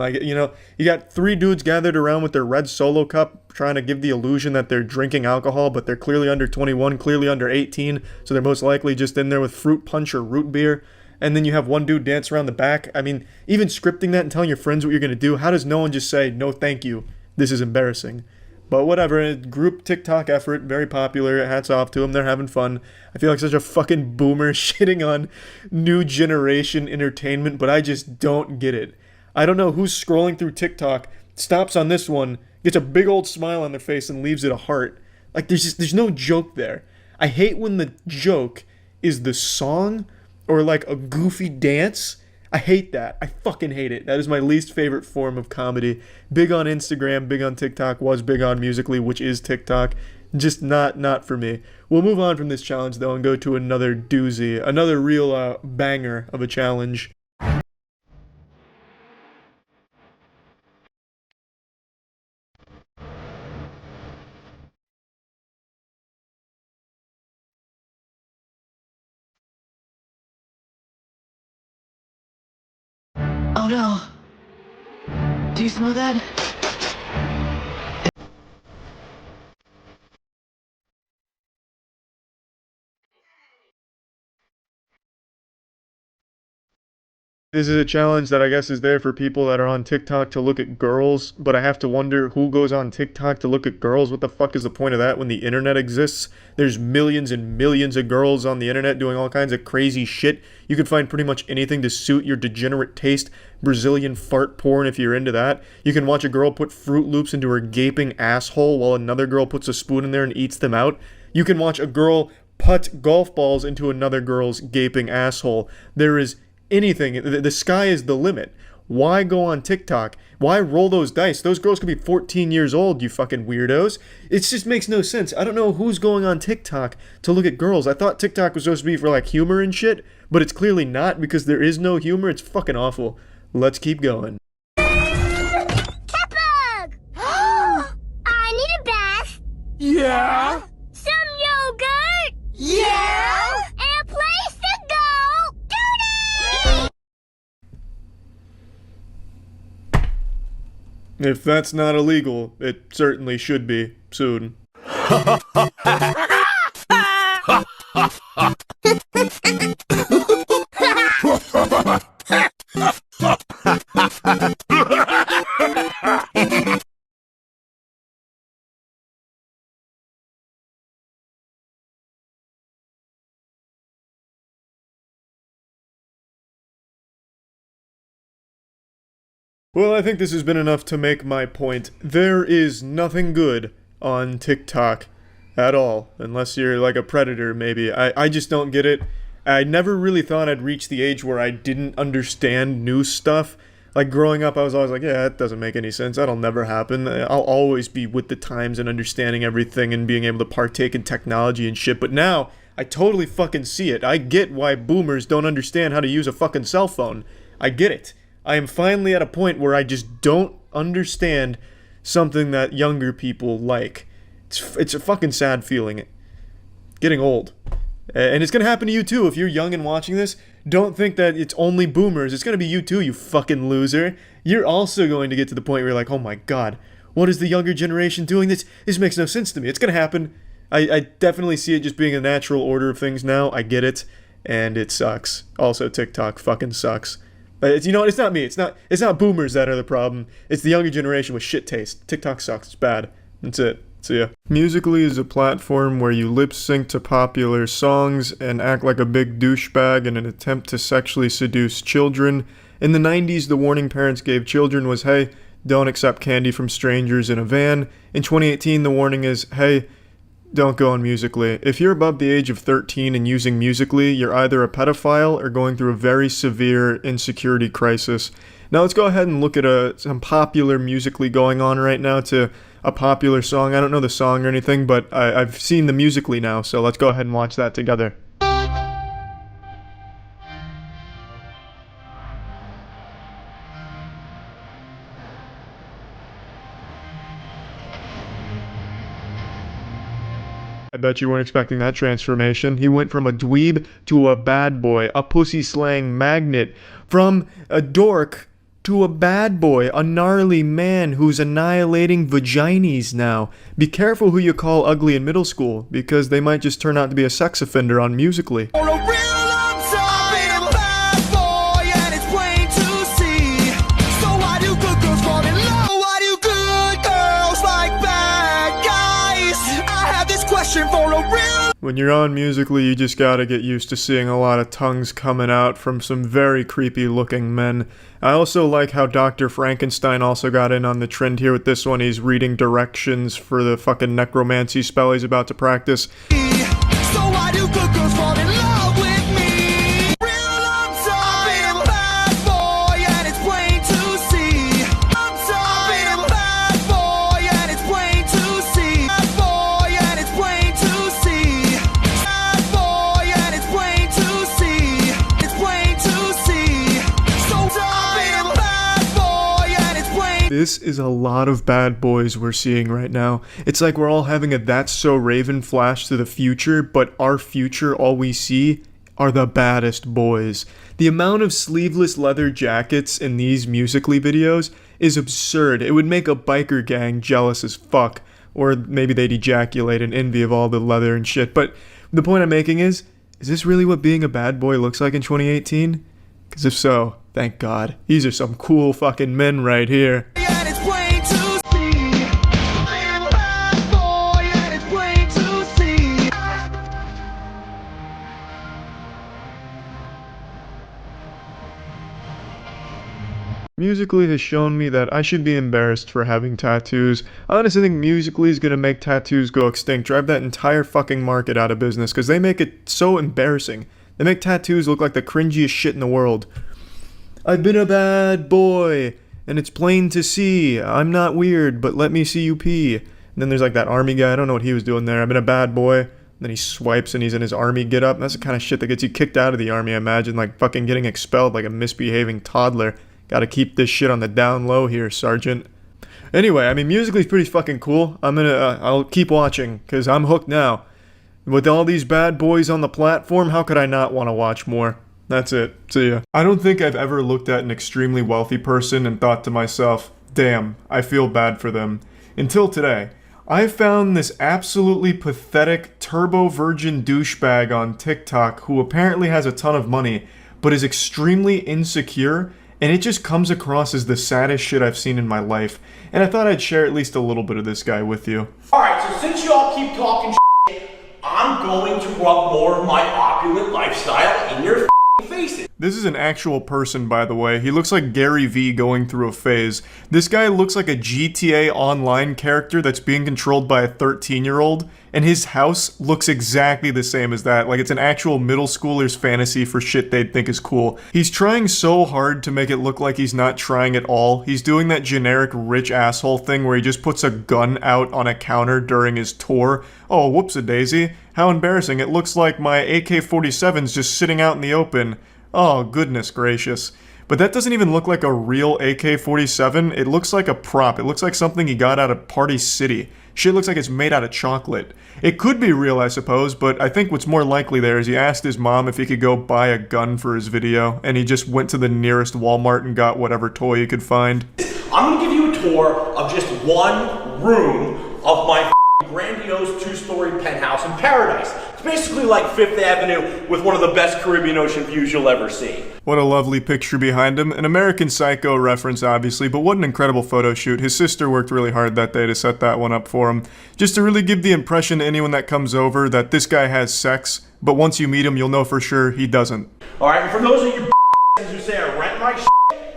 You got 3 dudes gathered around with their red Solo cup trying to give the illusion that they're drinking alcohol, but they're clearly under 21, clearly under 18, so they're most likely just in there with fruit punch or root beer. And then you have one dude dance around the back. I mean, even scripting that and telling your friends what you're going to do, how does no one just say, no thank you, this is embarrassing? But whatever, a group TikTok effort, very popular, hats off to them, they're having fun. I feel like such a fucking boomer shitting on new generation entertainment, but I just don't get it. I don't know who's scrolling through TikTok, stops on this one, gets a big old smile on their face and leaves it a heart. Like, there's no joke there. I hate when the joke is the song or like a goofy dance. I hate that. I fucking hate it. That is my least favorite form of comedy. Big on Instagram, big on TikTok, was big on Musical.ly, which is TikTok. Just not for me. We'll move on from this challenge, though, and go to another doozy. Another real banger of a challenge. Oh no. Do you smell that? This is a challenge that I guess is there for people that are on TikTok to look at girls, but I have to wonder who goes on TikTok to look at girls. What the fuck is the point of that when the internet exists? There's millions and millions of girls on the internet doing all kinds of crazy shit. You can find pretty much anything to suit your degenerate taste. Brazilian fart porn if you're into that. You can watch a girl put Fruit Loops into her gaping asshole while another girl puts a spoon in there and eats them out. You can watch a girl putt golf balls into another girl's gaping asshole. There is anything. The sky is the limit. Why go on TikTok? Why roll those dice? Those girls could be 14 years old, you fucking weirdos. It just makes no sense. I don't know who's going on TikTok to look at girls. I thought TikTok was supposed to be for like humor and shit, but it's clearly not because there is no humor. It's fucking awful. Let's keep going. Catbug! I need a bath. Yeah? Some yogurt. Yeah? And a place to go. Doody! If that's not illegal, it certainly should be soon. Well, I think this has been enough to make my point. There is nothing good on TikTok at all, unless you're like a predator, maybe. I just don't get it. I never really thought I'd reach the age where I didn't understand new stuff, Like, growing up, I was always like, yeah, that doesn't make any sense. That'll never happen. I'll always be with the times and understanding everything and being able to partake in technology and shit. But now, I totally fucking see it. I get why boomers don't understand how to use a fucking cell phone. I get it. I am finally at a point where I just don't understand something that younger people like. It's a fucking sad feeling. Getting old. And it's gonna happen to you too. If you're young and watching this, don't think that it's only boomers. It's gonna be you too, you fucking loser. You're also going to get to the point where you're like, oh my god, what is the younger generation doing? This makes no sense to me. It's gonna happen. I definitely see it just being a natural order of things now. I get it. And it sucks. Also, TikTok fucking sucks. But it's, you know what? It's not me. It's not boomers that are the problem. It's the younger generation with shit taste. TikTok sucks. It's bad. That's it. See ya. Musical.ly is a platform where you lip sync to popular songs and act like a big douchebag in an attempt to sexually seduce children. In the 90s, the warning parents gave children was, hey, don't accept candy from strangers in a van. In 2018, the warning is, hey, don't go on Musical.ly. If you're above the age of 13 and using Musical.ly, you're either a pedophile or going through a very severe insecurity crisis. Now let's go ahead and look at some popular Musical.ly going on right now to a popular song. I don't know the song or anything, but I've seen the Musical.ly now, so let's go ahead and watch that together. I bet you weren't expecting that transformation. He went from a dweeb to a bad boy, a pussy slang magnet, from a dork to a bad boy, a gnarly man who's annihilating vaginis now. Be careful who you call ugly in middle school, because they might just turn out to be a sex offender on Musical.ly. When you're on Musical.ly, you just gotta get used to seeing a lot of tongues coming out from some very creepy looking men. I also like how Dr. Frankenstein also got in on the trend here with this one. He's reading directions for the fucking necromancy spell he's about to practice. This is a lot of bad boys we're seeing right now. It's like we're all having a That's So Raven flash to the future, but our future, all we see are the baddest boys. The amount of sleeveless leather jackets in these Musical.ly videos is absurd. It would make a biker gang jealous as fuck. Or maybe they'd ejaculate in envy of all the leather and shit. But the point I'm making is this really what being a bad boy looks like in 2018? Because if so, thank God. These are some cool fucking men right here. Musical.ly has shown me that I should be embarrassed for having tattoos. I honestly think Musical.ly is gonna make tattoos go extinct, drive that entire fucking market out of business, because they make it so embarrassing. They make tattoos look like the cringiest shit in the world. I've been a bad boy, and it's plain to see. I'm not weird, but let me see you pee. And then there's like that army guy, I don't know what he was doing there. I've been a bad boy. And then he swipes and he's in his army getup. That's the kind of shit that gets you kicked out of the army, I imagine. Like fucking getting expelled like a misbehaving toddler. Gotta keep this shit on the down low here, Sergeant. Anyway, I mean, Musical.ly is pretty fucking cool. I'll keep watching, because I'm hooked now. With all these bad boys on the platform, how could I not want to watch more? That's it. See ya. I don't think I've ever looked at an extremely wealthy person and thought to myself, damn, I feel bad for them. Until today. I found this absolutely pathetic turbo virgin douchebag on TikTok who apparently has a ton of money, but is extremely insecure. And it just comes across as the saddest shit I've seen in my life. And I thought I'd share at least a little bit of this guy with you. Alright, so since y'all keep talking shit, I'm going to rub more of my opulent lifestyle in your faces. This is an actual person, by the way. He looks like Gary Vee going through a phase. This guy looks like a GTA Online character that's being controlled by a 13-year-old, and his house looks exactly the same as that. Like it's an actual middle schooler's fantasy for shit they'd think is cool. He's trying so hard to make it look like he's not trying at all. He's doing that generic rich asshole thing where he just puts a gun out on a counter during his tour. Oh, whoops-a-daisy. How embarrassing. It looks like my AK-47's just sitting out in the open. Oh, goodness gracious. But that doesn't even look like a real AK-47. It looks like a prop. It looks like something he got out of Party City. Shit looks like it's made out of chocolate. It could be real, I suppose, but I think what's more likely there is he asked his mom if he could go buy a gun for his video, and he just went to the nearest Walmart and got whatever toy he could find. I'm gonna give you a tour of just one room of my grandiose two-story penthouse in paradise. It's basically like Fifth Avenue with one of the best Caribbean Ocean views you'll ever see. What a lovely picture behind him. An American Psycho reference, obviously, but what an incredible photo shoot. His sister worked really hard that day to set that one up for him. Just to really give the impression to anyone that comes over that this guy has sex, but once you meet him, you'll know for sure he doesn't. Alright, and for those of you who say I rent my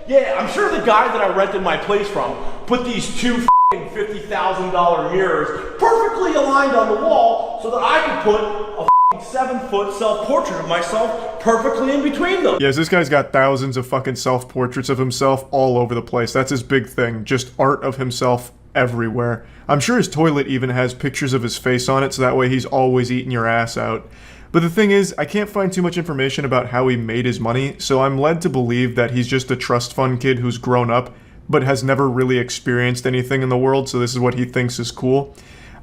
yeah, I'm sure the guy that I rented my place from put these two $50,000 mirrors perfectly aligned on the wall so that I could put a 7-foot self-portrait of myself perfectly in between them. Yes, this guy's got thousands of fucking self-portraits of himself all over the place. That's his big thing. Just art of himself everywhere. I'm sure his toilet even has pictures of his face on it, so that way he's always eating your ass out. But the thing is, I can't find too much information about how he made his money, so I'm led to believe that he's just a trust fund kid who's grown up, but has never really experienced anything in the world, so this is what he thinks is cool.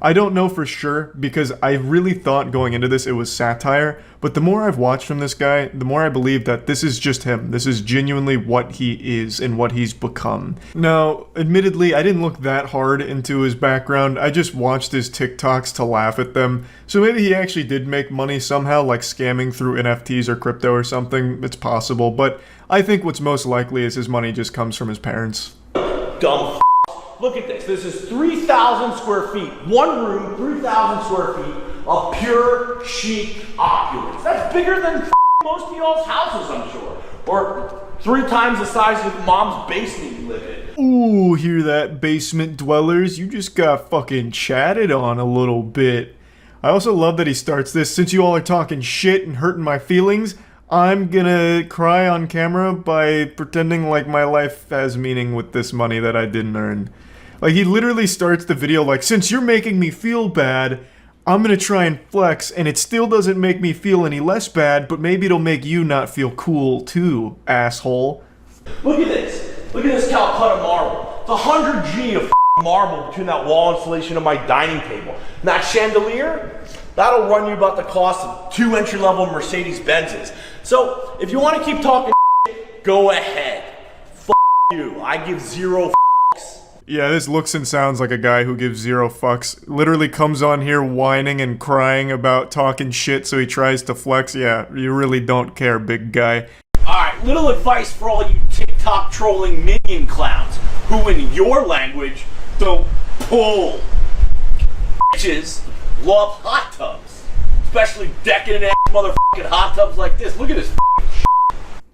I don't know for sure, because I really thought going into this it was satire, but the more I've watched from this guy, the more I believe that this is just him. This is genuinely what he is and what he's become. Now, admittedly, I didn't look that hard into his background. I just watched his TikToks to laugh at them. So maybe he actually did make money somehow, like scamming through NFTs or crypto or something. It's possible, but I think what's most likely is his money just comes from his parents. Dumb Look at this. This is 3,000 square feet. One room, 3,000 square feet of pure chic opulence. That's bigger than most of y'all's houses, I'm sure. Or 3 times the size of mom's basement you live in. Ooh, hear that, basement dwellers? You just got fucking chatted on a little bit. I also love that he starts this, since you all are talking shit and hurting my feelings, I'm gonna cry on camera by pretending like my life has meaning with this money that I didn't earn. Like, he literally starts the video like, since you're making me feel bad, I'm gonna try and flex, and it still doesn't make me feel any less bad, but maybe it'll make you not feel cool too, asshole. Look at this. Look at this Calcutta marble. It's 100G of marble between that wall insulation and my dining table. And that chandelier, that'll run you about the cost of 2 entry-level Mercedes-Benzes. So, if you want to keep talking go ahead. You. I give 0 Yeah, this looks and sounds like a guy who gives 0 fucks. Literally comes on here whining and crying about talking shit so he tries to flex. Yeah, you really don't care, big guy. Alright, little advice for all you TikTok trolling minion clowns who in your language don't pull. Bitches love hot tubs. Especially decadent ass motherfucking hot tubs like this. Look at this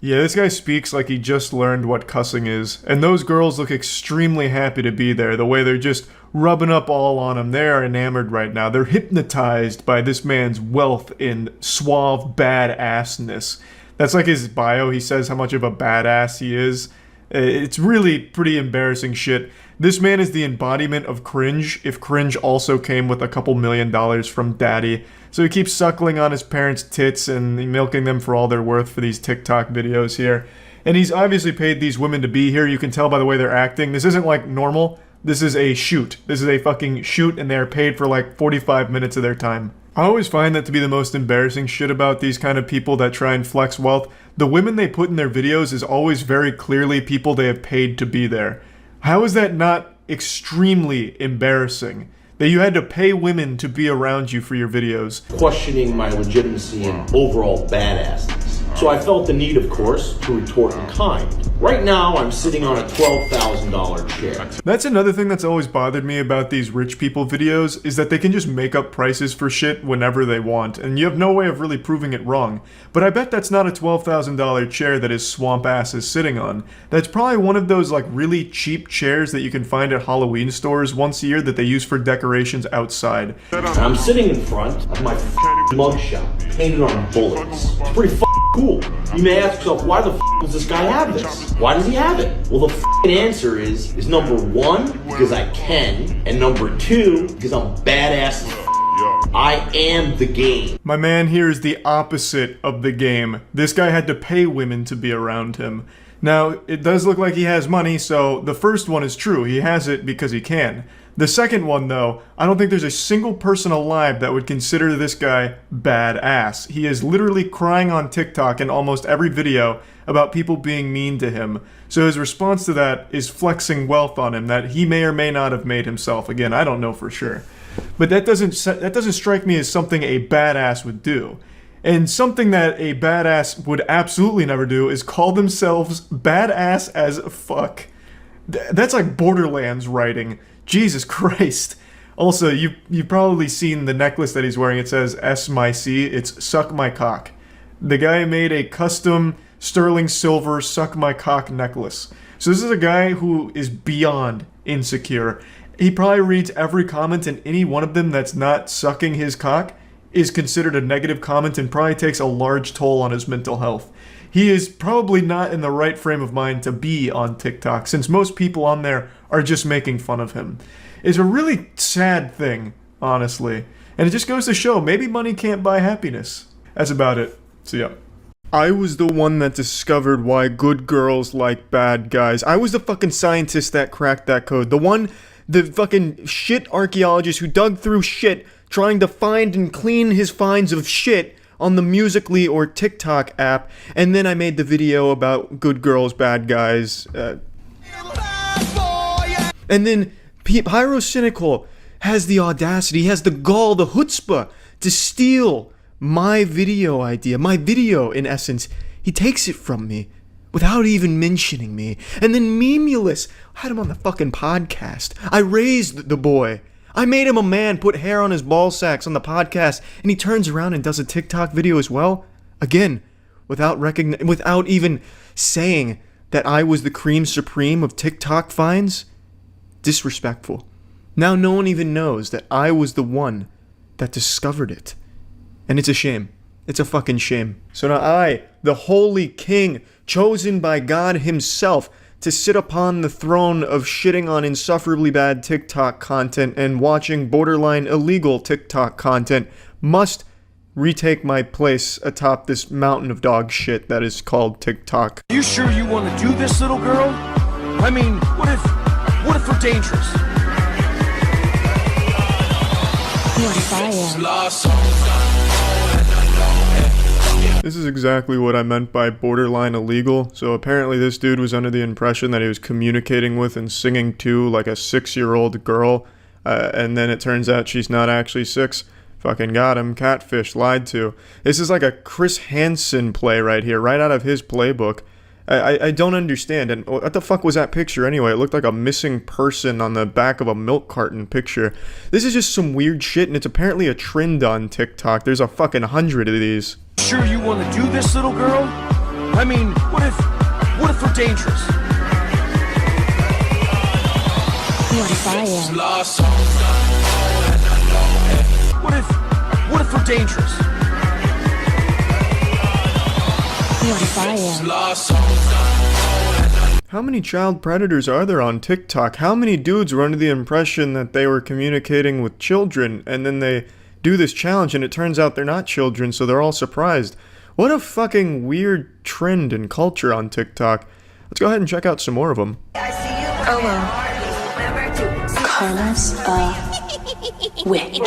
Yeah, this guy speaks like he just learned what cussing is, and those girls look extremely happy to be there, the way they're just rubbing up all on him. They are enamored right now. They're hypnotized by this man's wealth and suave badassness. That's like his bio. He says how much of a badass he is. It's really pretty embarrassing shit. This man is the embodiment of cringe, if cringe also came with a couple $1 million from daddy. So he keeps suckling on his parents' tits and milking them for all they're worth for these TikTok videos here. And he's obviously paid these women to be here. You can tell by the way they're acting. This isn't like normal. This is a shoot. This is a fucking shoot, and they're paid for like 45 minutes of their time. I always find that to be the most embarrassing shit about these kind of people that try and flex wealth. The women they put in their videos is always very clearly people they have paid to be there. How is that not extremely embarrassing? That you had to pay women to be around you for your videos. Questioning my legitimacy and overall badassness. So I felt the need, of course, to retort in kind. Right now, I'm sitting on a $12,000 chair. That's another thing that's always bothered me about these rich people videos, is that they can just make up prices for shit whenever they want, and you have no way of really proving it wrong. But I bet that's not a $12,000 chair that his swamp ass is sitting on. That's probably one of those like really cheap chairs that you can find at Halloween stores once a year that they use for decorations outside. I'm sitting in front of my mugshot, painted on bullets. It's pretty cool. You may ask yourself, why the does this guy have this? Why does he have it? Well, the answer is number one, because I can, and number two, because I'm badass. I am the game. My man here is the opposite of the game. This guy had to pay women to be around him. Now, it does look like he has money, so the first one is true. He has it because he can. The second one, though, I don't think there's a single person alive that would consider this guy badass. He is literally crying on TikTok in almost every video about people being mean to him. So his response to that is flexing wealth on him that he may or may not have made himself. Again, I don't know for sure. But that doesn't strike me as something a badass would do. And something that a badass would absolutely never do is call themselves badass as fuck. That's like Borderlands writing. Jesus Christ. Also, you've probably seen the necklace that he's wearing. It says S my C. It's suck my cock. The guy made a custom sterling silver suck my cock necklace. So this is a guy who is beyond insecure. He probably reads every comment, and any one of them that's not sucking his cock is considered a negative comment and probably takes a large toll on his mental health. He is probably not in the right frame of mind to be on TikTok, since most people on there are just making fun of him. It's a really sad thing, honestly. And it just goes to show, maybe money can't buy happiness. That's about it. So yeah. I was the one that discovered why good girls like bad guys. I was the fucking scientist that cracked that code. The fucking shit archaeologist who dug through shit trying to find and clean his finds of shit on the Musical.ly or TikTok app, and then I made the video about good girls, bad guys. And then Pyrocynical has the audacity, he has the gall, the chutzpah to steal my video idea, my video in essence. He takes it from me without even mentioning me. And then Memulous had him on the fucking podcast. I raised the boy. I made him a man, put hair on his ball sacks on the podcast, and he turns around and does a TikTok video as well? Again, without even saying that I was the cream supreme of TikTok finds? Disrespectful. Now no one even knows that I was the one that discovered it. And it's a shame. It's a fucking shame. So now I, the holy king, chosen by God himself to sit upon the throne of shitting on insufferably bad TikTok content and watching borderline illegal TikTok content, must retake my place atop this mountain of dog shit that is called TikTok. You sure you want to do this, little girl? I mean, what if we're dangerous? This is exactly what I meant by borderline illegal. So apparently this dude was under the impression that he was communicating with and singing to like a 6-year-old girl, and then it turns out she's not actually 6. Fucking got him. Catfish. Lied to. This is like a Chris Hansen play right here, right out of his playbook. I don't understand. And what the fuck was that picture anyway? It looked like a missing person on the back of a milk carton picture. This is just some weird shit, and it's apparently a trend on TikTok. There's a fucking 100 of these. Sure you want to do this, little girl? I mean, what if we're dangerous? What if we're dangerous? How many child predators are there on TikTok? How many dudes were under the impression that they were communicating with children, and then they do this challenge and it turns out they're not children, so they're all surprised? What a fucking weird trend and culture on TikTok. Let's go ahead and check out some more of them. Oh well. Karma's a witch.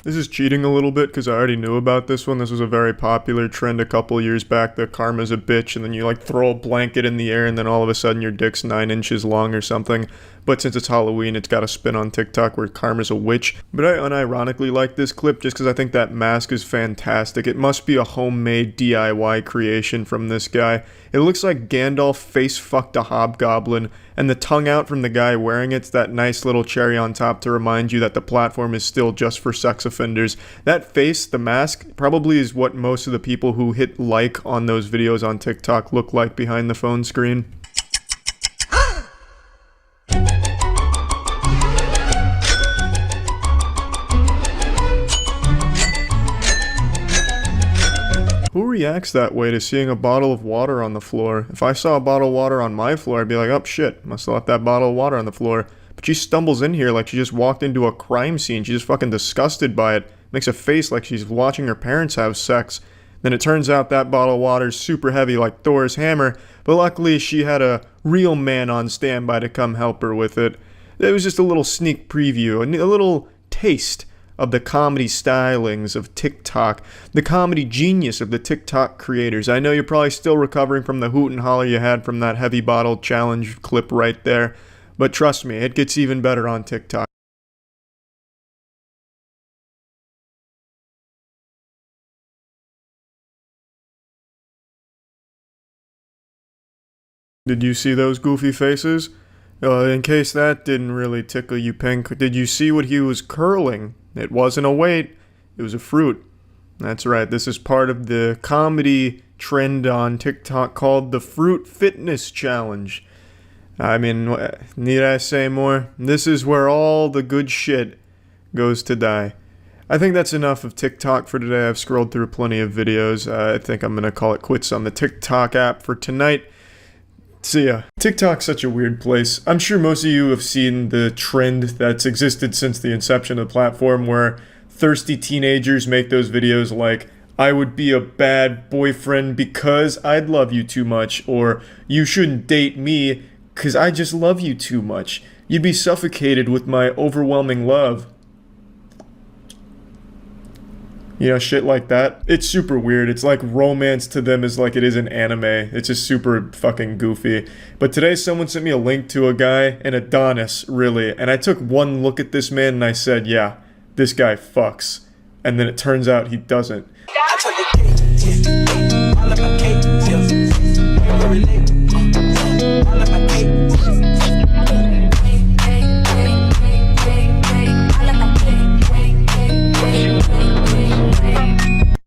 This is cheating a little bit because I already knew about this one. This was a very popular trend a couple years back. The karma's a bitch, and then you like throw a blanket in the air and then all of a sudden your dick's 9 inches long or something. but since it's Halloween, it's got a spin on TikTok where Karma's a witch. But I unironically like this clip just because I think that mask is fantastic. It must be a homemade DIY creation from this guy. It looks like Gandalf face-fucked a hobgoblin, and the tongue out from the guy wearing it's that nice little cherry on top to remind you that the platform is still just for sex offenders. That face, the mask, probably is what most of the people who hit like on those videos on TikTok look like behind the phone screen. Who reacts that way to seeing a bottle of water on the floor? If I saw a bottle of water on my floor, I'd be like, oh shit, must have left that bottle of water on the floor. But she stumbles in here like she just walked into a crime scene. She's just fucking disgusted by it. Makes a face like she's watching her parents have sex. Then it turns out that bottle of water's super heavy like Thor's hammer, but luckily she had a real man on standby to come help her with it. It was just a little sneak preview, a little taste of the comedy stylings of TikTok, the comedy genius of the TikTok creators. I know you're probably still recovering from the hoot and holler you had from that heavy bottle challenge clip right there, but trust me, it gets even better on TikTok. Did you see those goofy faces? In case that didn't really tickle you pink, did you see what he was curling? It wasn't a weight, it was a fruit. That's right, this is part of the comedy trend on TikTok called the Fruit Fitness Challenge. I mean, need I say more? This is where all the good shit goes to die. I think that's enough of TikTok for today. I've scrolled through plenty of videos. I think I'm gonna call it quits on the TikTok app for tonight. See ya. TikTok's such a weird place. I'm sure most of you have seen the trend that's existed since the inception of the platform where thirsty teenagers make those videos like, I would be a bad boyfriend because I'd love you too much, or you shouldn't date me because I just love you too much. You'd be suffocated with my overwhelming love. You know, shit like that. It's super weird. It's like romance to them is like it is in anime. It's just super fucking goofy. But today someone sent me a link to a guy, an Adonis, really. And I took one look at this man and I said, yeah, this guy fucks. And then it turns out he doesn't.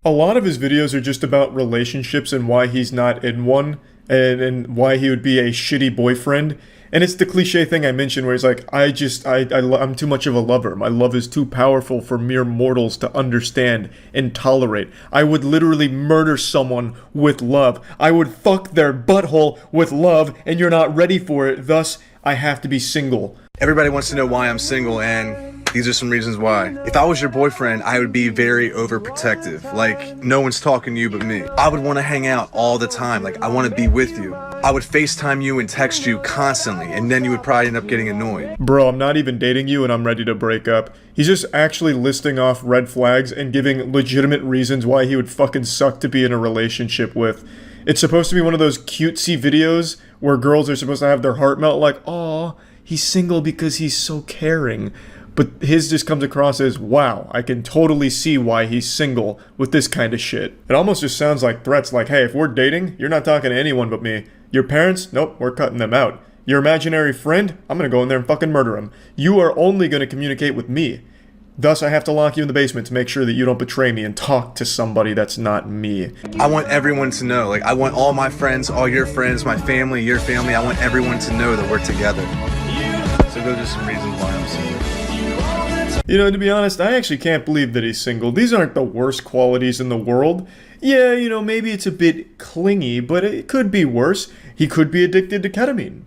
A lot of his videos are just about relationships and why he's not in one, and why he would be a shitty boyfriend. And it's the cliche thing I mentioned where he's like, I'm too much of a lover. My love is too powerful for mere mortals to understand and tolerate. I would literally murder someone with love. I would fuck their butthole with love, and you're not ready for it. Thus, I have to be single. Everybody wants to know why I'm single, and these are some reasons why. If I was your boyfriend, I would be very overprotective. Like, no one's talking to you but me. I would want to hang out all the time. Like, I want to be with you. I would FaceTime you and text you constantly, and then you would probably end up getting annoyed. Bro, I'm not even dating you and I'm ready to break up. He's just actually listing off red flags and giving legitimate reasons why he would fucking suck to be in a relationship with. It's supposed to be one of those cutesy videos where girls are supposed to have their heart melt like, aw, he's single because he's so caring. But his just comes across as, wow, I can totally see why he's single with this kind of shit. It almost just sounds like threats like, hey, if we're dating, you're not talking to anyone but me. Your parents? Nope, we're cutting them out. Your imaginary friend? I'm gonna go in there and fucking murder him. You are only gonna communicate with me. Thus, I have to lock you in the basement to make sure that you don't betray me and talk to somebody that's not me. I want everyone to know. Like, I want all my friends, all your friends, my family, your family. I want everyone to know that we're together. So those are some reasons why I'm single. You know, to be honest, I actually can't believe that he's single. These aren't the worst qualities in the world. Yeah, you know, maybe it's a bit clingy, but it could be worse. He could be addicted to ketamine.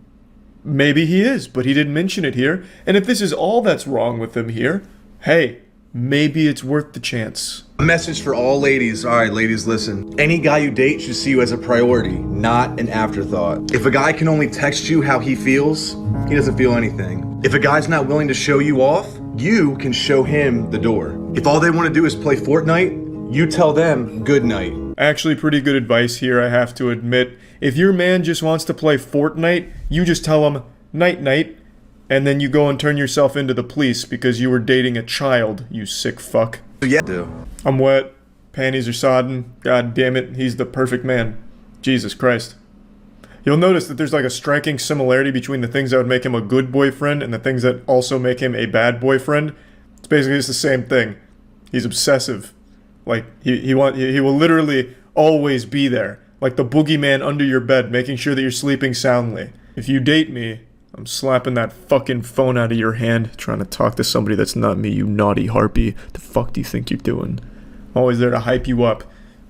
Maybe he is, but he didn't mention it here. And if this is all that's wrong with him here, hey, maybe it's worth the chance. A message for all ladies. All right, ladies, listen. Any guy you date should see you as a priority, not an afterthought. If a guy can only text you how he feels, he doesn't feel anything. If a guy's not willing to show you off, you can show him the door. If all they want to do is play Fortnite, you tell them good night. Actually, pretty good advice here, I have to admit. If your man just wants to play Fortnite, you just tell him night-night. and then you go and turn yourself into the police because you were dating a child, you sick fuck. Yeah, do. I'm wet, panties are sodden, god damn it, he's the perfect man. Jesus Christ. You'll notice that there's like a striking similarity between the things that would make him a good boyfriend and the things that also make him a bad boyfriend. It's basically just the same thing. He's obsessive. Like, he will literally always be there. Like the boogeyman under your bed, making sure that you're sleeping soundly. If you date me, I'm slapping that fucking phone out of your hand, trying to talk to somebody that's not me, you naughty harpy. The fuck do you think you're doing? I'm always there to hype you up.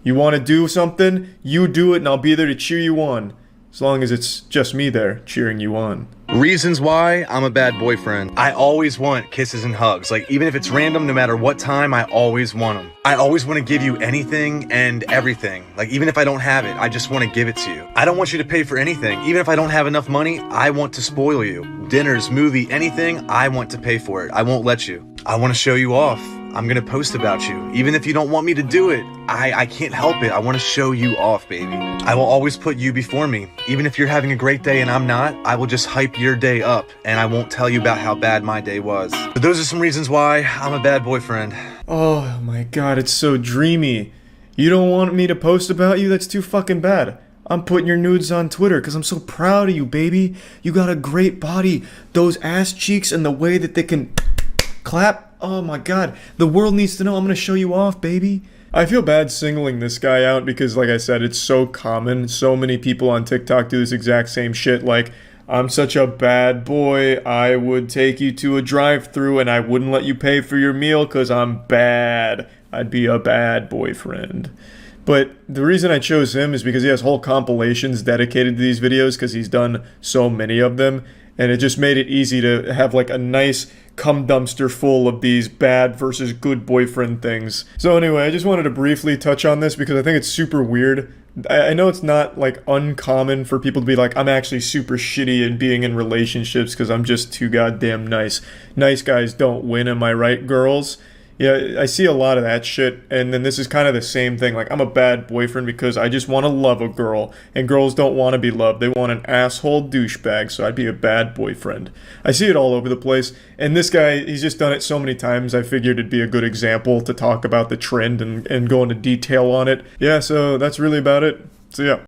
You want to do something? You do it and I'll be there to cheer you on. As long as it's just me there, cheering you on. Reasons why I'm a bad boyfriend. I always want kisses and hugs. Like, even if it's random, no matter what time, I always want them. I always want to give you anything and everything. Like, even if I don't have it, I just want to give it to you. I don't want you to pay for anything. Even if I don't have enough money, I want to spoil you. Dinners, movie, anything, I want to pay for it. I won't let you. I want to show you off. I'm gonna post about you. Even if you don't want me to do it, I can't help it. I want to show you off, baby. I will always put you before me. Even if you're having a great day and I'm not, I will just hype your day up and I won't tell you about how bad my day was. But those are some reasons why I'm a bad boyfriend. Oh my god, it's so dreamy. You don't want me to post about you? That's too fucking bad. I'm putting your nudes on Twitter because I'm so proud of you, baby. You got a great body. Those ass cheeks and the way that they can clap. Oh my god, the world needs to know. I'm gonna show you off, baby. I feel bad singling this guy out because, like I said, it's so common. So many people on TikTok do this exact same shit. Like, I'm such a bad boy, I would take you to a drive-thru and I wouldn't let you pay for your meal because I'm bad. I'd be a bad boyfriend. But the reason I chose him is because he has whole compilations dedicated to these videos because he's done so many of them. And it just made it easy to have like a nice cum dumpster full of these bad versus good boyfriend things. So anyway, I just wanted to briefly touch on this because I think it's super weird. I know it's not like uncommon for people to be like, I'm actually super shitty in being in relationships because I'm just too goddamn nice. Nice guys don't win, am I right, girls? Yeah, I see a lot of that shit, and then this is kind of the same thing. Like, I'm a bad boyfriend because I just want to love a girl, and girls don't want to be loved. They want an asshole douchebag, so I'd be a bad boyfriend. I see it all over the place, and this guy, he's just done it so many times, I figured it'd be a good example to talk about the trend and go into detail on it. Yeah, so that's really about it. So yeah.